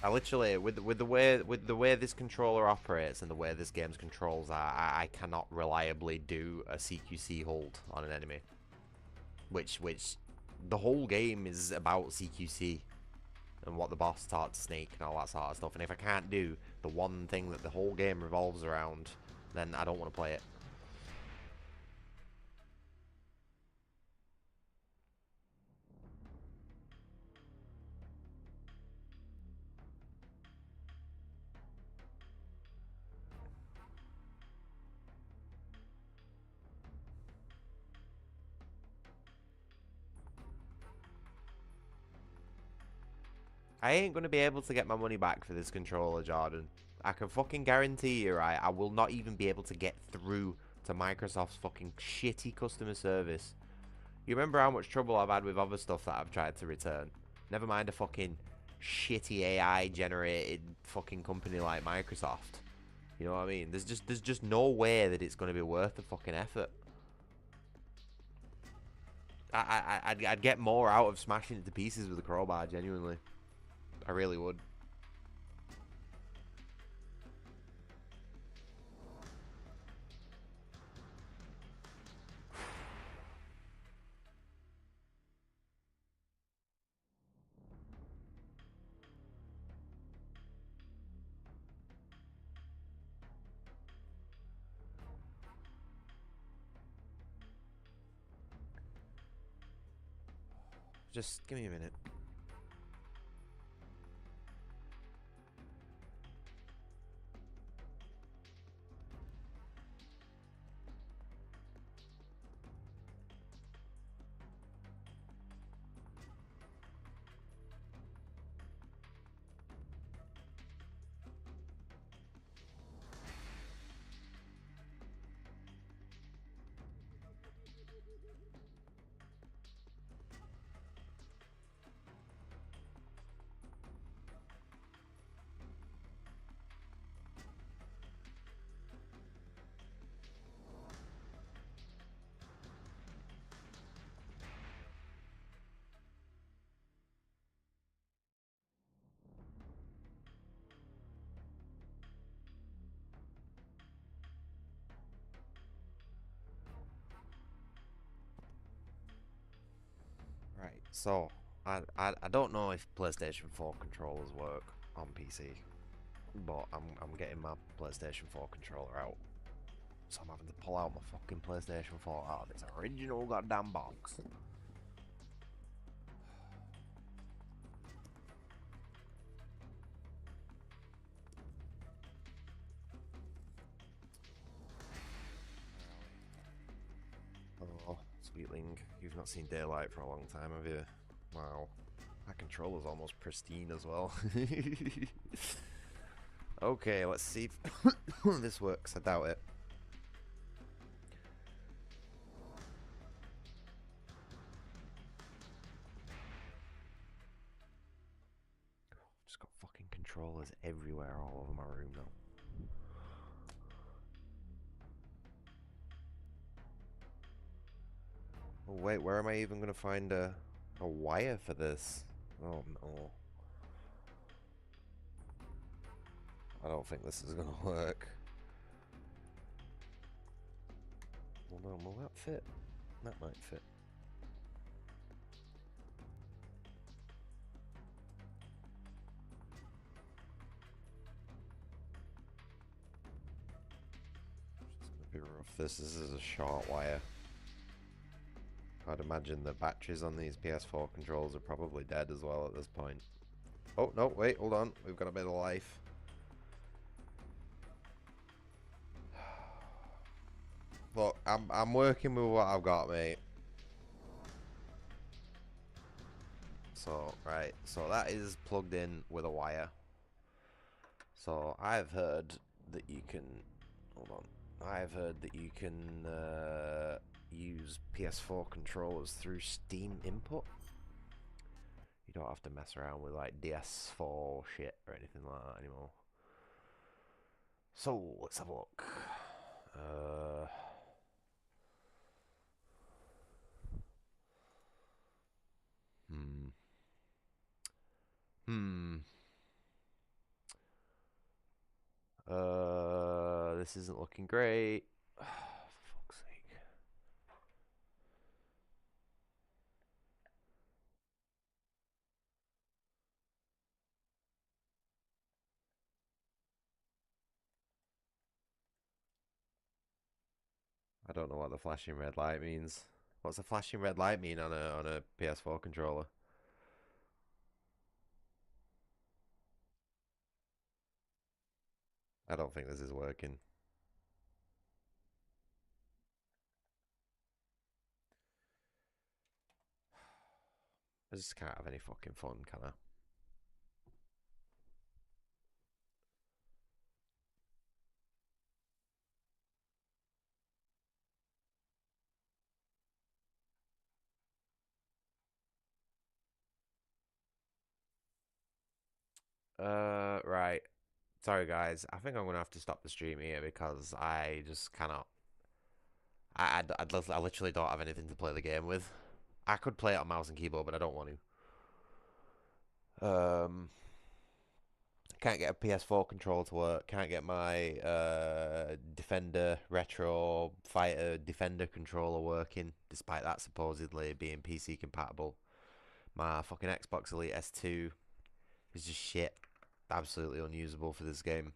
I literally, with the way this controller operates and the way this game's controls are, I cannot reliably do a CQC hold on an enemy. Which the whole game is about CQC and what the boss taught to Snake and all that sort of stuff. And if I can't do the one thing that the whole game revolves around, then I don't want to play it. I ain't going to be able to get my money back for this controller, Jordan. I can fucking guarantee you, right, I will not even be able to get through to Microsoft's fucking shitty customer service. You remember how much trouble I've had with other stuff that I've tried to return? Never mind a fucking shitty AI-generated fucking company like Microsoft. You know what I mean? There's just no way that it's going to be worth the fucking effort. I'd get more out of smashing it to pieces with a crowbar, genuinely. I really would. Just give me a minute. Right, so I don't know if PlayStation 4 controllers work on PC, but I'm getting my PlayStation 4 controller out, so I'm having to pull out my fucking PlayStation 4 out of its original goddamn box. Oh, Sweetling, you've not seen daylight for a long time, have you? Wow. That controller's almost pristine as well. Okay, let's see if this works. I doubt it. Just got fucking controllers everywhere all over my room now. Oh wait, where am I even gonna find a wire for this? Oh no. I don't think this is gonna work. Hold on, will that fit? That might fit. It's gonna be rough. This is a short wire. I'd imagine the batteries on these PS4 controls are probably dead as well at this point. Oh no, wait, hold on. We've got a bit of life. Look, I'm working with what I've got, mate. So, right, so that is plugged in with a wire. So, I've heard that you can... Hold on. I've heard that you can use PS4 controllers through Steam input. You don't have to mess around with, like, DS4 shit or anything like that anymore. So, let's have a look. This isn't looking great. For fuck's sake. I don't know what the flashing red light means. What's a flashing red light mean on a PS4 controller? I don't think this is working. I just can't have any fucking fun, can I? Right. Sorry, guys. I think I'm gonna have to stop the stream here because I just cannot. I literally don't have anything to play the game with. I could play it on mouse and keyboard, but I don't want to. Can't get a PS4 controller to work. Can't get my Defender Retro Fighter Defender controller working, despite that supposedly being PC compatible. My fucking Xbox Elite S2 is just shit. Absolutely unusable for this game.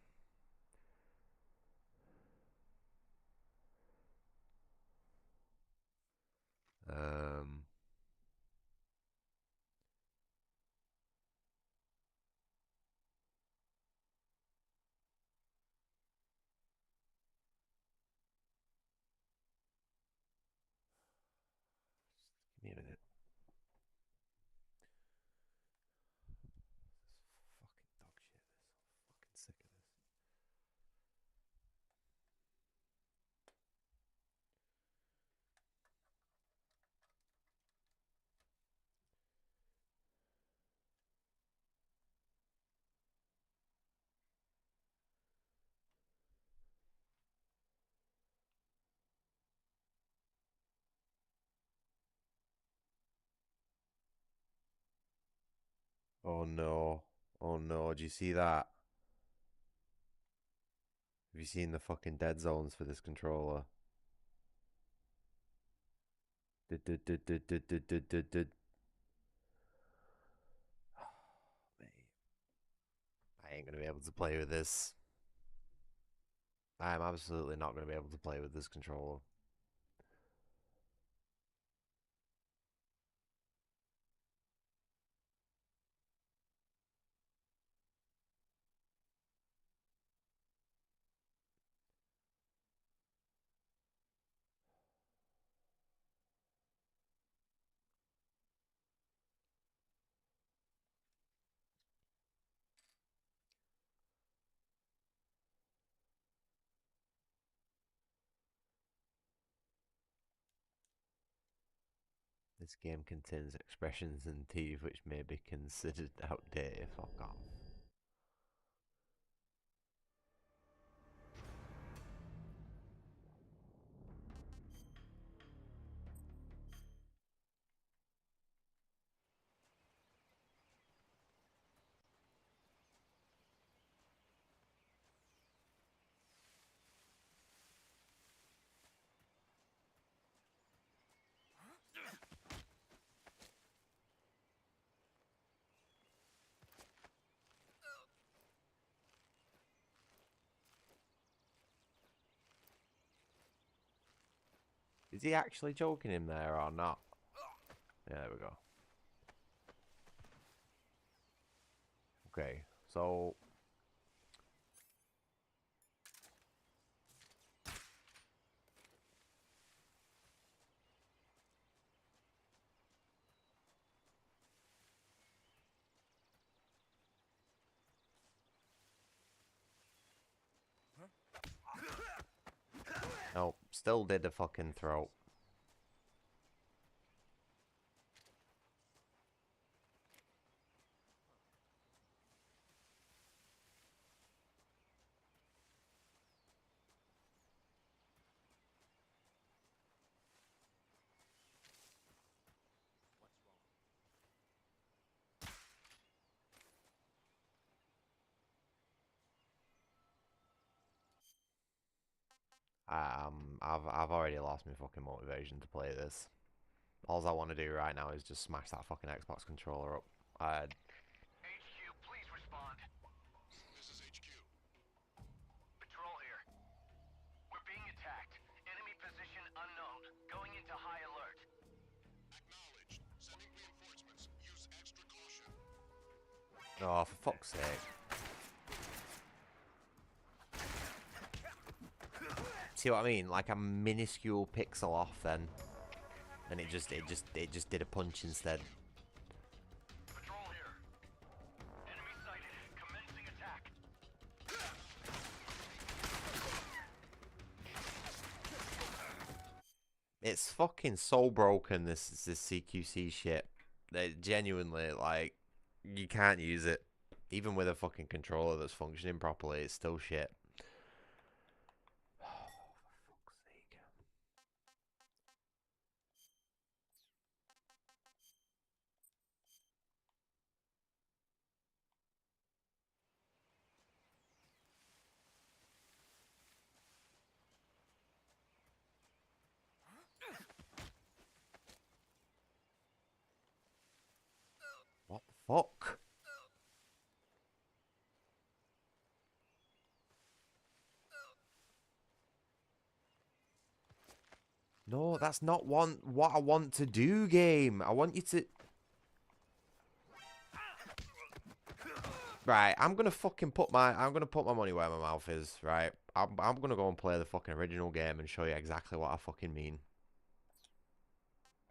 Oh no. Oh no, do you see that? Have you seen the fucking dead zones for this controller? Did. I ain't gonna be able to play with this. I'm absolutely not gonna be able to play with this controller. This game contains expressions and teeth which may be considered outdated. Fuck off. Is he actually choking him there or not? Yeah, there we go. Okay, so nope, still did the fucking throat. I've already lost my fucking motivation to play this. All I want to do right now is just smash that fucking Xbox controller up.
HQ, please respond.
This is HQ.
Patrol here. We're being attacked. Enemy position unknown. Going into high alert.
Acknowledged. Sending reinforcements. Use extra caution.
Oh, for fuck's sake. See what I mean? Like a minuscule pixel off then. And it just did a punch instead.
Patrol here. Enemy sighted. Commencing attack.
It's fucking so broken, this CQC shit. That genuinely, like, you can't use it. Even with a fucking controller that's functioning properly, it's still shit. What the fuck? No, that's not what I want to do, game. I want you to... Right, I'm gonna put my money where my mouth is, right? I'm gonna go and play the fucking original game and show you exactly what I fucking mean.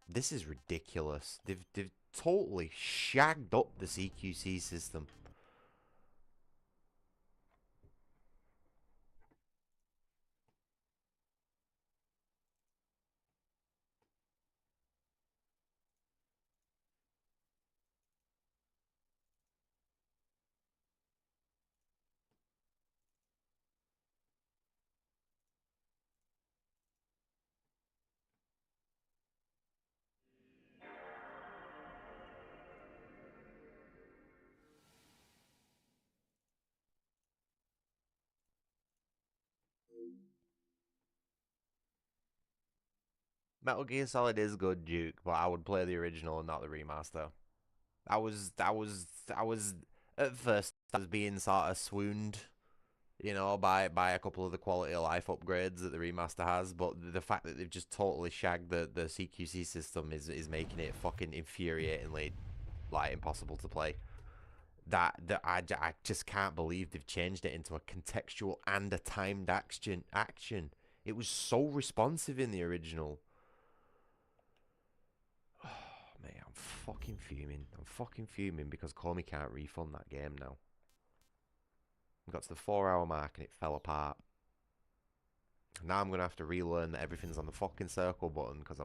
This is ridiculous. They've totally shagged up the CQC system. Metal Gear Solid is good, Duke, but I would play the original and not the remaster. I was at first I was being sort of swooned, by a couple of the quality of life upgrades that the remaster has, but the fact that they've just totally shagged the CQC system is making it fucking infuriatingly like impossible to play. I just can't believe they've changed it into a contextual and a timed action. It was so responsive in the original. Oh, mate, I'm fucking fuming. I'm fucking fuming because Comey can't refund that game now. We got to the 4 hour mark and it fell apart. Now I'm going to have to relearn that everything's on the fucking circle button because I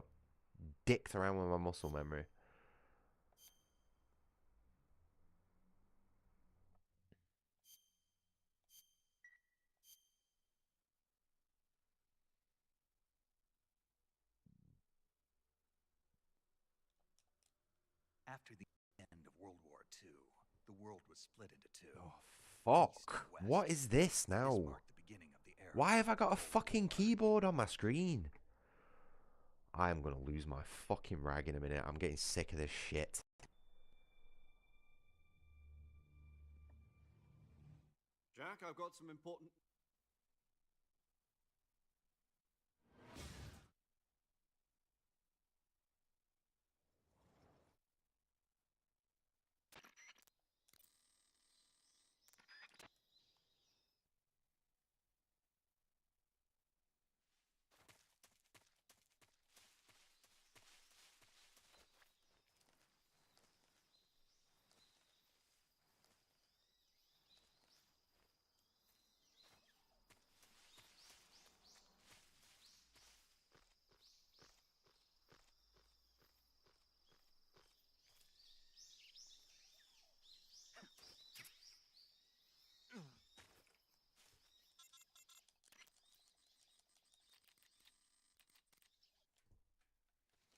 dicked around with my muscle memory.
After the end of World War II, the world was split into two.
Oh, fuck. What is this now? Why have I got a fucking keyboard on my screen? I am going to lose my fucking rag in a minute. I'm getting sick of this shit.
Jack, I've got some important...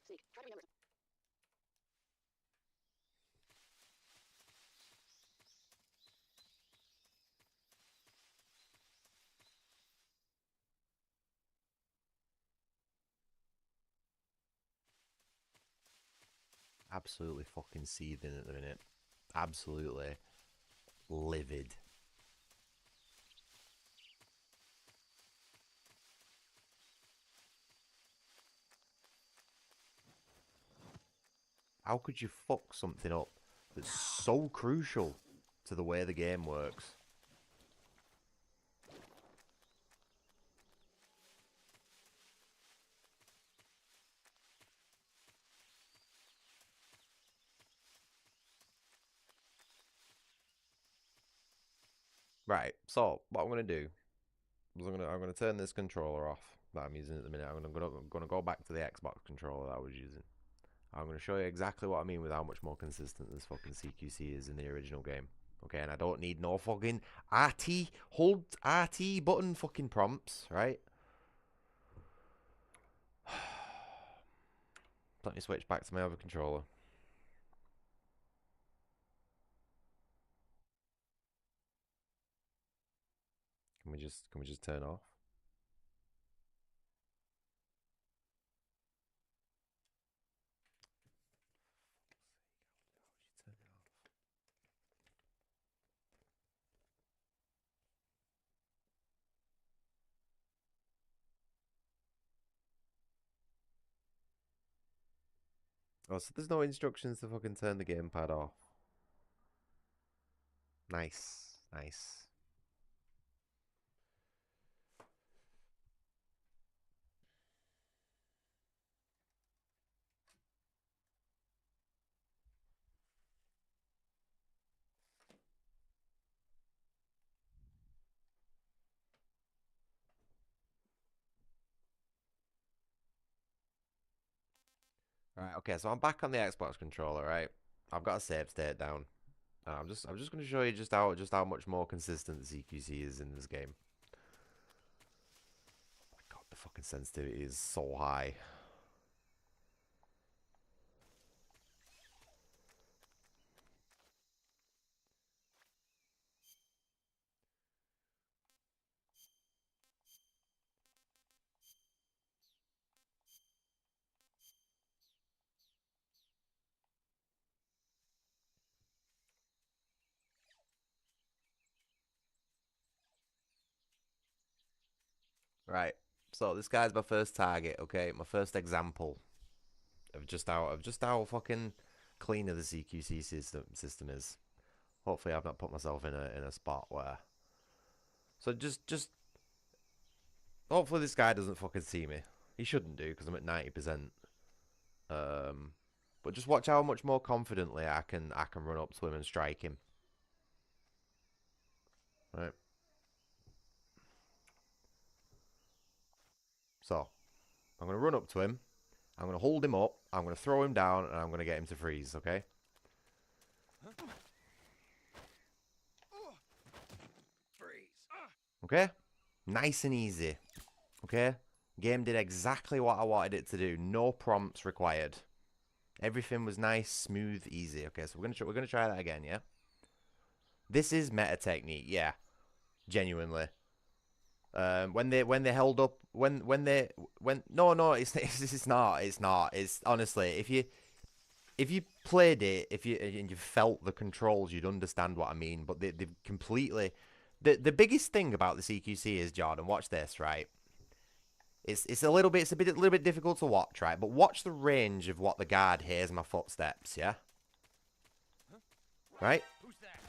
Sneak, try to remember.
Absolutely fucking seething at the minute. Absolutely livid. How could you fuck something up that's so crucial to the way the game works? Right, so what I'm gonna do is I'm gonna turn this controller off that I'm using at the minute. I'm gonna go back to the Xbox controller that I was using. I'm gonna show you exactly what I mean with how much more consistent this fucking CQC is in the original game. Okay, and I don't need no fucking hold RT button fucking prompts, right? Let me switch back to my other controller. Can we just turn off? Oh, so there's no instructions to fucking turn the gamepad off. Nice, nice. Right, okay, so I'm back on the Xbox controller, right? I've got a save state down. And I'm just gonna show you just how much more consistent the CQC is in this game. Oh my God, the fucking sensitivity is so high. Right. So this guy's my first target, okay? My first example of just how fucking cleaner the CQC system is. Hopefully I've not put myself in a spot where. So just hopefully this guy doesn't fucking see me. He shouldn't do because I'm at 90%. But just watch how much more confidently I can run up to him and strike him. Right. So I'm gonna run up to him. I'm gonna hold him up. I'm gonna throw him down, and I'm gonna get him to freeze. Okay. Okay. Nice and easy. Okay. Game did exactly what I wanted it to do. No prompts required. Everything was nice, smooth, easy. Okay, so we're gonna try that again. Yeah. This is meta technique. Yeah. Genuinely. When they held up when no it's not it's honestly if you played it and you felt the controls you'd understand what I mean, but they've completely the biggest thing about the CQC is, Jordan, watch this, right? It's a little bit difficult to watch, right? But watch the range of what the guard hears my footsteps, yeah? Right?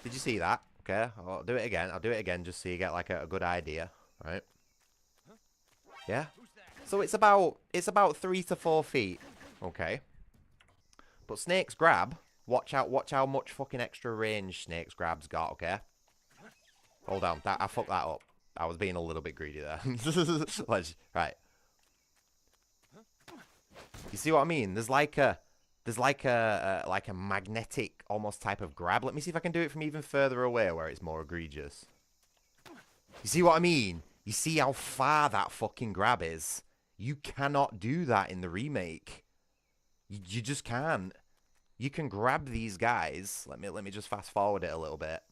Did you see that? Okay, I'll do it again. I'll do it again just so you get like a good idea, right? Yeah. So it's about 3 to 4 feet, okay? But Snake's grab, watch how much fucking extra range Snake's grab's got, okay? Hold on, I fucked that up. I was being a little bit greedy there. Right. You see what I mean? There's like a magnetic almost type of grab. Let me see if I can do it from even further away where it's more egregious. You see what I mean? You see how far that fucking grab is? You cannot do that in the remake. You just can't. You can grab these guys. Let me just fast forward it a little bit.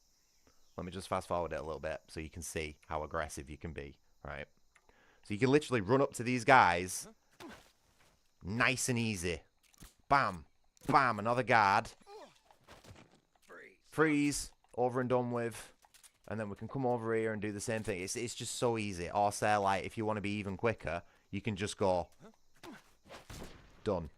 Let me just fast forward it a little bit so you can see how aggressive you can be, right? So you can literally run up to these guys. Nice and easy. Bam. Bam. Another guard. Freeze. Over and done with. And then we can come over here and do the same thing. It's just so easy. Or say, like, if you want to be even quicker, you can just go. Done.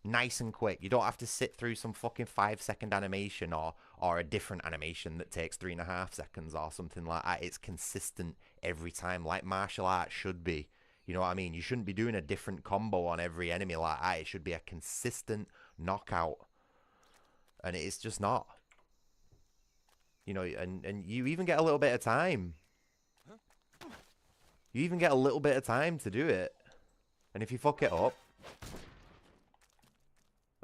Nice and quick. You don't have to sit through some fucking 5-second animation or a different animation that takes 3.5 seconds or something like that. It's consistent every time, like martial arts should be. You know what I mean? You shouldn't be doing a different combo on every enemy like that. It should be a consistent knockout. And it's just not. You know, and you even get a little bit of time. You even get a little bit of time to do it. And if you fuck it up,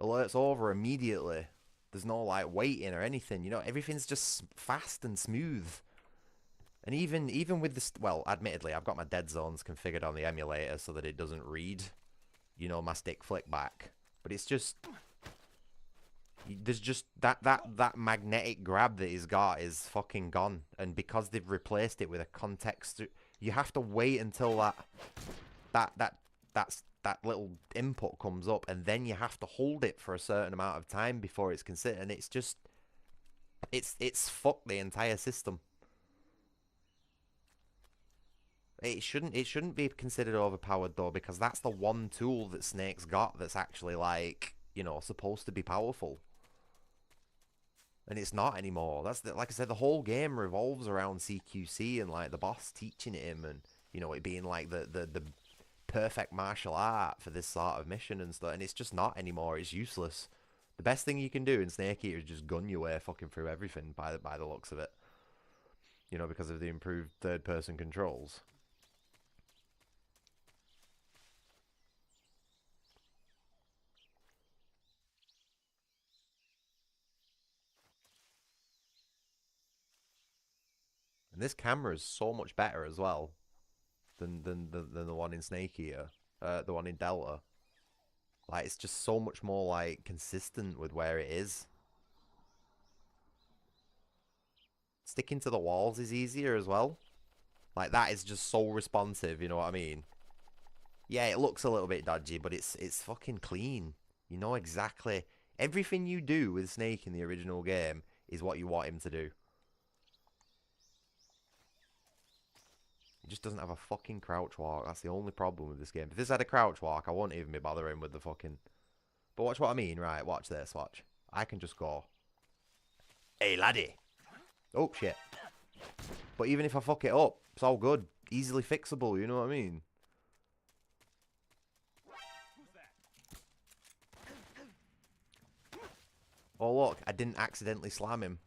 alert's over immediately. There's no like waiting or anything. You know, everything's just fast and smooth. And even with this, well, admittedly, I've got my dead zones configured on the emulator so that it doesn't read, you know, my stick flick back. But it's just, there's just that magnetic grab that he's got is fucking gone. And because they've replaced it with a context, you have to wait until that little input comes up, and then you have to hold it for a certain amount of time before it's considered. And it's just, it's fucked the entire system. It shouldn't be considered overpowered though, because that's the one tool that Snake's got that's actually like, you know, supposed to be powerful. And it's not anymore. That's like I said, the whole game revolves around CQC and like the boss teaching him, and you know, it being like the perfect martial art for this sort of mission and stuff. And it's just not anymore. It's useless. The best thing you can do in Snake Eater is just gun your way fucking through everything by the looks of it. You know, because of the improved third-person controls. And this camera is so much better as well than the one in Snake Eater, the one in Delta. Like, it's just so much more like consistent with where it is. Sticking to the walls is easier as well. Like, that is just so responsive, you know what I mean? Yeah, it looks a little bit dodgy, but it's fucking clean. You know exactly everything you do with Snake in the original game is what you want him to do. It just doesn't have a fucking crouch walk. That's the only problem with this game. If this had a crouch walk, I wouldn't even be bothering with the fucking... But watch what I mean, right? Watch this, watch. I can just go... Hey, laddie! Oh, shit. But even if I fuck it up, it's all good. Easily fixable, you know what I mean? Oh, look, I didn't accidentally slam him.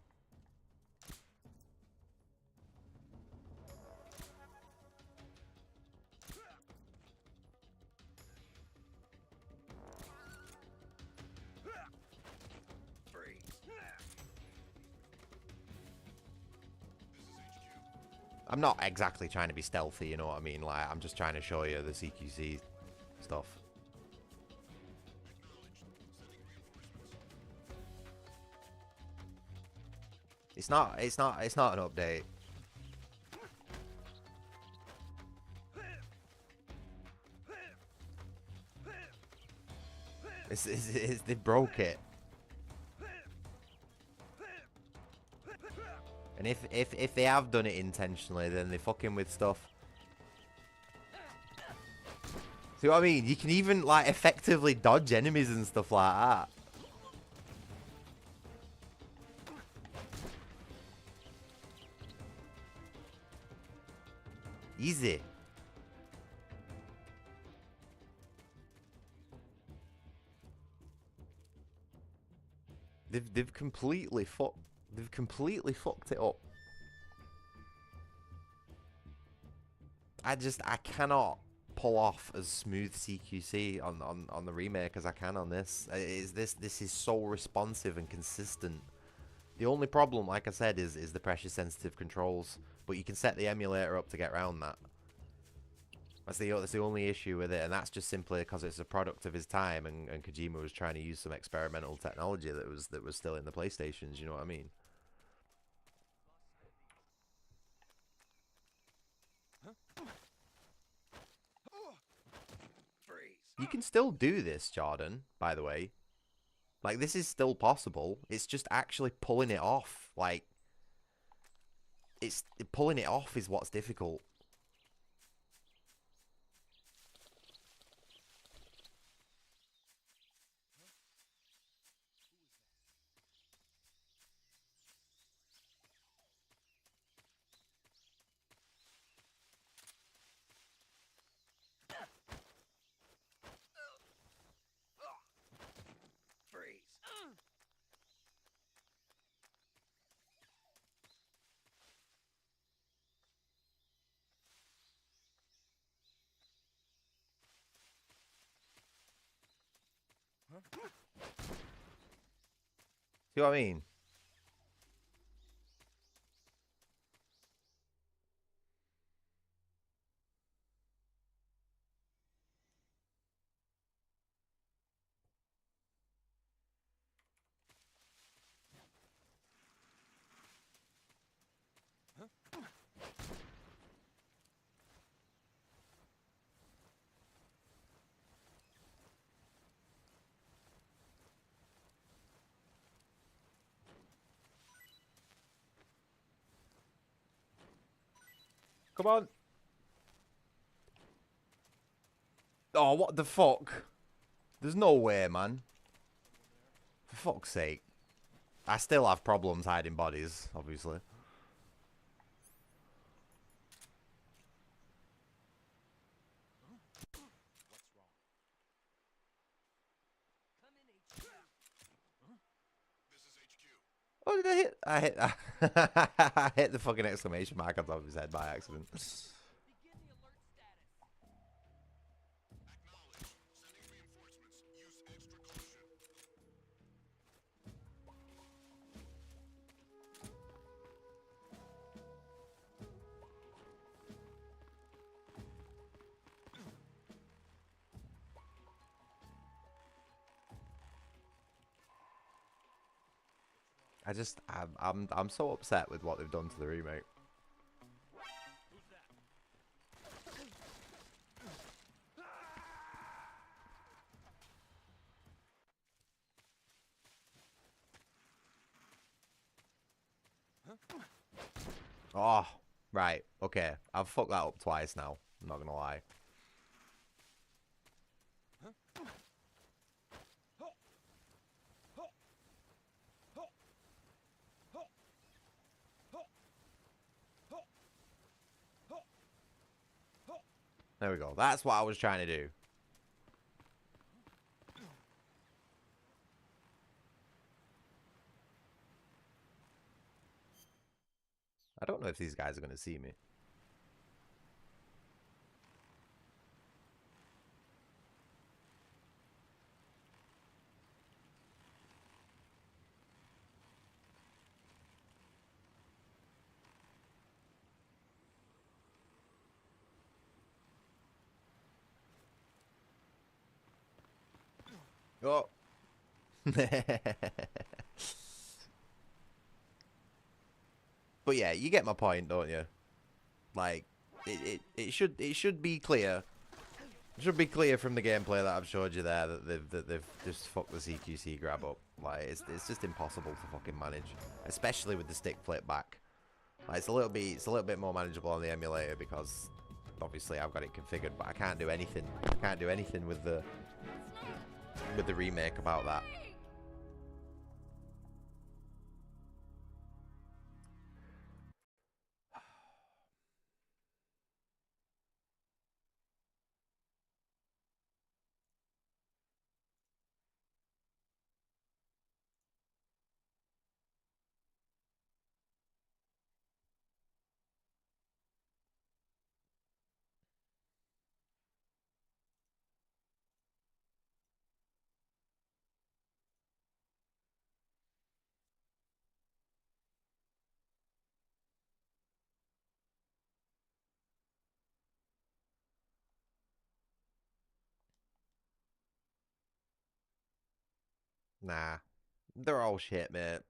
I'm not exactly trying to be stealthy, you know what I mean? Like, I'm just trying to show you the CQC stuff. It's not an update. They broke it. And if they have done it intentionally, then they're fucking with stuff. See what I mean? You can even, like, effectively dodge enemies and stuff like that. Easy. They've completely fucked it up. I cannot pull off as smooth CQC on the remake as I can on this. This is so responsive and consistent. The only problem, like I said, is the pressure sensitive controls. But you can set the emulator up to get around that. That's the only issue with it, and that's just simply because it's a product of his time, and Kojima was trying to use some experimental technology that was still in the PlayStations. You know what I mean? You can still do this, Jordan, by the way. Like, this is still possible. It's just actually pulling it off. Like, pulling it off is what's difficult. See what I mean? Come on. Oh, what the fuck? There's no way, man. For fuck's sake. I still have problems hiding bodies, obviously. Oh, did I hit? I hit the fucking exclamation mark on top of his head by accident. I'm so upset with what they've done to the remake. Oh, Right, okay. I've fucked that up twice now. I'm not gonna lie. There we go. That's what I was trying to do. I don't know if these guys are going to see me. Oh. But yeah, you get my point, don't you? Like, it should be clear. It should be clear from the gameplay that I've showed you there that they've just fucked the CQC grab up. Like, it's just impossible to fucking manage, especially with the stick flip back. Like, it's a little bit more manageable on the emulator because obviously I've got it configured, but I can't do anything. I can't do anything with the remake about that. Nah, they're all shit, mate.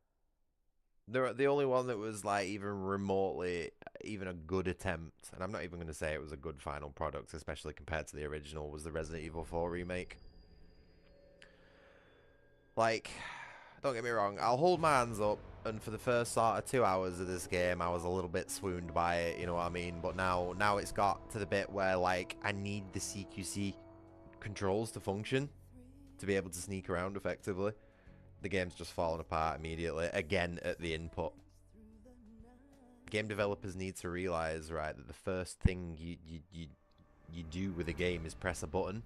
They're the only one that was like even remotely even a good attempt, and I'm not even going to say it was a good final product, especially compared to the original, was the Resident Evil 4 remake. Like, don't get me wrong, I'll hold my hands up, and for the first sort of 2 hours of this game, I was a little bit swooned by it, you know what I mean? But now it's got to the bit where, like, I need the CQC controls to function, to be able to sneak around effectively. The game's just fallen apart immediately, again at the input. Game developers need to realize, right, that the first thing you do with a game is press a button.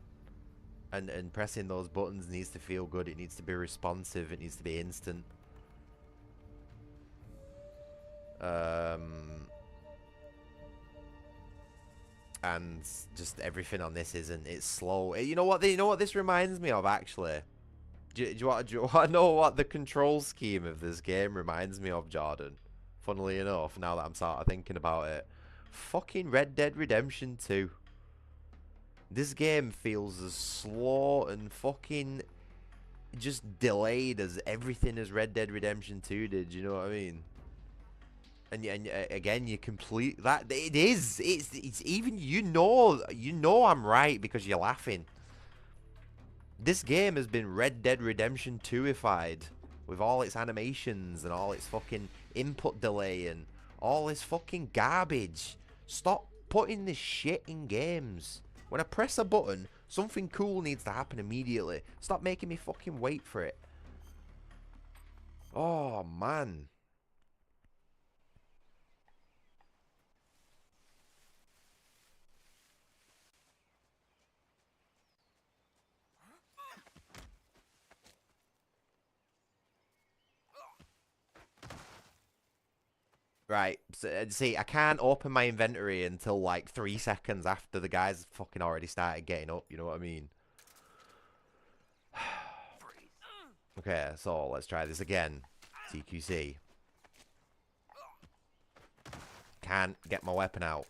And pressing those buttons needs to feel good. It needs to be responsive. It needs to be instant. And just everything on this isn't. It's slow. You know what? You know what this reminds me of, actually. Do you want to know what the control scheme of this game reminds me of, Jordan? Funnily enough, now that I'm sort of thinking about it, fucking Red Dead Redemption 2. This game feels as slow and fucking just delayed as everything as Red Dead Redemption 2 did, you know what I mean? And again, you complete that. It is. It's even, you know I'm right because you're laughing. This game has been Red Dead Redemption 2ified with all its animations and all its fucking input delay and all this fucking garbage. Stop putting this shit in games. When I press a button, something cool needs to happen immediately. Stop making me fucking wait for it. Oh, man. Right, so, see, I can't open my inventory until like 3 seconds after the guys fucking already started getting up, you know what I mean? Okay, so let's try this again. CQC. Can't get my weapon out.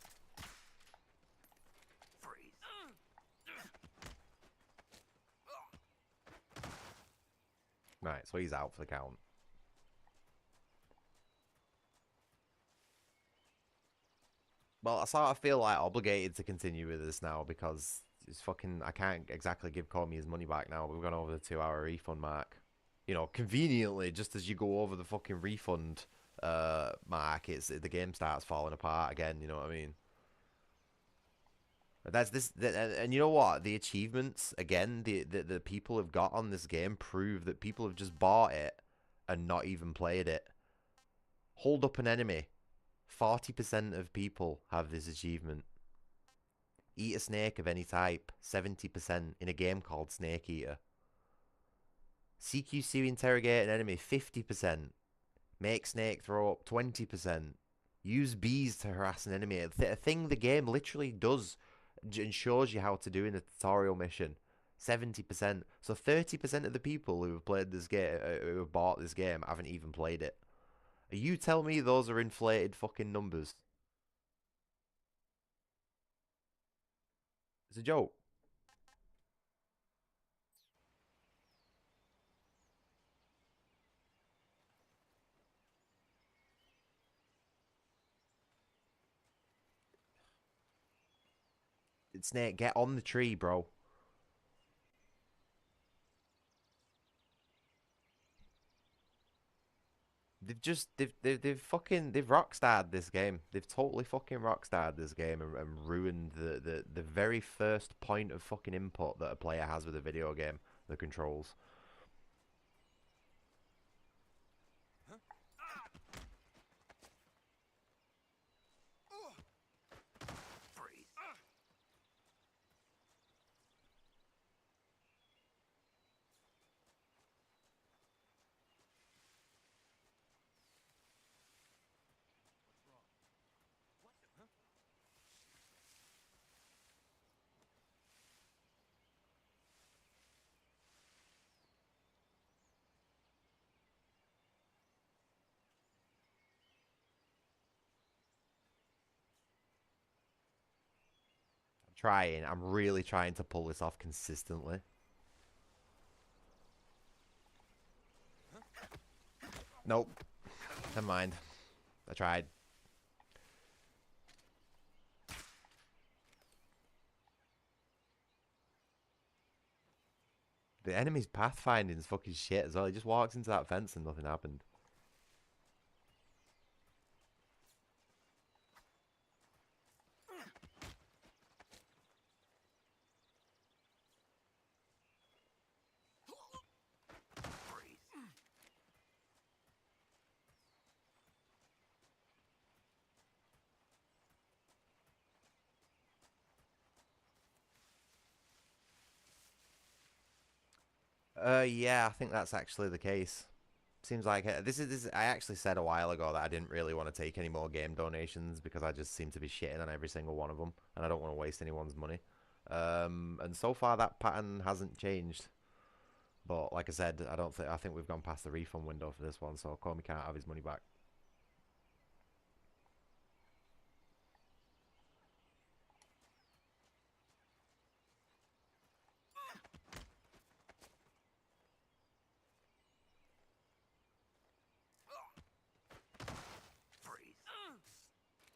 Right, so he's out for the count. Well, I sort of feel like obligated to continue with this now because it's fucking, I can't exactly give Comey his money back now. We've gone over the 2 hour refund mark. You know, conveniently, just as you go over the fucking refund mark, the game starts falling apart again. You know what I mean? That's and you know what? The achievements again, the people have got on this game prove that people have just bought it and not even played it. Hold up an enemy. 40% of people have this achievement. Eat a snake of any type. 70% in a game called Snake Eater. CQC interrogate an enemy. 50%. Make snake throw up. 20%. Use bees to harass an enemy. A thing the game literally does and shows you how to do in a tutorial mission. 70%. So 30% of the people who have played this game, who have bought this game, haven't even played it. You tell me those are inflated fucking numbers. It's a joke. Snake, get on the tree, bro. They've fucking rockstarred this game. They've totally fucking rockstarred this game and ruined the very first point of fucking input that a player has with a video game, the controls. I'm really trying to pull this off consistently. Nope. Never mind. I tried. The enemy's pathfinding is fucking shit as well. He just walks into that fence and nothing happened. Yeah, I think that's actually the case. Seems like this is. I actually said a while ago that I didn't really want to take any more game donations because I just seem to be shitting on every single one of them, and I don't want to waste anyone's money. And so far that pattern hasn't changed. But like I said, I think we've gone past the refund window for this one, so Comey can't have his money back.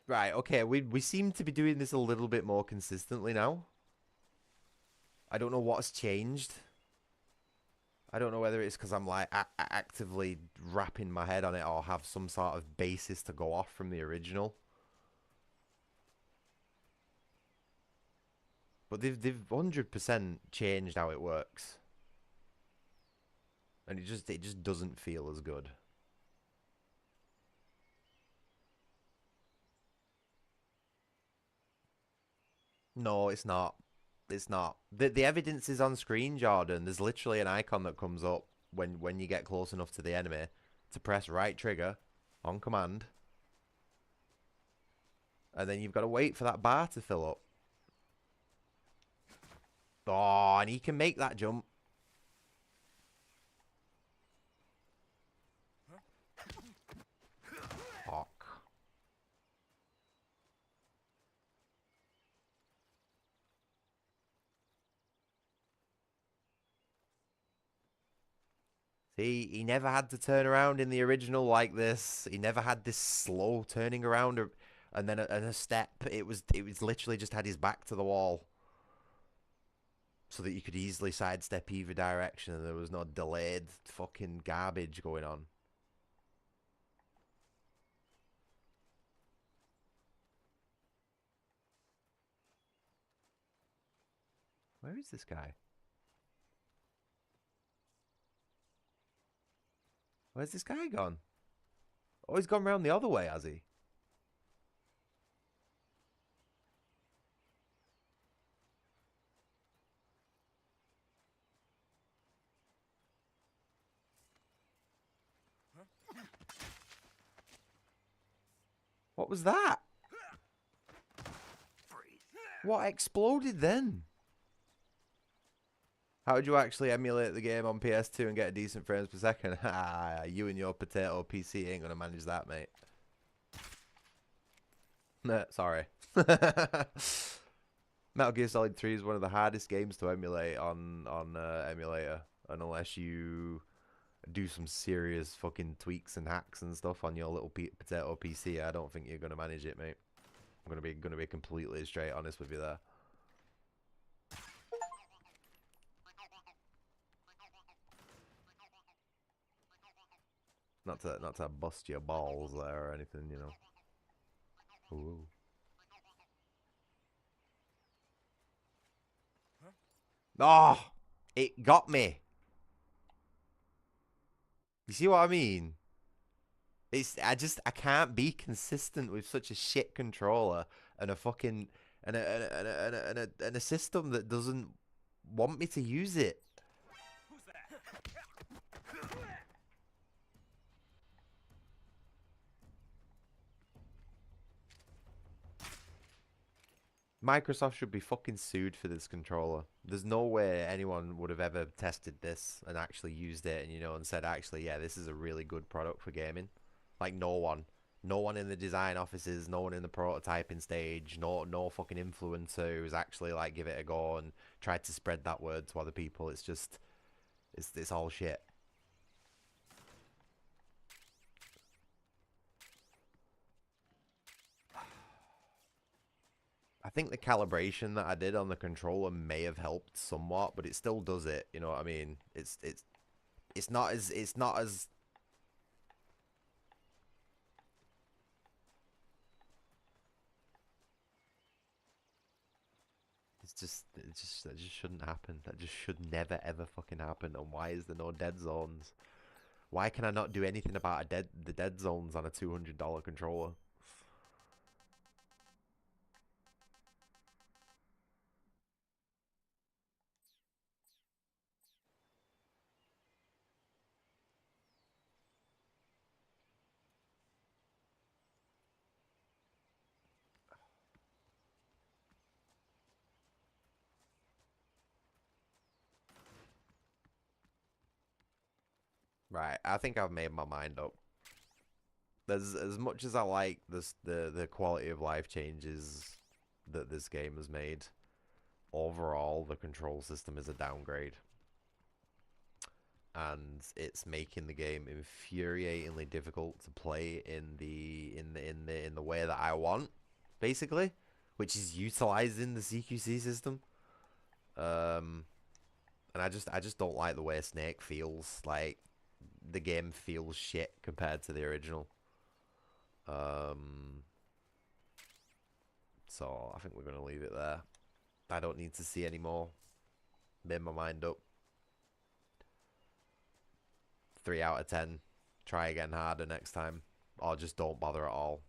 Right, okay, we seem to be doing this a little bit more consistently now. I don't know what's changed. I don't know whether it's because I'm like actively wrapping my head on it or have some sort of basis to go off from the original. But they've 100% changed how it works. And it just doesn't feel as good. No, it's not. It's not. The evidence is on screen, Jordan. There's literally an icon that comes up when you get close enough to the enemy to press right trigger on command. And then you've got to wait for that bar to fill up. Oh, and he can make that jump. Fuck. See, he never had to turn around in the original like this. He never had this slow turning around and then a step. It was literally just had his back to the wall. So that you could easily sidestep either direction and there was no delayed fucking garbage going on. Where is this guy? Where's this guy gone? Oh, he's gone round the other way, has he? What was that? What exploded then? How would you actually emulate the game on PS2 and get a decent frames per second? Ah, you and your potato PC ain't gonna manage that, mate. Sorry. Metal Gear Solid 3 is one of the hardest games to emulate on emulator, and unless you do some serious fucking tweaks and hacks and stuff on your little potato PC, I don't think you're gonna manage it, mate. I'm gonna be completely straight honest with you there. Not to bust your balls there or anything, you know. Ooh. Oh, it got me. You see what I mean? I can't be consistent with such a shit controller and a fucking and a system that doesn't want me to use it. Microsoft should be fucking sued for this controller. There's no way anyone would have ever tested this and actually used it and, you know, and said, actually, yeah, this is a really good product for gaming. Like, no one. No one in the design offices, no one in the prototyping stage, no fucking influencer who's actually, like, give it a go and tried to spread that word to other people. It's just, it's all shit. I think the calibration that I did on the controller may have helped somewhat, but it still does it. You know what I mean? It's not as that just shouldn't happen. That just should never ever fucking happen. And why is there no dead zones? Why can I not do anything about the dead zones on a $200 controller? Right, I think I've made my mind up. There's as much as I like the quality of life changes that this game has made. Overall, the control system is a downgrade, and it's making the game infuriatingly difficult to play in the way that I want, basically, which is utilizing the CQC system. And I just don't like the way Snake feels. Like, the game feels shit compared to the original. So I think we're gonna leave it there. I don't need to see any more. Made my mind up. 3 out of 10. Try again harder next time, or just don't bother at all.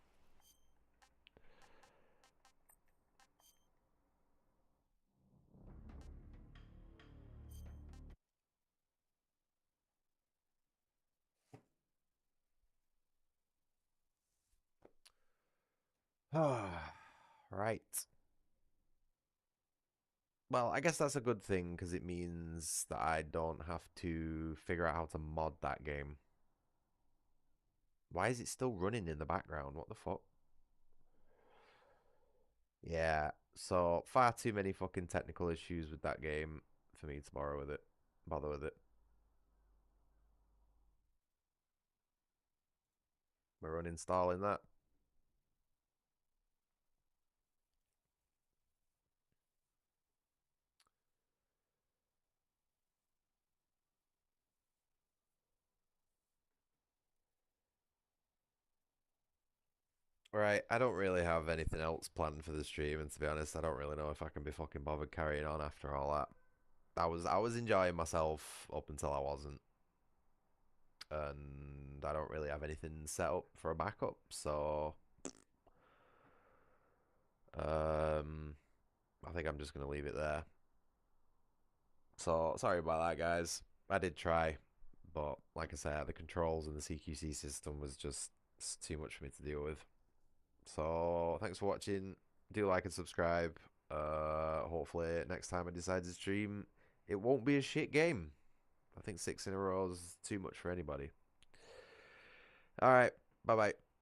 Right. Well, I guess that's a good thing, because it means that I don't have to figure out how to mod that game. Why is it still running in the background? What the fuck? Yeah, so far too many fucking technical issues with that game for me to bother with it. We're uninstalling that. Right, I don't really have anything else planned for the stream, and to be honest, I don't really know if I can be fucking bothered carrying on after all that. I was enjoying myself up until I wasn't, and I don't really have anything set up for a backup, so I think I'm just gonna leave it there. So sorry about that, guys. I did try, but like I said, the controls and the CQC system was just too much for me to deal with. So thanks for watching. Do like and subscribe. Hopefully next time I decide to stream, it won't be a shit game. I think 6 in a row is too much for anybody. All right, bye bye.